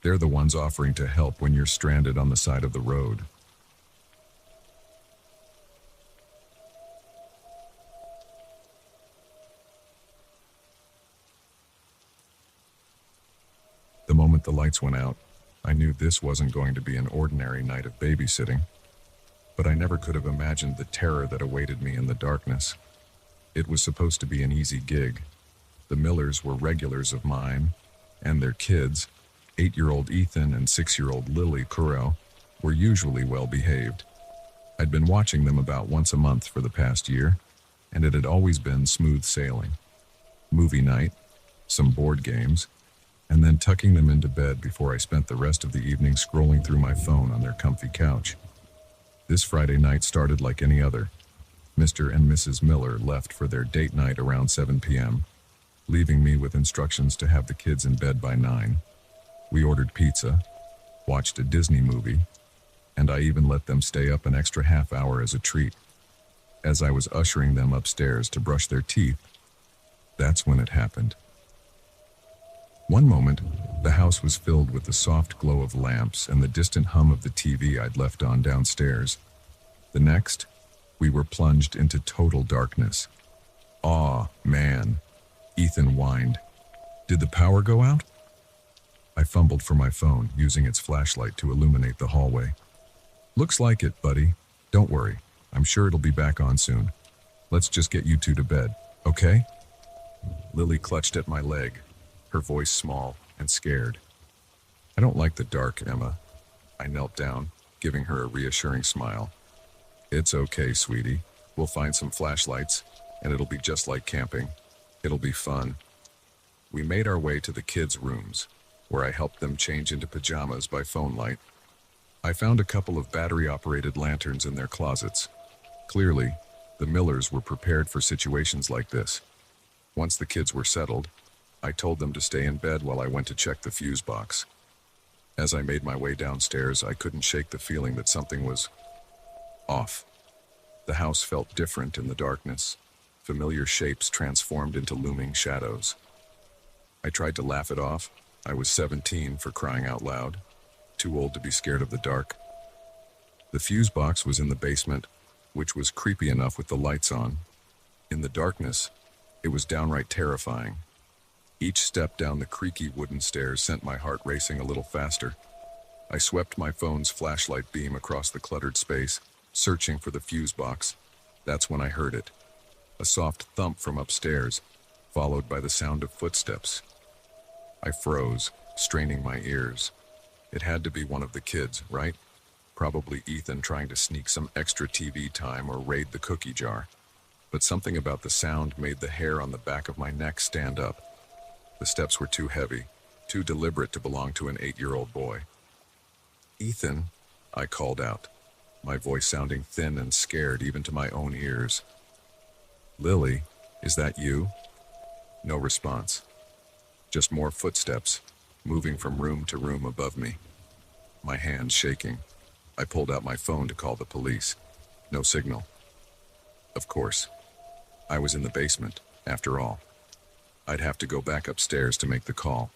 Speaker 1: they're the ones offering to help when you're stranded on the side of the road. The moment the lights went out, I knew this wasn't going to be an ordinary night of babysitting, but I never could have imagined the terror that awaited me in the darkness. It was supposed to be an easy gig. The Millers were regulars of mine, and their kids, 8-year-old Ethan and 6-year-old Lily Curro, were usually well behaved. I'd been watching them about once a month for the past year, and it had always been smooth sailing. Movie night, some board games, and then tucking them into bed before I spent the rest of the evening scrolling through my phone on their comfy couch. This Friday night started like any other. Mr. and Mrs. Miller left for their date night around 7 p.m., leaving me with instructions to have the kids in bed by 9. We ordered pizza, watched a Disney movie, and I even let them stay up an extra half hour as a treat. As I was ushering them upstairs to brush their teeth, that's when it happened. One moment, the house was filled with the soft glow of lamps and the distant hum of the TV I'd left on downstairs. The next, we were plunged into total darkness. "Aw, man," Ethan whined. "Did the power go out?" I fumbled for my phone, using its flashlight to illuminate the hallway. "Looks like it, buddy. Don't worry. I'm sure it'll be back on soon. Let's just get you two to bed, okay?" Lily clutched at my leg, her voice small and scared. "I don't like the dark, Emma." I knelt down, giving her a reassuring smile. "It's okay, sweetie. We'll find some flashlights, and it'll be just like camping. It'll be fun." We made our way to the kids' rooms, where I helped them change into pajamas by phone light. I found a couple of battery-operated lanterns in their closets. Clearly, the Millers were prepared for situations like this. Once the kids were settled, I told them to stay in bed while I went to check the fuse box. As I made my way downstairs, I couldn't shake the feeling that something was off. The house felt different in the darkness. Familiar shapes transformed into looming shadows. I tried to laugh it off. I was 17, for crying out loud. Too old to be scared of the dark. The fuse box was in the basement, which was creepy enough with the lights on. In the darkness, it was downright terrifying. Each step down the creaky wooden stairs sent my heart racing a little faster. I swept my phone's flashlight beam across the cluttered space, searching for the fuse box. That's when I heard it. A soft thump from upstairs, followed by the sound of footsteps. I froze, straining my ears. It had to be one of the kids, right? Probably Ethan trying to sneak some extra TV time or raid the cookie jar. But something about the sound made the hair on the back of my neck stand up. The steps were too heavy, too deliberate to belong to an 8-year-old boy. "Ethan," I called out, my voice sounding thin and scared even to my own ears. "Lily, is that you?" No response. Just more footsteps, moving from room to room above me. My hands shaking. I pulled out my phone to call the police. No signal. Of course. I was in the basement, after all. I'd have to go back upstairs to make the call.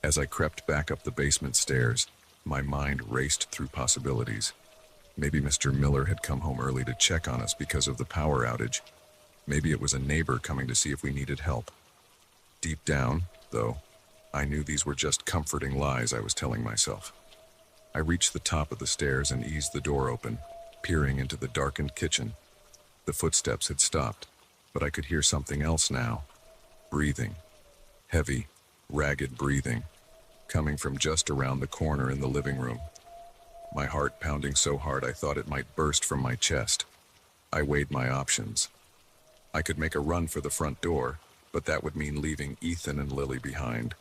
Speaker 1: As I crept back up the basement stairs, my mind raced through possibilities. Maybe Mr. Miller had come home early to check on us because of the power outage. Maybe it was a neighbor coming to see if we needed help. Deep down, though, I knew these were just comforting lies I was telling myself. I reached the top of the stairs and eased the door open, peering into the darkened kitchen. The footsteps had stopped, but I could hear something else now. Breathing. Heavy, ragged breathing, coming from just around the corner in the living room. My heart pounding so hard I thought it might burst from my chest. I weighed my options. I could make a run for the front door, but that would mean leaving Ethan and Lily behind.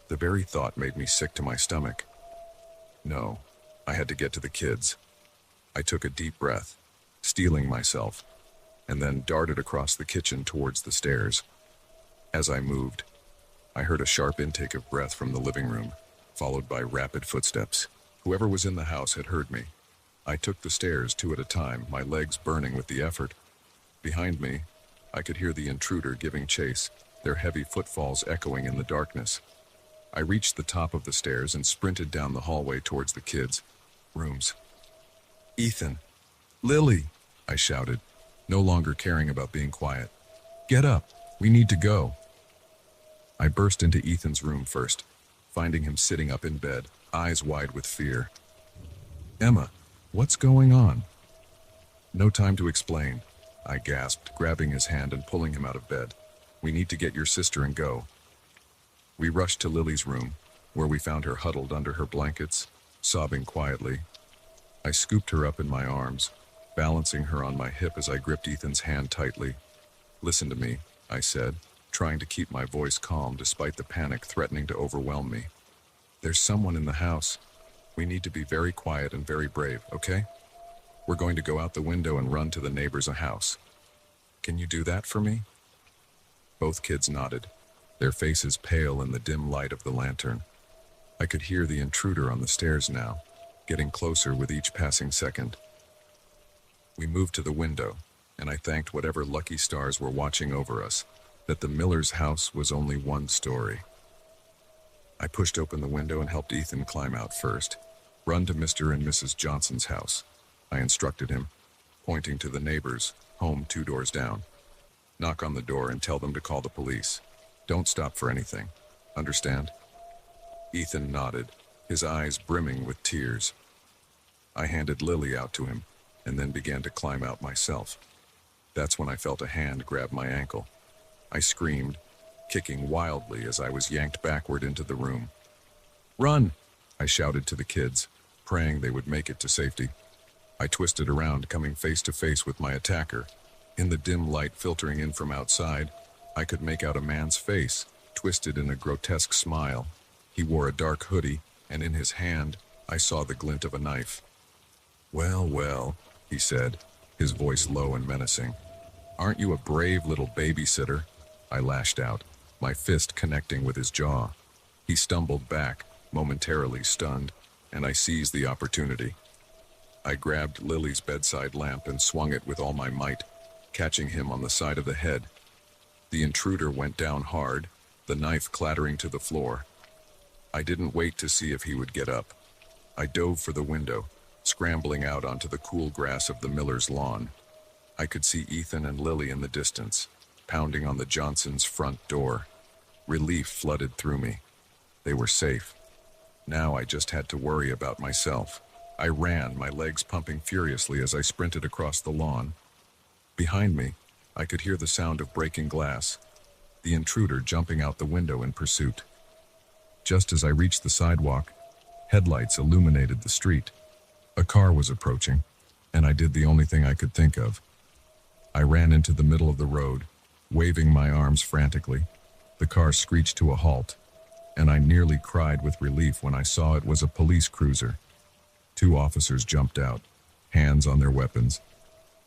Speaker 1: The very thought made me sick to my stomach. No, I had to get to the kids. I took a deep breath, steeling myself, and then darted across the kitchen towards the stairs. As I moved, I heard a sharp intake of breath from the living room, followed by rapid footsteps. Whoever was in the house had heard me. I took the stairs 2 at a time, my legs burning with the effort. Behind me, I could hear the intruder giving chase, their heavy footfalls echoing in the darkness. I reached the top of the stairs and sprinted down the hallway towards the kids' rooms. "Ethan! Lily!" I shouted, no longer caring about being quiet. "Get up! We need to go!" I burst into Ethan's room first, finding him sitting up in bed, eyes wide with fear. "Emma, what's going on?" "No time to explain," I gasped, grabbing his hand and pulling him out of bed. "We need to get your sister and go." We rushed to Lily's room, where we found her huddled under her blankets, sobbing quietly. I scooped her up in my arms, balancing her on my hip as I gripped Ethan's hand tightly. "Listen to me," I said, trying to keep my voice calm despite the panic threatening to overwhelm me. "There's someone in the house. We need to be very quiet and very brave, okay? We're going to go out the window and run to the neighbor's house. Can you do that for me?" Both kids nodded, their faces pale in the dim light of the lantern. I could hear the intruder on the stairs now, getting closer with each passing second. We moved to the window, and I thanked whatever lucky stars were watching over us, that the Miller's house was only 1 story. I pushed open the window and helped Ethan climb out first. "Run to Mr. and Mrs. Johnson's house," I instructed him, pointing to the neighbors, home 2 doors down. "Knock on the door and tell them to call the police. Don't stop for anything. Understand?" Ethan nodded, his eyes brimming with tears. I handed Lily out to him, and then began to climb out myself. That's when I felt a hand grab my ankle. I screamed, kicking wildly as I was yanked backward into the room. "Run!" I shouted to the kids, praying they would make it to safety. I twisted around, coming face to face with my attacker. In the dim light filtering in from outside, I could make out a man's face, twisted in a grotesque smile. He wore a dark hoodie, and in his hand, I saw the glint of a knife. "Well, well," he said, his voice low and menacing. "Aren't you a brave little babysitter?" I lashed out, my fist connecting with his jaw. He stumbled back, momentarily stunned, and I seized the opportunity. I grabbed Lily's bedside lamp and swung it with all my might, catching him on the side of the head. The intruder went down hard, the knife clattering to the floor. I didn't wait to see if he would get up. I dove for the window, scrambling out onto the cool grass of the Miller's lawn. I could see Ethan and Lily in the distance, pounding on the Johnsons' front door. Relief flooded through me. They were safe. Now I just had to worry about myself. I ran, my legs pumping furiously as I sprinted across the lawn. Behind me, I could hear the sound of breaking glass, the intruder jumping out the window in pursuit. Just as I reached the sidewalk, headlights illuminated the street. A car was approaching, and I did the only thing I could think of. I ran into the middle of the road, waving my arms frantically. The car screeched to a halt, and I nearly cried with relief when I saw it was a police cruiser. 2 officers jumped out, hands on their weapons.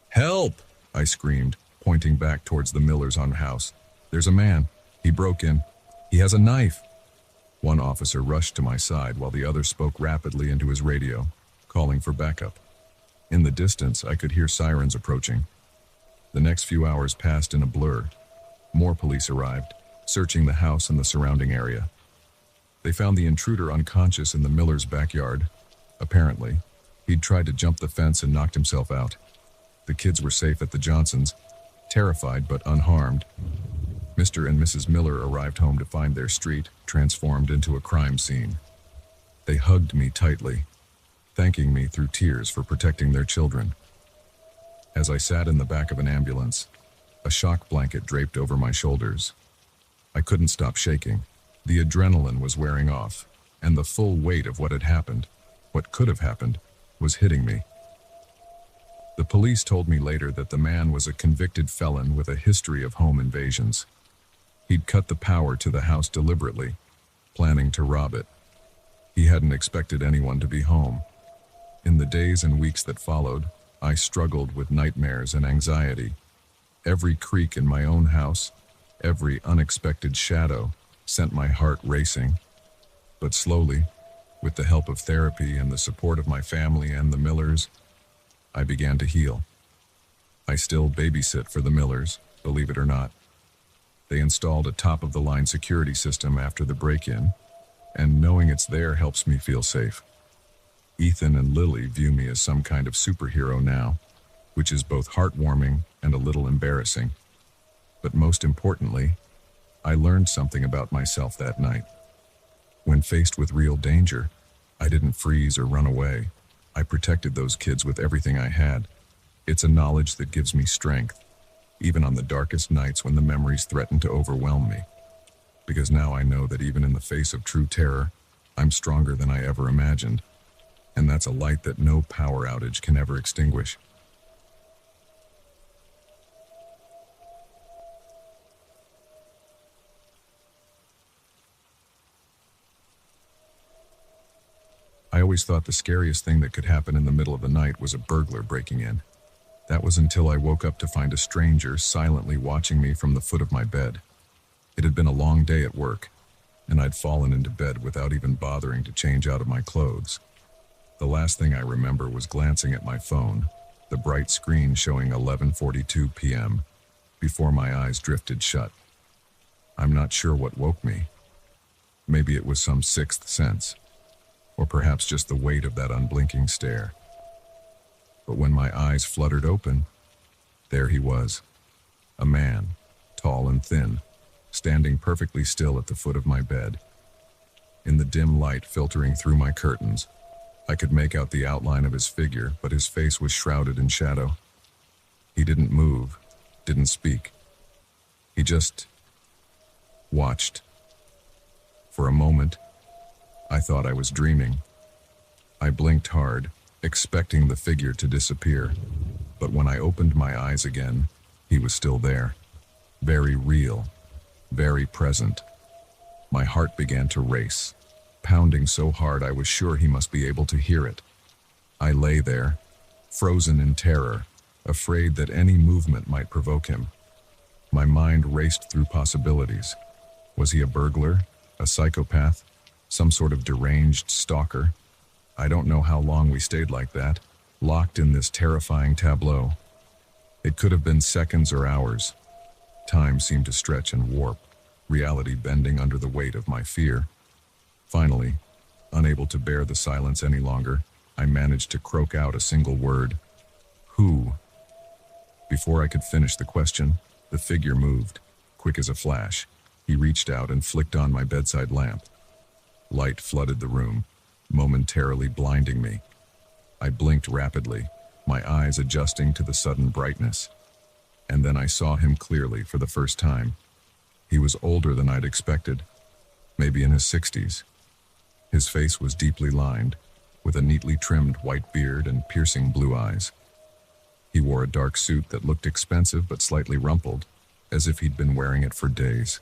Speaker 1: "Help!" I screamed, pointing back towards the Millers' house. "There's a man. He broke in. He has a knife." One officer rushed to my side while the other spoke rapidly into his radio, calling for backup. In the distance, I could hear sirens approaching. The next few hours passed in a blur. More police arrived, searching the house and the surrounding area. They found the intruder unconscious in the Millers' backyard. Apparently, he'd tried to jump the fence and knocked himself out. The kids were safe at the Johnsons', terrified but unharmed. Mr. and Mrs. Miller arrived home to find their street transformed into a crime scene. They hugged me tightly, thanking me through tears for protecting their children. As I sat in the back of an ambulance, a shock blanket draped over my shoulders. I couldn't stop shaking. The adrenaline was wearing off, and the full weight of what had happened, what could have happened, was hitting me. The police told me later that the man was a convicted felon with a history of home invasions. He'd cut the power to the house deliberately, planning to rob it. He hadn't expected anyone to be home. In the days and weeks that followed, I struggled with nightmares and anxiety. Every creak in my own house, every unexpected shadow, sent my heart racing. But slowly, with the help of therapy and the support of my family and the Millers, I began to heal. I still babysit for the Millers, believe it or not. They installed a top-of-the-line security system after the break-in, and knowing it's there helps me feel safe. Ethan and Lily view me as some kind of superhero now, which is both heartwarming and a little embarrassing. But most importantly, I learned something about myself that night. When faced with real danger, I didn't freeze or run away. I protected those kids with everything I had. It's a knowledge that gives me strength, even on the darkest nights when the memories threaten to overwhelm me. Because now I know that even in the face of true terror, I'm stronger than I ever imagined. And that's a light that no power outage can ever extinguish. I always thought the scariest thing that could happen in the middle of the night was a burglar breaking in. That was until I woke up to find a stranger silently watching me from the foot of my bed. It had been a long day at work, and I'd fallen into bed without even bothering to change out of my clothes. The last thing I remember was glancing at my phone, the bright screen showing 11:42 p.m., before my eyes drifted shut. I'm not sure what woke me. Maybe it was some sixth sense, or perhaps just the weight of that unblinking stare. But when my eyes fluttered open, there he was, a man, tall and thin, standing perfectly still at the foot of my bed. In the dim light filtering through my curtains, I could make out the outline of his figure, but his face was shrouded in shadow. He didn't move, didn't speak. He just watched. For a moment, I thought I was dreaming. I blinked hard, expecting the figure to disappear, but when I opened my eyes again, he was still there. Very real, very present. My heart began to race, pounding so hard I was sure he must be able to hear it. I lay there, frozen in terror, afraid that any movement might provoke him. My mind raced through possibilities. Was he a burglar, a psychopath, some sort of deranged stalker? I don't know how long we stayed like that, locked in this terrifying tableau. It could have been seconds or hours. Time seemed to stretch and warp, reality bending under the weight of my fear. Finally, unable to bear the silence any longer, I managed to croak out a single word. Who? Before I could finish the question, the figure moved, quick as a flash. He reached out and flicked on my bedside lamp. Light flooded the room, momentarily blinding me. I blinked rapidly, my eyes adjusting to the sudden brightness. And then I saw him clearly for the first time. He was older than I'd expected, maybe in his 60s. His face was deeply lined, with a neatly trimmed white beard and piercing blue eyes. He wore a dark suit that looked expensive but slightly rumpled, as if he'd been wearing it for days.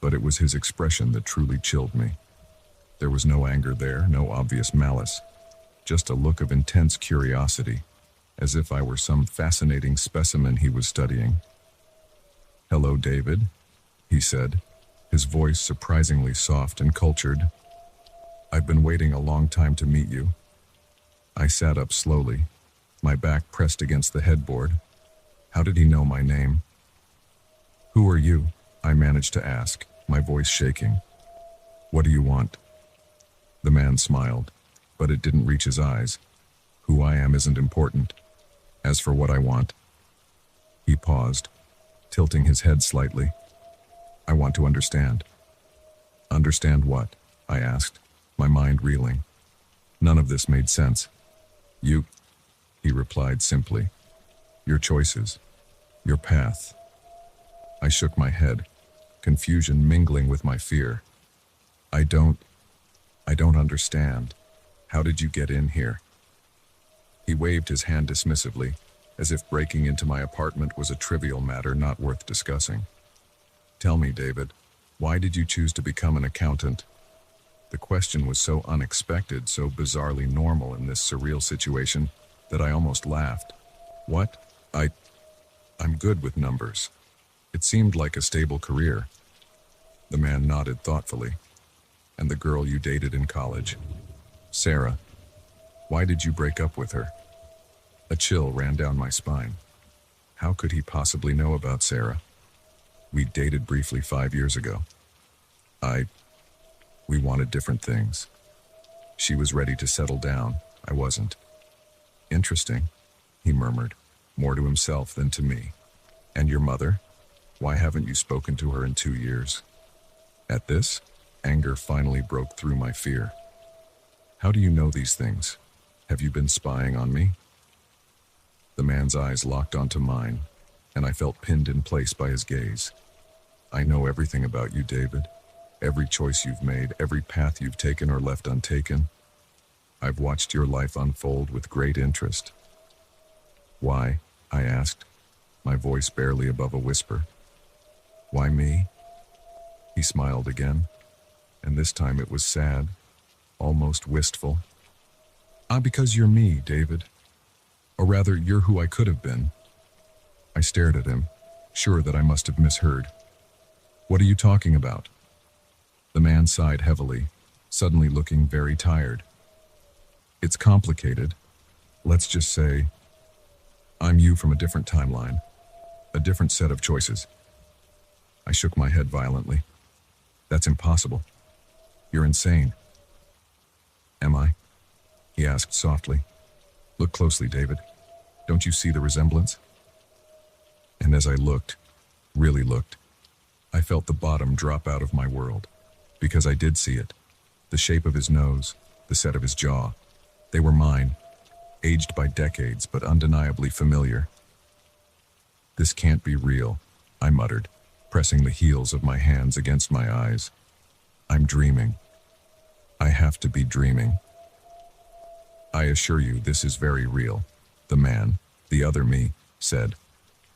Speaker 1: But it was his expression that truly chilled me. There was no anger there, no obvious malice, just a look of intense curiosity, as if I were some fascinating specimen he was studying. "Hello, David," he said, his voice surprisingly soft and cultured. "I've been waiting a long time to meet you." I sat up slowly, my back pressed against the headboard. How did he know my name? "Who are you?" I managed to ask, my voice shaking. "What do you want?" The man smiled, but it didn't reach his eyes. "Who I am isn't important. As for what I want..." He paused, tilting his head slightly. "I want to understand." "Understand what?" I asked, my mind reeling. None of this made sense. "You," he replied simply. "Your choices. Your path." I shook my head, confusion mingling with my fear. I don't understand. How did you get in here?" He waved his hand dismissively, as if breaking into my apartment was a trivial matter not worth discussing. "Tell me, David, why did you choose to become an accountant?" The question was so unexpected, so bizarrely normal in this surreal situation, that I almost laughed. "What? I'm good with numbers. It seemed like a stable career." The man nodded thoughtfully. "And the girl you dated in college? Sarah. Why did you break up with her?" A chill ran down my spine. How could he possibly know about Sarah? We dated briefly 5 years ago. We wanted different things. She was ready to settle down. I wasn't. "Interesting," he murmured, more to himself than to me. "And your mother? Why haven't you spoken to her in 2 years?" At this, anger finally broke through my fear. "How do you know these things? Have you been spying on me?" The man's eyes locked onto mine, and I felt pinned in place by his gaze. "I know everything about you, David. Every choice you've made, every path you've taken or left untaken. I've watched your life unfold with great interest." "Why?" I asked, my voice barely above a whisper. "Why me?" He smiled again, and this time it was sad, almost wistful. Because you're me, David. Or rather, you're who I could have been." I stared at him, sure that I must have misheard. "What are you talking about?" The man sighed heavily, suddenly looking very tired. "It's complicated. Let's just say, I'm you from a different timeline, a different set of choices." I shook my head violently. "That's impossible. You're insane." "Am I?" he asked softly. "Look closely, David. Don't you see the resemblance?" And as I looked, really looked, I felt the bottom drop out of my world, because I did see it. The shape of his nose, the set of his jaw. They were mine, aged by decades but undeniably familiar. "This can't be real," I muttered, pressing the heels of my hands against my eyes. "I'm dreaming. I have to be dreaming." "I assure you this is very real," the man, the other me, said.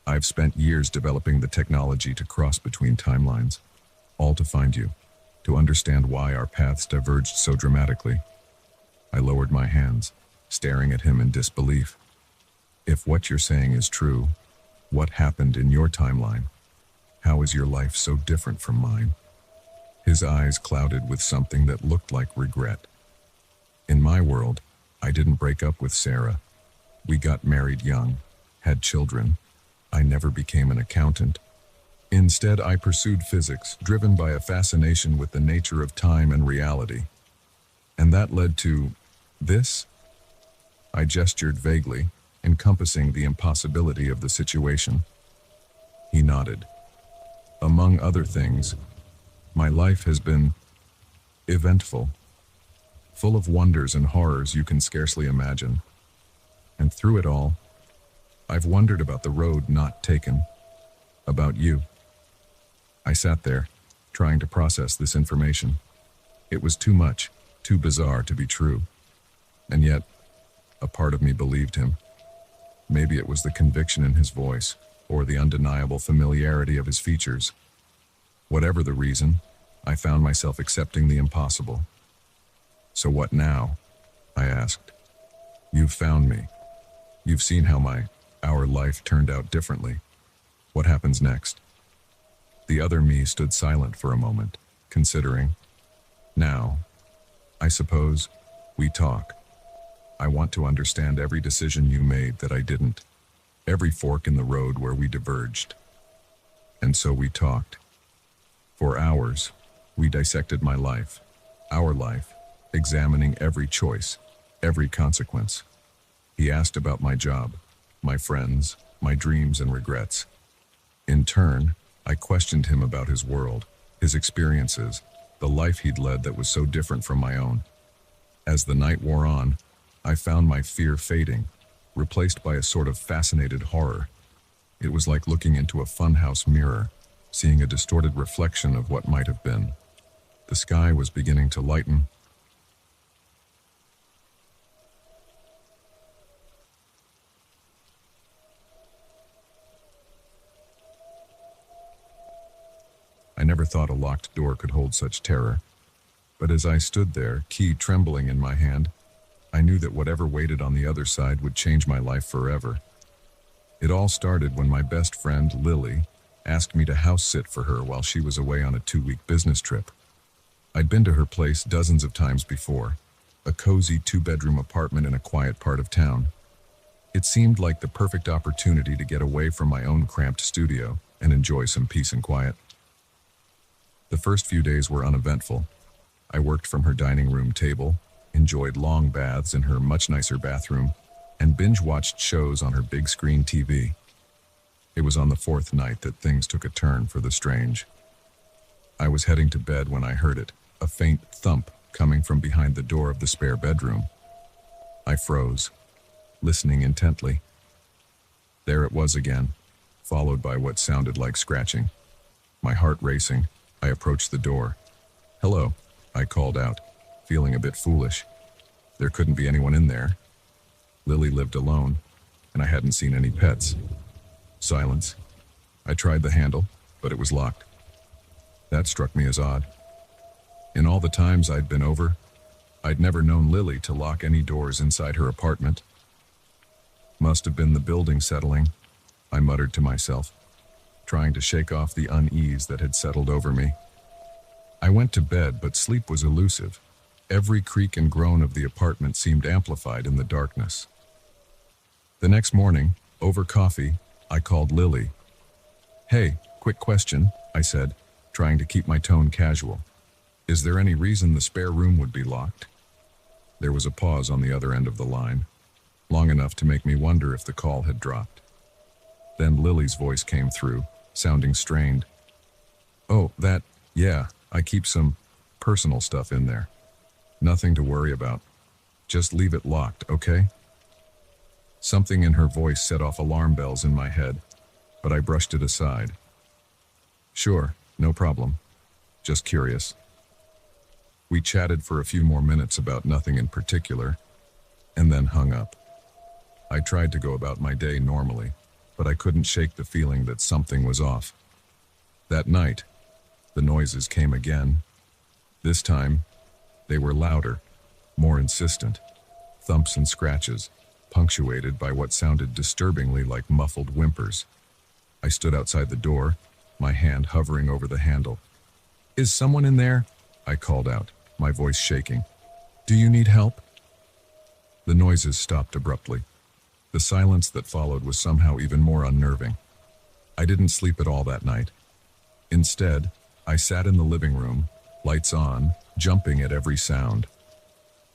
Speaker 1: "I've spent years developing the technology to cross between timelines, all to find you, to understand why our paths diverged so dramatically." I lowered my hands, staring at him in disbelief. "If what you're saying is true, what happened in your timeline? How is your life so different from mine?" His eyes clouded with something that looked like regret. "In my world, I didn't break up with Sarah. We got married young, had children. I never became an accountant. Instead, I pursued physics, driven by a fascination with the nature of time and reality. And that led to this?" I gestured vaguely, encompassing the impossibility of the situation. He nodded. "Among other things, my life has been eventful, full of wonders and horrors you can scarcely imagine. And through it all, I've wondered about the road not taken, about you. I sat there, trying to process this information. It was too much, too bizarre to be true. And yet, a part of me believed him. Maybe it was the conviction in his voice, or the undeniable familiarity of his features. Whatever the reason, I found myself accepting the impossible. So what now? I asked. You've found me. You've seen how our life turned out differently. What happens next? The other me stood silent for a moment, considering. Now, I suppose, we talk. I want to understand every decision you made that I didn't, every fork in the road where we diverged. And so we talked. For hours, we dissected my life, our life, examining every choice, every consequence. He asked about my job, my friends, my dreams and regrets. In turn, I questioned him about his world, his experiences, the life he'd led that was so different from my own. As the night wore on, I found my fear fading, replaced by a sort of fascinated horror. It was like looking into a funhouse mirror, seeing a distorted reflection of what might have been. The sky was beginning to lighten. I never thought a locked door could hold such terror. But as I stood there, key trembling in my hand, I knew that whatever waited on the other side would change my life forever. It all started when my best friend, Lily, asked me to house sit for her while she was away on a 2-week business trip. I'd been to her place dozens of times before, a cozy 2-bedroom apartment in a quiet part of town. It seemed like the perfect opportunity to get away from my own cramped studio and enjoy some peace and quiet. The first few days were uneventful. I worked from her dining room table, enjoyed long baths in her much nicer bathroom, and binge-watched shows on her big screen TV. It was on the 4th night that things took a turn for the strange. I was heading to bed when I heard it, a faint thump coming from behind the door of the spare bedroom. I froze, listening intently. There it was again, followed by what sounded like scratching. My heart racing, I approached the door. "Hello," I called out, feeling a bit foolish. There couldn't be anyone in there. Lily lived alone, and I hadn't seen any pets. Silence. I tried the handle, but it was locked. That struck me as odd. In all the times I'd been over, I'd never known Lily to lock any doors inside her apartment. Must have been the building settling, I muttered to myself, trying to shake off the unease that had settled over me. I went to bed, but sleep was elusive. Every creak and groan of the apartment seemed amplified in the darkness. The next morning, over coffee, I called Lily. "Hey, quick question," I said, trying to keep my tone casual. "Is there any reason the spare room would be locked?" There was a pause on the other end of the line, long enough to make me wonder if the call had dropped. Then Lily's voice came through, sounding strained. "Oh, yeah, I keep some personal stuff in there. Nothing to worry about. Just leave it locked, okay?" Something in her voice set off alarm bells in my head, but I brushed it aside. "Sure, no problem. Just curious." We chatted for a few more minutes about nothing in particular, and then hung up. I tried to go about my day normally, but I couldn't shake the feeling that something was off. That night, the noises came again. This time, they were louder, more insistent, thumps and scratches, punctuated by what sounded disturbingly like muffled whimpers. I stood outside the door, my hand hovering over the handle. "Is someone in there?" I called out, my voice shaking. "Do you need help?" The noises stopped abruptly. The silence that followed was somehow even more unnerving. I didn't sleep at all that night. Instead, I sat in the living room, lights on, jumping at every sound.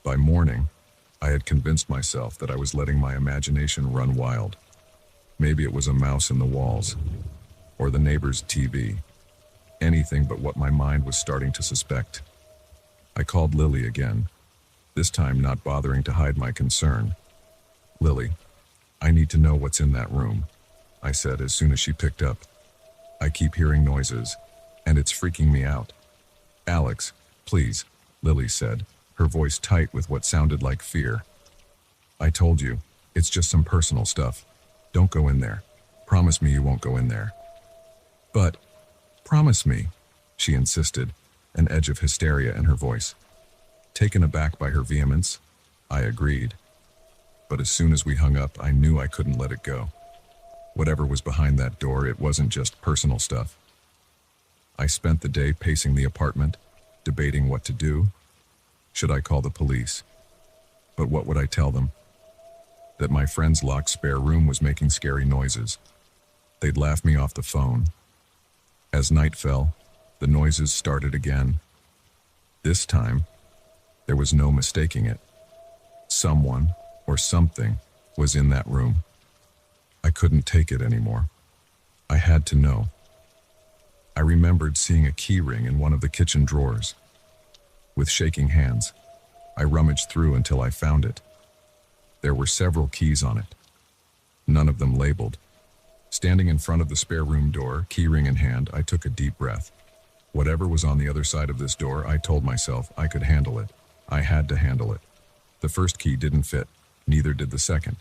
Speaker 1: By morning, I had convinced myself that I was letting my imagination run wild. Maybe it was a mouse in the walls, or the neighbor's TV. Anything but what my mind was starting to suspect. I called Lily again, this time not bothering to hide my concern. "Lily, I need to know what's in that room, I said as soon as she picked up. I keep hearing noises, and it's freaking me out. Alex, please, Lily said, her voice tight with what sounded like fear. I told you, it's just some personal stuff. Don't go in there. Promise me you won't go in there. But, promise me, she insisted, an edge of hysteria in her voice. Taken aback by her vehemence, I agreed. But as soon as we hung up, I knew I couldn't let it go. Whatever was behind that door, it wasn't just personal stuff. I spent the day pacing the apartment, debating what to do. Should I call the police? But what would I tell them? That my friend's locked spare room was making scary noises. They'd laugh me off the phone. As night fell, the noises started again. This time, there was no mistaking it. Someone, or something, was in that room. I couldn't take it anymore. I had to know. I remembered seeing a key ring in one of the kitchen drawers. With shaking hands, I rummaged through until I found it. There were several keys on it, none of them labeled. Standing in front of the spare room door, key ring in hand, I took a deep breath. Whatever was on the other side of this door, I told myself I could handle it. I had to handle it. The first key didn't fit, neither did the second.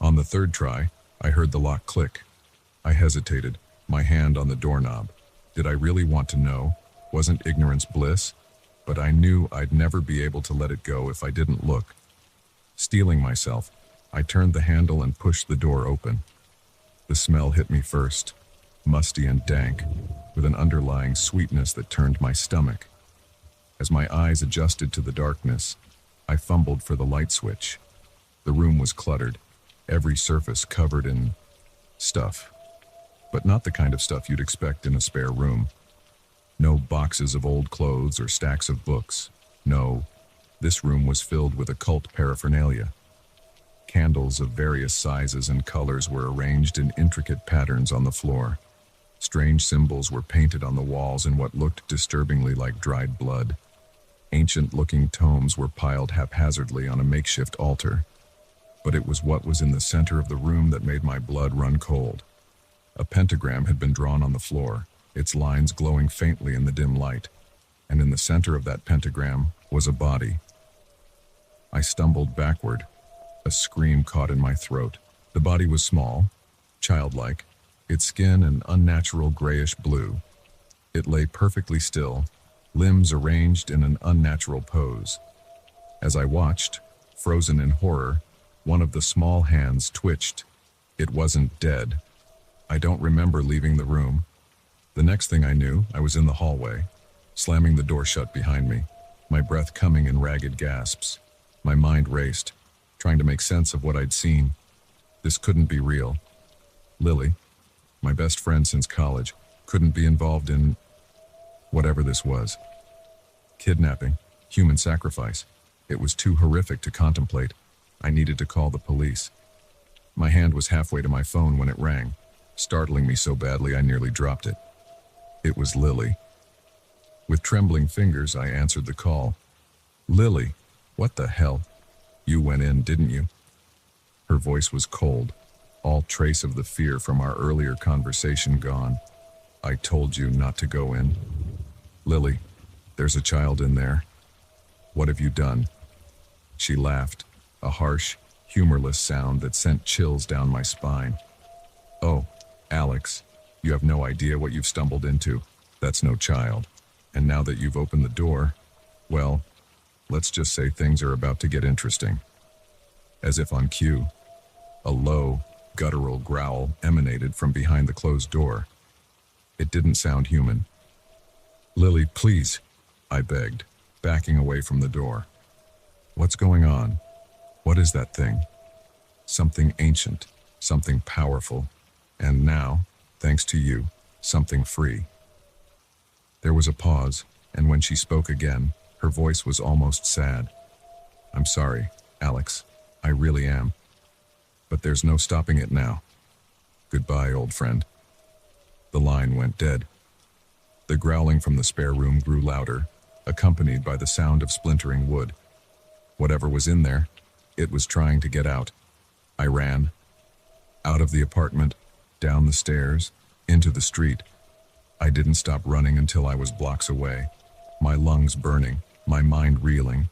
Speaker 1: On the third try, I heard the lock click. I hesitated, my hand on the doorknob. Did I really want to know? Wasn't ignorance bliss? But I knew I'd never be able to let it go if I didn't look. Steeling myself, I turned the handle and pushed the door open. The smell hit me first, musty and dank, with an underlying sweetness that turned my stomach. As my eyes adjusted to the darkness, I fumbled for the light switch. The room was cluttered, every surface covered in stuff. But not the kind of stuff you'd expect in a spare room. No boxes of old clothes or stacks of books. No, this room was filled with occult paraphernalia. Candles of various sizes and colors were arranged in intricate patterns on the floor. Strange symbols were painted on the walls in what looked disturbingly like dried blood. Ancient-looking tomes were piled haphazardly on a makeshift altar. But it was what was in the center of the room that made my blood run cold. A pentagram had been drawn on the floor, its lines glowing faintly in the dim light, and in the center of that pentagram was a body. I stumbled backward. A scream caught in my throat. The body was small, childlike, its skin an unnatural grayish blue. It lay perfectly still, limbs arranged in an unnatural pose. As I watched, frozen in horror, one of the small hands twitched. It wasn't dead. I don't remember leaving the room. The next thing I knew, I was in the hallway, slamming the door shut behind me, my breath coming in ragged gasps. My mind raced, trying to make sense of what I'd seen. This couldn't be real. Lily, my best friend since college, couldn't be involved in whatever this was. Kidnapping, human sacrifice. It was too horrific to contemplate. I needed to call the police. My hand was halfway to my phone when it rang, startling me so badly I nearly dropped it. It was Lily. With trembling fingers, I answered the call. Lily, what the hell? You went in, didn't you? Her voice was cold, all trace of the fear from our earlier conversation gone. I told you not to go in. Lily, there's a child in there. What have you done? She laughed, a harsh, humorless sound that sent chills down my spine. Oh, Alex, you have no idea what you've stumbled into. That's no child. And now that you've opened the door, well, let's just say things are about to get interesting. As if on cue, a low, guttural growl emanated from behind the closed door. It didn't sound human. Lily, please, I begged, backing away from the door. What's going on? What is that thing? Something ancient, something powerful, and now, thanks to you, something free. There was a pause, and when she spoke again, her voice was almost sad. I'm sorry, Alex. I really am. But there's no stopping it now. Goodbye, old friend. The line went dead. The growling from the spare room grew louder, accompanied by the sound of splintering wood. Whatever was in there, it was trying to get out. I ran, Out of the apartment, down the stairs, into the street. I didn't stop running until I was blocks away, my lungs burning, my mind reeling.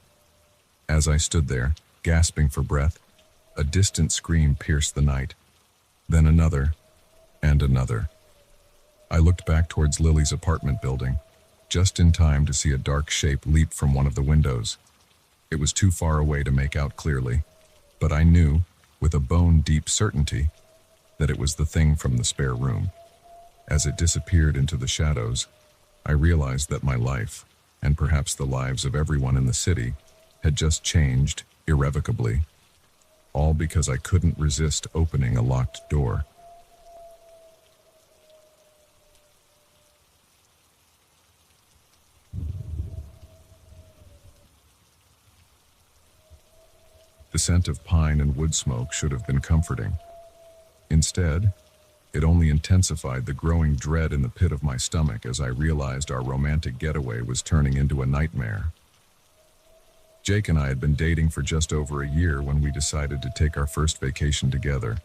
Speaker 1: As I stood there, gasping for breath, a distant scream pierced the night. Then another, and another. I looked back towards Lily's apartment building, just in time to see a dark shape leap from one of the windows. It was too far away to make out clearly, but I knew, with a bone-deep certainty, that it was the thing from the spare room. As it disappeared into the shadows, I realized that my life, and perhaps the lives of everyone in the city, had just changed irrevocably, all because I couldn't resist opening a locked door. The scent of pine and wood smoke should have been comforting. Instead, it only intensified the growing dread in the pit of my stomach as I realized our romantic getaway was turning into a nightmare. Jake and I had been dating for just over a year when we decided to take our first vacation together.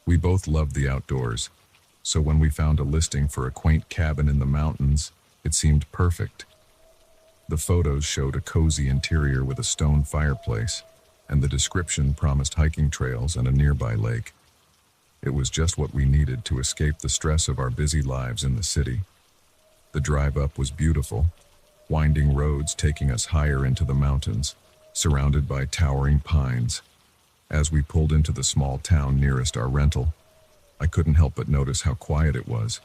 Speaker 1: We both loved the outdoors, so when we found a listing for a quaint cabin in the mountains, it seemed perfect. The photos showed a cozy interior with a stone fireplace, and the description promised hiking trails and a nearby lake. It was just what we needed to escape the stress of our busy lives in the city. The drive up was beautiful, winding roads taking us higher into the mountains, surrounded by towering pines. As we pulled into the small town nearest our rental, I couldn't help but notice how quiet it was.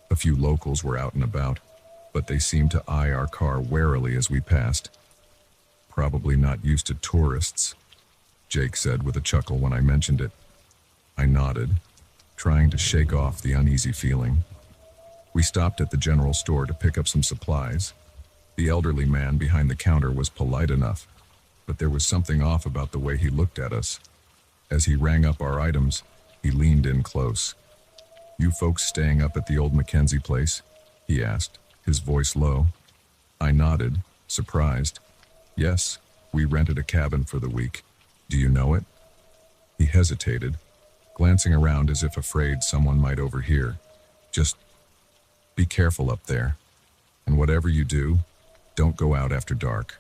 Speaker 1: A few locals were out and about, but they seemed to eye our car warily as we passed. Probably not used to tourists, Jake said with a chuckle when I mentioned it. I nodded, trying to shake off the uneasy feeling. We stopped at the general store to pick up some supplies. The elderly man behind the counter was polite enough, but there was something off about the way he looked at us. As he rang up our items, he leaned in close. "You folks staying up at the old Mackenzie place?" he asked, his voice low. I nodded, surprised. "Yes, we rented a cabin for the week. Do you know it?" He hesitated, glancing around as if afraid someone might overhear. "Just be careful up there. And whatever you do, don't go out after dark,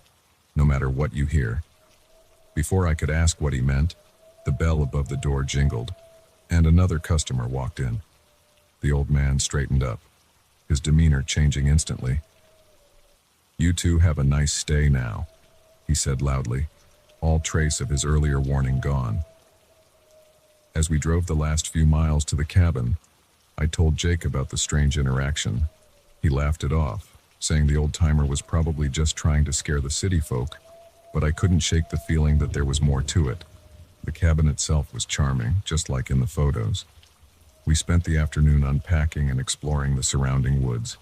Speaker 1: no matter what you hear." Before I could ask what he meant, the bell above the door jingled, and another customer walked in. The old man straightened up, his demeanor changing instantly. "You two have a nice stay now," he said loudly, all trace of his earlier warning gone. As we drove the last few miles to the cabin, I told Jake about the strange interaction. He laughed it off, saying the old-timer was probably just trying to scare the city folk, but I couldn't shake the feeling that there was more to it. The cabin itself was charming, just like in the photos. We spent the afternoon unpacking and exploring the surrounding woods.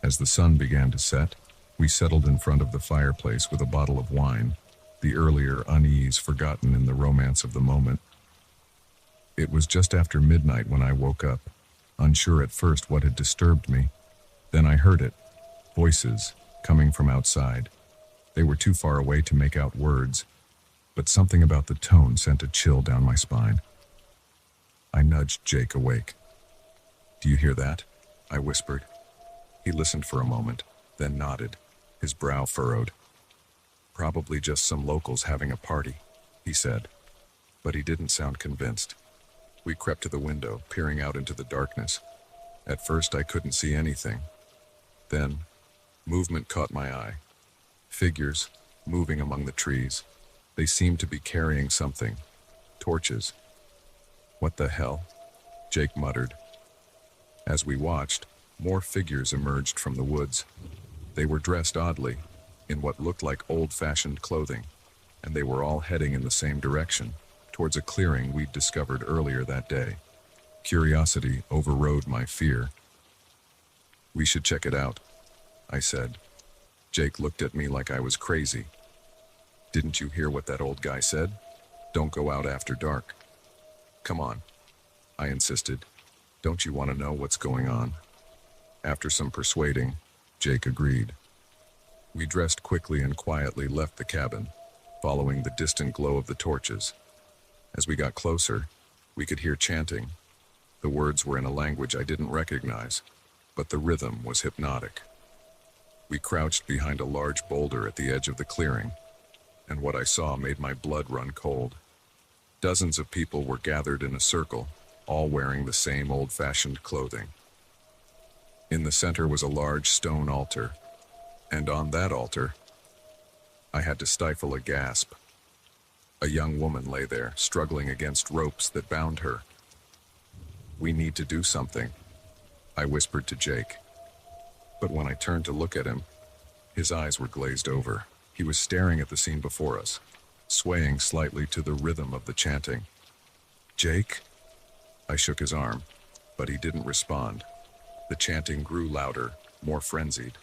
Speaker 1: As the sun began to set, we settled in front of the fireplace with a bottle of wine, the earlier unease forgotten in the romance of the moment. It was just after midnight when I woke up, unsure at first what had disturbed me. Then I heard it, voices coming from outside. They were too far away to make out words, but something about the tone sent a chill down my spine. I nudged Jake awake. "Do you hear that?" I whispered. He listened for a moment, then nodded, his brow furrowed. "Probably just some locals having a party," he said, but he didn't sound convinced. We crept to the window, peering out into the darkness. At first I couldn't see anything. Then, movement caught my eye. Figures, moving among the trees. They seemed to be carrying something. Torches. "What the hell?" Jake muttered. As we watched, more figures emerged from the woods. They were dressed oddly, in what looked like old-fashioned clothing, and they were all heading in the same direction, towards a clearing we'd discovered earlier that day. Curiosity overrode my fear. "We should check it out," I said. Jake looked at me like I was crazy. "Didn't you hear what that old guy said? Don't go out after dark." "Come on," I insisted. "Don't you want to know what's going on?" After some persuading, Jake agreed. We dressed quickly and quietly left the cabin, following the distant glow of the torches. As we got closer, We could hear chanting. The words were in a language I didn't recognize, but the rhythm was hypnotic. We crouched behind a large boulder at the edge of the clearing, and what I saw made my blood run cold. Dozens of people were gathered in a circle, all wearing the same old-fashioned clothing. In the center was a large stone altar, and on that altar, I had to stifle a gasp. A young woman lay there, struggling against ropes that bound her. "We need to do something," I whispered to Jake. But when I turned to look at him, his eyes were glazed over. He was staring at the scene before us, swaying slightly to the rhythm of the chanting. "Jake?" I shook his arm, but he didn't respond. The chanting grew louder, more frenzied.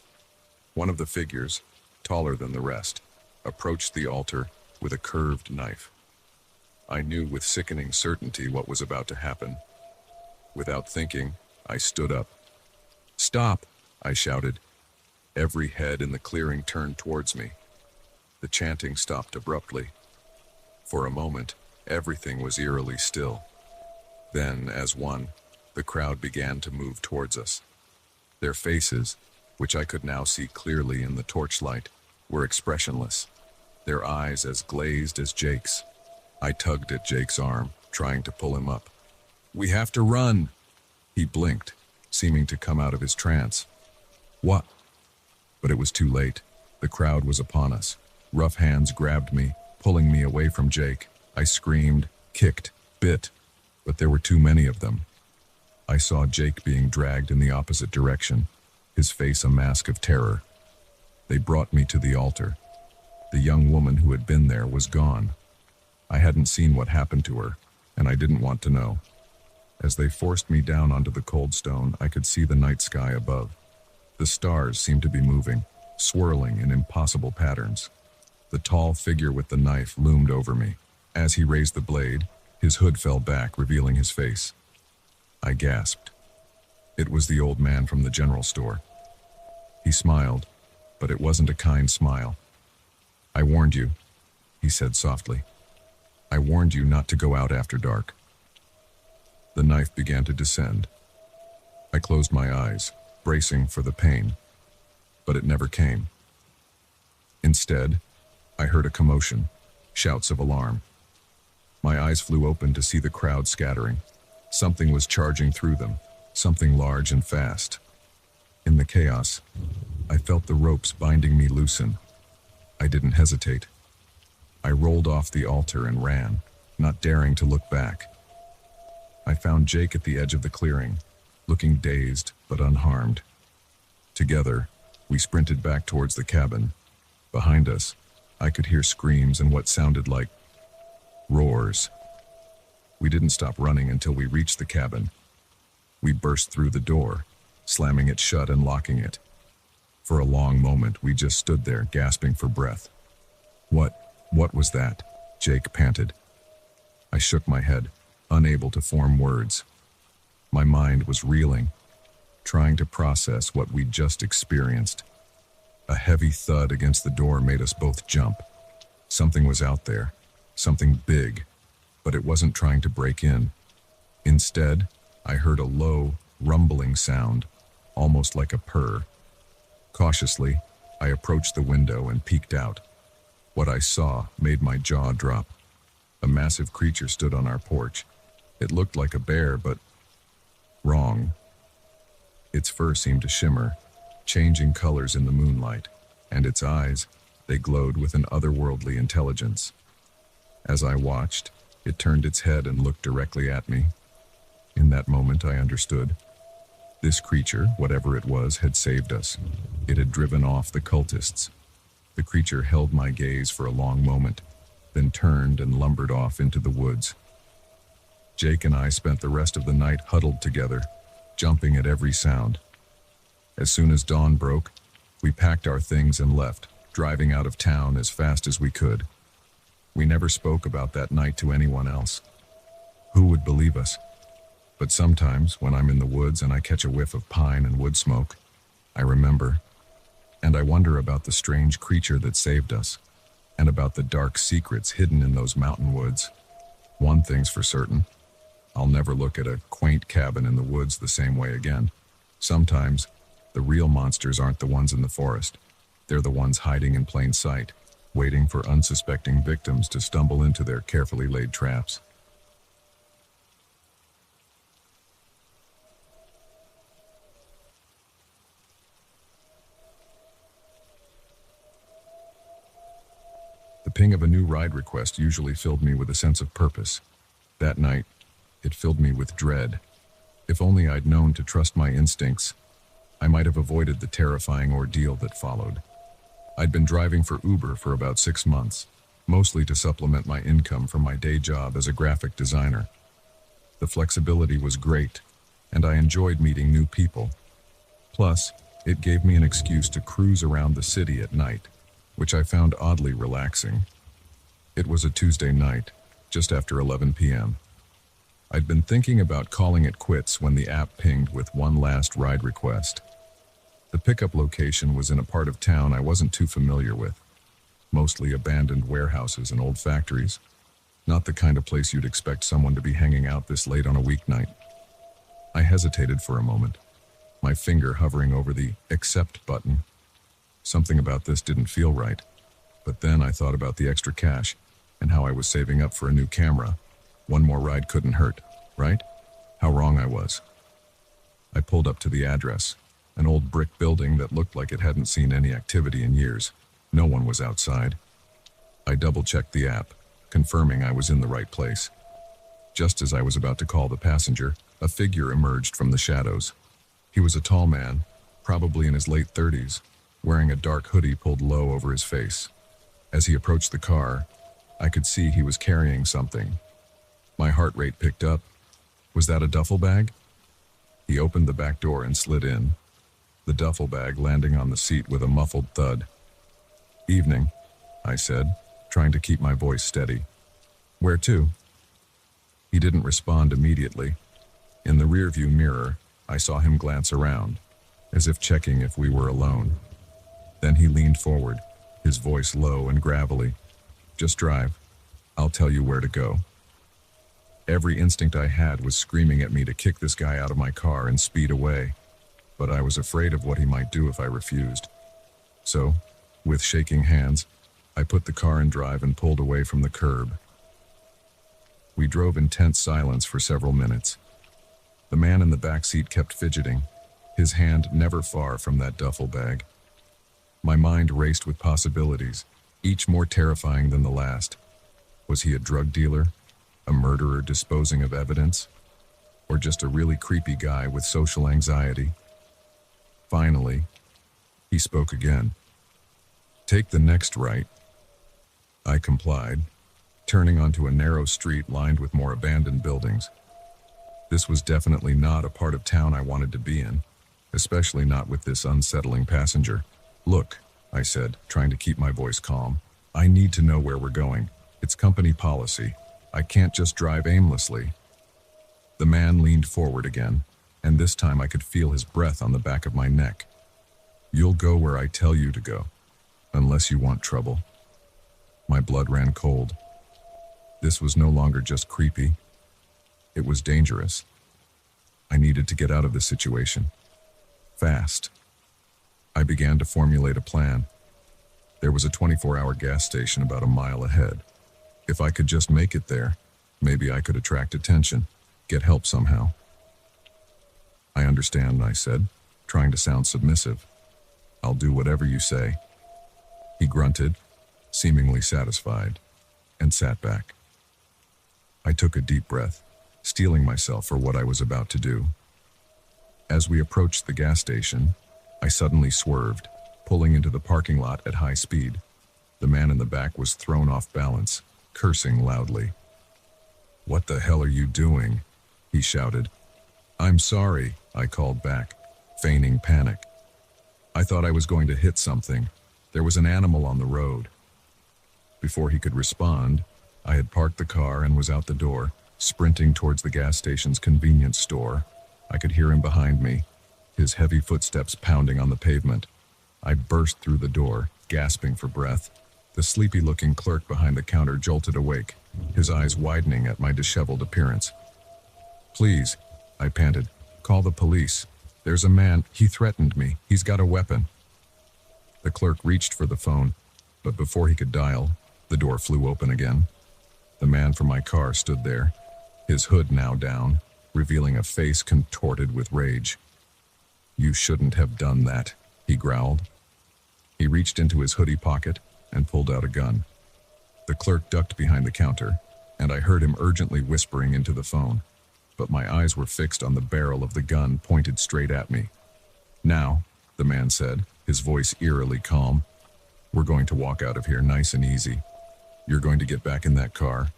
Speaker 1: One of the figures, taller than the rest, approached the altar with a curved knife. I knew with sickening certainty what was about to happen. Without thinking, I stood up. "Stop!" I shouted. Every head in the clearing turned towards me. The chanting stopped abruptly. For a moment, everything was eerily still. Then, as one, the crowd began to move towards us. Their faces, which I could now see clearly in the torchlight, were expressionless, their eyes as glazed as Jake's. I tugged at Jake's arm, trying to pull him up. "We have to run!" He blinked, seeming to come out of his trance. "What?" But it was too late. The crowd was upon us. Rough hands grabbed me, pulling me away from Jake. I screamed, kicked, bit, but there were too many of them. I saw Jake being dragged in the opposite direction, his face a mask of terror. They brought me to the altar. The young woman who had been there was gone. I hadn't seen what happened to her, and I didn't want to know. As they forced me down onto the cold stone, I could see the night sky above. The stars seemed to be moving, swirling in impossible patterns. The tall figure with the knife loomed over me. As he raised the blade, his hood fell back, revealing his face. I gasped. It was the old man from the general store. He smiled, but it wasn't a kind smile. "I warned you," he said softly. "I warned you not to go out after dark." The knife began to descend. I closed my eyes, bracing for the pain, but it never came. Instead, I heard a commotion, shouts of alarm. My eyes flew open to see the crowd scattering. Something was charging through them, something large and fast. In the chaos, I felt the ropes binding me loosen. I didn't hesitate. I rolled off the altar and ran, not daring to look back. I found Jake at the edge of the clearing, looking dazed but unharmed. Together, we sprinted back towards the cabin. Behind us, I could hear screams and what sounded like roars. We didn't stop running until we reached the cabin. We burst through the door, slamming it shut and locking it. For a long moment, we just stood there, gasping for breath. What was that?" Jake panted. I shook my head, unable to form words. My mind was reeling, trying to process what we'd just experienced. A heavy thud against the door made us both jump. Something was out there, something big, but it wasn't trying to break in. Instead, I heard a low, rumbling sound, almost like a purr. Cautiously, I approached the window and peeked out. What I saw made my jaw drop. A massive creature stood on our porch. It looked like a bear, but wrong. Its fur seemed to shimmer, changing colors in the moonlight, and its eyes, they glowed with an otherworldly intelligence. As I watched, it turned its head and looked directly at me. In that moment, I understood. This creature, whatever it was, had saved us. It had driven off the cultists. The creature held my gaze for a long moment, then turned and lumbered off into the woods. Jake and I spent the rest of the night huddled together, jumping at every sound. As soon as dawn broke, we packed our things and left, driving out of town as fast as we could. We never spoke about that night to anyone else. Who would believe us? But sometimes, when I'm in the woods and I catch a whiff of pine and wood smoke, I remember. And I wonder about the strange creature that saved us, and about the dark secrets hidden in those mountain woods. One thing's for certain, I'll never look at a quaint cabin in the woods the same way again. Sometimes, the real monsters aren't the ones in the forest. They're the ones hiding in plain sight, waiting for unsuspecting victims to stumble into their carefully laid traps. The ping of a new ride request usually filled me with a sense of purpose. That night, it filled me with dread. If only I'd known to trust my instincts, I might have avoided the terrifying ordeal that followed. I'd been driving for Uber for about 6 months, mostly to supplement my income from my day job as a graphic designer. The flexibility was great, and I enjoyed meeting new people. Plus, it gave me an excuse to cruise around the city at night, which I found oddly relaxing. It was a Tuesday night, just after 11 p.m. I'd been thinking about calling it quits when the app pinged with one last ride request. The pickup location was in a part of town I wasn't too familiar with, mostly abandoned warehouses and old factories. Not the kind of place you'd expect someone to be hanging out this late on a weeknight. I hesitated for a moment, my finger hovering over the accept button. Something about this didn't feel right, but then I thought about the extra cash and how I was saving up for a new camera. One more ride couldn't hurt, right? How wrong I was. I pulled up to the address, an old brick building that looked like it hadn't seen any activity in years. No one was outside. I double-checked the app, confirming I was in the right place. Just as I was about to call the passenger, a figure emerged from the shadows. He was a tall man, probably in his late 30s, wearing a dark hoodie pulled low over his face. As he approached the car, I could see he was carrying something. My heart rate picked up. Was that a duffel bag? He opened the back door and slid in, the duffel bag landing on the seat with a muffled thud. "Evening," I said, trying to keep my voice steady. "Where to?" He didn't respond immediately. In the rearview mirror, I saw him glance around, as if checking if we were alone. Then he leaned forward, his voice low and gravelly. "Just drive. I'll tell you where to go." Every instinct I had was screaming at me to kick this guy out of my car and speed away, but I was afraid of what he might do if I refused. So, with shaking hands, I put the car in drive and pulled away from the curb. We drove in tense silence for several minutes. The man in the back seat kept fidgeting, his hand never far from that duffel bag. My mind raced with possibilities, each more terrifying than the last. Was he a drug dealer? A murderer disposing of evidence? Or just a really creepy guy with social anxiety? Finally, he spoke again. "Take the next right." I complied, turning onto a narrow street lined with more abandoned buildings. This was definitely not a part of town I wanted to be in, especially not with this unsettling passenger. "Look," I said, trying to keep my voice calm. "I need to know where we're going. It's company policy. I can't just drive aimlessly." The man leaned forward again, and this time I could feel his breath on the back of my neck. "You'll go where I tell you to go, unless you want trouble." My blood ran cold. This was no longer just creepy. It was dangerous. I needed to get out of this situation. Fast. I began to formulate a plan. There was a 24-hour gas station about a mile ahead. If I could just make it there, maybe I could attract attention, get help somehow. "I understand," I said, trying to sound submissive. "I'll do whatever you say." He grunted, seemingly satisfied, and sat back. I took a deep breath, steeling myself for what I was about to do. As we approached the gas station, I suddenly swerved, pulling into the parking lot at high speed. The man in the back was thrown off balance, cursing loudly. "What the hell are you doing?" he shouted. "I'm sorry," I called back, feigning panic. "I thought I was going to hit something. There was an animal on the road." Before he could respond, I had parked the car and was out the door, sprinting towards the gas station's convenience store. I could hear him behind me, his heavy footsteps pounding on the pavement. I burst through the door, gasping for breath. The sleepy-looking clerk behind the counter jolted awake, his eyes widening at my disheveled appearance. Please, I panted. Call the police. There's a man. He threatened me. He's got a weapon. The clerk reached for the phone, but before he could dial, the door flew open again. The man from my car stood there, his hood now down, revealing a face contorted with rage. You shouldn't have done that, he growled. He reached into his hoodie pocket and pulled out a gun. The clerk ducked behind the counter, and I heard him urgently whispering into the phone, but my eyes were fixed on the barrel of the gun pointed straight at me. Now, the man said, his voice eerily calm, we're going to walk out of here nice and easy. You're going to get back in that car,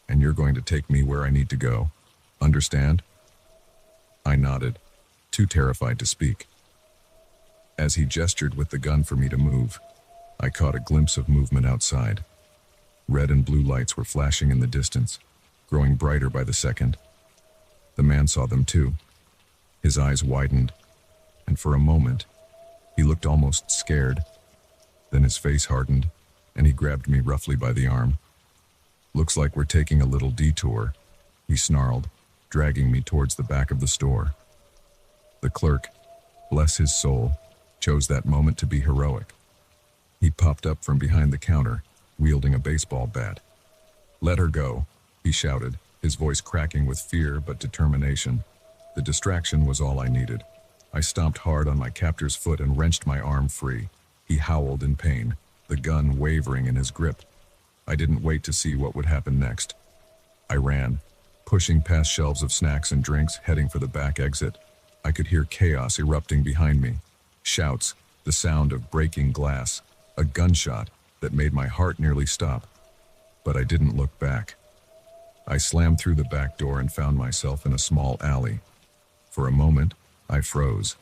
Speaker 1: and you're going to take me where I need to go. Understand? I nodded, too terrified to speak. As he gestured with the gun for me to move, I caught a glimpse of movement outside. Red and blue lights were flashing in the distance, growing brighter by the second. The man saw them too. His eyes widened, and for a moment, he looked almost scared. Then his face hardened, and he grabbed me roughly by the arm. Looks like we're taking a little detour, he snarled, dragging me towards the back of the store. The clerk, bless his soul, chose that moment to be heroic. He popped up from behind the counter, wielding a baseball bat. Let her go, he shouted, his voice cracking with fear but determination. The distraction was all I needed. I stomped hard on my captor's foot and wrenched my arm free. He howled in pain, the gun wavering in his grip. I didn't wait to see what would happen next. I ran, pushing past shelves of snacks and drinks, heading for the back exit. I could hear chaos erupting behind me. Shouts, the sound of breaking glass, a gunshot that made my heart nearly stop. But I didn't look back. I slammed through the back door and found myself in a small alley. For a moment, I froze,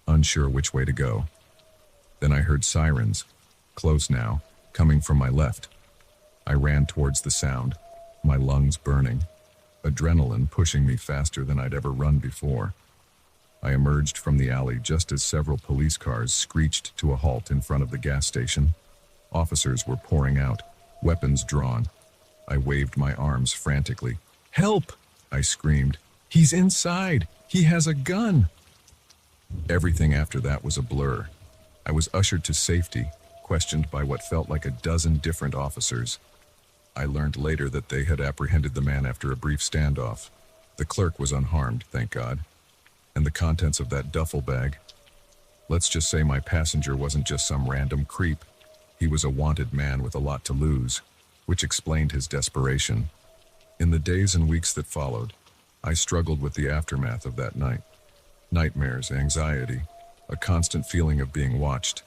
Speaker 1: unsure which way to go. Then I heard sirens, close now, coming from my left. I ran towards the sound, my lungs burning, adrenaline pushing me faster than I'd ever run before. I emerged from the alley just as several police cars screeched to a halt in front of the gas station. Officers were pouring out, weapons drawn. I waved my arms frantically. Help! I screamed. He's inside! He has a gun! Everything after that was a blur. I was ushered to safety, questioned by what felt like a dozen different officers. I learned later that they had apprehended the man after a brief standoff. The clerk was unharmed, thank God. And the contents of that duffel bag. Let's just say my passenger wasn't just some random creep. He was a wanted man with a lot to lose, which explained his desperation. In the days and weeks that followed, I struggled with the aftermath of that night. Nightmares, anxiety, a constant feeling of being watched.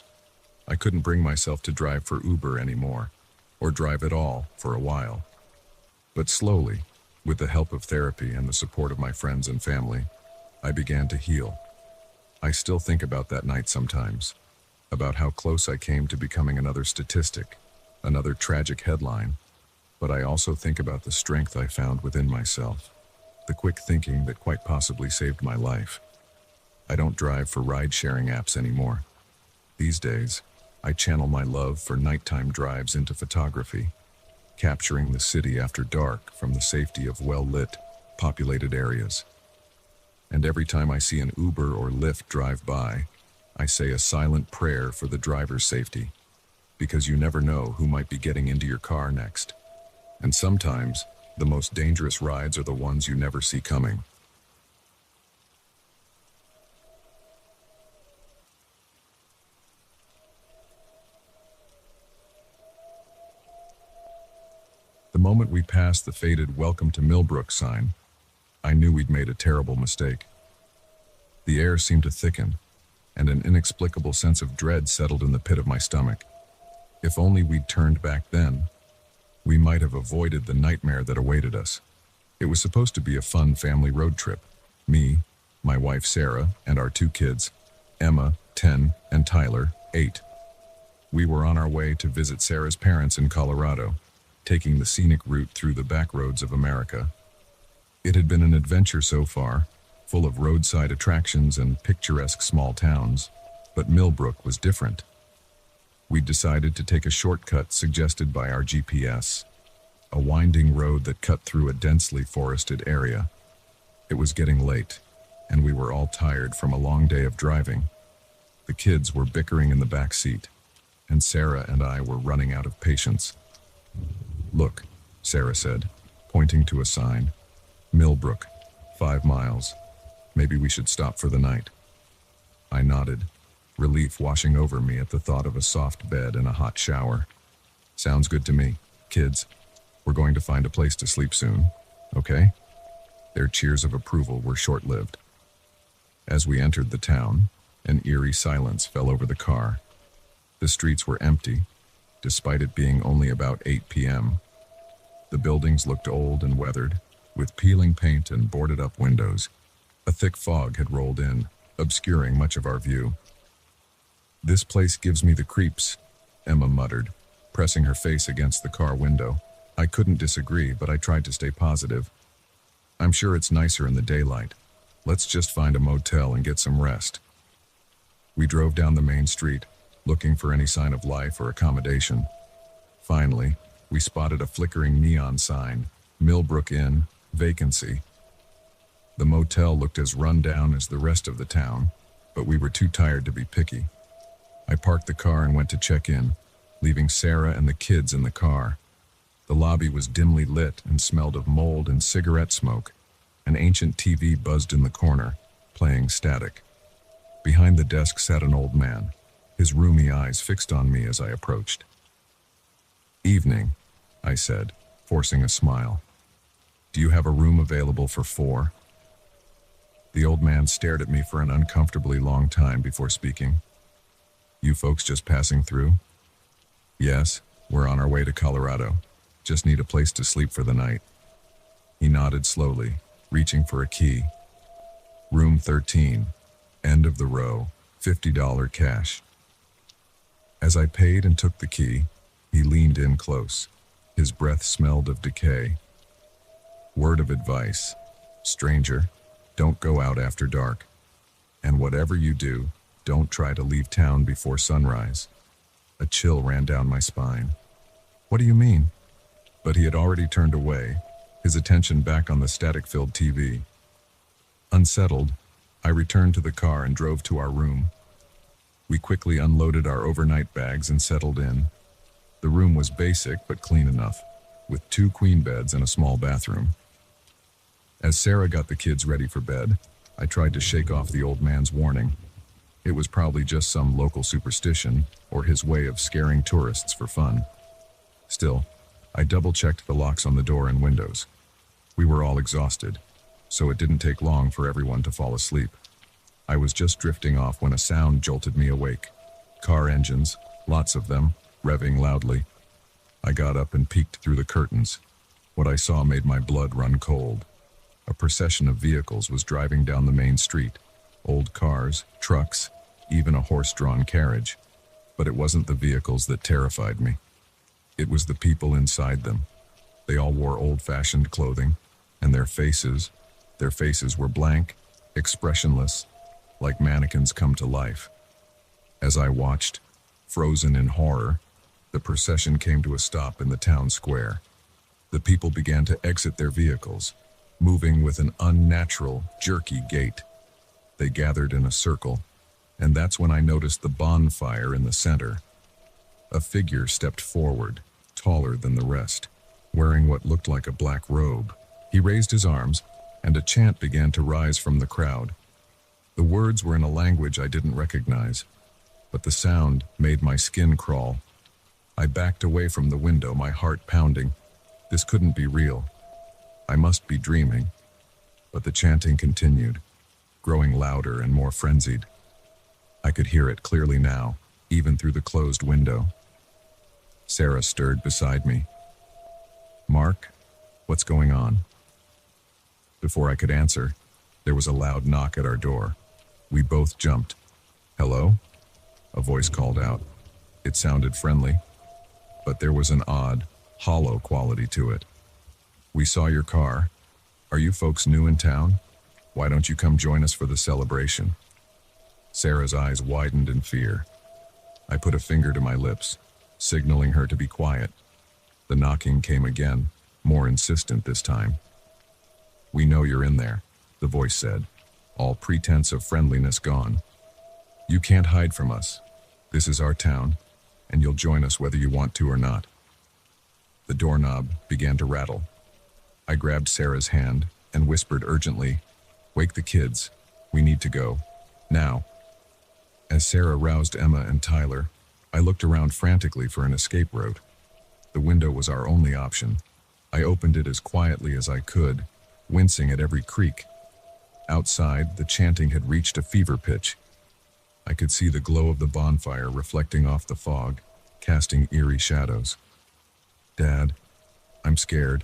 Speaker 1: I couldn't bring myself to drive for Uber anymore, or drive at all for a while. But slowly, with the help of therapy and the support of my friends and family, I began to heal. I still think about that night sometimes, about how close I came to becoming another statistic, another tragic headline, but I also think about the strength I found within myself, the quick thinking that quite possibly saved my life. I don't drive for ride-sharing apps anymore. These days, I channel my love for nighttime drives into photography, capturing the city after dark from the safety of well-lit, populated areas. And every time I see an Uber or Lyft drive by, I say a silent prayer for the driver's safety, because you never know who might be getting into your car next. And sometimes, the most dangerous rides are the ones you never see coming. The moment we passed the faded "Welcome to Millbrook" sign, I knew we'd made a terrible mistake. The air seemed to thicken, and an inexplicable sense of dread settled in the pit of my stomach. If only we'd turned back then, we might have avoided the nightmare that awaited us. It was supposed to be a fun family road trip. Me, my wife Sarah, and our 2 kids, Emma, 10, and Tyler, 8. We were on our way to visit Sarah's parents in Colorado, taking the scenic route through the back roads of America. It had been an adventure so far, full of roadside attractions and picturesque small towns, but Millbrook was different. We decided to take a shortcut suggested by our GPS, a winding road that cut through a densely forested area. It was getting late, and we were all tired from a long day of driving. The kids were bickering in the back seat, and Sarah and I were running out of patience. "Look," Sarah said, pointing to a sign. "Millbrook, 5 miles. Maybe we should stop for the night." I nodded, relief washing over me at the thought of a soft bed and a hot shower. "Sounds good to me. Kids, we're going to find a place to sleep soon, okay?" Their cheers of approval were short-lived. As we entered the town, an eerie silence fell over the car. The streets were empty, despite it being only about 8 p.m. The buildings looked old and weathered, with peeling paint and boarded-up windows. A thick fog had rolled in, obscuring much of our view. "This place gives me the creeps," Emma muttered, pressing her face against the car window. I couldn't disagree, but I tried to stay positive. "I'm sure it's nicer in the daylight. Let's just find a motel and get some rest." We drove down the main street, looking for any sign of life or accommodation. Finally, we spotted a flickering neon sign, "Millbrook Inn, vacancy." The motel looked as run down as the rest of the town, but we were too tired to be picky. I parked the car and went to check in, leaving Sarah and the kids in the car. The lobby was dimly lit and smelled of mold and cigarette smoke. An ancient TV buzzed in the corner, playing static. Behind the desk sat an old man, his rheumy eyes fixed on me as I approached. "Evening," I said, forcing a smile. "Do you have a room available for 4? The old man stared at me for an uncomfortably long time before speaking. "You folks just passing through?" "Yes, we're on our way to Colorado. Just need a place to sleep for the night." He nodded slowly, reaching for a key. "Room 13, end of the row, $50 cash." As I paid and took the key, he leaned in close. His breath smelled of decay. "Word of advice, stranger, don't go out after dark. And whatever you do, don't try to leave town before sunrise." A chill ran down my spine. "What do you mean?" But he had already turned away, his attention back on the static-filled TV. Unsettled, I returned to the car and drove to our room. We quickly unloaded our overnight bags and settled in. The room was basic but clean enough, with 2 queen beds and a small bathroom. As Sarah got the kids ready for bed, I tried to shake off the old man's warning. It was probably just some local superstition or his way of scaring tourists for fun. Still, I double-checked the locks on the door and windows. We were all exhausted, so it didn't take long for everyone to fall asleep. I was just drifting off when a sound jolted me awake. Car engines, lots of them, revving loudly. I got up and peeked through the curtains. What I saw made my blood run cold. A procession of vehicles was driving down the main street. Old cars, trucks, even a horse-drawn carriage. But it wasn't the vehicles that terrified me. It was the people inside them. They all wore old-fashioned clothing, and their faces were blank, expressionless, like mannequins come to life. As I watched, frozen in horror, the procession came to a stop in the town square. The people began to exit their vehicles, moving with an unnatural, jerky gait. They gathered in a circle, and that's when I noticed the bonfire in the center. A figure stepped forward, taller than the rest, wearing what looked like a black robe. He raised his arms, and a chant began to rise from the crowd. The words were in a language I didn't recognize, but the sound made my skin crawl. I backed away from the window, my heart pounding. This couldn't be real. I must be dreaming. But the chanting continued, growing louder and more frenzied. I could hear it clearly now, even through the closed window. Sarah stirred beside me. "Mark, what's going on?" Before I could answer, there was a loud knock at our door. We both jumped. "Hello?" A voice called out. It sounded friendly, but there was an odd, hollow quality to it. "We saw your car. Are you folks new in town? Why don't you come join us for the celebration?" Sarah's eyes widened in fear. I put a finger to my lips, signaling her to be quiet. The knocking came again, more insistent this time. "We know you're in there," the voice said, all pretense of friendliness gone. You can't hide from us. This is our town, and you'll join us whether you want to or not. The doorknob began to rattle. I grabbed Sarah's hand and whispered urgently, "Wake the kids. We need to go. Now." As Sarah roused Emma and Tyler, I looked around frantically for an escape route. The window was our only option. I opened it as quietly as I could, wincing at every creak. Outside, the chanting had reached a fever pitch. I could see the glow of the bonfire reflecting off the fog, casting eerie shadows. "Dad, I'm scared,"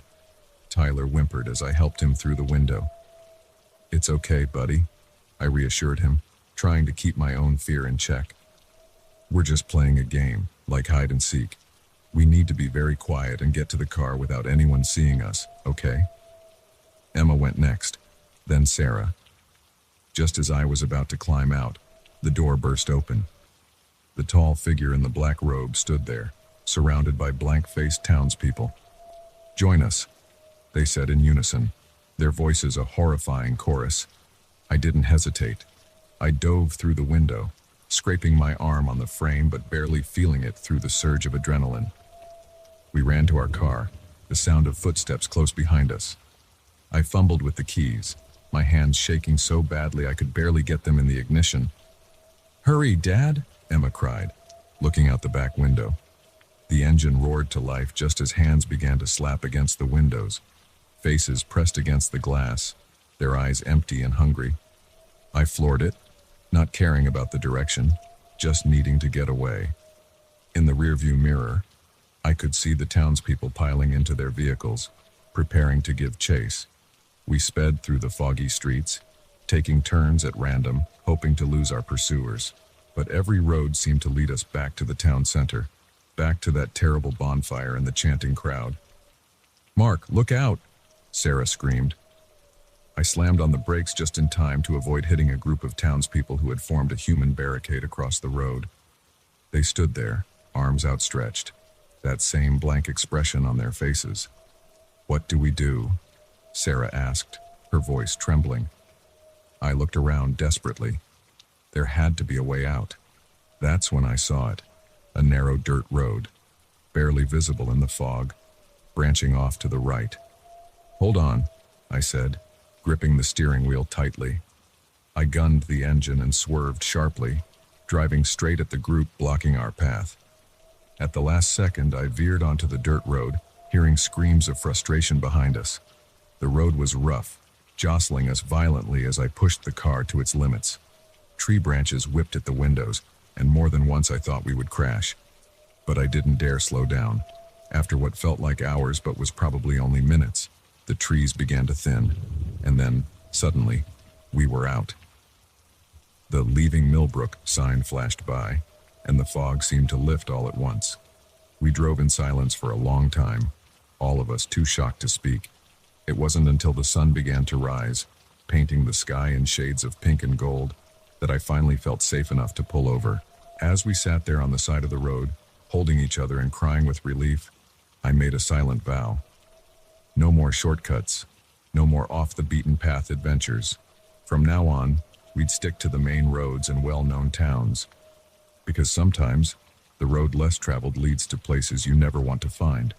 Speaker 1: Tyler whimpered as I helped him through the window. "It's okay, buddy," I reassured him, trying to keep my own fear in check. "We're just playing a game, like hide and seek. We need to be very quiet and get to the car without anyone seeing us, okay?" Emma went next, then Sarah. Just as I was about to climb out, the door burst open. The tall figure in the black robe stood there, surrounded by blank-faced townspeople. "Join us," they said in unison, their voices a horrifying chorus. I didn't hesitate. I dove through the window, scraping my arm on the frame but barely feeling it through the surge of adrenaline. We ran to our car, the sound of footsteps close behind us. I fumbled with the keys, my hands shaking so badly I could barely get them in the ignition. "Hurry, Dad!" Emma cried, looking out the back window. The engine roared to life just as hands began to slap against the windows, faces pressed against the glass, their eyes empty and hungry. I floored it, not caring about the direction, just needing to get away. In the rearview mirror, I could see the townspeople piling into their vehicles, preparing to give chase. We sped through the foggy streets, taking turns at random, hoping to lose our pursuers. But every road seemed to lead us back to the town center, back to that terrible bonfire and the chanting crowd. "Mark, look out!" Sarah screamed. I slammed on the brakes just in time to avoid hitting a group of townspeople who had formed a human barricade across the road. They stood there, arms outstretched, that same blank expression on their faces. "What do we do?" Sarah asked, her voice trembling. I looked around desperately. There had to be a way out. That's when I saw it, a narrow dirt road, barely visible in the fog, branching off to the right. "Hold on," I said, gripping the steering wheel tightly. I gunned the engine and swerved sharply, driving straight at the group blocking our path. At the last second, I veered onto the dirt road, hearing screams of frustration behind us. The road was rough, jostling us violently as I pushed the car to its limits. Tree branches whipped at the windows, and more than once I thought we would crash. But I didn't dare slow down. After what felt like hours but was probably only minutes, the trees began to thin, and then, suddenly, we were out. The "Leaving Millbrook" sign flashed by, and the fog seemed to lift all at once. We drove in silence for a long time, all of us too shocked to speak. It wasn't until the sun began to rise, painting the sky in shades of pink and gold, that I finally felt safe enough to pull over. As we sat there on the side of the road, holding each other and crying with relief, I made a silent vow. No more shortcuts, no more off-the-beaten-path adventures. From now on, we'd stick to the main roads and well-known towns. Because sometimes, the road less traveled leads to places you never want to find.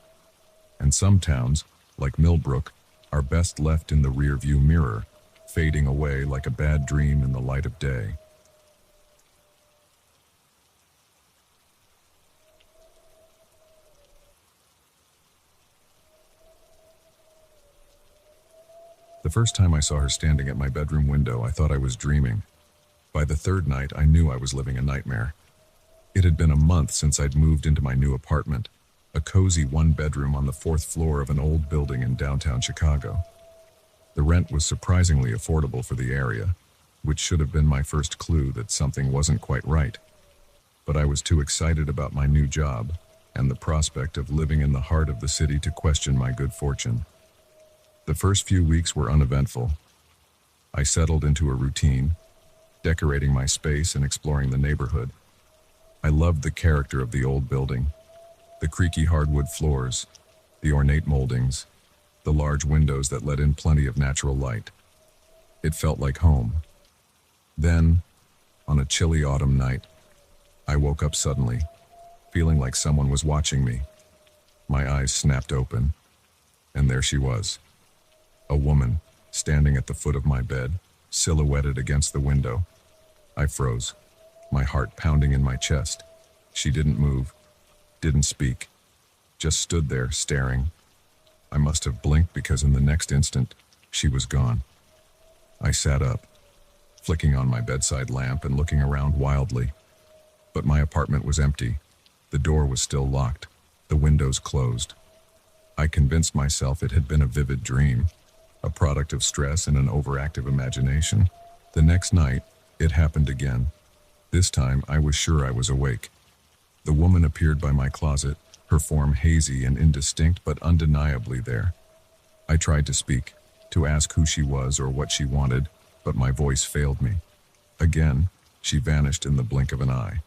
Speaker 1: And some towns, like Millbrook, are best left in the rear-view mirror, fading away like a bad dream in the light of day. The first time I saw her standing at my bedroom window, I thought I was dreaming. By the third night, I knew I was living a nightmare. It had been a month since I'd moved into my new apartment, a cozy one-bedroom on the 4th floor of an old building in downtown Chicago. The rent was surprisingly affordable for the area, which should have been my first clue that something wasn't quite right. But I was too excited about my new job and the prospect of living in the heart of the city to question my good fortune. The first few weeks were uneventful. I settled into a routine, decorating my space and exploring the neighborhood. I loved the character of the old building, the creaky hardwood floors, the ornate moldings, the large windows that let in plenty of natural light. It felt like home. Then, on a chilly autumn night, I woke up suddenly, feeling like someone was watching me. My eyes snapped open, and there she was. A woman, standing at the foot of my bed, silhouetted against the window. I froze, my heart pounding in my chest. She didn't move, didn't speak, just stood there staring. I must have blinked because in the next instant, she was gone. I sat up, flicking on my bedside lamp and looking around wildly. But my apartment was empty. The door was still locked, the windows closed. I convinced myself it had been a vivid dream, a product of stress and an overactive imagination. The next night, it happened again. This time, I was sure I was awake. The woman appeared by my closet, her form hazy and indistinct but undeniably there. I tried to speak, to ask who she was or what she wanted, but my voice failed me. Again, she vanished in the blink of an eye.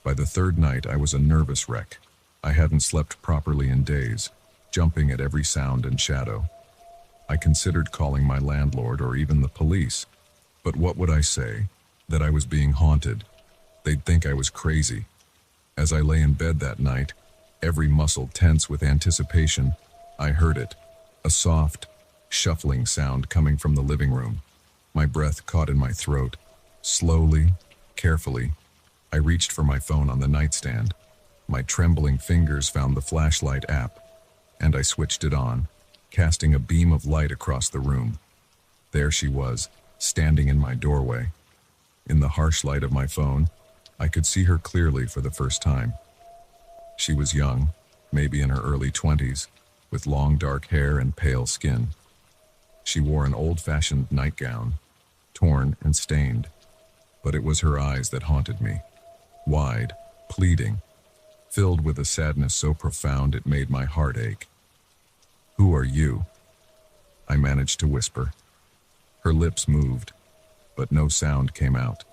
Speaker 1: By the third night, I was a nervous wreck. I hadn't slept properly in days, jumping at every sound and shadow. I considered calling my landlord or even the police, but what would I say? That I was being haunted. They'd think I was crazy. As I lay in bed that night, every muscle tense with anticipation, I heard it, a soft, shuffling sound coming from the living room. My breath caught in my throat. Slowly, carefully, I reached for my phone on the nightstand. My trembling fingers found the flashlight app, and I switched it on, casting a beam of light across the room. There she was, standing in my doorway. In the harsh light of my phone, I could see her clearly for the first time. She was young, maybe in her early 20s, with long dark hair and pale skin. She wore an old-fashioned nightgown, torn and stained, but it was her eyes that haunted me. Wide, pleading, filled with a sadness so profound it made my heart ache. "Who are you?" I managed to whisper. Her lips moved, but no sound came out.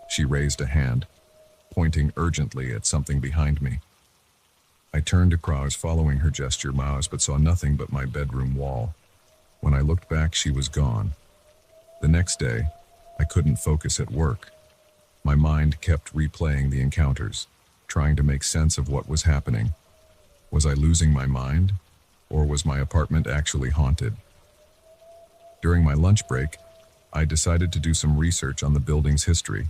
Speaker 1: She raised a hand, pointing urgently at something behind me. I turned across, following her gesture, but saw nothing but my bedroom wall. When I looked back, she was gone. The next day, I couldn't focus at work. My mind kept replaying the encounters, trying to make sense of what was happening. Was I losing my mind, or was my apartment actually haunted? During my lunch break, I decided to do some research on the building's history.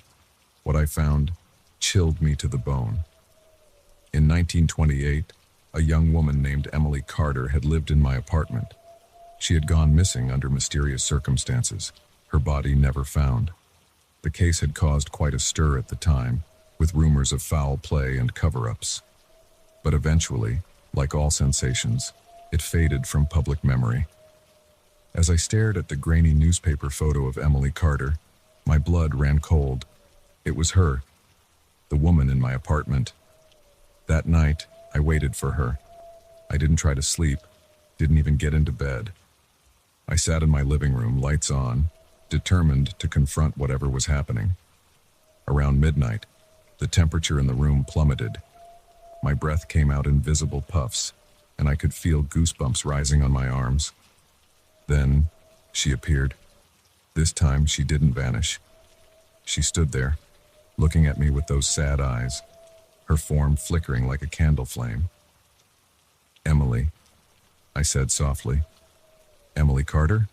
Speaker 1: What I found chilled me to the bone. In 1928, a young woman named Emily Carter had lived in my apartment. She had gone missing under mysterious circumstances, her body never found. The case had caused quite a stir at the time, with rumors of foul play and cover-ups. But eventually, like all sensations, it faded from public memory. As I stared at the grainy newspaper photo of Emily Carter, my blood ran cold. It was her, the woman in my apartment. That night, I waited for her. I didn't try to sleep, didn't even get into bed. I sat in my living room, lights on, determined to confront whatever was happening. Around midnight, the temperature in the room plummeted. My breath came out in visible puffs, and I could feel goosebumps rising on my arms. Then, she appeared. This time, she didn't vanish. She stood there, looking at me with those sad eyes, her form flickering like a candle flame. "Emily," I said softly. "Emily Carter?"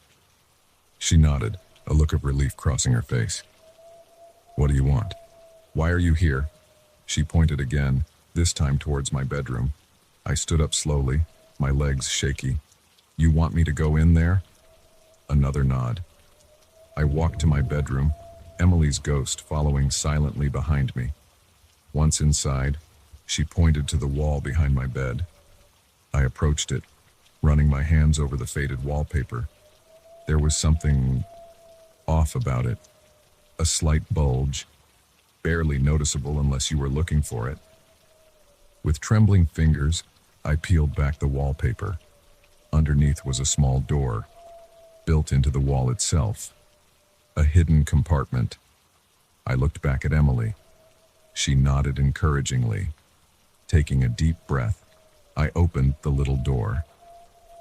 Speaker 1: She nodded, a look of relief crossing her face. "What do you want? Why are you here?" She pointed again, this time towards my bedroom. I stood up slowly, my legs shaky. "You want me to go in there?" Another nod. I walked to my bedroom, Emily's ghost following silently behind me. Once inside, she pointed to the wall behind my bed. I approached it, running my hands over the faded wallpaper. There was something off about it, a slight bulge, barely noticeable unless you were looking for it. With trembling fingers, I peeled back the wallpaper. Underneath was a small door, built into the wall itself, a hidden compartment. I looked back at Emily. She nodded encouragingly. Taking a deep breath, I opened the little door.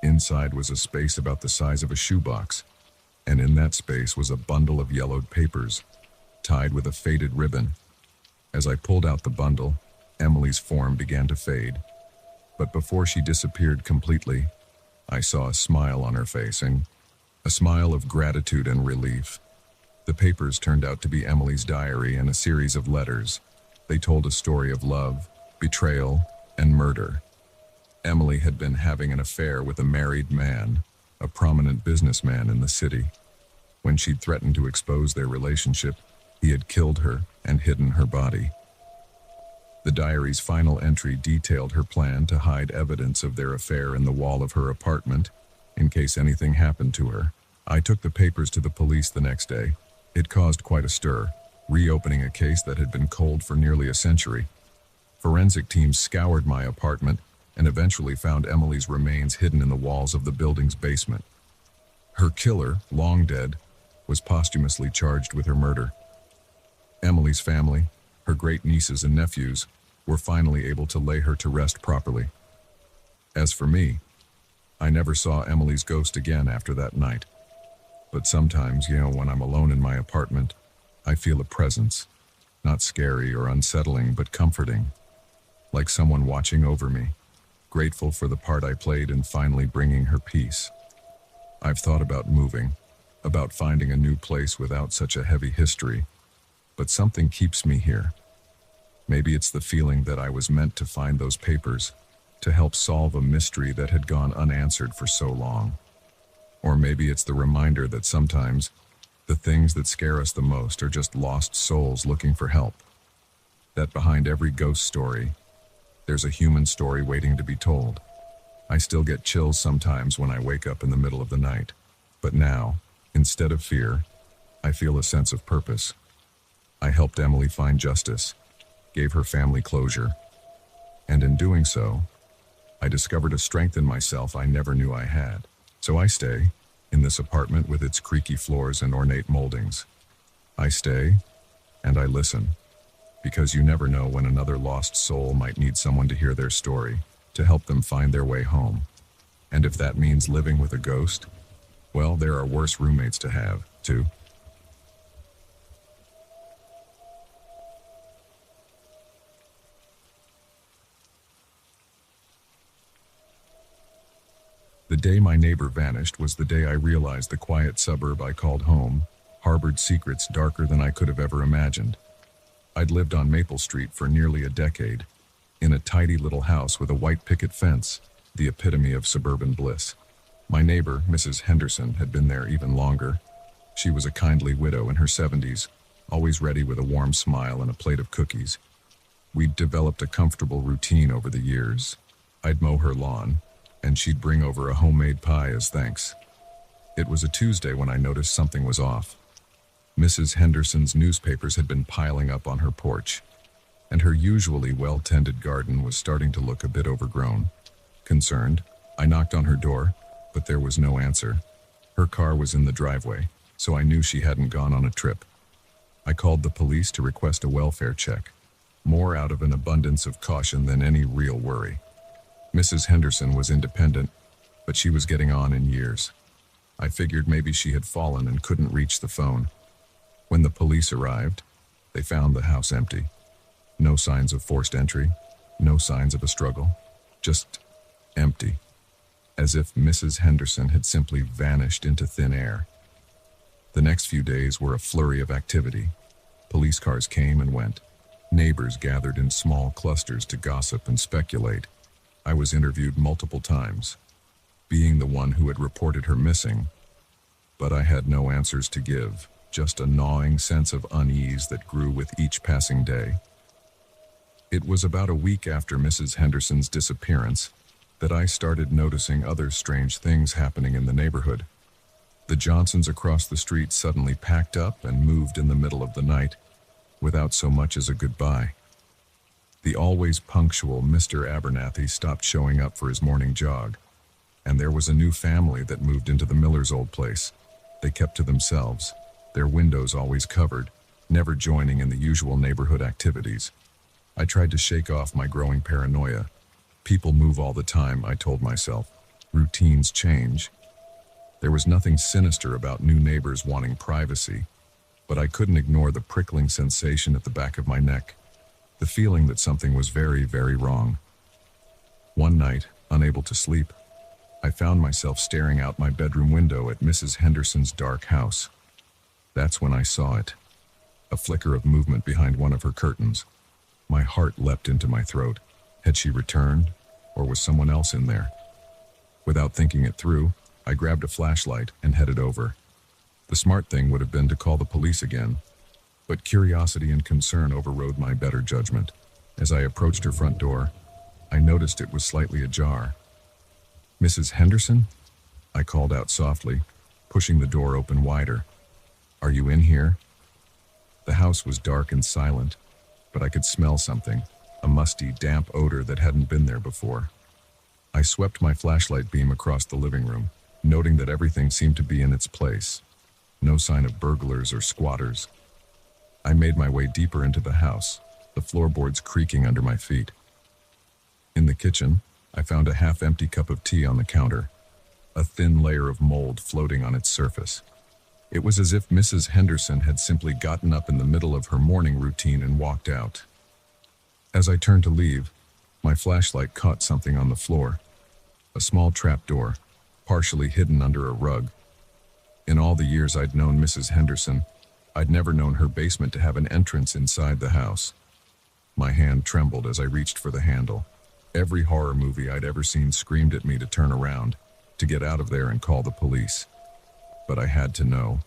Speaker 1: Inside was a space about the size of a shoebox. and in that space was a bundle of yellowed papers, tied with a faded ribbon. As I pulled out the bundle, Emily's form began to fade. But before she disappeared completely, I saw a smile on her face, and a smile of gratitude and relief. The papers turned out to be Emily's diary and a series of letters. They told a story of love, betrayal, and murder. Emily had been having an affair with a married man, a prominent businessman in the city. When she'd threatened to expose their relationship, he had killed her and hidden her body. The diary's final entry detailed her plan to hide evidence of their affair in the wall of her apartment, in case anything happened to her. I took the papers to the police the next day. It caused quite a stir, reopening a case that had been cold for nearly a century. Forensic teams scoured my apartment and eventually found Emily's remains hidden in the walls of the building's basement. Her killer, long dead, was posthumously charged with her murder. Emily's family, her great-nieces and nephews, were finally able to lay her to rest properly. As for me, I never saw Emily's ghost again after that night. But sometimes, when I'm alone in my apartment, I feel a presence, not scary or unsettling, but comforting, like someone watching over me, grateful for the part I played in finally bringing her peace. I've thought about moving, about finding a new place without such a heavy history, but something keeps me here. Maybe it's the feeling that I was meant to find those papers, to help solve a mystery that had gone unanswered for so long. Or maybe it's the reminder that sometimes the things that scare us the most are just lost souls looking for help. That behind every ghost story, there's a human story waiting to be told. I still get chills sometimes when I wake up in the middle of the night. But now, instead of fear, I feel a sense of purpose. I helped Emily find justice, gave her family closure, and in doing so, I discovered a strength in myself I never knew I had. So I stay in this apartment with its creaky floors and ornate moldings. I stay and I listen, because you never know when another lost soul might need someone to hear their story, to help them find their way home. And if that means living with a ghost, well, there are worse roommates to have, too. The day my neighbor vanished was the day I realized the quiet suburb I called home harbored secrets darker than I could have ever imagined. I'd lived on Maple Street for nearly a decade, in a tidy little house with a white picket fence, the epitome of suburban bliss. My neighbor, Mrs. Henderson, had been there even longer. She was a kindly widow in her 70s, always ready with a warm smile and a plate of cookies. We'd developed a comfortable routine over the years. I'd mow her lawn, and she'd bring over a homemade pie as thanks. It was a Tuesday when I noticed something was off. Mrs. Henderson's newspapers had been piling up on her porch, and her usually well-tended garden was starting to look a bit overgrown. Concerned, I knocked on her door, but there was no answer. Her car was in the driveway, so I knew she hadn't gone on a trip. I called the police to request a welfare check, more out of an abundance of caution than any real worry. Mrs. Henderson was independent, but she was getting on in years. I figured maybe she had fallen and couldn't reach the phone. When the police arrived, they found the house empty. No signs of forced entry, no signs of a struggle, just empty, as if Mrs. Henderson had simply vanished into thin air. The next few days were a flurry of activity. Police cars came and went. Neighbors gathered in small clusters to gossip and speculate. I was interviewed multiple times, being the one who had reported her missing, but I had no answers to give, just a gnawing sense of unease that grew with each passing day. It was about a week after Mrs. Henderson's disappearance that I started noticing other strange things happening in the neighborhood. The Johnsons across the street suddenly packed up and moved in the middle of the night, without so much as a goodbye. The always punctual Mr. Abernathy stopped showing up for his morning jog, and there was a new family that moved into the Miller's old place. They kept to themselves, their windows always covered, never joining in the usual neighborhood activities. I tried to shake off my growing paranoia. People move all the time, I told myself. Routines change. There was nothing sinister about new neighbors wanting privacy, but I couldn't ignore the prickling sensation at the back of my neck, the feeling that something was very, very wrong. One night, unable to sleep, I found myself staring out my bedroom window at Mrs. Henderson's dark house. That's when I saw it. A flicker of movement behind one of her curtains. My heart leapt into my throat. Had she returned, or was someone else in there? Without thinking it through, I grabbed a flashlight and headed over. The smart thing would have been to call the police again, but curiosity and concern overrode my better judgment. As I approached her front door, I noticed it was slightly ajar. "Mrs. Henderson?" I called out softly, pushing the door open wider. "Are you in here?" The house was dark and silent, but I could smell something, a musty, damp odor that hadn't been there before. I swept my flashlight beam across the living room, noting that everything seemed to be in its place. No sign of burglars or squatters. I made my way deeper into the house, the floorboards creaking under my feet. In the kitchen, I found a half-empty cup of tea on the counter, a thin layer of mold floating on its surface. It was as if Mrs. Henderson had simply gotten up in the middle of her morning routine and walked out. As I turned to leave, my flashlight caught something on the floor, a small trapdoor, partially hidden under a rug. In all the years I'd known Mrs. Henderson, I'd never known her basement to have an entrance inside the house. My hand trembled as I reached for the handle. Every horror movie I'd ever seen screamed at me to turn around, to get out of there and call the police. But I had to know.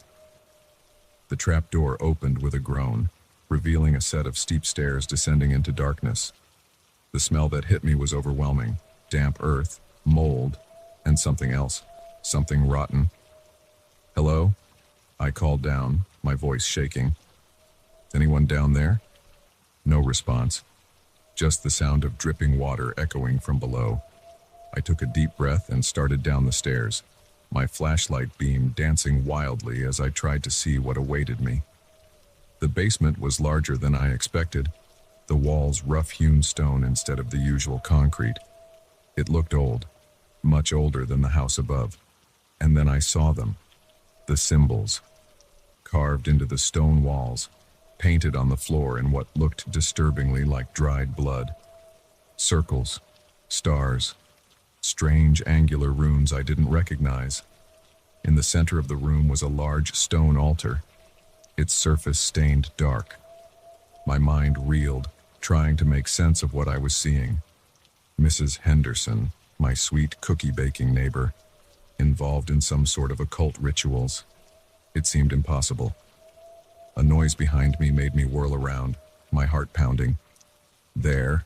Speaker 1: The trapdoor opened with a groan, revealing a set of steep stairs descending into darkness. The smell that hit me was overwhelming. Damp earth, mold, and something else. Something rotten. "Hello?" I called down, my voice shaking. "Anyone down there?" No response. Just the sound of dripping water echoing from below. I took a deep breath and started down the stairs, my flashlight beam dancing wildly as I tried to see what awaited me. The basement was larger than I expected, the walls rough-hewn stone instead of the usual concrete. It looked old, much older than the house above. And then I saw them, the symbols, carved into the stone walls, painted on the floor in what looked disturbingly like dried blood. Circles, stars, strange angular runes I didn't recognize. In the center of the room was a large stone altar, its surface stained dark. My mind reeled, trying to make sense of what I was seeing. Mrs. Henderson, my sweet cookie-baking neighbor, involved in some sort of occult rituals. It seemed impossible. A noise behind me made me whirl around, my heart pounding. There,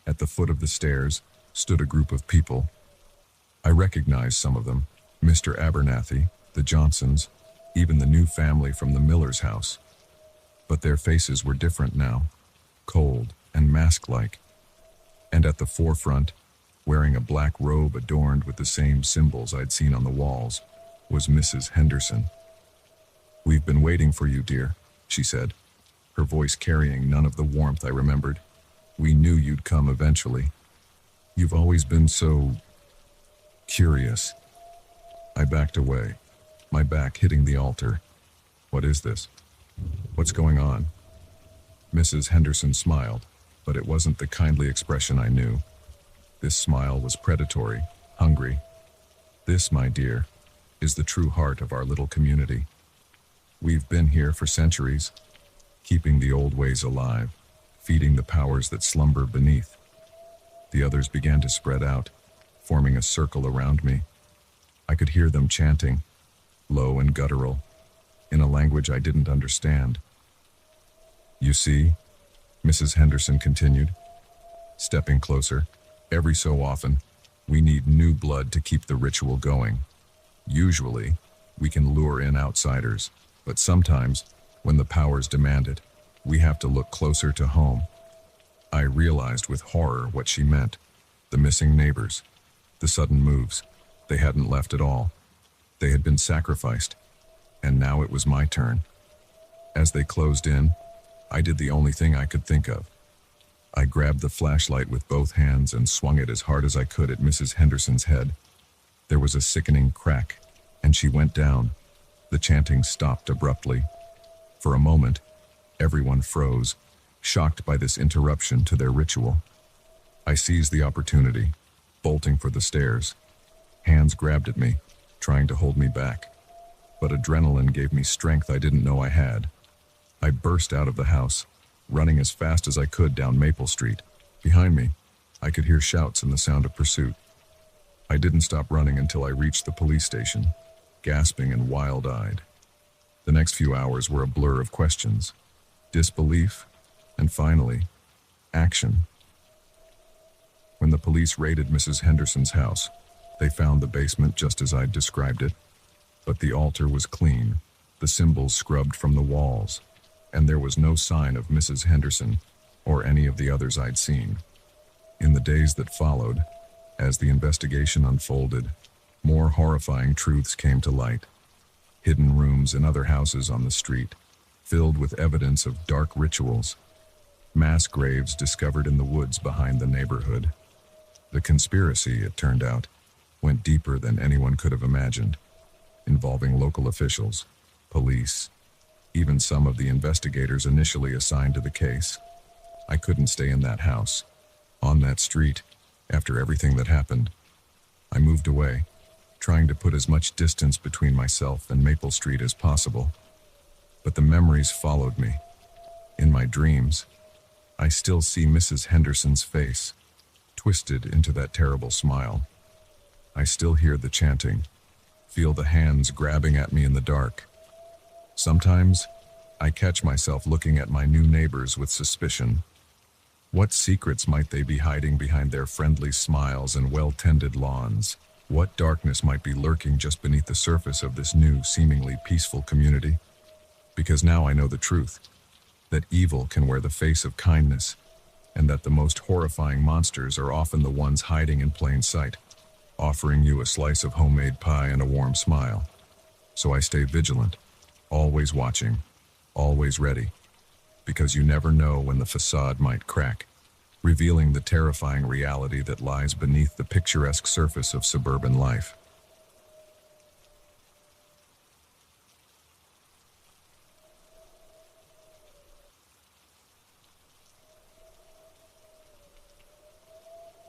Speaker 1: at the foot of the stairs, stood a group of people. I recognized some of them, Mr. Abernathy, the Johnsons, even the new family from the Miller's house. But their faces were different now, cold and mask-like. And at the forefront, wearing a black robe adorned with the same symbols I'd seen on the walls, was Mrs. Henderson. "We've been waiting for you, dear," she said, her voice carrying none of the warmth I remembered. "We knew you'd come eventually. You've always been so curious." I backed away, my back hitting the altar. "What is this? What's going on?" Mrs. Henderson smiled, but it wasn't the kindly expression I knew. This smile was predatory, hungry. "This, my dear, is the true heart of our little community. We've been here for centuries, keeping the old ways alive, feeding the powers that slumber beneath." The others began to spread out, forming a circle around me. I could hear them chanting, low and guttural, in a language I didn't understand. "You see," Mrs. Henderson continued, stepping closer, "every so often, we need new blood to keep the ritual going. Usually, we can lure in outsiders, but sometimes, when the powers demand it, we have to look closer to home." I realized with horror what she meant. The missing neighbors, the sudden moves. They hadn't left at all. They had been sacrificed, and now it was my turn. As they closed in, I did the only thing I could think of. I grabbed the flashlight with both hands and swung it as hard as I could at Mrs. Henderson's head. There was a sickening crack, and she went down. The chanting stopped abruptly. For a moment, everyone froze, shocked by this interruption to their ritual. I seized the opportunity, bolting for the stairs. Hands grabbed at me, trying to hold me back. But adrenaline gave me strength I didn't know I had. I burst out of the house, running as fast as I could down Maple Street. Behind me, I could hear shouts and the sound of pursuit. I didn't stop running until I reached the police station, gasping and wild-eyed. The next few hours were a blur of questions, disbelief, and finally, action. When the police raided Mrs. Henderson's house, they found the basement just as I'd described it, but the altar was clean, the symbols scrubbed from the walls, and there was no sign of Mrs. Henderson or any of the others I'd seen. In the days that followed, as the investigation unfolded, more horrifying truths came to light. Hidden rooms in other houses on the street, filled with evidence of dark rituals. Mass graves discovered in the woods behind the neighborhood. The conspiracy, it turned out, went deeper than anyone could have imagined, involving local officials, police, even some of the investigators initially assigned to the case. I couldn't stay in that house, on that street, after everything that happened. I moved away, trying to put as much distance between myself and Maple Street as possible. But the memories followed me. In my dreams, I still see Mrs. Henderson's face, twisted into that terrible smile. I still hear the chanting, feel the hands grabbing at me in the dark. Sometimes, I catch myself looking at my new neighbors with suspicion. What secrets might they be hiding behind their friendly smiles and well-tended lawns? What darkness might be lurking just beneath the surface of this new, seemingly peaceful community? Because now I know the truth, that evil can wear the face of kindness, and that the most horrifying monsters are often the ones hiding in plain sight, offering you a slice of homemade pie and a warm smile. So I stay vigilant, always watching, always ready, because you never know when the facade might crack, revealing the terrifying reality that lies beneath the picturesque surface of suburban life.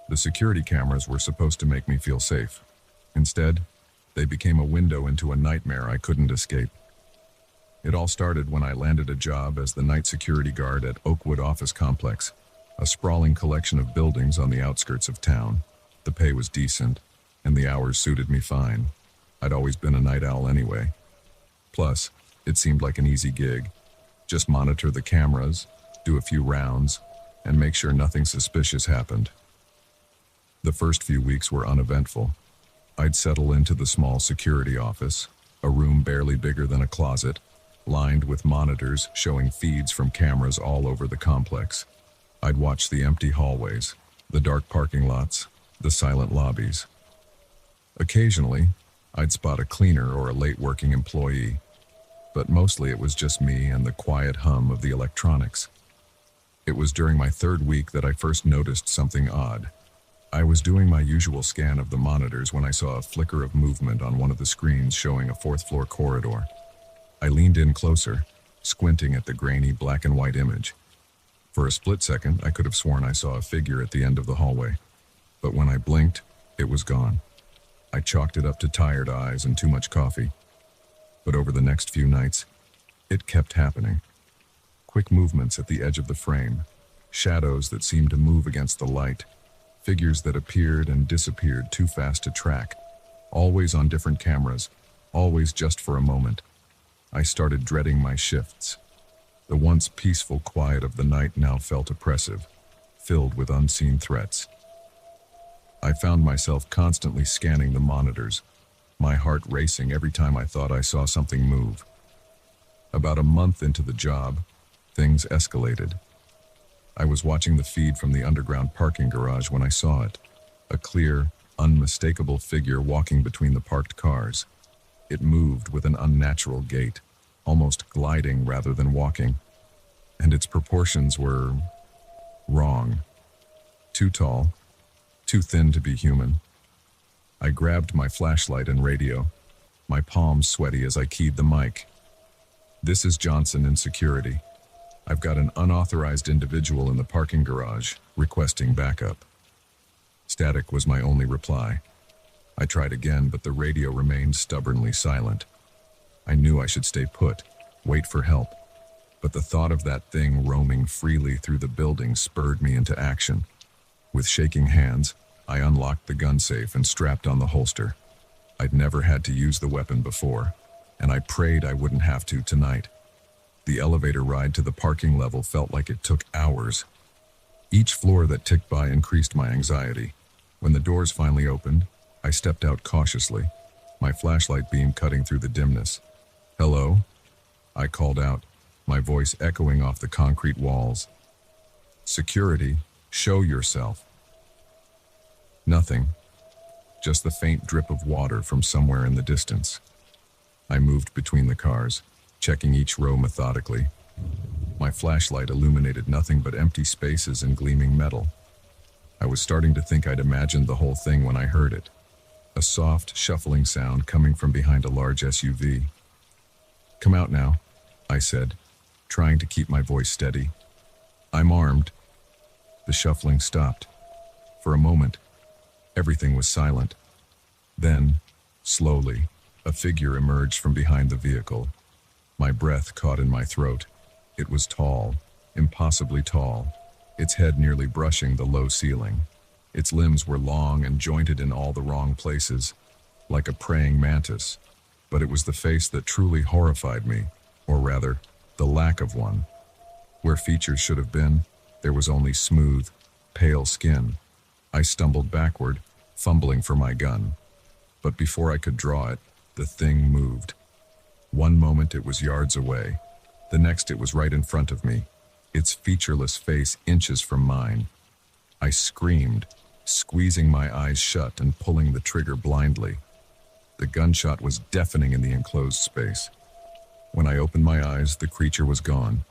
Speaker 1: The security cameras were supposed to make me feel safe. Instead, they became a window into a nightmare I couldn't escape. It all started when I landed a job as the night security guard at Oakwood Office Complex, a sprawling collection of buildings on the outskirts of town. The pay was decent, and the hours suited me fine. I'd always been a night owl anyway. Plus, it seemed like an easy gig. Just monitor the cameras, do a few rounds, and make sure nothing suspicious happened. The first few weeks were uneventful. I'd settle into the small security office, a room barely bigger than a closet, lined with monitors showing feeds from cameras all over the complex. I'd watch the empty hallways, the dark parking lots, the silent lobbies. Occasionally, I'd spot a cleaner or a late-working employee, but mostly it was just me and the quiet hum of the electronics. It was during my third week that I first noticed something odd. I was doing my usual scan of the monitors when I saw a flicker of movement on one of the screens showing a fourth-floor corridor. I leaned in closer, squinting at the grainy black and white image. For a split second, I could have sworn I saw a figure at the end of the hallway. But when I blinked, it was gone. I chalked it up to tired eyes and too much coffee. But over the next few nights, it kept happening. Quick movements at the edge of the frame, shadows that seemed to move against the light, figures that appeared and disappeared too fast to track, always on different cameras, always just for a moment. I started dreading my shifts. The once peaceful quiet of the night now felt oppressive, filled with unseen threats. I found myself constantly scanning the monitors, my heart racing every time I thought I saw something move. About a month into the job, things escalated. I was watching the feed from the underground parking garage when I saw it, a clear, unmistakable figure walking between the parked cars. It moved with an unnatural gait, almost gliding rather than walking, and its proportions were wrong. Too tall, too thin to be human. I grabbed my flashlight and radio. my palms sweaty as I keyed the mic. This is Johnson in security. I've got an unauthorized individual in the parking garage requesting backup. Static was my only reply. I tried again, but the radio remained stubbornly silent. I knew I should stay put, wait for help. But the thought of that thing roaming freely through the building spurred me into action. With shaking hands, I unlocked the gun safe and strapped on the holster. I'd never had to use the weapon before, and I prayed I wouldn't have to tonight. The elevator ride to the parking level felt like it took hours. Each floor that ticked by increased my anxiety. When the doors finally opened, I stepped out cautiously, my flashlight beam cutting through the dimness. "Hello?" I called out, my voice echoing off the concrete walls. "Security, show yourself." Nothing, just the faint drip of water from somewhere in the distance. I moved between the cars, checking each row methodically. My flashlight illuminated nothing but empty spaces and gleaming metal. I was starting to think I'd imagined the whole thing when I heard it. A soft, shuffling sound coming from behind a large SUV. "Come out now," I said, trying to keep my voice steady. "I'm armed." The shuffling stopped. For a moment, everything was silent. Then, slowly, a figure emerged from behind the vehicle. My breath caught in my throat. It was tall, impossibly tall, its head nearly brushing the low ceiling. Its limbs were long and jointed in all the wrong places, like a praying mantis. But it was the face that truly horrified me, or rather, the lack of one. Where features should have been, there was only smooth, pale skin. I stumbled backward, fumbling for my gun. But before I could draw it, the thing moved. One moment it was yards away. The next it was right in front of me, its featureless face inches from mine. I screamed, squeezing my eyes shut and pulling the trigger blindly. The gunshot was deafening in the enclosed space. When I opened my eyes, the creature was gone.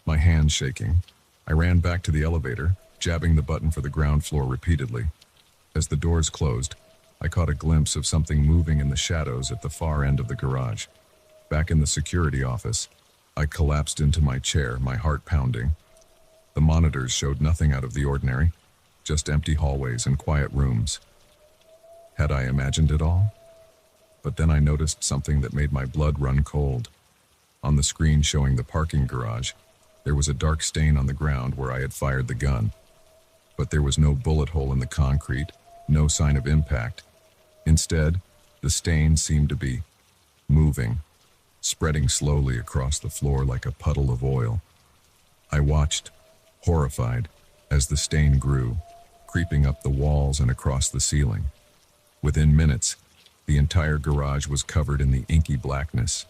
Speaker 1: My hands shaking, I ran back to the elevator, jabbing the button for the ground floor repeatedly. As the doors closed, I caught a glimpse of something moving in the shadows at the far end of the garage. Back in the security office, I collapsed into my chair, my heart pounding. The monitors showed nothing out of the ordinary, just empty hallways and quiet rooms. Had I imagined it all? But then I noticed something that made my blood run cold. On the screen showing the parking garage, there was a dark stain on the ground where I had fired the gun. But there was no bullet hole in the concrete, no sign of impact. Instead, the stain seemed to be moving, spreading slowly across the floor like a puddle of oil. I watched, horrified, as the stain grew, creeping up the walls and across the ceiling. Within minutes, the entire garage was covered in the inky blackness.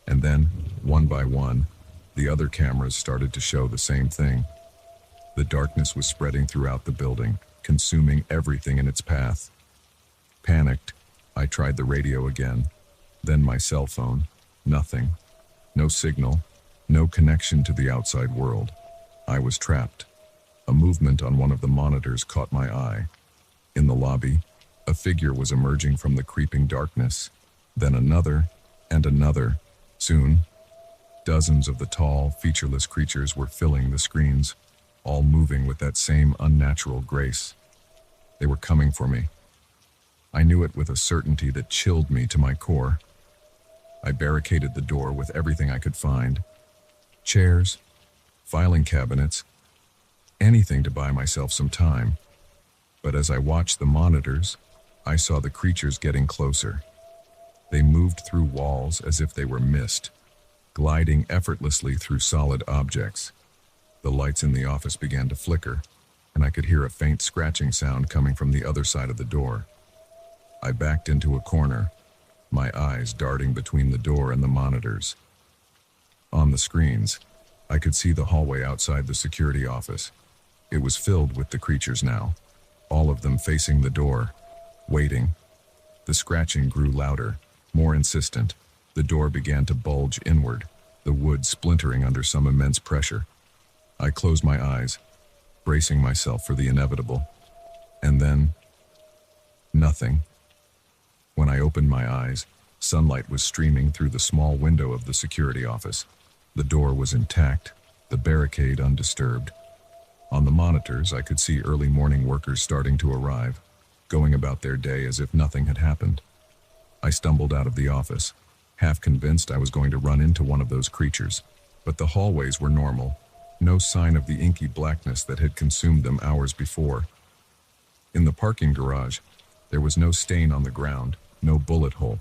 Speaker 1: And then, one by one, the other cameras started to show the same thing. The darkness was spreading throughout the building, consuming everything in its path. Panicked, I tried the radio again, then my cell phone. Nothing. No signal, no connection to the outside world. I was trapped. A movement on one of the monitors caught my eye. In the lobby, a figure was emerging from the creeping darkness. Then another, and another. Soon, dozens of the tall, featureless creatures were filling the screens, all moving with that same unnatural grace. They were coming for me. I knew it with a certainty that chilled me to my core. I barricaded the door with everything I could find. Chairs, filing cabinets, anything to buy myself some time. But as I watched the monitors, I saw the creatures getting closer. They moved through walls as if they were mist, gliding effortlessly through solid objects. The lights in the office began to flicker, and I could hear a faint scratching sound coming from the other side of the door. I backed into a corner, my eyes darting between the door and the monitors. On the screens, I could see the hallway outside the security office. It was filled with the creatures now, all of them facing the door, waiting. The scratching grew louder, more insistent. The door began to bulge inward, the wood splintering under some immense pressure. I closed my eyes, bracing myself for the inevitable. And then, nothing. When I opened my eyes, Sunlight was streaming through the small window of the security office. The door was intact, the barricade undisturbed. On the monitors, I could see early morning workers starting to arrive, going about their day as if nothing had happened. I stumbled out of the office, half convinced I was going to run into one of those creatures. But the hallways were normal, no sign of the inky blackness that had consumed them hours before. In the parking garage, there was no stain on the ground, no bullet hole.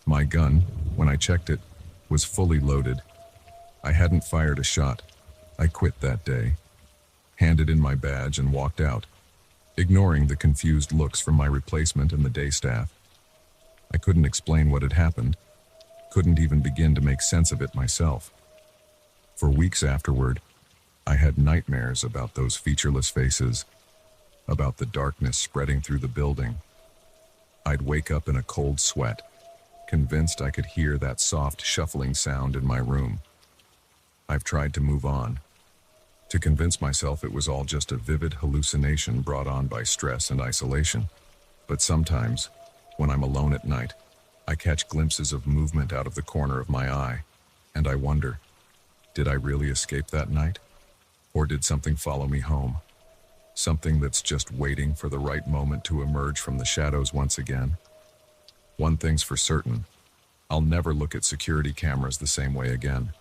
Speaker 1: My gun, when I checked it, was fully loaded. I hadn't fired a shot. I quit that day, handed in my badge and walked out, ignoring the confused looks from my replacement and the day staff. I couldn't explain what had happened, couldn't even begin to make sense of it myself. For weeks afterward, I had nightmares about those featureless faces, about the darkness spreading through the building. I'd wake up in a cold sweat, convinced I could hear that soft shuffling sound in my room. I've tried to move on, to convince myself it was all just a vivid hallucination brought on by stress and isolation. But sometimes, when I'm alone at night, I catch glimpses of movement out of the corner of my eye, and I wonder, did I really escape that night? Or did something follow me home? Something that's just waiting for the right moment to emerge from the shadows once again? One thing's for certain, I'll never look at security cameras the same way again.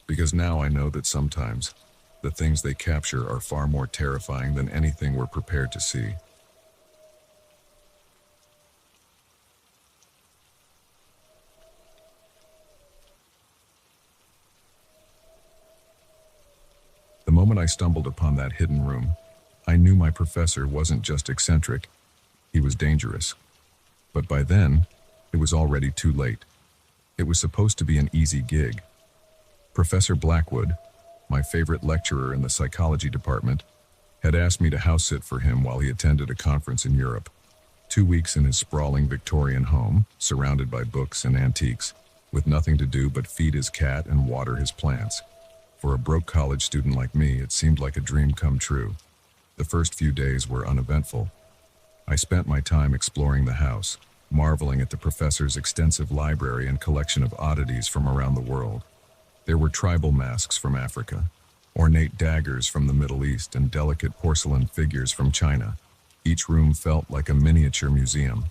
Speaker 1: Because now I know that sometimes, the things they capture are far more terrifying than anything we're prepared to see. The moment I stumbled upon that hidden room, I knew my professor wasn't just eccentric, he was dangerous. But by then, it was already too late. It was supposed to be an easy gig. Professor Blackwood, my favorite lecturer in the psychology department, had asked me to house sit for him while he attended a conference in Europe. 2 weeks in his sprawling Victorian home, surrounded by books and antiques, with nothing to do but feed his cat and water his plants. For a broke college student like me, it seemed like a dream come true. The first few days were uneventful. I spent my time exploring the house, marveling at the professor's extensive library and collection of oddities from around the world. There were tribal masks from Africa, ornate daggers from the Middle East, and delicate porcelain figures from China. Each room felt like a miniature museum.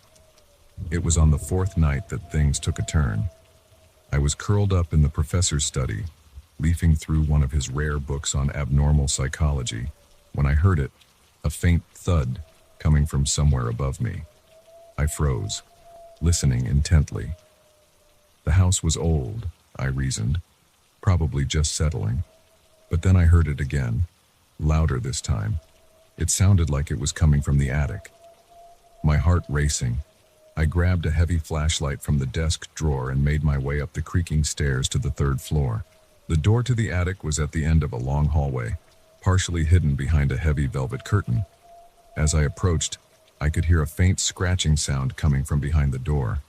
Speaker 1: It was on the fourth night that things took a turn. I was curled up in the professor's study, leafing through one of his rare books on abnormal psychology, when I heard it, a faint thud coming from somewhere above me. I froze, listening intently. The house was old, I reasoned, probably just settling. But then I heard it again, louder this time. It sounded like it was coming from the attic. My heart racing, I grabbed a heavy flashlight from the desk drawer and made my way up the creaking stairs to the third floor. The door to the attic was at the end of a long hallway, partially hidden behind a heavy velvet curtain. As I approached, I could hear a faint scratching sound coming from behind the door.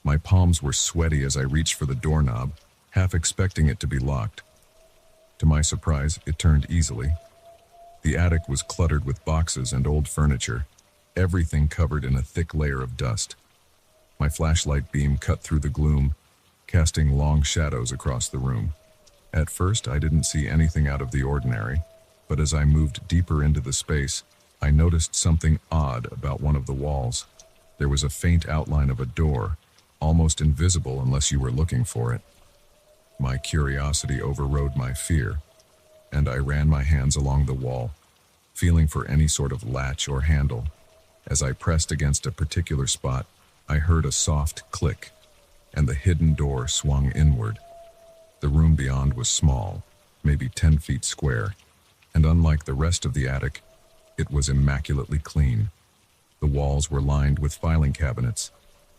Speaker 1: My palms were sweaty as I reached for the doorknob, half expecting it to be locked. To my surprise, it turned easily. The attic was cluttered with boxes and old furniture, everything covered in a thick layer of dust. My flashlight beam cut through the gloom, casting long shadows across the room. At first, I didn't see anything out of the ordinary, but as I moved deeper into the space, I noticed something odd about one of the walls. There was a faint outline of a door, almost invisible unless you were looking for it. My curiosity overrode my fear, and I ran my hands along the wall, feeling for any sort of latch or handle. As I pressed against a particular spot, I heard a soft click, and the hidden door swung inward. The room beyond was small, maybe 10 feet square, and unlike the rest of the attic, it was immaculately clean. The walls were lined with filing cabinets,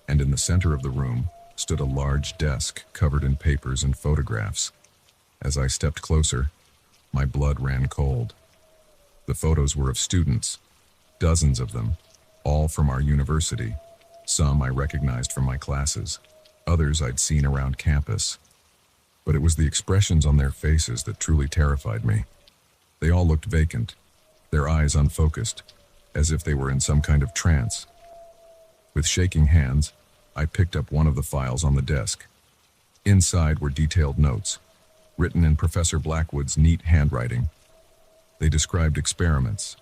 Speaker 1: and in the center of the room stood a large desk covered in papers and photographs. As I stepped closer, my blood ran cold. The photos were of students, dozens of them, all from our university. Some I recognized from my classes, others I'd seen around campus. But it was the expressions on their faces that truly terrified me. They all looked vacant, their eyes unfocused, as if they were in some kind of trance. With shaking hands, I picked up one of the files on the desk. Inside were detailed notes, written in Professor Blackwood's neat handwriting. They described experiments,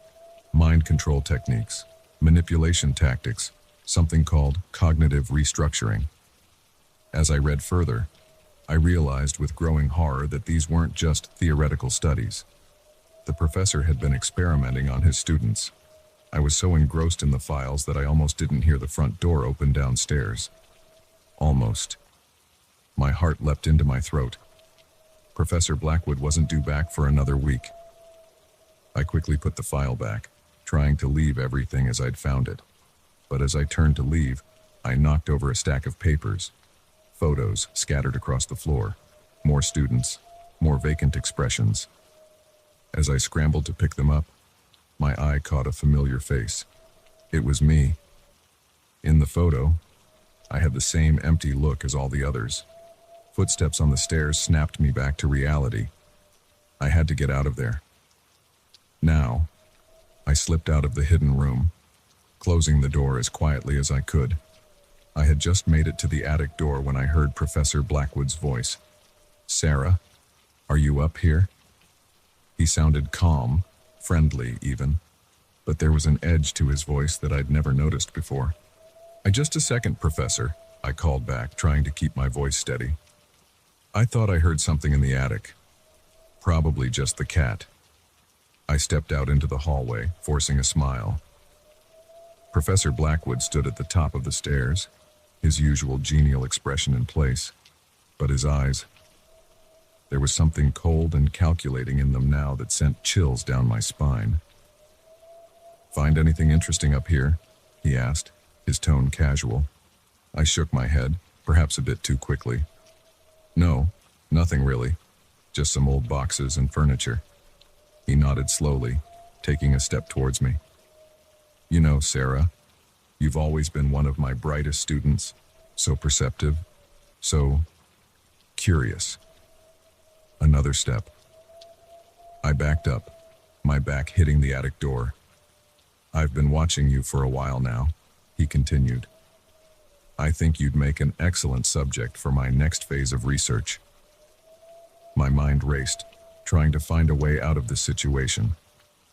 Speaker 1: mind control techniques, manipulation tactics, something called cognitive restructuring. As I read further, I realized with growing horror that these weren't just theoretical studies. The professor had been experimenting on his students. I was so engrossed in the files that I almost didn't hear the front door open downstairs. Almost. My heart leapt into my throat. Professor Blackwood wasn't due back for another week. I quickly put the file back, trying to leave everything as I'd found it. But as I turned to leave, I knocked over a stack of papers. Photos scattered across the floor. More students, more vacant expressions. As I scrambled to pick them up, my eye caught a familiar face. It was me. In the photo, I had the same empty look as all the others. Footsteps on the stairs snapped me back to reality. I had to get out of there. Now, I slipped out of the hidden room, closing the door as quietly as I could. I had just made it to the attic door when I heard Professor Blackwood's voice. "Sarah, are you up here?" He sounded calm, friendly even, but there was an edge to his voice that I'd never noticed before. Just a second, Professor," I called back, trying to keep my voice steady. I thought I heard something in the attic. Probably just the cat. I stepped out into the hallway, forcing a smile. Professor Blackwood stood at the top of the stairs, his usual genial expression in place, but his eyes, there was something cold and calculating in them now that sent chills down my spine. "Find anything interesting up here?" he asked, his tone casual. I shook my head, perhaps a bit too quickly. "No, nothing really. Just some old boxes and furniture." He nodded slowly, taking a step towards me. "You know, Sarah, you've always been one of my brightest students, so perceptive, so curious." Another step. I backed up, my back hitting the attic door. "I've been watching you for a while now," he continued. "I think you'd make an excellent subject for my next phase of research." My mind raced, trying to find a way out of this situation.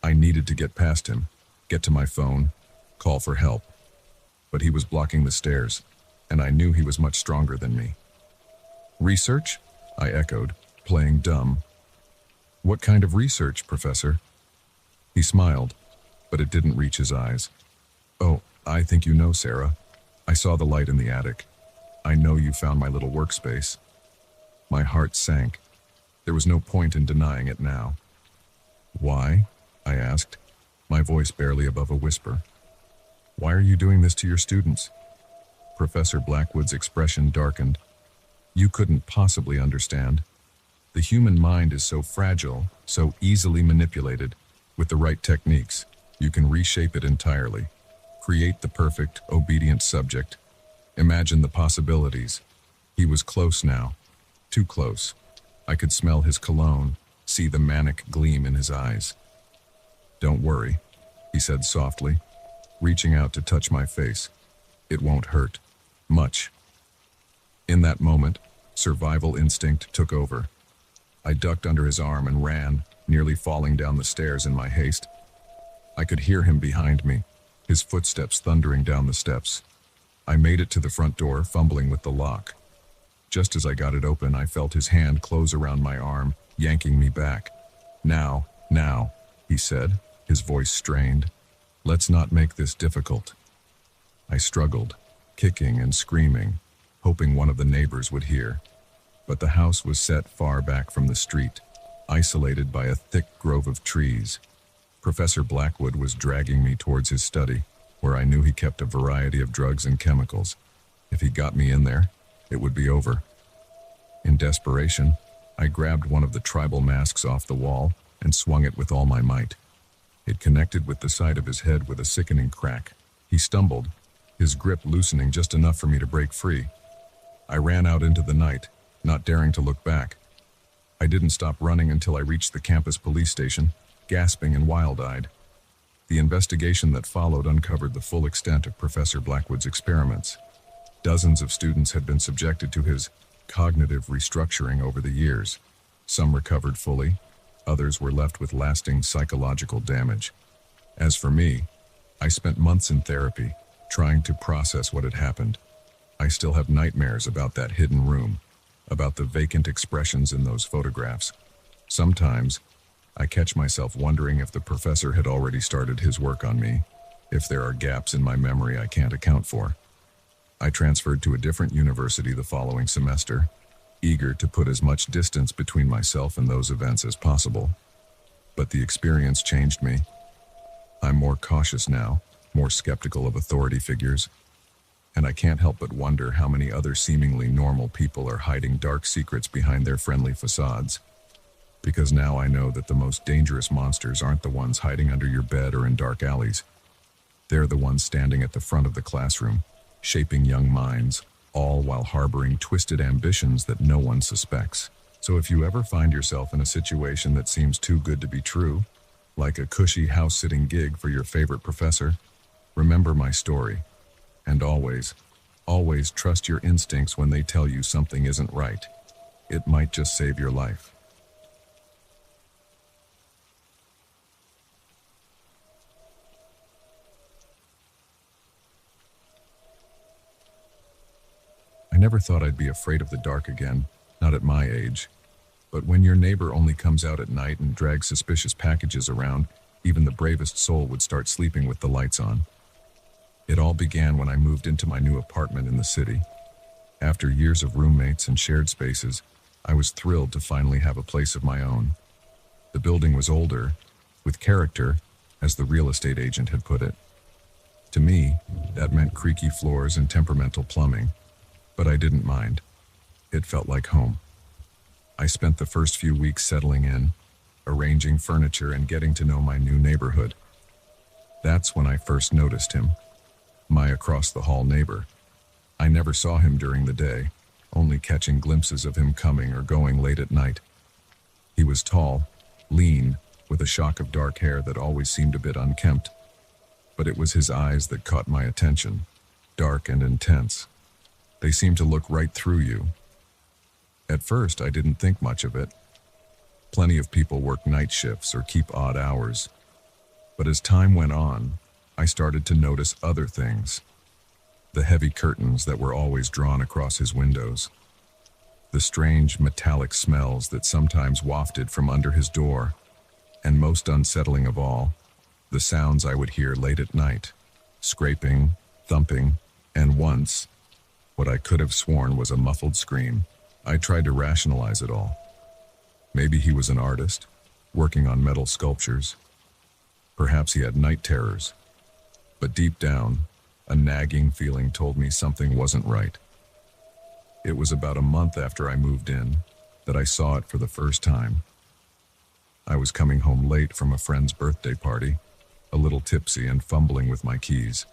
Speaker 1: I needed to get past him, get to my phone, call for help. But he was blocking the stairs, and I knew he was much stronger than me. "Research?" I echoed, playing dumb. "What kind of research, Professor?" He smiled, but it didn't reach his eyes. "Oh, I think you know, Sarah. I saw the light in the attic. I know you found my little workspace." My heart sank. There was no point in denying it now. "Why?" I asked, my voice barely above a whisper. "Why are you doing this to your students?" Professor Blackwood's expression darkened. "You couldn't possibly understand. The human mind is so fragile, so easily manipulated. With the right techniques, you can reshape it entirely. Create the perfect, obedient subject. Imagine the possibilities." He was close now. Too close. I could smell his cologne, see the manic gleam in his eyes. "Don't worry," he said softly, reaching out to touch my face. "It won't hurt. Much." In that moment, survival instinct took over. I ducked under his arm and ran, nearly falling down the stairs in my haste. I could hear him behind me, his footsteps thundering down the steps. I made it to the front door, fumbling with the lock. Just as I got it open, I felt his hand close around my arm, yanking me back. Now, he said, his voice strained. "Let's not make this difficult." I struggled, kicking and screaming, hoping one of the neighbors would hear. But the house was set far back from the street, isolated by a thick grove of trees. Professor Blackwood was dragging me towards his study, where I knew he kept a variety of drugs and chemicals. If he got me in there, it would be over. In desperation, I grabbed one of the tribal masks off the wall and swung it with all my might. It connected with the side of his head with a sickening crack. He stumbled, his grip loosening just enough for me to break free. I ran out into the night, not daring to look back. I didn't stop running until I reached the campus police station, gasping and wild-eyed. The investigation that followed uncovered the full extent of Professor Blackwood's experiments. Dozens of students had been subjected to his cognitive restructuring over the years. Some recovered fully, others were left with lasting psychological damage. As for me, I spent months in therapy, trying to process what had happened. I still have nightmares about that hidden room, about the vacant expressions in those photographs. Sometimes, I catch myself wondering if the professor had already started his work on me, if there are gaps in my memory I can't account for. I transferred to a different university the following semester, eager to put as much distance between myself and those events as possible. But the experience changed me. I'm more cautious now, more skeptical of authority figures, and I can't help but wonder how many other seemingly normal people are hiding dark secrets behind their friendly facades. Because now I know that the most dangerous monsters aren't the ones hiding under your bed or in dark alleys. They're the ones standing at the front of the classroom, shaping young minds, all while harboring twisted ambitions that no one suspects. So if you ever find yourself in a situation that seems too good to be true, like a cushy house-sitting gig for your favorite professor, remember my story. And always, always trust your instincts when they tell you something isn't right. It might just save your life. I never thought I'd be afraid of the dark again, not at my age. But when your neighbor only comes out at night and drags suspicious packages around, even the bravest soul would start sleeping with the lights on. It all began when I moved into my new apartment in the city. After years of roommates and shared spaces, I was thrilled to finally have a place of my own. The building was older, with character, as the real estate agent had put it. To me, that meant creaky floors and temperamental plumbing, but I didn't mind. It felt like home. I spent the first few weeks settling in, arranging furniture and getting to know my new neighborhood. That's when I first noticed him. My across-the-hall neighbor. I never saw him during the day, only catching glimpses of him coming or going late at night. He was tall, lean, with a shock of dark hair that always seemed a bit unkempt. But it was his eyes that caught my attention, dark and intense. They seemed to look right through you. At first, I didn't think much of it. Plenty of people work night shifts or keep odd hours. But as time went on, I started to notice other things. The heavy curtains that were always drawn across his windows. The strange metallic smells that sometimes wafted from under his door. And most unsettling of all, the sounds I would hear late at night. Scraping, thumping, and once, what I could have sworn was a muffled scream. I tried to rationalize it all. Maybe he was an artist, working on metal sculptures. Perhaps he had night terrors. But deep down, a nagging feeling told me something wasn't right. It was about a month after I moved in that I saw it for the first time. I was coming home late from a friend's birthday party, a little tipsy and fumbling with my keys.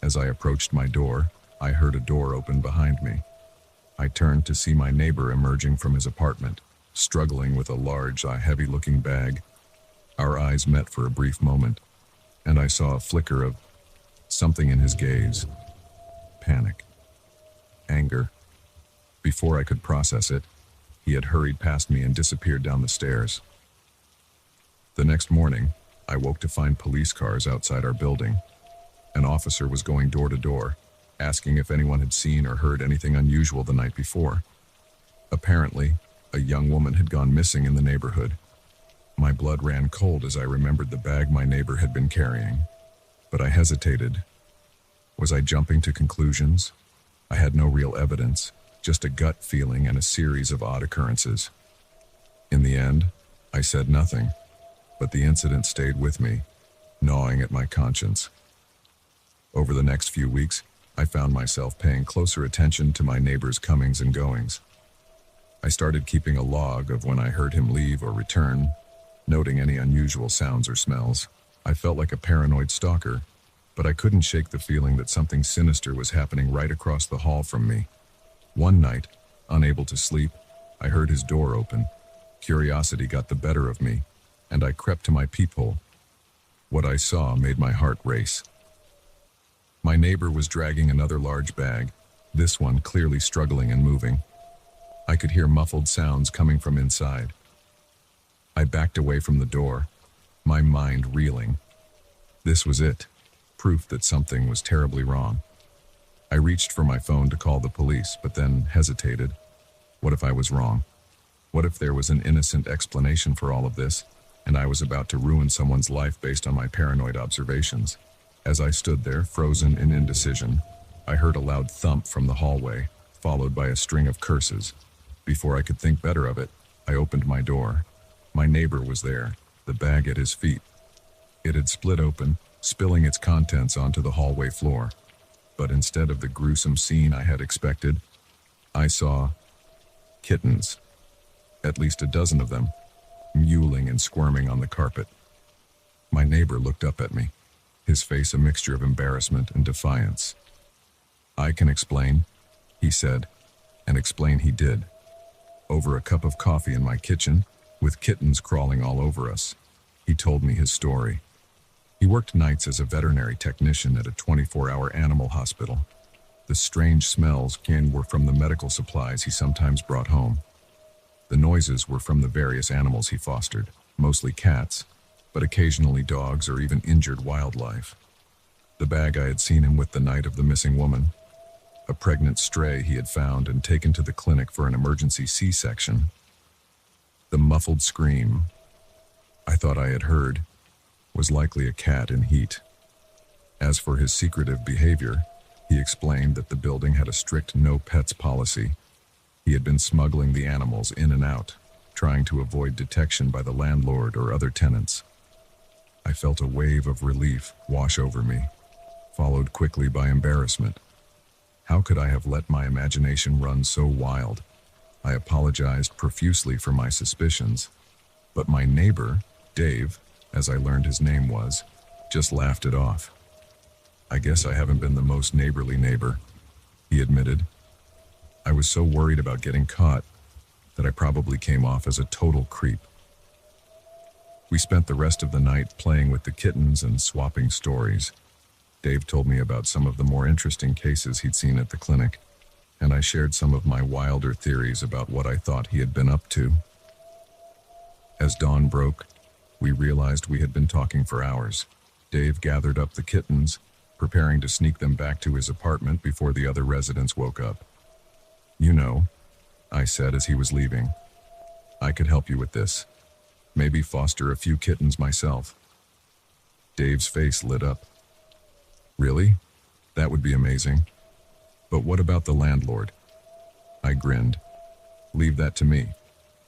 Speaker 1: As I approached my door, I heard a door open behind me. I turned to see my neighbor emerging from his apartment, struggling with a large, heavy-looking bag. Our eyes met for a brief moment, and I saw a flicker of something in his gaze. Panic. Anger. Before I could process it, he had hurried past me and disappeared down the stairs. The next morning, I woke to find police cars outside our building. An officer was going door to door, asking if anyone had seen or heard anything unusual the night before. Apparently, a young woman had gone missing in the neighborhood. My blood ran cold as I remembered the bag my neighbor had been carrying. But I hesitated. Was I jumping to conclusions? I had no real evidence, just a gut feeling and a series of odd occurrences. In the end, I said nothing, but the incident stayed with me, gnawing at my conscience. Over the next few weeks, I found myself paying closer attention to my neighbor's comings and goings. I started keeping a log of when I heard him leave or return, noting any unusual sounds or smells. I felt like a paranoid stalker, but I couldn't shake the feeling that something sinister was happening right across the hall from me. One night, unable to sleep, I heard his door open. Curiosity got the better of me, and I crept to my peephole. What I saw made my heart race. My neighbor was dragging another large bag, this one clearly struggling and moving. I could hear muffled sounds coming from inside. I backed away from the door, my mind reeling. This was it, proof that something was terribly wrong. I reached for my phone to call the police, but then hesitated. What if I was wrong? What if there was an innocent explanation for all of this, and I was about to ruin someone's life based on my paranoid observations? As I stood there, frozen in indecision, I heard a loud thump from the hallway, followed by a string of curses. Before I could think better of it, I opened my door. My neighbor was there, the bag at his feet. It had split open, spilling its contents onto the hallway floor. But instead of the gruesome scene I had expected, I saw kittens, at least a dozen of them, mewling and squirming on the carpet. My neighbor looked up at me, his face a mixture of embarrassment and defiance. "I can explain," he said, and explain he did. Over a cup of coffee in my kitchen, with kittens crawling all over us, he told me his story. He worked nights as a veterinary technician at a 24-hour animal hospital. The strange smells were from the medical supplies he sometimes brought home. The noises were from the various animals he fostered, mostly cats, but occasionally dogs or even injured wildlife. The bag I had seen him with the night of the missing woman, a pregnant stray he had found and taken to the clinic for an emergency C-section. The muffled scream I thought I had heard was likely a cat in heat. As for his secretive behavior, he explained that the building had a strict no pets policy. He had been smuggling the animals in and out, trying to avoid detection by the landlord or other tenants. I felt a wave of relief wash over me, followed quickly by embarrassment. How could I have let my imagination run so wild? I apologized profusely for my suspicions, but my neighbor, Dave, as I learned his name was, just laughed it off. "I guess I haven't been the most neighborly neighbor," he admitted. "I was so worried about getting caught that I probably came off as a total creep." We spent the rest of the night playing with the kittens and swapping stories. Dave told me about some of the more interesting cases he'd seen at the clinic, and I shared some of my wilder theories about what I thought he had been up to. As dawn broke, we realized we had been talking for hours. Dave gathered up the kittens, preparing to sneak them back to his apartment before the other residents woke up. "You know," I said as he was leaving, "I could help you with this. Maybe foster a few kittens myself." Dave's face lit up. "Really? That would be amazing. But what about the landlord?" I grinned. "Leave that to me.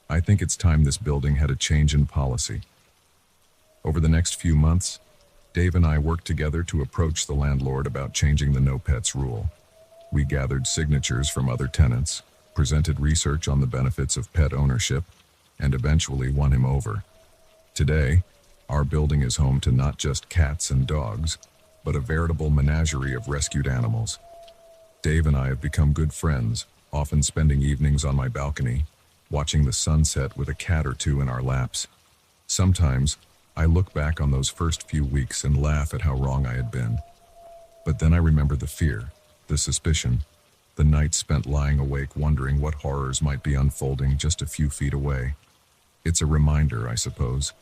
Speaker 1: I think it's time this building had a change in policy." Over the next few months, Dave and I worked together to approach the landlord about changing the no pets rule. We gathered signatures from other tenants, presented research on the benefits of pet ownership, and eventually won him over. Today, our building is home to not just cats and dogs, but a veritable menagerie of rescued animals. Dave and I have become good friends, often spending evenings on my balcony, watching the sunset with a cat or two in our laps. Sometimes, I look back on those first few weeks and laugh at how wrong I had been. But then I remember the fear, the suspicion, the nights spent lying awake wondering what horrors might be unfolding just a few feet away. It's a reminder, I suppose,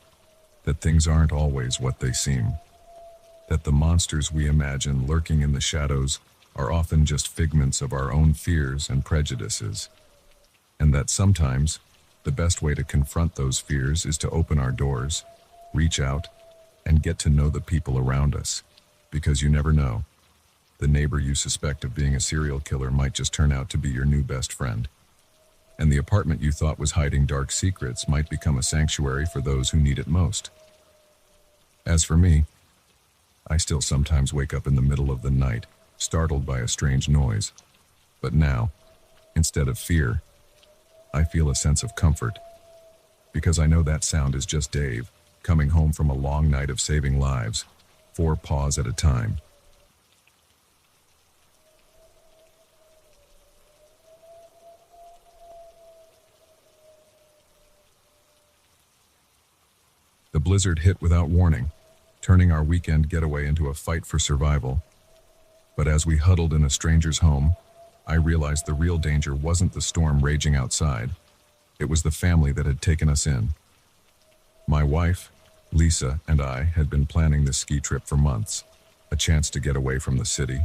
Speaker 1: that things aren't always what they seem. That the monsters we imagine lurking in the shadows are often just figments of our own fears and prejudices. And that sometimes, the best way to confront those fears is to open our doors, reach out, and get to know the people around us. Because you never know. The neighbor you suspect of being a serial killer might just turn out to be your new best friend. And the apartment you thought was hiding dark secrets might become a sanctuary for those who need it most. As for me, I still sometimes wake up in the middle of the night, startled by a strange noise. But now, instead of fear, I feel a sense of comfort. Because I know that sound is just Dave, coming home from a long night of saving lives, 4 paws at a time. The blizzard hit without warning, turning our weekend getaway into a fight for survival. But as we huddled in a stranger's home, I realized the real danger wasn't the storm raging outside. It was the family that had taken us in. My wife, Lisa, and I had been planning this ski trip for months, a chance to get away from the city,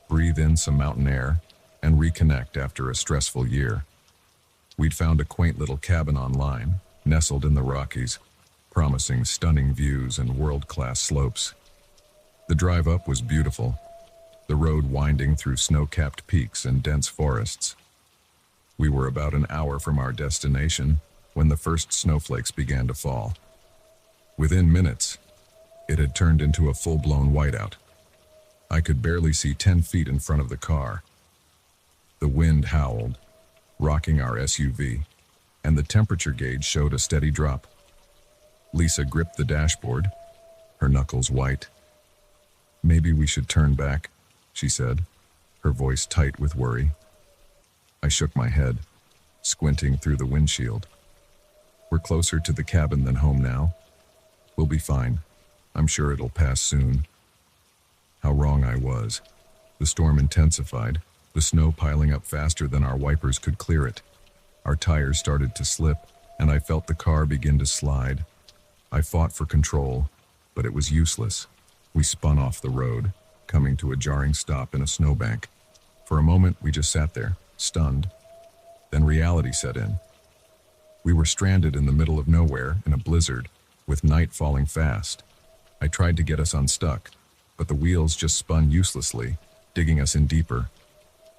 Speaker 1: breathe in some mountain air, and reconnect after a stressful year. We'd found a quaint little cabin online, nestled in the Rockies, promising stunning views and world-class slopes. The drive up was beautiful, the road winding through snow-capped peaks and dense forests. We were about an hour from our destination when the first snowflakes began to fall. Within minutes, it had turned into a full-blown whiteout. I could barely see 10 feet in front of the car. The wind howled, rocking our SUV, and the temperature gauge showed a steady drop. Lisa gripped the dashboard, her knuckles white. "Maybe we should turn back," she said, her voice tight with worry. I shook my head, squinting through the windshield. "We're closer to the cabin than home now. We'll be fine. I'm sure it'll pass soon." How wrong I was. The storm intensified, the snow piling up faster than our wipers could clear it. Our tires started to slip, and I felt the car begin to slide. I fought for control, but it was useless. We spun off the road, coming to a jarring stop in a snowbank. For a moment, we just sat there, stunned. Then reality set in. We were stranded in the middle of nowhere in a blizzard, with night falling fast. I tried to get us unstuck, but the wheels just spun uselessly, digging us in deeper.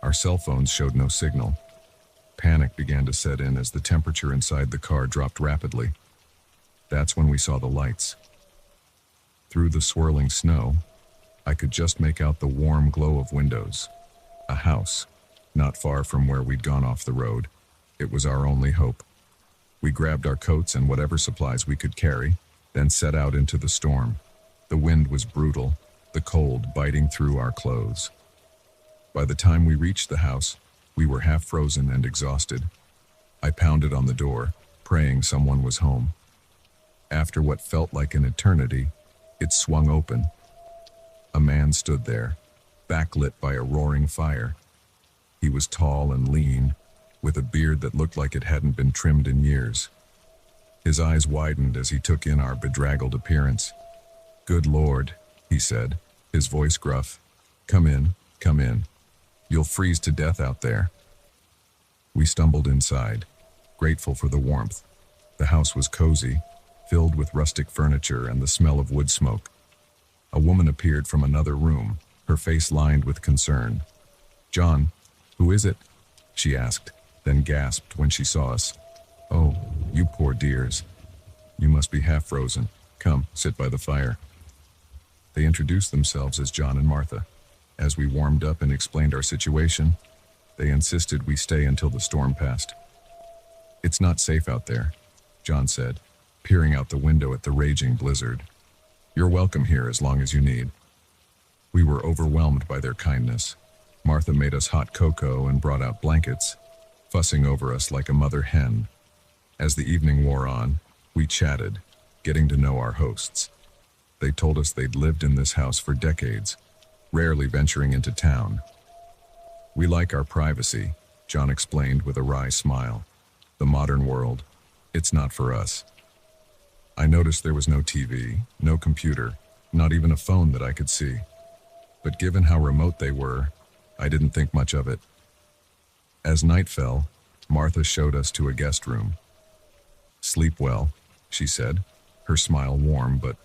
Speaker 1: Our cell phones showed no signal. Panic began to set in as the temperature inside the car dropped rapidly. That's when we saw the lights. Through the swirling snow, I could just make out the warm glow of windows. A house, not far from where we'd gone off the road. It was our only hope. We grabbed our coats and whatever supplies we could carry, then set out into the storm. The wind was brutal, the cold biting through our clothes. By the time we reached the house, we were half frozen and exhausted. I pounded on the door, praying someone was home. After what felt like an eternity, it swung open. A man stood there, backlit by a roaring fire. He was tall and lean, with a beard that looked like it hadn't been trimmed in years. His eyes widened as he took in our bedraggled appearance. "Good Lord," he said, his voice gruff. Come in, come in. You'll freeze to death out there." We stumbled inside, grateful for the warmth. The house was cozy, filled with rustic furniture and the smell of wood smoke. A woman appeared from another room, her face lined with concern. "John, who is it?" she asked, then gasped when she saw us. "Oh, you poor dears. You must be half frozen. Come, sit by the fire." They introduced themselves as John and Martha. As we warmed up and explained our situation, they insisted we stay until the storm passed. "It's not safe out there," John said, peering out the window at the raging blizzard. "You're welcome here as long as you need." We were overwhelmed by their kindness. Martha made us hot cocoa and brought out blankets, fussing over us like a mother hen. As the evening wore on, we chatted, getting to know our hosts. They told us they'd lived in this house for decades, rarely venturing into town. "We like our privacy," John explained with a wry smile. "The modern world, it's not for us." I noticed there was no TV, no computer, not even a phone that I could see. But given how remote they were, I didn't think much of it. As night fell, Martha showed us to a guest room. "Sleep well," she said, her smile warm but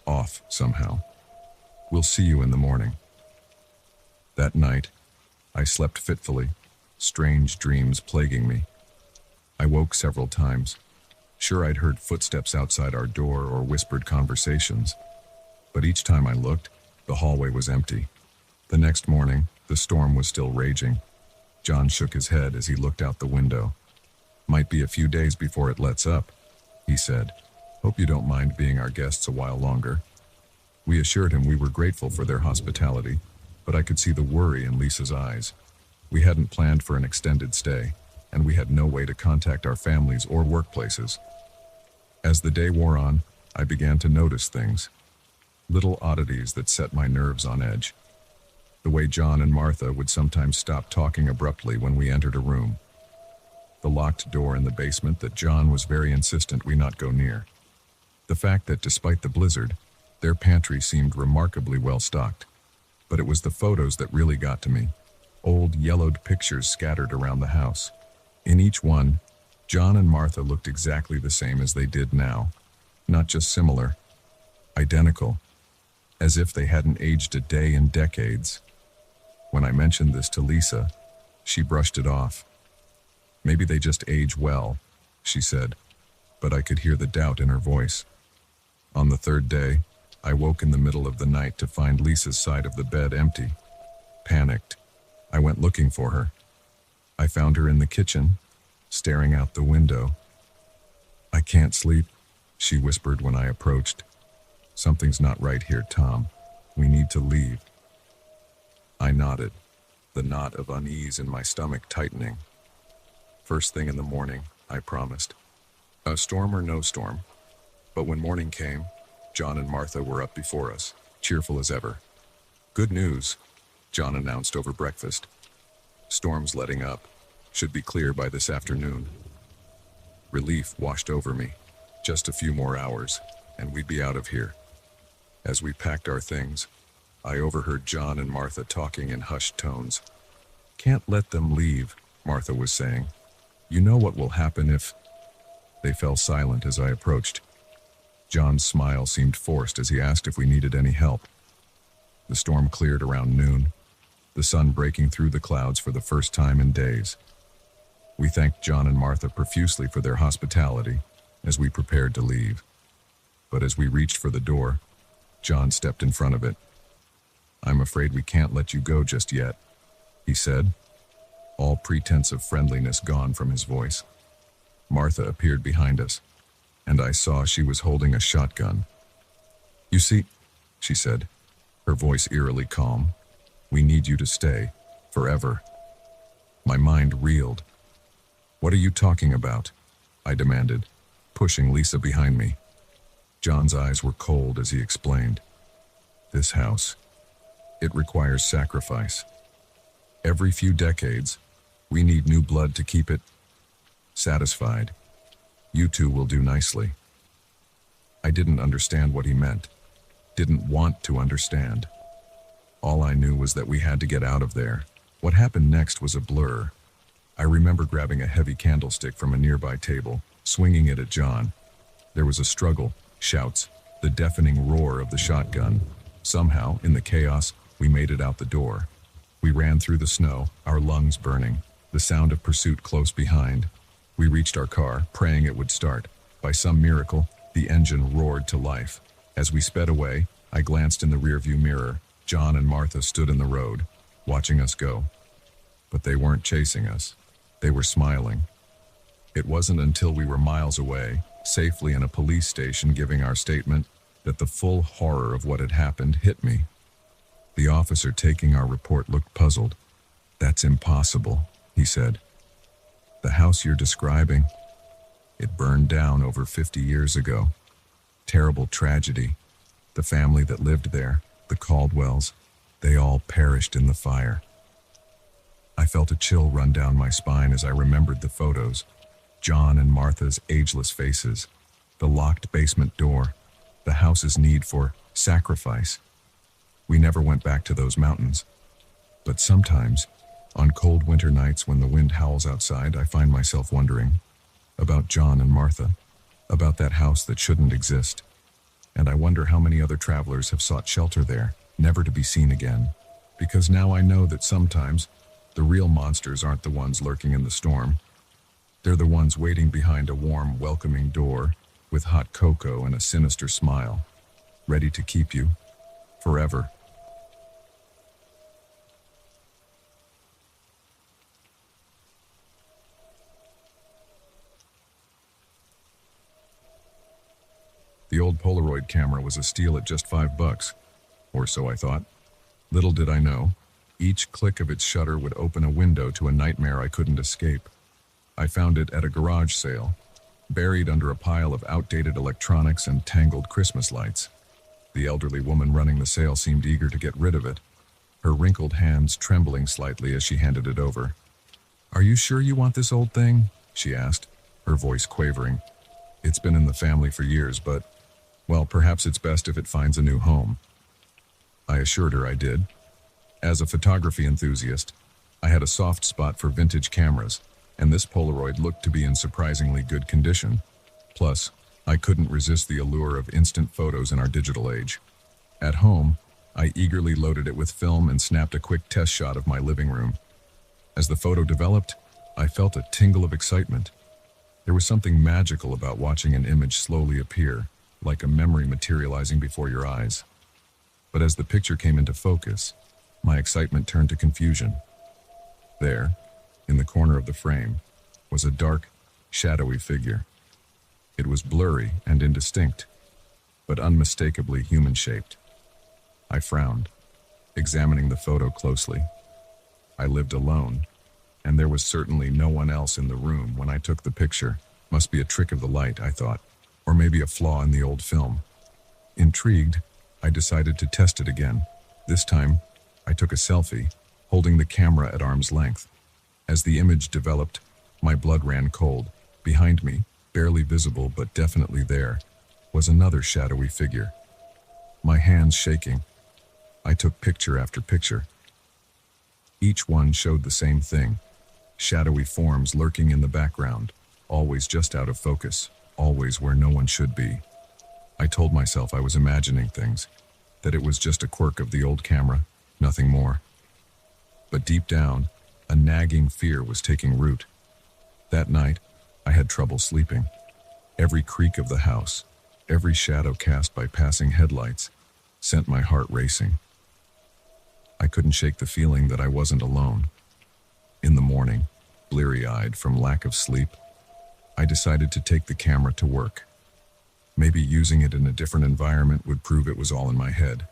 Speaker 1: off somehow. "We'll see you in the morning." That night, I slept fitfully, strange dreams plaguing me. I woke several times. Sure, I'd heard footsteps outside our door or whispered conversations, but each time I looked, the hallway was empty. The next morning, the storm was still raging. John shook his head as he looked out the window. "Might be a few days before it lets up," he said. "Hope you don't mind being our guests a while longer." We assured him we were grateful for their hospitality, but I could see the worry in Lisa's eyes. We hadn't planned for an extended stay, and we had no way to contact our families or workplaces. As the day wore on, I began to notice things, little oddities that set my nerves on edge. The way John and Martha would sometimes stop talking abruptly when we entered a room. The locked door in the basement that John was very insistent we not go near. The fact that despite the blizzard, their pantry seemed remarkably well stocked. But it was the photos that really got to me. Old yellowed pictures scattered around the house. In each one, John and Martha looked exactly the same as they did now. Not just similar, identical, as if they hadn't aged a day in decades. When I mentioned this to Lisa, she brushed it off. Maybe they just age well, she said, but I could hear the doubt in her voice. On the third day, I woke in the middle of the night to find Lisa's side of the bed empty. Panicked, I went looking for her. I found her in the kitchen, staring out the window. "I can't sleep," she whispered when I approached. "Something's not right here, Tom. We need to leave." I nodded, the knot of unease in my stomach tightening. "First thing in the morning," I promised. A storm or no storm. But when morning came, John and Martha were up before us, cheerful as ever. "Good news," John announced over breakfast. "Storm's letting up. Should be clear by this afternoon." Relief washed over me. Just a few more hours, and we'd be out of here. As we packed our things, I overheard John and Martha talking in hushed tones. "Can't let them leave," Martha was saying. "You know what will happen if—" They fell silent as I approached. John's smile seemed forced as he asked if we needed any help. The storm cleared around noon, the sun breaking through the clouds for the first time in days. We thanked John and Martha profusely for their hospitality as we prepared to leave. But as we reached for the door, John stepped in front of it. "I'm afraid we can't let you go just yet," he said, all pretense of friendliness gone from his voice. Martha appeared behind us, and I saw she was holding a shotgun. "You see," she said, her voice eerily calm, "we need you to stay, forever." My mind reeled. "What are you talking about?" I demanded, pushing Lisa behind me. John's eyes were cold as he explained. "This house, it requires sacrifice. Every few decades, we need new blood to keep it satisfied. You two will do nicely." I didn't understand what he meant, didn't want to understand. All I knew was that we had to get out of there. What happened next was a blur. I remember grabbing a heavy candlestick from a nearby table, swinging it at John. There was a struggle, shouts, the deafening roar of the shotgun. Somehow, in the chaos, we made it out the door. We ran through the snow, our lungs burning, the sound of pursuit close behind. We reached our car, praying it would start. By some miracle, the engine roared to life. As we sped away, I glanced in the rearview mirror. John and Martha stood in the road, watching us go. But they weren't chasing us. They were smiling. It wasn't until we were miles away, safely in a police station giving our statement, that the full horror of what had happened hit me. The officer taking our report looked puzzled. "That's impossible," he said. "The house you're describing, it burned down over 50 years ago. Terrible tragedy. The family that lived there, the Caldwells, they all perished in the fire." I felt a chill run down my spine as I remembered the photos. John and Martha's ageless faces, the locked basement door, the house's need for sacrifice. We never went back to those mountains. But sometimes, on cold winter nights when the wind howls outside, I find myself wondering about John and Martha, about that house that shouldn't exist. And I wonder how many other travelers have sought shelter there, never to be seen again. Because now I know that sometimes the real monsters aren't the ones lurking in the storm. They're the ones waiting behind a warm, welcoming door with hot cocoa and a sinister smile, ready to keep you forever. The old Polaroid camera was a steal at just $5, or so I thought. Little did I know, each click of its shutter would open a window to a nightmare I couldn't escape. I found it at a garage sale, buried under a pile of outdated electronics and tangled Christmas lights. The elderly woman running the sale seemed eager to get rid of it, her wrinkled hands trembling slightly as she handed it over. "Are you sure you want this old thing?" she asked, her voice quavering. "It's been in the family for years, but, well, perhaps it's best if it finds a new home." I assured her I did. As a photography enthusiast, I had a soft spot for vintage cameras, and this Polaroid looked to be in surprisingly good condition. Plus, I couldn't resist the allure of instant photos in our digital age. At home, I eagerly loaded it with film and snapped a quick test shot of my living room. As the photo developed, I felt a tingle of excitement. There was something magical about watching an image slowly appear, like a memory materializing before your eyes. But as the picture came into focus, my excitement turned to confusion. There, in the corner of the frame, was a dark, shadowy figure. It was blurry and indistinct, but unmistakably human-shaped. I frowned, examining the photo closely. I lived alone, and there was certainly no one else in the room when I took the picture. Must be a trick of the light, I thought, or maybe a flaw in the old film. Intrigued, I decided to test it again. This time, I took a selfie, holding the camera at arm's length. As the image developed, my blood ran cold. Behind me, barely visible but definitely there, was another shadowy figure. My hands shaking, I took picture after picture. Each one showed the same thing: shadowy forms lurking in the background, always just out of focus, always where no one should be. I told myself I was imagining things, that it was just a quirk of the old camera, nothing more. But deep down, a nagging fear was taking root. That night, I had trouble sleeping. Every creak of the house, every shadow cast by passing headlights, sent my heart racing. I couldn't shake the feeling that I wasn't alone. In the morning, bleary-eyed from lack of sleep, I decided to take the camera to work. Maybe using it in a different environment would prove it was all in my head.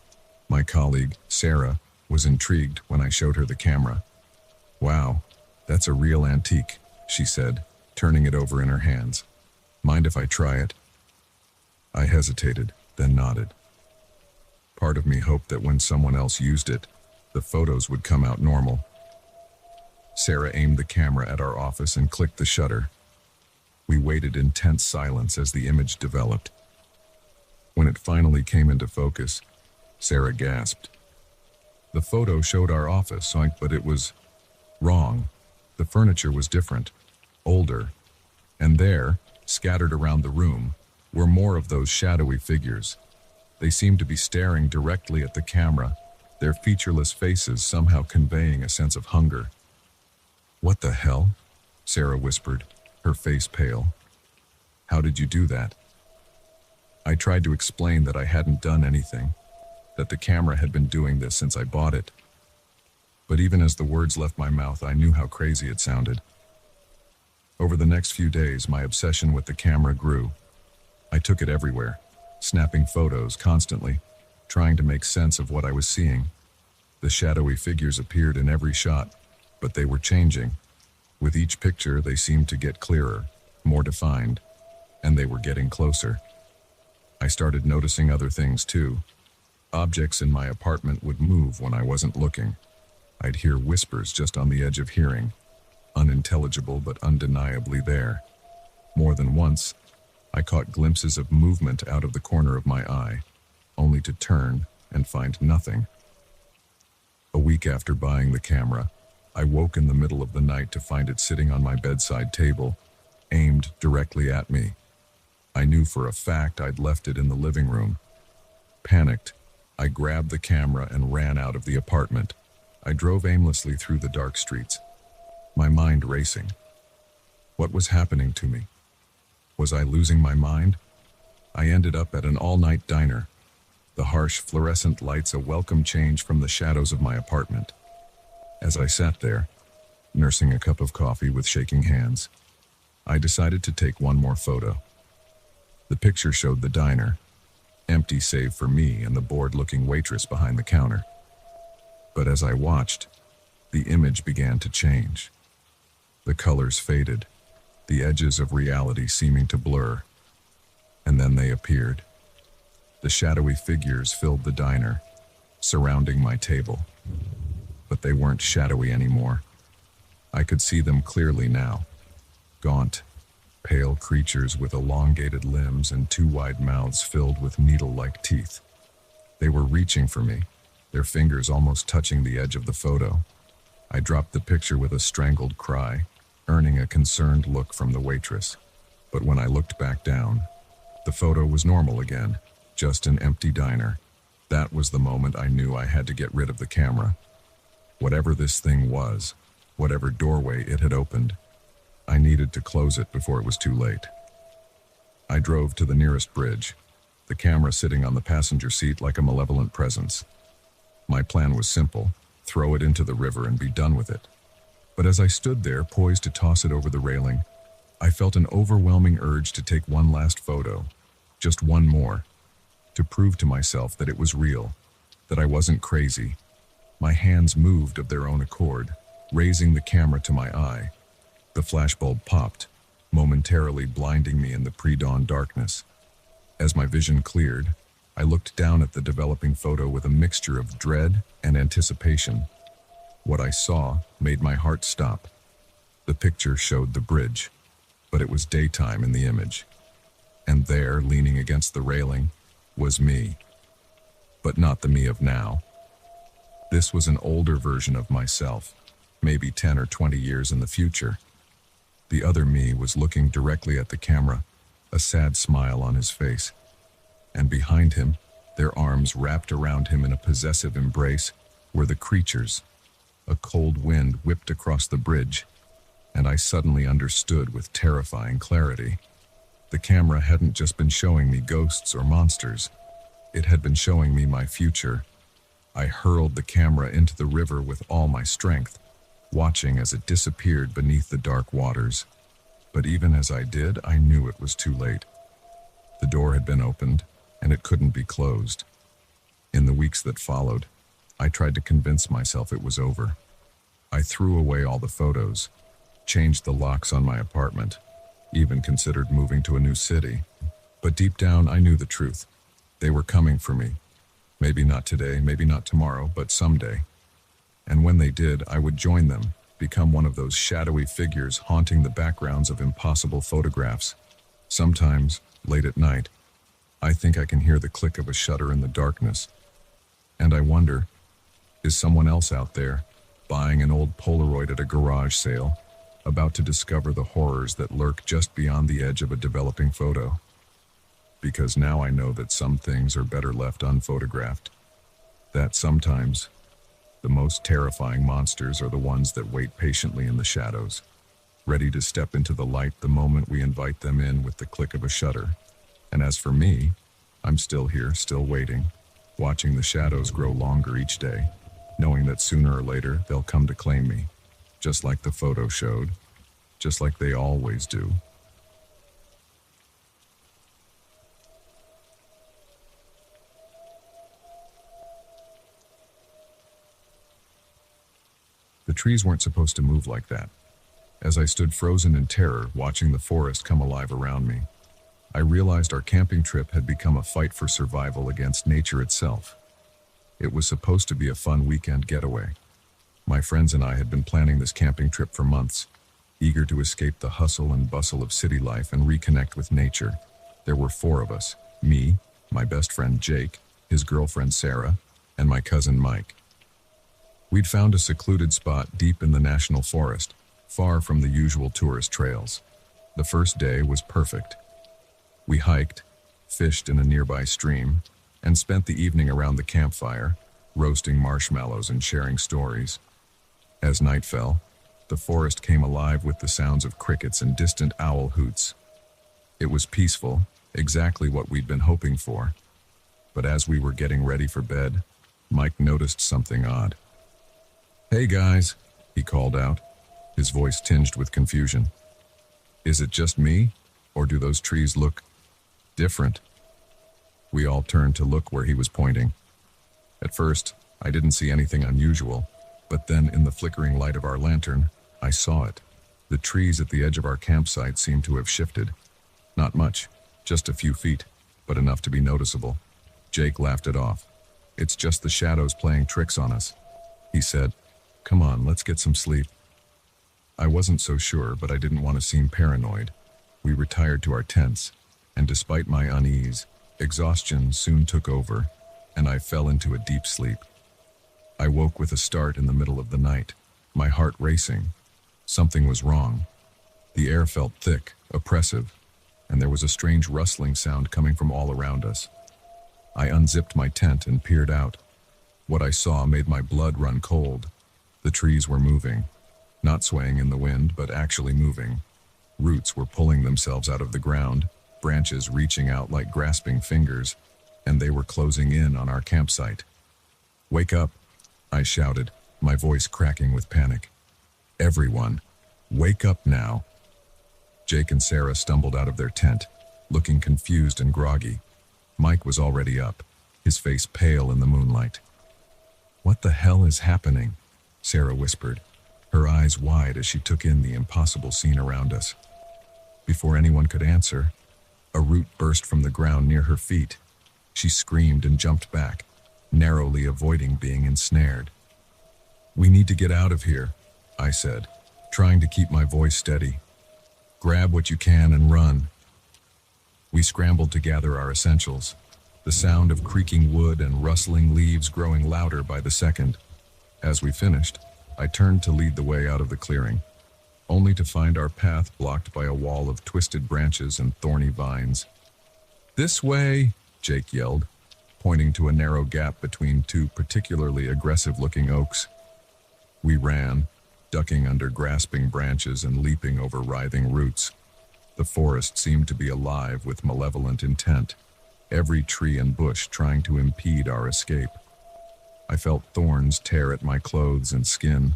Speaker 1: My colleague, Sarah, was intrigued when I showed her the camera. "Wow, that's a real antique," she said, turning it over in her hands. "Mind if I try it?" I hesitated, then nodded. Part of me hoped that when someone else used it, the photos would come out normal. Sarah aimed the camera at our office and clicked the shutter. We waited in tense silence as the image developed. When it finally came into focus, Sarah gasped. The photo showed our office, but it was wrong. The furniture was different, older, and there, scattered around the room, were more of those shadowy figures. They seemed to be staring directly at the camera, their featureless faces somehow conveying a sense of hunger. "What the hell?" Sarah whispered, her face pale. "How did you do that?" I tried to explain that I hadn't done anything, that the camera had been doing this since I bought it. But even as the words left my mouth, I knew how crazy it sounded. Over the next few days, my obsession with the camera grew. I took it everywhere, snapping photos constantly, trying to make sense of what I was seeing. The shadowy figures appeared in every shot, but they were changing. With each picture, they seemed to get clearer, more defined, and they were getting closer. I started noticing other things too. Objects in my apartment would move when I wasn't looking. I'd hear whispers just on the edge of hearing, unintelligible but undeniably there. More than once, I caught glimpses of movement out of the corner of my eye, only to turn and find nothing. A week after buying the camera, I woke in the middle of the night to find it sitting on my bedside table, aimed directly at me. I knew for a fact I'd left it in the living room. Panicked, I grabbed the camera and ran out of the apartment. I drove aimlessly through the dark streets, my mind racing. What was happening to me? Was I losing my mind? I ended up at an all-night diner, the harsh fluorescent lights a welcome change from the shadows of my apartment. As I sat there, nursing a cup of coffee with shaking hands, I decided to take one more photo. The picture showed the diner, empty save for me and the bored-looking waitress behind the counter. But as I watched, the image began to change. The colors faded, the edges of reality seeming to blur. And then they appeared. The shadowy figures filled the diner, surrounding my table. but they weren't shadowy anymore. I could see them clearly now. Gaunt, pale creatures with elongated limbs and two wide mouths filled with needle-like teeth. They were reaching for me, their fingers almost touching the edge of the photo. I dropped the picture with a strangled cry, earning a concerned look from the waitress. But when I looked back down, the photo was normal again, just an empty diner. That was the moment I knew I had to get rid of the camera. Whatever this thing was, whatever doorway it had opened, I needed to close it before it was too late. I drove to the nearest bridge, the camera sitting on the passenger seat like a malevolent presence. My plan was simple: throw it into the river and be done with it. But as I stood there, poised to toss it over the railing, I felt an overwhelming urge to take one last photo, just one more, to prove to myself that it was real, that I wasn't crazy. My hands moved of their own accord, raising the camera to my eye. The flashbulb popped, momentarily blinding me in the pre-dawn darkness. As my vision cleared, I looked down at the developing photo with a mixture of dread and anticipation. What I saw made my heart stop. The picture showed the bridge, but it was daytime in the image. And there, leaning against the railing, was me. But not the me of now. This was an older version of myself, maybe 10 or 20 years in the future. The other me was looking directly at the camera, a sad smile on his face. And behind him, their arms wrapped around him in a possessive embrace, were the creatures. A cold wind whipped across the bridge, and I suddenly understood with terrifying clarity. The camera hadn't just been showing me ghosts or monsters. It had been showing me my future. I hurled the camera into the river with all my strength, watching as it disappeared beneath the dark waters. But even as I did, I knew it was too late. The door had been opened, and it couldn't be closed. In the weeks that followed, I tried to convince myself it was over. I threw away all the photos, changed the locks on my apartment, even considered moving to a new city. But deep down, I knew the truth. They were coming for me. Maybe not today, maybe not tomorrow, but someday. And when they did, I would join them, become one of those shadowy figures haunting the backgrounds of impossible photographs. Sometimes, late at night, I think I can hear the click of a shutter in the darkness. And I wonder, is someone else out there, buying an old Polaroid at a garage sale, about to discover the horrors that lurk just beyond the edge of a developing photo? Because now I know that some things are better left unphotographed. That sometimes, the most terrifying monsters are the ones that wait patiently in the shadows, ready to step into the light the moment we invite them in with the click of a shutter. And as for me, I'm still here, still waiting, watching the shadows grow longer each day, knowing that sooner or later they'll come to claim me, just like the photo showed, just like they always do. The trees weren't supposed to move like that. As I stood frozen in terror, watching the forest come alive around me, I realized our camping trip had become a fight for survival against nature itself. It was supposed to be a fun weekend getaway. My friends and I had been planning this camping trip for months, eager to escape the hustle and bustle of city life and reconnect with nature. There were 4 of us: me, my best friend Jake, his girlfriend Sarah, and my cousin Mike. We'd found a secluded spot deep in the national forest, far from the usual tourist trails. The first day was perfect. We hiked, fished in a nearby stream, and spent the evening around the campfire, roasting marshmallows and sharing stories. As night fell, the forest came alive with the sounds of crickets and distant owl hoots. It was peaceful, exactly what we'd been hoping for. But as we were getting ready for bed, Mike noticed something odd. "Hey guys," he called out, his voice tinged with confusion. "Is it just me, or do those trees look different?" We all turned to look where he was pointing. At first, I didn't see anything unusual, but then in the flickering light of our lantern, I saw it. The trees at the edge of our campsite seemed to have shifted. Not much, just a few feet, but enough to be noticeable. Jake laughed it off. "It's just the shadows playing tricks on us," he said, Come on, let's get some sleep. I wasn't so sure, but I didn't want to seem paranoid. We retired to our tents, and despite my unease, exhaustion soon took over, and I fell into a deep sleep. I woke with a start in the middle of the night, my heart racing. Something was wrong. The air felt thick, oppressive, and there was a strange rustling sound coming from all around us. I unzipped my tent and peered out. What I saw made my blood run cold. The trees were moving, not swaying in the wind, but actually moving. Roots were pulling themselves out of the ground, branches reaching out like grasping fingers, and they were closing in on our campsite. "Wake up," I shouted, my voice cracking with panic. "Everyone, wake up now." Jake and Sarah stumbled out of their tent, looking confused and groggy. Mike was already up, his face pale in the moonlight. "What the hell is happening?" Sarah whispered, her eyes wide as she took in the impossible scene around us. Before anyone could answer, a root burst from the ground near her feet. She screamed and jumped back, narrowly avoiding being ensnared. "We need to get out of here," I said, trying to keep my voice steady. "Grab what you can and run." We scrambled to gather our essentials, the sound of creaking wood and rustling leaves growing louder by the second. As we finished, I turned to lead the way out of the clearing, only to find our path blocked by a wall of twisted branches and thorny vines. "This way!" Jake yelled, pointing to a narrow gap between two particularly aggressive-looking oaks. We ran, ducking under grasping branches and leaping over writhing roots. The forest seemed to be alive with malevolent intent, every tree and bush trying to impede our escape. I felt thorns tear at my clothes and skin,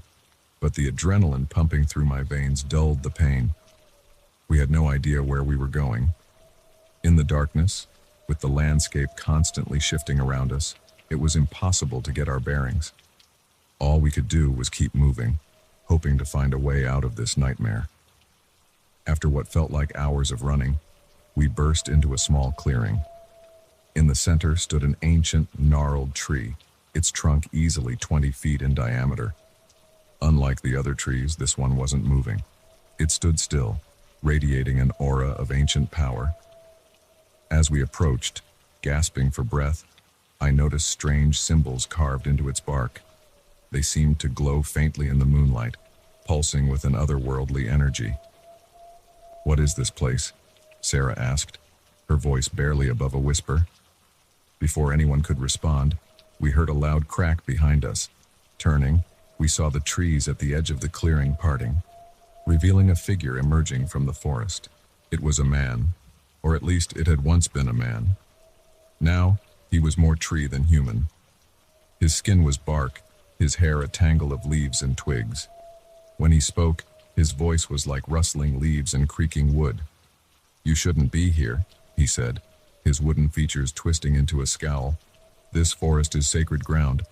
Speaker 1: but the adrenaline pumping through my veins dulled the pain. We had no idea where we were going. In the darkness, with the landscape constantly shifting around us, it was impossible to get our bearings. All we could do was keep moving, hoping to find a way out of this nightmare. After what felt like hours of running, we burst into a small clearing. In the center stood an ancient, gnarled tree, its trunk easily 20 feet in diameter. Unlike the other trees, this one wasn't moving. It stood still, radiating an aura of ancient power. As we approached, gasping for breath, I noticed strange symbols carved into its bark. They seemed to glow faintly in the moonlight, pulsing with an otherworldly energy. "What is this place?" Sarah asked, her voice barely above a whisper. Before anyone could respond, we heard a loud crack behind us. Turning, we saw the trees at the edge of the clearing parting, revealing a figure emerging from the forest. It was a man, or at least it had once been a man. Now, he was more tree than human. His skin was bark, his hair a tangle of leaves and twigs. When he spoke, his voice was like rustling leaves and creaking wood. "You shouldn't be here," he said, his wooden features twisting into a scowl. "This forest is sacred ground,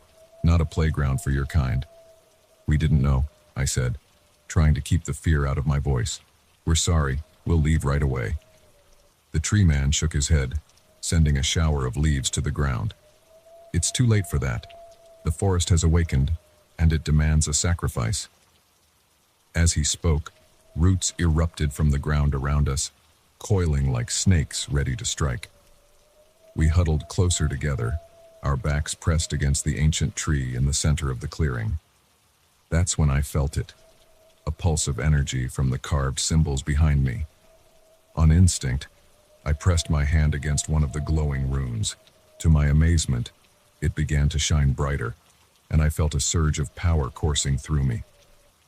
Speaker 1: not a playground for your kind." "We didn't know," I said, trying to keep the fear out of my voice. "We're sorry, we'll leave right away." The tree man shook his head, sending a shower of leaves to the ground. "It's too late for that. The forest has awakened, and it demands a sacrifice." As he spoke, roots erupted from the ground around us, coiling like snakes ready to strike. We huddled closer together, our backs pressed against the ancient tree in the center of the clearing. That's when I felt it, a pulse of energy from the carved symbols behind me. On instinct, I pressed my hand against one of the glowing runes. To my amazement, it began to shine brighter, and I felt a surge of power coursing through me.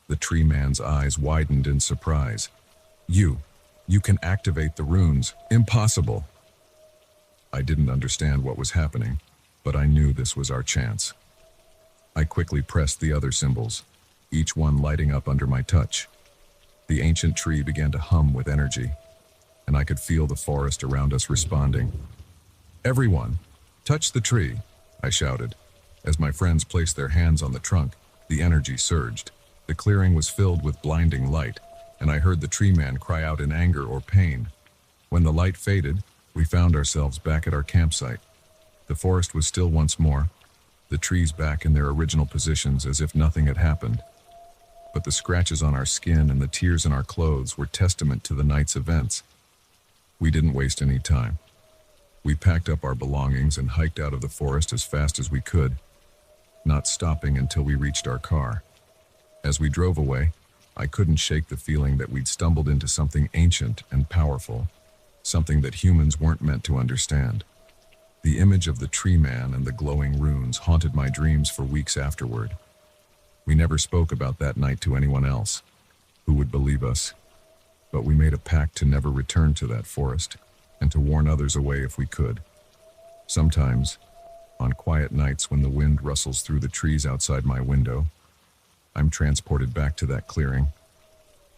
Speaker 1: The tree man's eyes widened in surprise. You can activate the runes. Impossible." I didn't understand what was happening, but I knew this was our chance. I quickly pressed the other symbols, each one lighting up under my touch. The ancient tree began to hum with energy, and I could feel the forest around us responding. "Everyone, touch the tree," I shouted. As my friends placed their hands on the trunk, the energy surged. The clearing was filled with blinding light, and I heard the tree man cry out in anger or pain. When the light faded, we found ourselves back at our campsite. The forest was still once more, the trees back in their original positions as if nothing had happened. But the scratches on our skin and the tears in our clothes were testament to the night's events. We didn't waste any time. We packed up our belongings and hiked out of the forest as fast as we could, not stopping until we reached our car. As we drove away, I couldn't shake the feeling that we'd stumbled into something ancient and powerful, something that humans weren't meant to understand. The image of the tree man and the glowing runes haunted my dreams for weeks afterward. We never spoke about that night to anyone else. Who would believe us? But we made a pact to never return to that forest, and to warn others away if we could. Sometimes, on quiet nights when the wind rustles through the trees outside my window, I'm transported back to that clearing.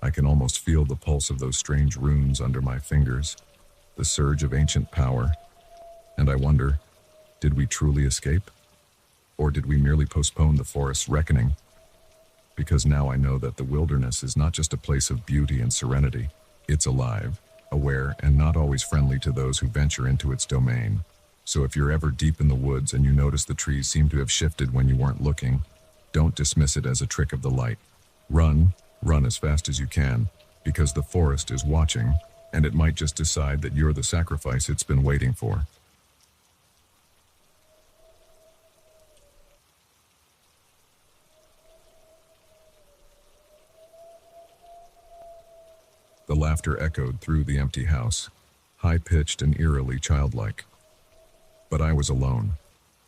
Speaker 1: I can almost feel the pulse of those strange runes under my fingers, the surge of ancient power, and I wonder, did we truly escape? Or did we merely postpone the forest's reckoning? Because now I know that the wilderness is not just a place of beauty and serenity. It's alive, aware, and not always friendly to those who venture into its domain. So if you're ever deep in the woods and you notice the trees seem to have shifted when you weren't looking, don't dismiss it as a trick of the light. Run as fast as you can, because the forest is watching, and it might just decide that you're the sacrifice it's been waiting for. The laughter echoed through the empty house, high-pitched and eerily childlike. But I was alone,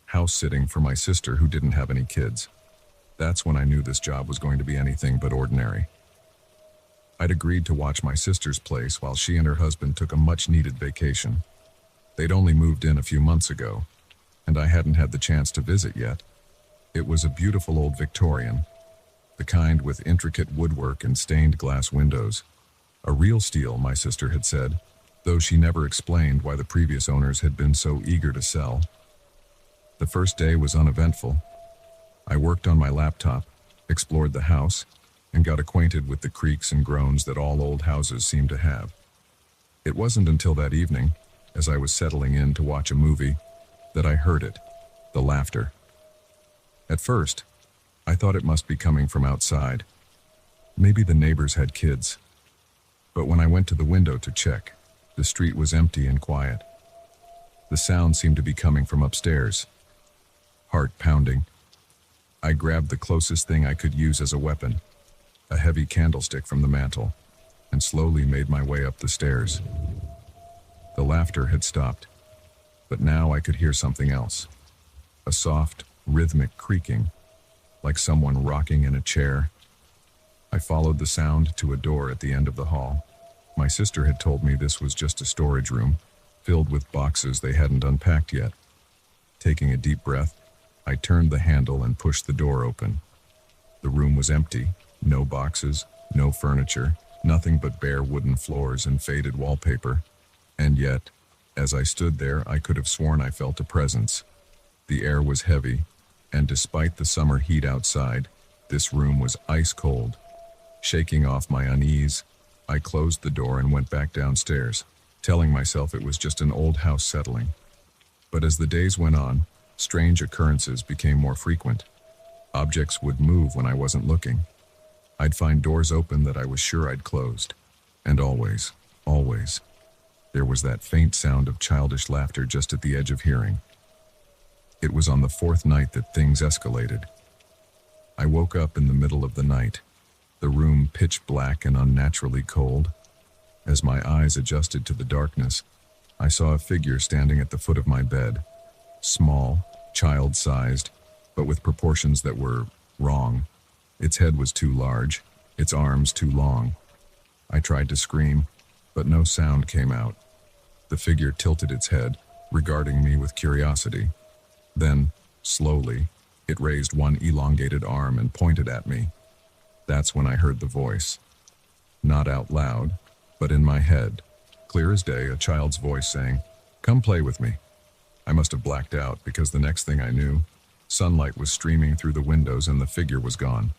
Speaker 1: house-sitting for my sister who didn't have any kids. That's when I knew this job was going to be anything but ordinary. I'd agreed to watch my sister's place while she and her husband took a much-needed vacation. They'd only moved in a few months ago, and I hadn't had the chance to visit yet. It was a beautiful old Victorian, the kind with intricate woodwork and stained glass windows. A real steal, my sister had said, though she never explained why the previous owners had been so eager to sell. The first day was uneventful. I worked on my laptop, explored the house, and got acquainted with the creaks and groans that all old houses seem to have. It wasn't until that evening, as I was settling in to watch a movie, that I heard it, the laughter. At first, I thought it must be coming from outside. Maybe the neighbors had kids. But when I went to the window to check, the street was empty and quiet. The sound seemed to be coming from upstairs. Heart pounding. I grabbed the closest thing I could use as a weapon, a heavy candlestick from the mantel, and slowly made my way up the stairs. The laughter had stopped, but now I could hear something else. A soft, rhythmic creaking, like someone rocking in a chair. I followed the sound to a door at the end of the hall. My sister had told me this was just a storage room, filled with boxes they hadn't unpacked yet. Taking a deep breath, I turned the handle and pushed the door open. The room was empty, no boxes, no furniture, nothing but bare wooden floors and faded wallpaper. And yet, as I stood there, I could have sworn I felt a presence. The air was heavy, and despite the summer heat outside, this room was ice cold. Shaking off my unease, I closed the door and went back downstairs, telling myself it was just an old house settling. But as the days went on, strange occurrences became more frequent. Objects would move when I wasn't looking. I'd find doors open that I was sure I'd closed. And always, there was that faint sound of childish laughter just at the edge of hearing. It was on the fourth night that things escalated. I woke up in the middle of the night, the room pitch black and unnaturally cold. As my eyes adjusted to the darkness, I saw a figure standing at the foot of my bed, small, child-sized, but with proportions that were wrong. Its head was too large, its arms too long. I tried to scream, but no sound came out. The figure tilted its head, regarding me with curiosity. Then, slowly, it raised one elongated arm and pointed at me. That's when I heard the voice. Not out loud, but in my head, clear as day, a child's voice saying, "Come play with me." I must have blacked out because the next thing I knew, sunlight was streaming through the windows and the figure was gone.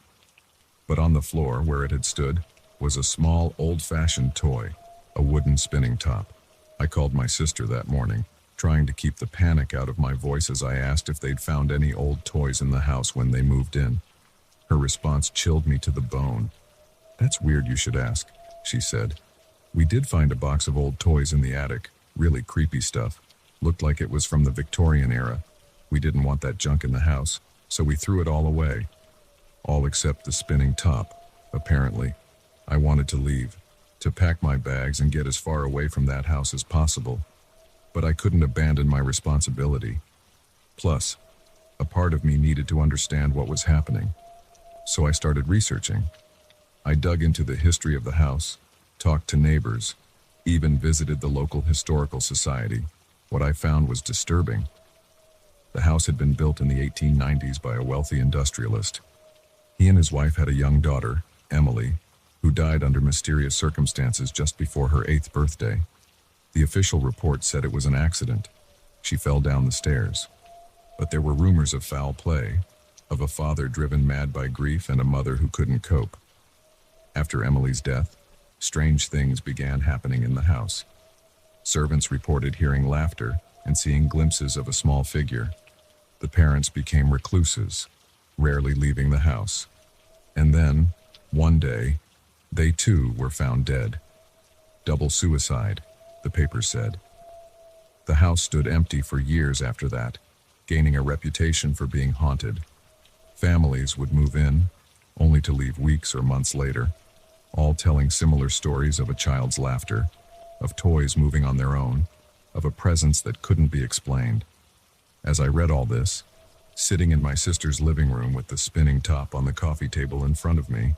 Speaker 1: But on the floor, where it had stood, was a small, old-fashioned toy, a wooden spinning top. I called my sister that morning. trying to keep the panic out of my voice as I asked if they'd found any old toys in the house when they moved in. Her response chilled me to the bone. "That's weird you should ask," she said. "We did find a box of old toys in the attic, really creepy stuff. Looked like it was from the Victorian era. We didn't want that junk in the house, so we threw it all away. All except the spinning top, apparently. I wanted to leave, to pack my bags and get as far away from that house as possible. But I couldn't abandon my responsibility. Plus, a part of me needed to understand what was happening. So I started researching. I dug into the history of the house, talked to neighbors, even visited the local historical society. What I found was disturbing. The house had been built in the 1890s by a wealthy industrialist. He and his wife had a young daughter, Emily, who died under mysterious circumstances just before her 8th birthday. The official report said it was an accident. She fell down the stairs. But there were rumors of foul play, of a father driven mad by grief and a mother who couldn't cope. After Emily's death, strange things began happening in the house. Servants reported hearing laughter and seeing glimpses of a small figure. The parents became recluses, rarely leaving the house. And then, one day, they too were found dead. Double suicide, the papers said. The house stood empty for years after that, gaining a reputation for being haunted. Families would move in, only to leave weeks or months later, all telling similar stories of a child's laughter, of toys moving on their own, of a presence that couldn't be explained. As I read all this, sitting in my sister's living room with the spinning top on the coffee table in front of me,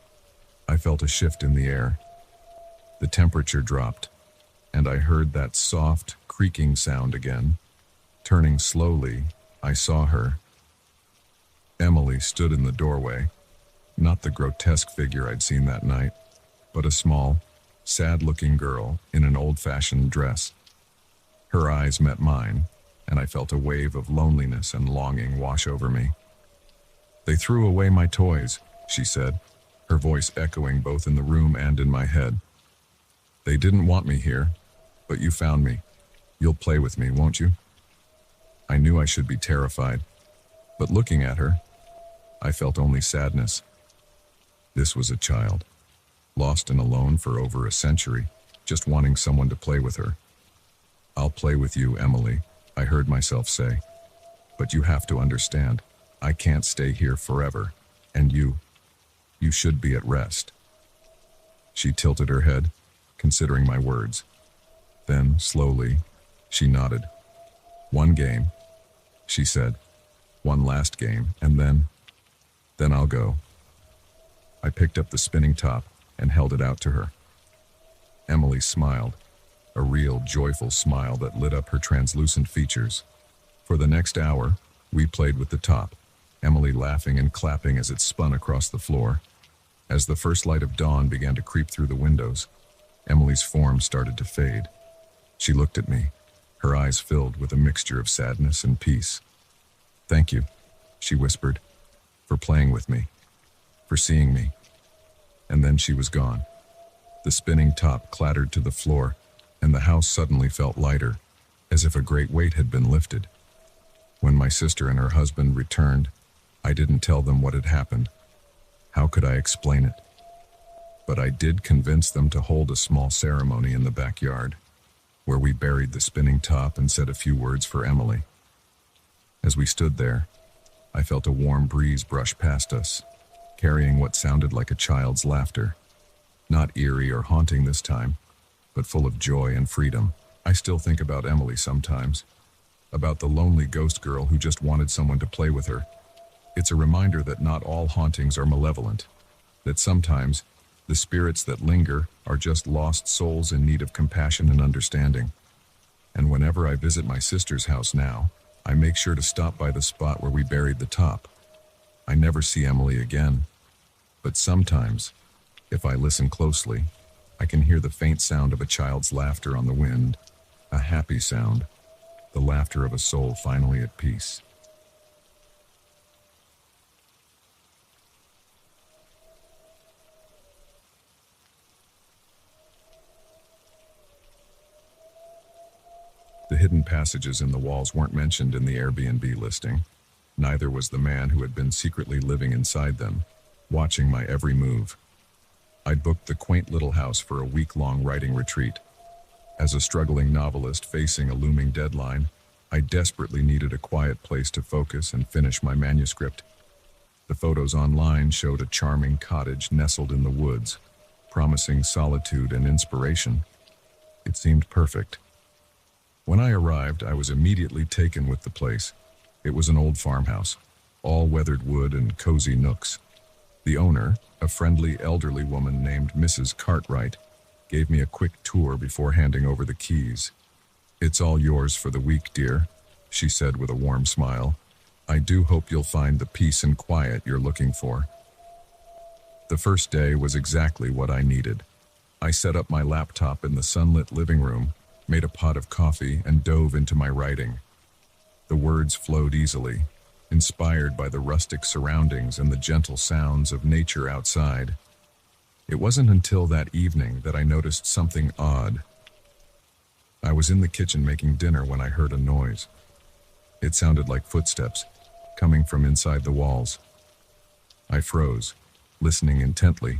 Speaker 1: I felt a shift in the air. The temperature dropped, and I heard that soft, creaking sound again. Turning slowly, I saw her. Emily stood in the doorway, not the grotesque figure I'd seen that night, but a small, sad-looking girl in an old-fashioned dress. Her eyes met mine, and I felt a wave of loneliness and longing wash over me. "They threw away my toys," she said, her voice echoing both in the room and in my head. "They didn't want me here, but you found me. You'll play with me, won't you?" I knew I should be terrified, but looking at her, I felt only sadness. This was a child, lost and alone for over a century, just wanting someone to play with her. "I'll play with you, Emily," I heard myself say. "But you have to understand, I can't stay here forever, and you should be at rest." She tilted her head, considering my words. Then, slowly, she nodded. "One game," she said. "One last game, and then I'll go." I picked up the spinning top and held it out to her. Emily smiled, a real joyful smile that lit up her translucent features. For the next hour, we played with the top, Emily laughing and clapping as it spun across the floor. As the first light of dawn began to creep through the windows, Emily's form started to fade. She looked at me, her eyes filled with a mixture of sadness and peace. "Thank you," she whispered, "for playing with me, for seeing me." And then she was gone. The spinning top clattered to the floor, and the house suddenly felt lighter, as if a great weight had been lifted. When my sister and her husband returned, I didn't tell them what had happened. How could I explain it? But I did convince them to hold a small ceremony in the backyard, where we buried the spinning top and said a few words for Emily. As we stood there, I felt a warm breeze brush past us, carrying what sounded like a child's laughter. Not eerie or haunting this time, but full of joy and freedom. I still think about Emily sometimes, about the lonely ghost girl who just wanted someone to play with her. It's a reminder that not all hauntings are malevolent, that sometimes the spirits that linger are just lost souls in need of compassion and understanding. And whenever I visit my sister's house now, I make sure to stop by the spot where we buried the top. I never see Emily again, but sometimes, if I listen closely, I can hear the faint sound of a child's laughter on the wind, a happy sound, the laughter of a soul finally at peace. The hidden passages in the walls weren't mentioned in the Airbnb listing. Neither was the man who had been secretly living inside them, watching my every move. I'd booked the quaint little house for a week-long writing retreat. As a struggling novelist facing a looming deadline, I desperately needed a quiet place to focus and finish my manuscript. The photos online showed a charming cottage nestled in the woods, promising solitude and inspiration. It seemed perfect. When I arrived, I was immediately taken with the place. It was an old farmhouse, all weathered wood and cozy nooks. The owner, a friendly elderly woman named Mrs. Cartwright, gave me a quick tour before handing over the keys. "It's all yours for the week, dear," she said with a warm smile. "I do hope you'll find the peace and quiet you're looking for." The first day was exactly what I needed. I set up my laptop in the sunlit living room, made a pot of coffee, and dove into my writing. The words flowed easily, inspired by the rustic surroundings and the gentle sounds of nature outside. It wasn't until that evening that I noticed something odd. I was in the kitchen making dinner when I heard a noise. It sounded like footsteps, coming from inside the walls. I froze, listening intently,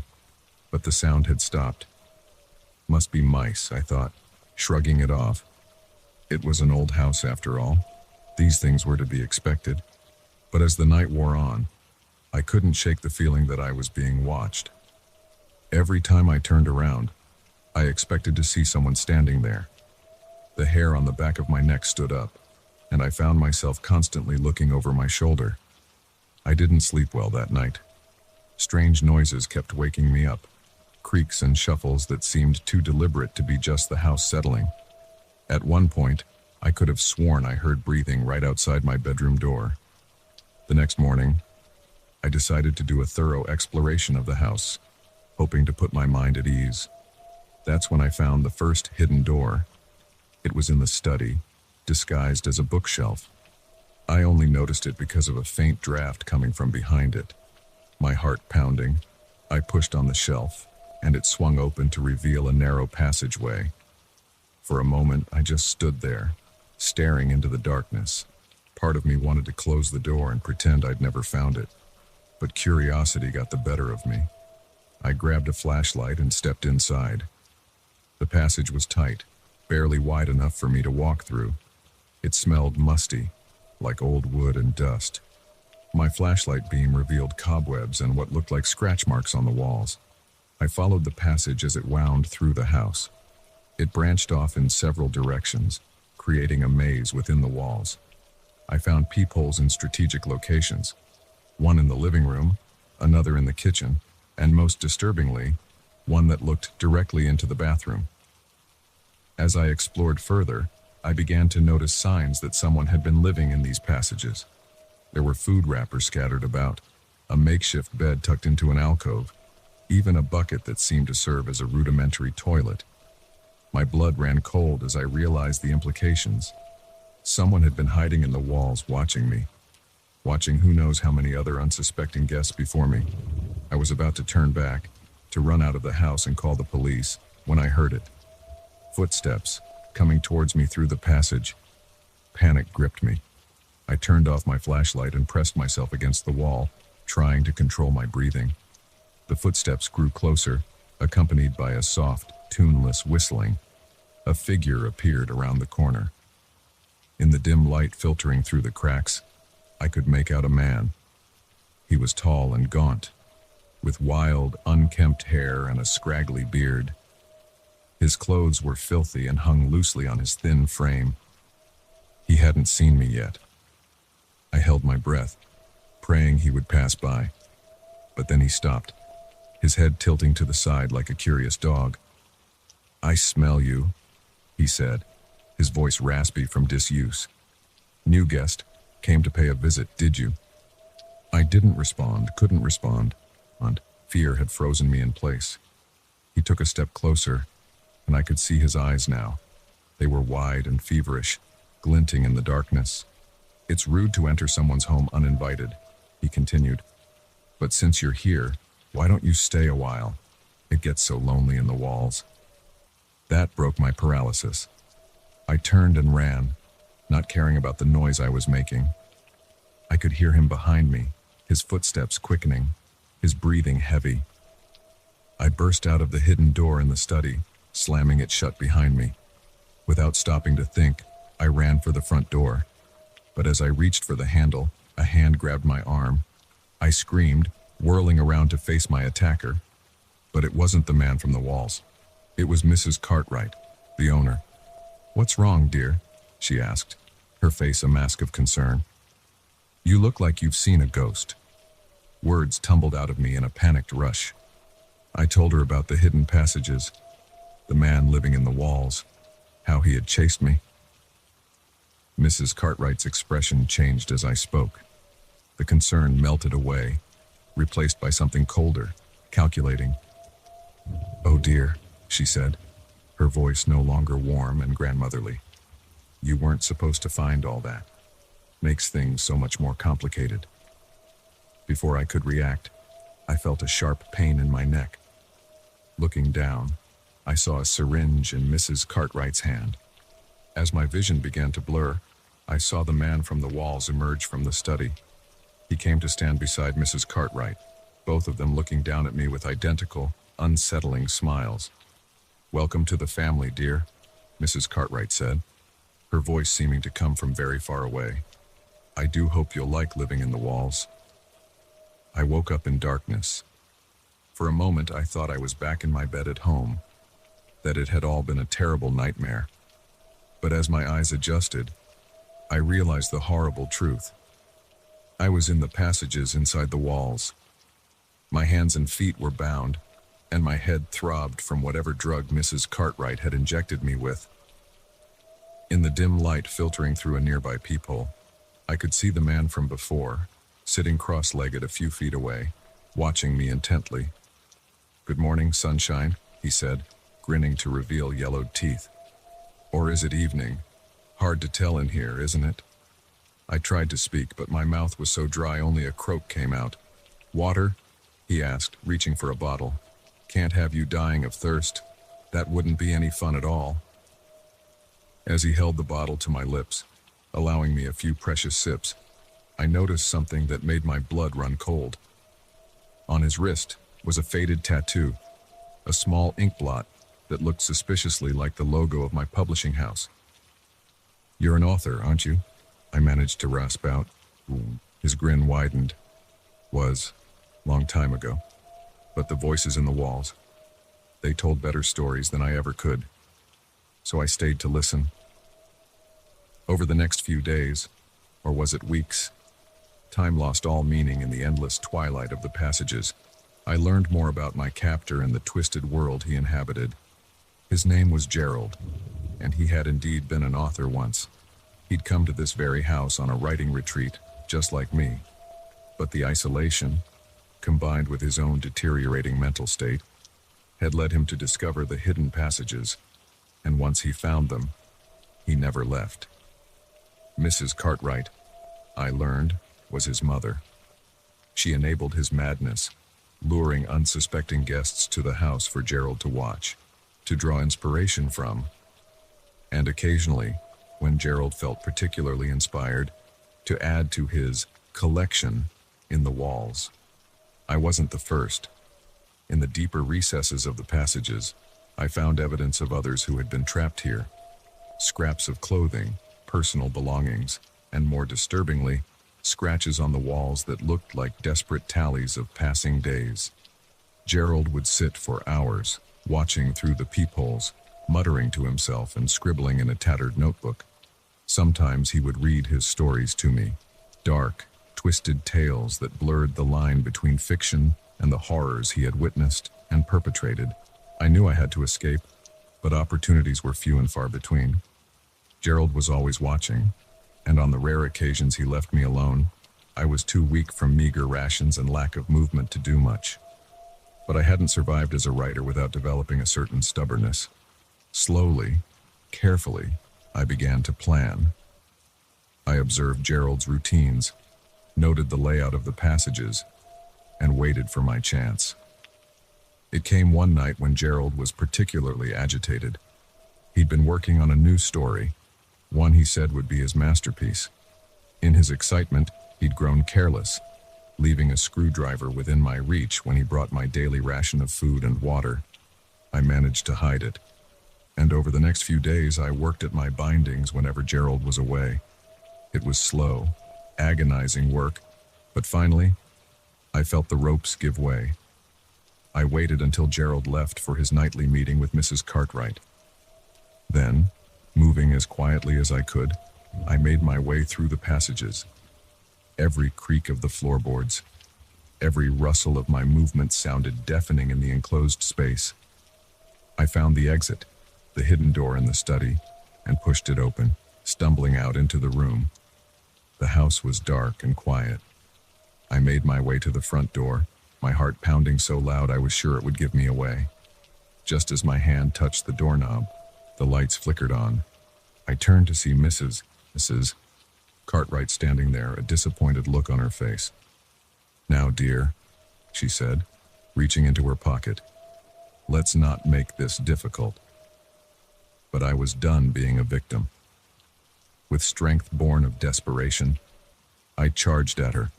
Speaker 1: but the sound had stopped. Must be mice, I thought, shrugging it off. It was an old house after all. These things were to be expected. But as the night wore on, I couldn't shake the feeling that I was being watched. Every time I turned around, I expected to see someone standing there. The hair on the back of my neck stood up, and I found myself constantly looking over my shoulder. I didn't sleep well that night. Strange noises kept waking me up, creaks and shuffles that seemed too deliberate to be just the house settling. At one point, I could have sworn I heard breathing right outside my bedroom door. The next morning, I decided to do a thorough exploration of the house, hoping to put my mind at ease. That's when I found the first hidden door. It was in the study, disguised as a bookshelf. I only noticed it because of a faint draft coming from behind it. My heart pounding, I pushed on the shelf, and it swung open to reveal a narrow passageway. For a moment, I just stood there, staring into the darkness. Part of me wanted to close the door and pretend I'd never found it, but curiosity got the better of me. I grabbed a flashlight and stepped inside. The passage was tight, barely wide enough for me to walk through. It smelled musty, like old wood and dust. My flashlight beam revealed cobwebs and what looked like scratch marks on the walls. I followed the passage as it wound through the house. It branched off in several directions, creating a maze within the walls. I found peepholes in strategic locations, one in the living room, another in the kitchen, and most disturbingly, one that looked directly into the bathroom. As I explored further, I began to notice signs that someone had been living in these passages. There were food wrappers scattered about, a makeshift bed tucked into an alcove, even a bucket that seemed to serve as a rudimentary toilet. My blood ran cold as I realized the implications. Someone had been hiding in the walls watching me, watching who knows how many other unsuspecting guests before me. I was about to turn back, to run out of the house and call the police, when I heard it. Footsteps, coming towards me through the passage. Panic gripped me. I turned off my flashlight and pressed myself against the wall, trying to control my breathing. The footsteps grew closer, accompanied by a soft, tuneless whistling. A figure appeared around the corner. In the dim light filtering through the cracks, I could make out a man. He was tall and gaunt, with wild, unkempt hair and a scraggly beard. His clothes were filthy and hung loosely on his thin frame. He hadn't seen me yet. I held my breath, praying he would pass by. But then he stopped, his head tilting to the side like a curious dog. "I smell you," he said, his voice raspy from disuse. "New guest, came to pay a visit, did you?" I didn't respond, couldn't respond, and fear had frozen me in place. He took a step closer, and I could see his eyes now. They were wide and feverish, glinting in the darkness. "It's rude to enter someone's home uninvited," he continued. "But since you're here, why don't you stay a while? It gets so lonely in the walls." That broke my paralysis. I turned and ran, not caring about the noise I was making. I could hear him behind me, his footsteps quickening, his breathing heavy. I burst out of the hidden door in the study, slamming it shut behind me. Without stopping to think, I ran for the front door. But as I reached for the handle, a hand grabbed my arm. I screamed, whirling around to face my attacker. But it wasn't the man from the walls. It was Mrs. Cartwright, the owner. "What's wrong, dear?" she asked, her face a mask of concern. "You look like you've seen a ghost." Words tumbled out of me in a panicked rush. I told her about the hidden passages, the man living in the walls, how he had chased me. Mrs. Cartwright's expression changed as I spoke. The concern melted away, replaced by something colder, calculating. "Oh dear," she said, her voice no longer warm and grandmotherly. "You weren't supposed to find all that. Makes things so much more complicated." Before I could react, I felt a sharp pain in my neck. Looking down, I saw a syringe in Mrs. Cartwright's hand. As my vision began to blur, I saw the man from the walls emerge from the study. He came to stand beside Mrs. Cartwright, both of them looking down at me with identical, unsettling smiles. "Welcome to the family, dear," Mrs. Cartwright said, her voice seeming to come from very far away. "I do hope you'll like living in the walls." I woke up in darkness. For a moment, I thought I was back in my bed at home, that it had all been a terrible nightmare. But as my eyes adjusted, I realized the horrible truth. I was in the passages inside the walls. My hands and feet were bound, and my head throbbed from whatever drug Mrs. Cartwright had injected me with. In the dim light filtering through a nearby peephole, I could see the man from before, sitting cross-legged a few feet away, watching me intently. "Good morning, sunshine," he said, grinning to reveal yellowed teeth. "Or is it evening? Hard to tell in here, isn't it?" I tried to speak, but my mouth was so dry only a croak came out. "Water?" he asked, reaching for a bottle. "Can't have you dying of thirst. That wouldn't be any fun at all." As he held the bottle to my lips, allowing me a few precious sips, I noticed something that made my blood run cold. On his wrist was a faded tattoo, a small ink blot that looked suspiciously like the logo of my publishing house. "You're an author, aren't you?" I managed to rasp out. His grin widened. "Was, long time ago. But the voices in the walls, they told better stories than I ever could. So I stayed to listen." Over the next few days, or was it weeks, time lost all meaning in the endless twilight of the passages. I learned more about my captor and the twisted world he inhabited. His name was Gerald, and he had indeed been an author once. He'd come to this very house on a writing retreat, just like me. But the isolation, combined with his own deteriorating mental state, had led him to discover the hidden passages, and once he found them, he never left. Mrs. Cartwright, I learned, was his mother. She enabled his madness, luring unsuspecting guests to the house for Gerald to watch, to draw inspiration from, and occasionally, when Gerald felt particularly inspired, to add to his collection in the walls. I wasn't the first. In the deeper recesses of the passages, I found evidence of others who had been trapped here. Scraps of clothing, personal belongings, and more disturbingly, scratches on the walls that looked like desperate tallies of passing days. Gerald would sit for hours, watching through the peepholes, muttering to himself and scribbling in a tattered notebook. Sometimes he would read his stories to me, dark, twisted tales that blurred the line between fiction and the horrors he had witnessed and perpetrated. I knew I had to escape, but opportunities were few and far between. Gerald was always watching, and on the rare occasions he left me alone, I was too weak from meager rations and lack of movement to do much. But I hadn't survived as a writer without developing a certain stubbornness. Slowly, carefully, I began to plan. I observed Gerald's routines, noted the layout of the passages, and waited for my chance. It came one night when Gerald was particularly agitated. He'd been working on a new story, one he said would be his masterpiece. In his excitement, he'd grown careless, leaving a screwdriver within my reach when he brought my daily ration of food and water. I managed to hide it, and over the next few days I worked at my bindings whenever Gerald was away. It was slow, agonizing work, but finally, I felt the ropes give way. I waited until Gerald left for his nightly meeting with Mrs. Cartwright. Then, moving as quietly as I could, I made my way through the passages. Every creak of the floorboards, every rustle of my movements sounded deafening in the enclosed space. I found the exit, the hidden door in the study, and pushed it open, stumbling out into the room. The house was dark and quiet. I made my way to the front door, my heart pounding so loud I was sure it would give me away. Just as my hand touched the doorknob, the lights flickered on. I turned to see Mrs. Cartwright standing there, a disappointed look on her face. "Now, dear," she said, reaching into her pocket, "let's not make this difficult." But I was done being a victim. With strength born of desperation, I charged at her,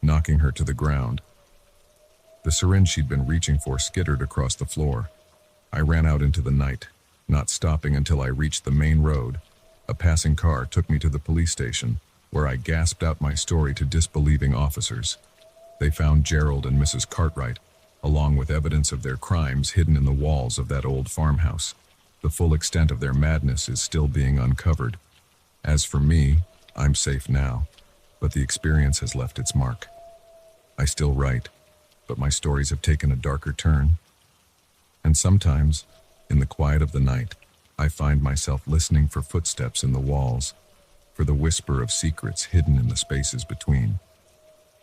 Speaker 1: knocking her to the ground. The syringe she'd been reaching for skittered across the floor. I ran out into the night, not stopping until I reached the main road. A passing car took me to the police station, where I gasped out my story to disbelieving officers. They found Gerald and Mrs. Cartwright, along with evidence of their crimes hidden in the walls of that old farmhouse. The full extent of their madness is still being uncovered. As for me, I'm safe now, but the experience has left its mark. I still write, but my stories have taken a darker turn. And sometimes, in the quiet of the night, I find myself listening for footsteps in the walls, for the whisper of secrets hidden in the spaces between.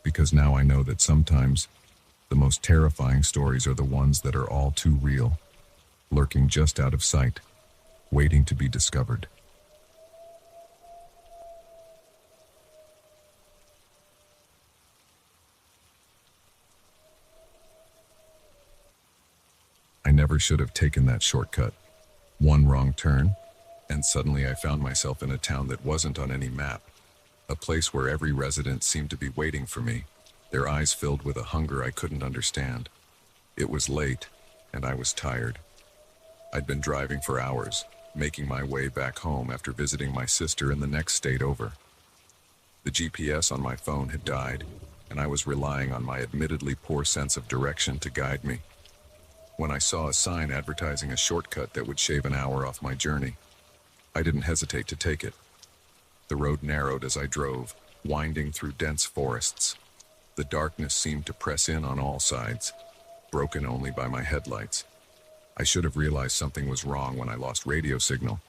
Speaker 1: Because now I know that sometimes the most terrifying stories are the ones that are all too real, lurking just out of sight, waiting to be discovered. I never should have taken that shortcut. One wrong turn, and suddenly I found myself in a town that wasn't on any map, a place where every resident seemed to be waiting for me, their eyes filled with a hunger I couldn't understand. It was late, and I was tired. I'd been driving for hours, making my way back home after visiting my sister in the next state over. The GPS on my phone had died, and I was relying on my admittedly poor sense of direction to guide me. When I saw a sign advertising a shortcut that would shave an hour off my journey, I didn't hesitate to take it. The road narrowed as I drove, winding through dense forests. The darkness seemed to press in on all sides, broken only by my headlights. I should have realized something was wrong when I lost radio signal,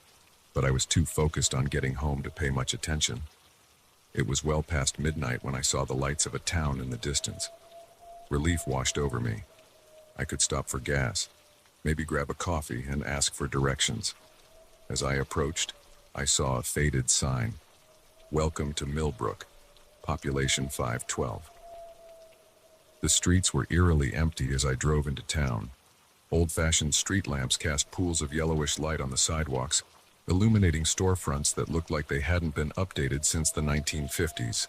Speaker 1: but I was too focused on getting home to pay much attention. It was well past midnight when I saw the lights of a town in the distance. Relief washed over me. I could stop for gas, maybe grab a coffee and ask for directions. As I approached, I saw a faded sign. "Welcome to Millbrook, population 512. The streets were eerily empty as I drove into town. Old-fashioned street lamps cast pools of yellowish light on the sidewalks, illuminating storefronts that looked like they hadn't been updated since the 1950s.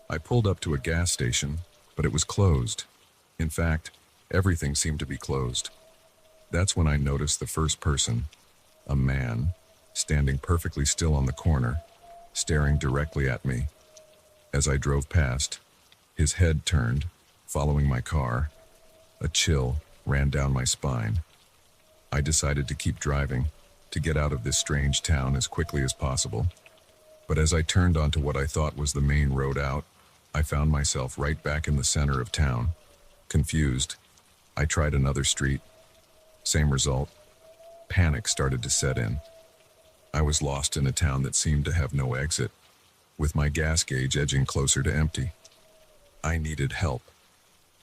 Speaker 1: I pulled up to a gas station, but it was closed. In fact, everything seemed to be closed. That's when I noticed the first person, a man, standing perfectly still on the corner, staring directly at me. As I drove past, his head turned, following my car. A chill ran down my spine. I decided to keep driving, to get out of this strange town as quickly as possible. But as I turned onto what I thought was the main road out, I found myself right back in the center of town. Confused, I tried another street. Same result. Panic started to set in. I was lost in a town that seemed to have no exit, with my gas gauge edging closer to empty. I needed help,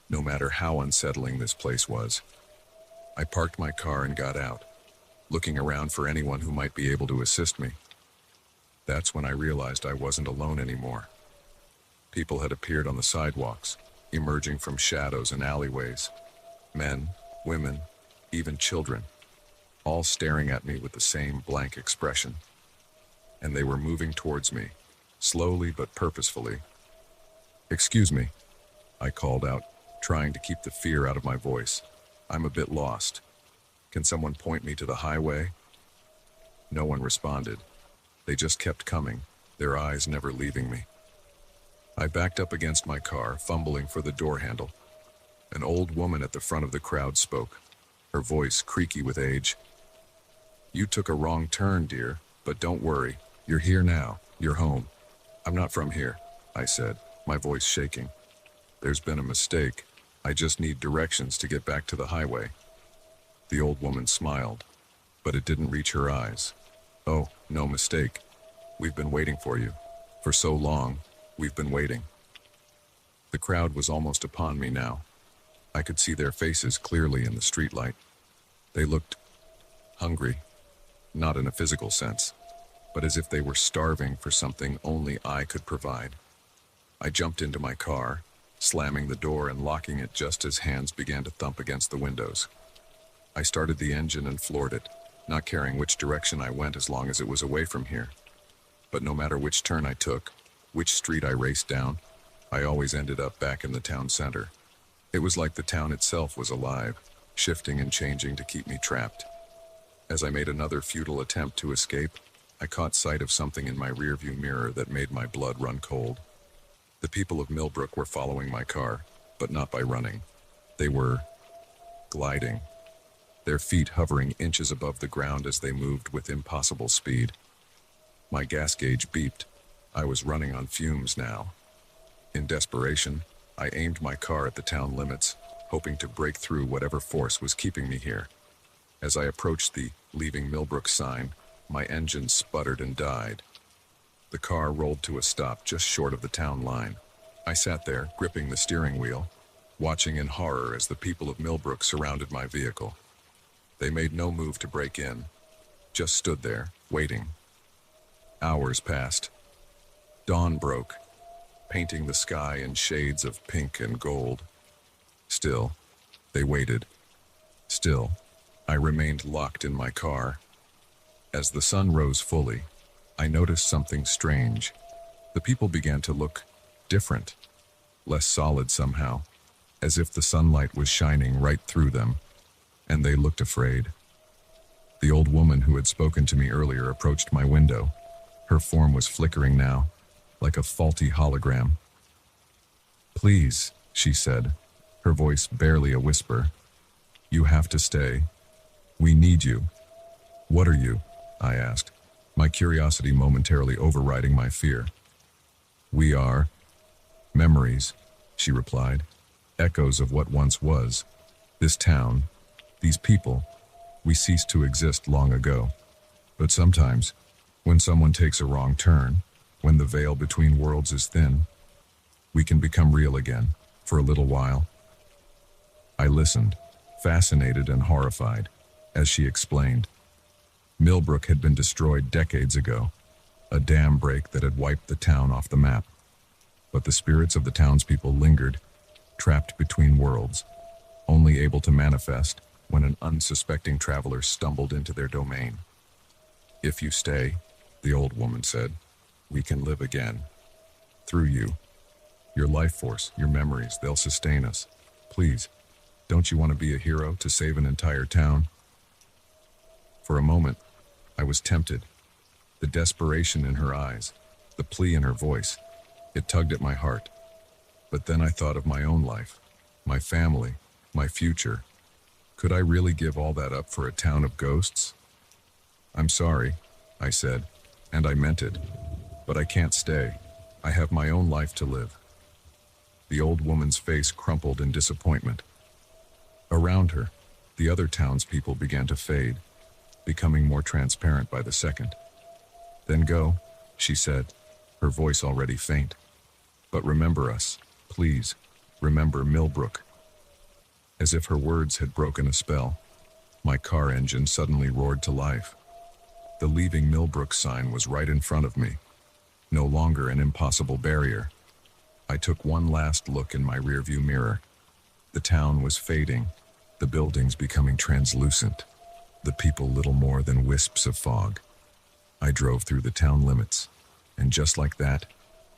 Speaker 1: no matter how unsettling this place was. I parked my car and got out, looking around for anyone who might be able to assist me. That's when I realized I wasn't alone anymore. People had appeared on the sidewalks, emerging from shadows and alleyways. Men, women, even children. all staring at me with the same blank expression. And they were moving towards me, slowly but purposefully. "Excuse me," I called out, trying to keep the fear out of my voice. "I'm a bit lost. Can someone point me to the highway?" No one responded. They just kept coming, their eyes never leaving me. I backed up against my car, fumbling for the door handle. An old woman at the front of the crowd spoke, her voice creaky with age. "You took a wrong turn, dear, but don't worry. You're here now. You're home." "I'm not from here," I said, my voice shaking. "There's been a mistake. I just need directions to get back to the highway." The old woman smiled, but it didn't reach her eyes. "Oh, no mistake. We've been waiting for you. For so long, we've been waiting." The crowd was almost upon me now. I could see their faces clearly in the streetlight. They looked hungry, not in a physical sense, but as if they were starving for something only I could provide. I jumped into my car, slamming the door and locking it just as hands began to thump against the windows. I started the engine and floored it, not caring which direction I went as long as it was away from here. But no matter which turn I took, which street I raced down, I always ended up back in the town center. It was like the town itself was alive, shifting and changing to keep me trapped. As I made another futile attempt to escape, I caught sight of something in my rearview mirror that made my blood run cold. The people of Millbrook were following my car, but not by running. They were gliding, their feet hovering inches above the ground as they moved with impossible speed. My gas gauge beeped. I was running on fumes now. In desperation, I aimed my car at the town limits, hoping to break through whatever force was keeping me here. As I approached the "Leaving Millbrook" sign, my engine sputtered and died. The car rolled to a stop just short of the town line. I sat there, gripping the steering wheel, watching in horror as the people of Millbrook surrounded my vehicle. They made no move to break in, just stood there, waiting. Hours passed. Dawn broke, painting the sky in shades of pink and gold. Still, they waited. Still, I remained locked in my car. As the sun rose fully, I noticed something strange. The people began to look different, less solid somehow, as if the sunlight was shining right through them, and they looked afraid. The old woman who had spoken to me earlier approached my window. Her form was flickering now, like a faulty hologram. "Please," she said, her voice barely a whisper. "You have to stay. We need you." "What are you?" I asked, my curiosity momentarily overriding my fear. "We are memories," she replied, "echoes of what once was. This town, these people, we ceased to exist long ago. But sometimes, when someone takes a wrong turn, when the veil between worlds is thin, we can become real again, for a little while." I listened, fascinated and horrified, as she explained. Millbrook had been destroyed decades ago, a dam break that had wiped the town off the map. But the spirits of the townspeople lingered, trapped between worlds, only able to manifest when an unsuspecting traveler stumbled into their domain. "If you stay," the old woman said, "we can live again. Through you. Your life force, your memories, they'll sustain us. Please, don't you want to be a hero to save an entire town?" For a moment, I was tempted. The desperation in her eyes, the plea in her voice, it tugged at my heart. But then I thought of my own life, my family, my future. Could I really give all that up for a town of ghosts? "I'm sorry," I said, and I meant it. "But I can't stay. I have my own life to live." The old woman's face crumpled in disappointment. Around her, the other townspeople began to fade, becoming more transparent by the second. "Then go," she said, her voice already faint. "But remember us, please. Remember Millbrook." As if her words had broken a spell, my car engine suddenly roared to life. The "Leaving Millbrook" sign was right in front of me, no longer an impossible barrier. I took one last look in my rearview mirror. The town was fading, the buildings becoming translucent. the people little more than wisps of fog. I drove through the town limits, and just like that,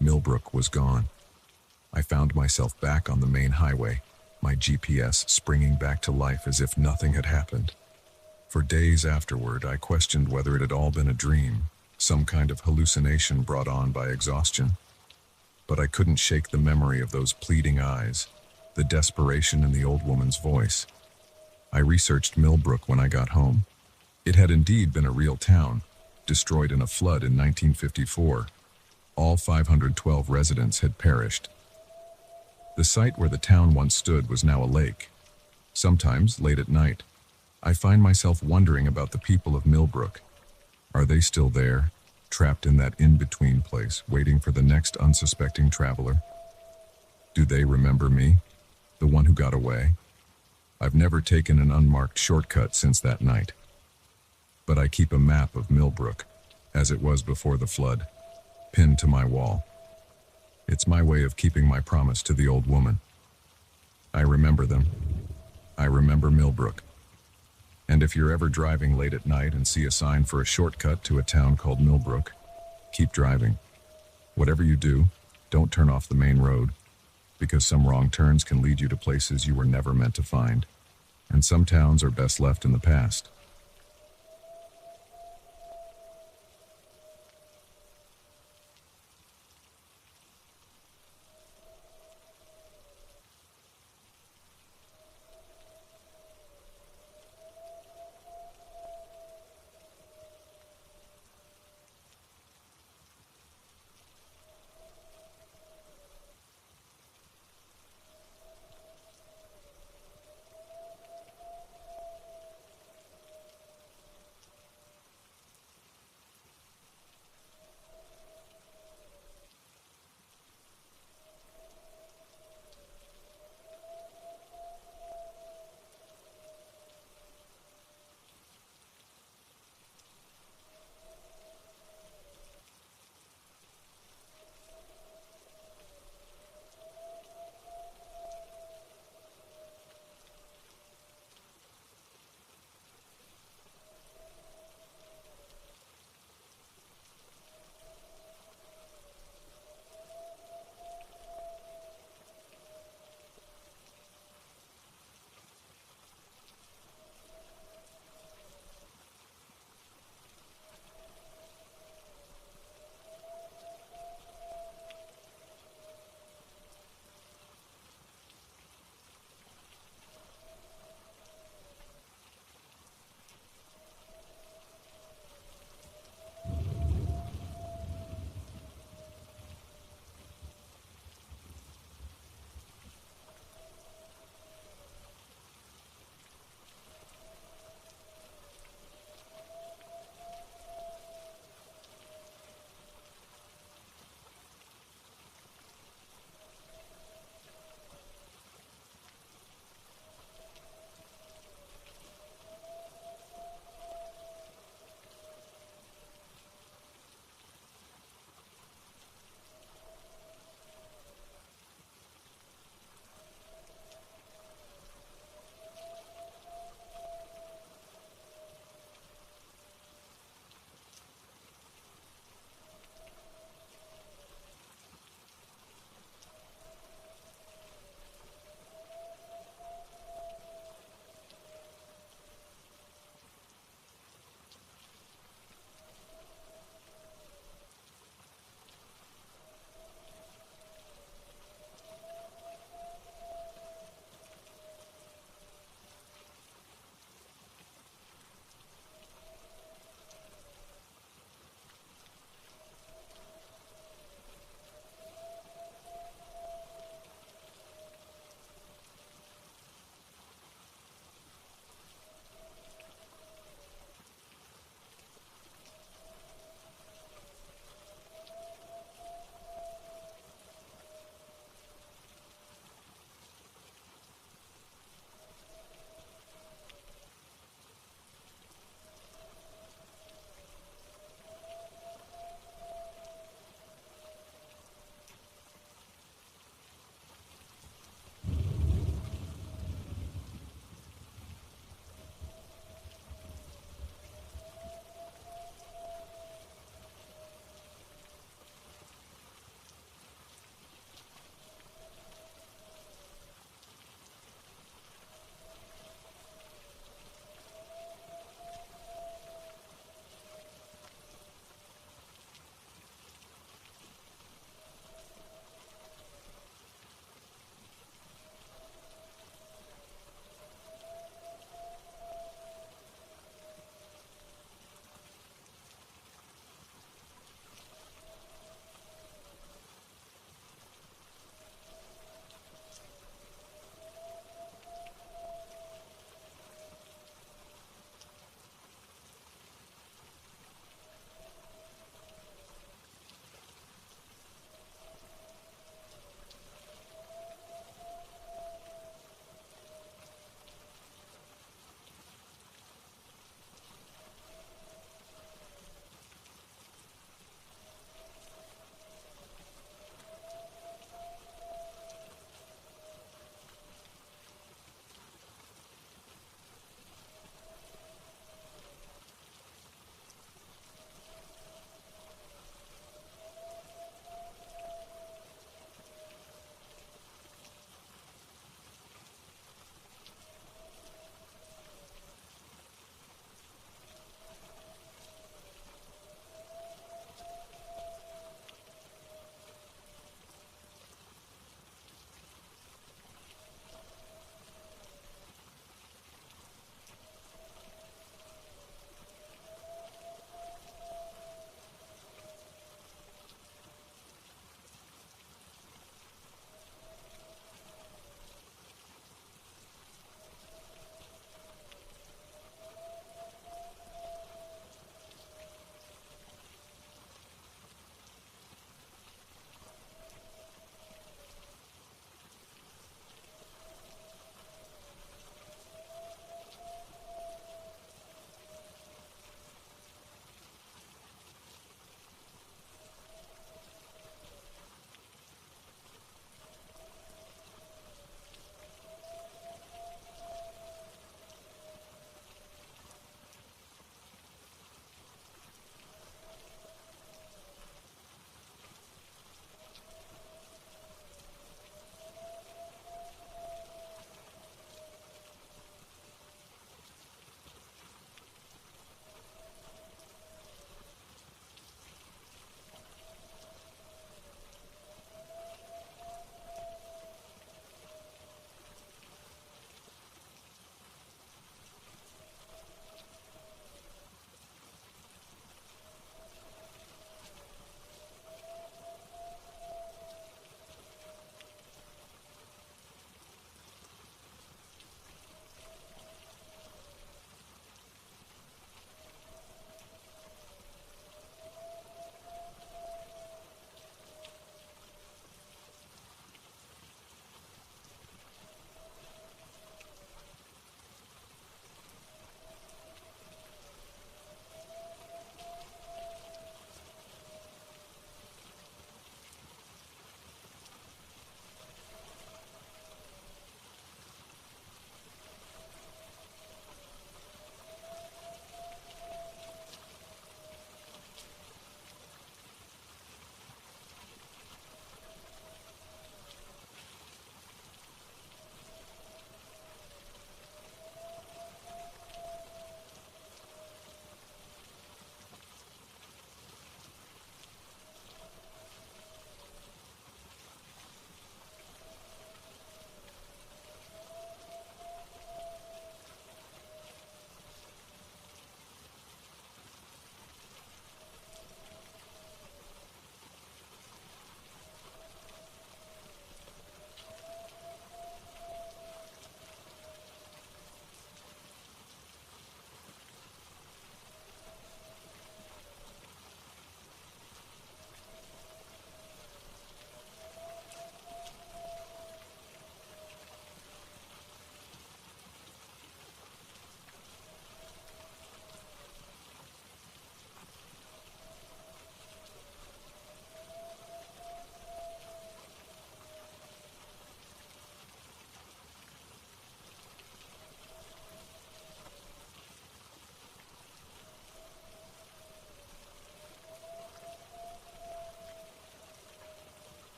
Speaker 1: Millbrook was gone. I found myself back on the main highway, my GPS springing back to life as if nothing had happened. For days afterward, I questioned whether it had all been a dream, some kind of hallucination brought on by exhaustion. But I couldn't shake the memory of those pleading eyes, the desperation in the old woman's voice. I researched Millbrook when I got home. It had indeed been a real town, destroyed in a flood in 1954. All 512 residents had perished. The site where the town once stood was now a lake. Sometimes, late at night, I find myself wondering about the people of Millbrook. Are they still there, trapped in that in-between place, waiting for the next unsuspecting traveler? Do they remember me, the one who got away? I've never taken an unmarked shortcut since that night. But I keep a map of Millbrook, as it was before the flood, pinned to my wall. It's my way of keeping my promise to the old woman. I remember them. I remember Millbrook. And if you're ever driving late at night and see a sign for a shortcut to a town called Millbrook, keep driving. Whatever you do, don't turn off the main road, because some wrong turns can lead you to places you were never meant to find. And some towns are best left in the past.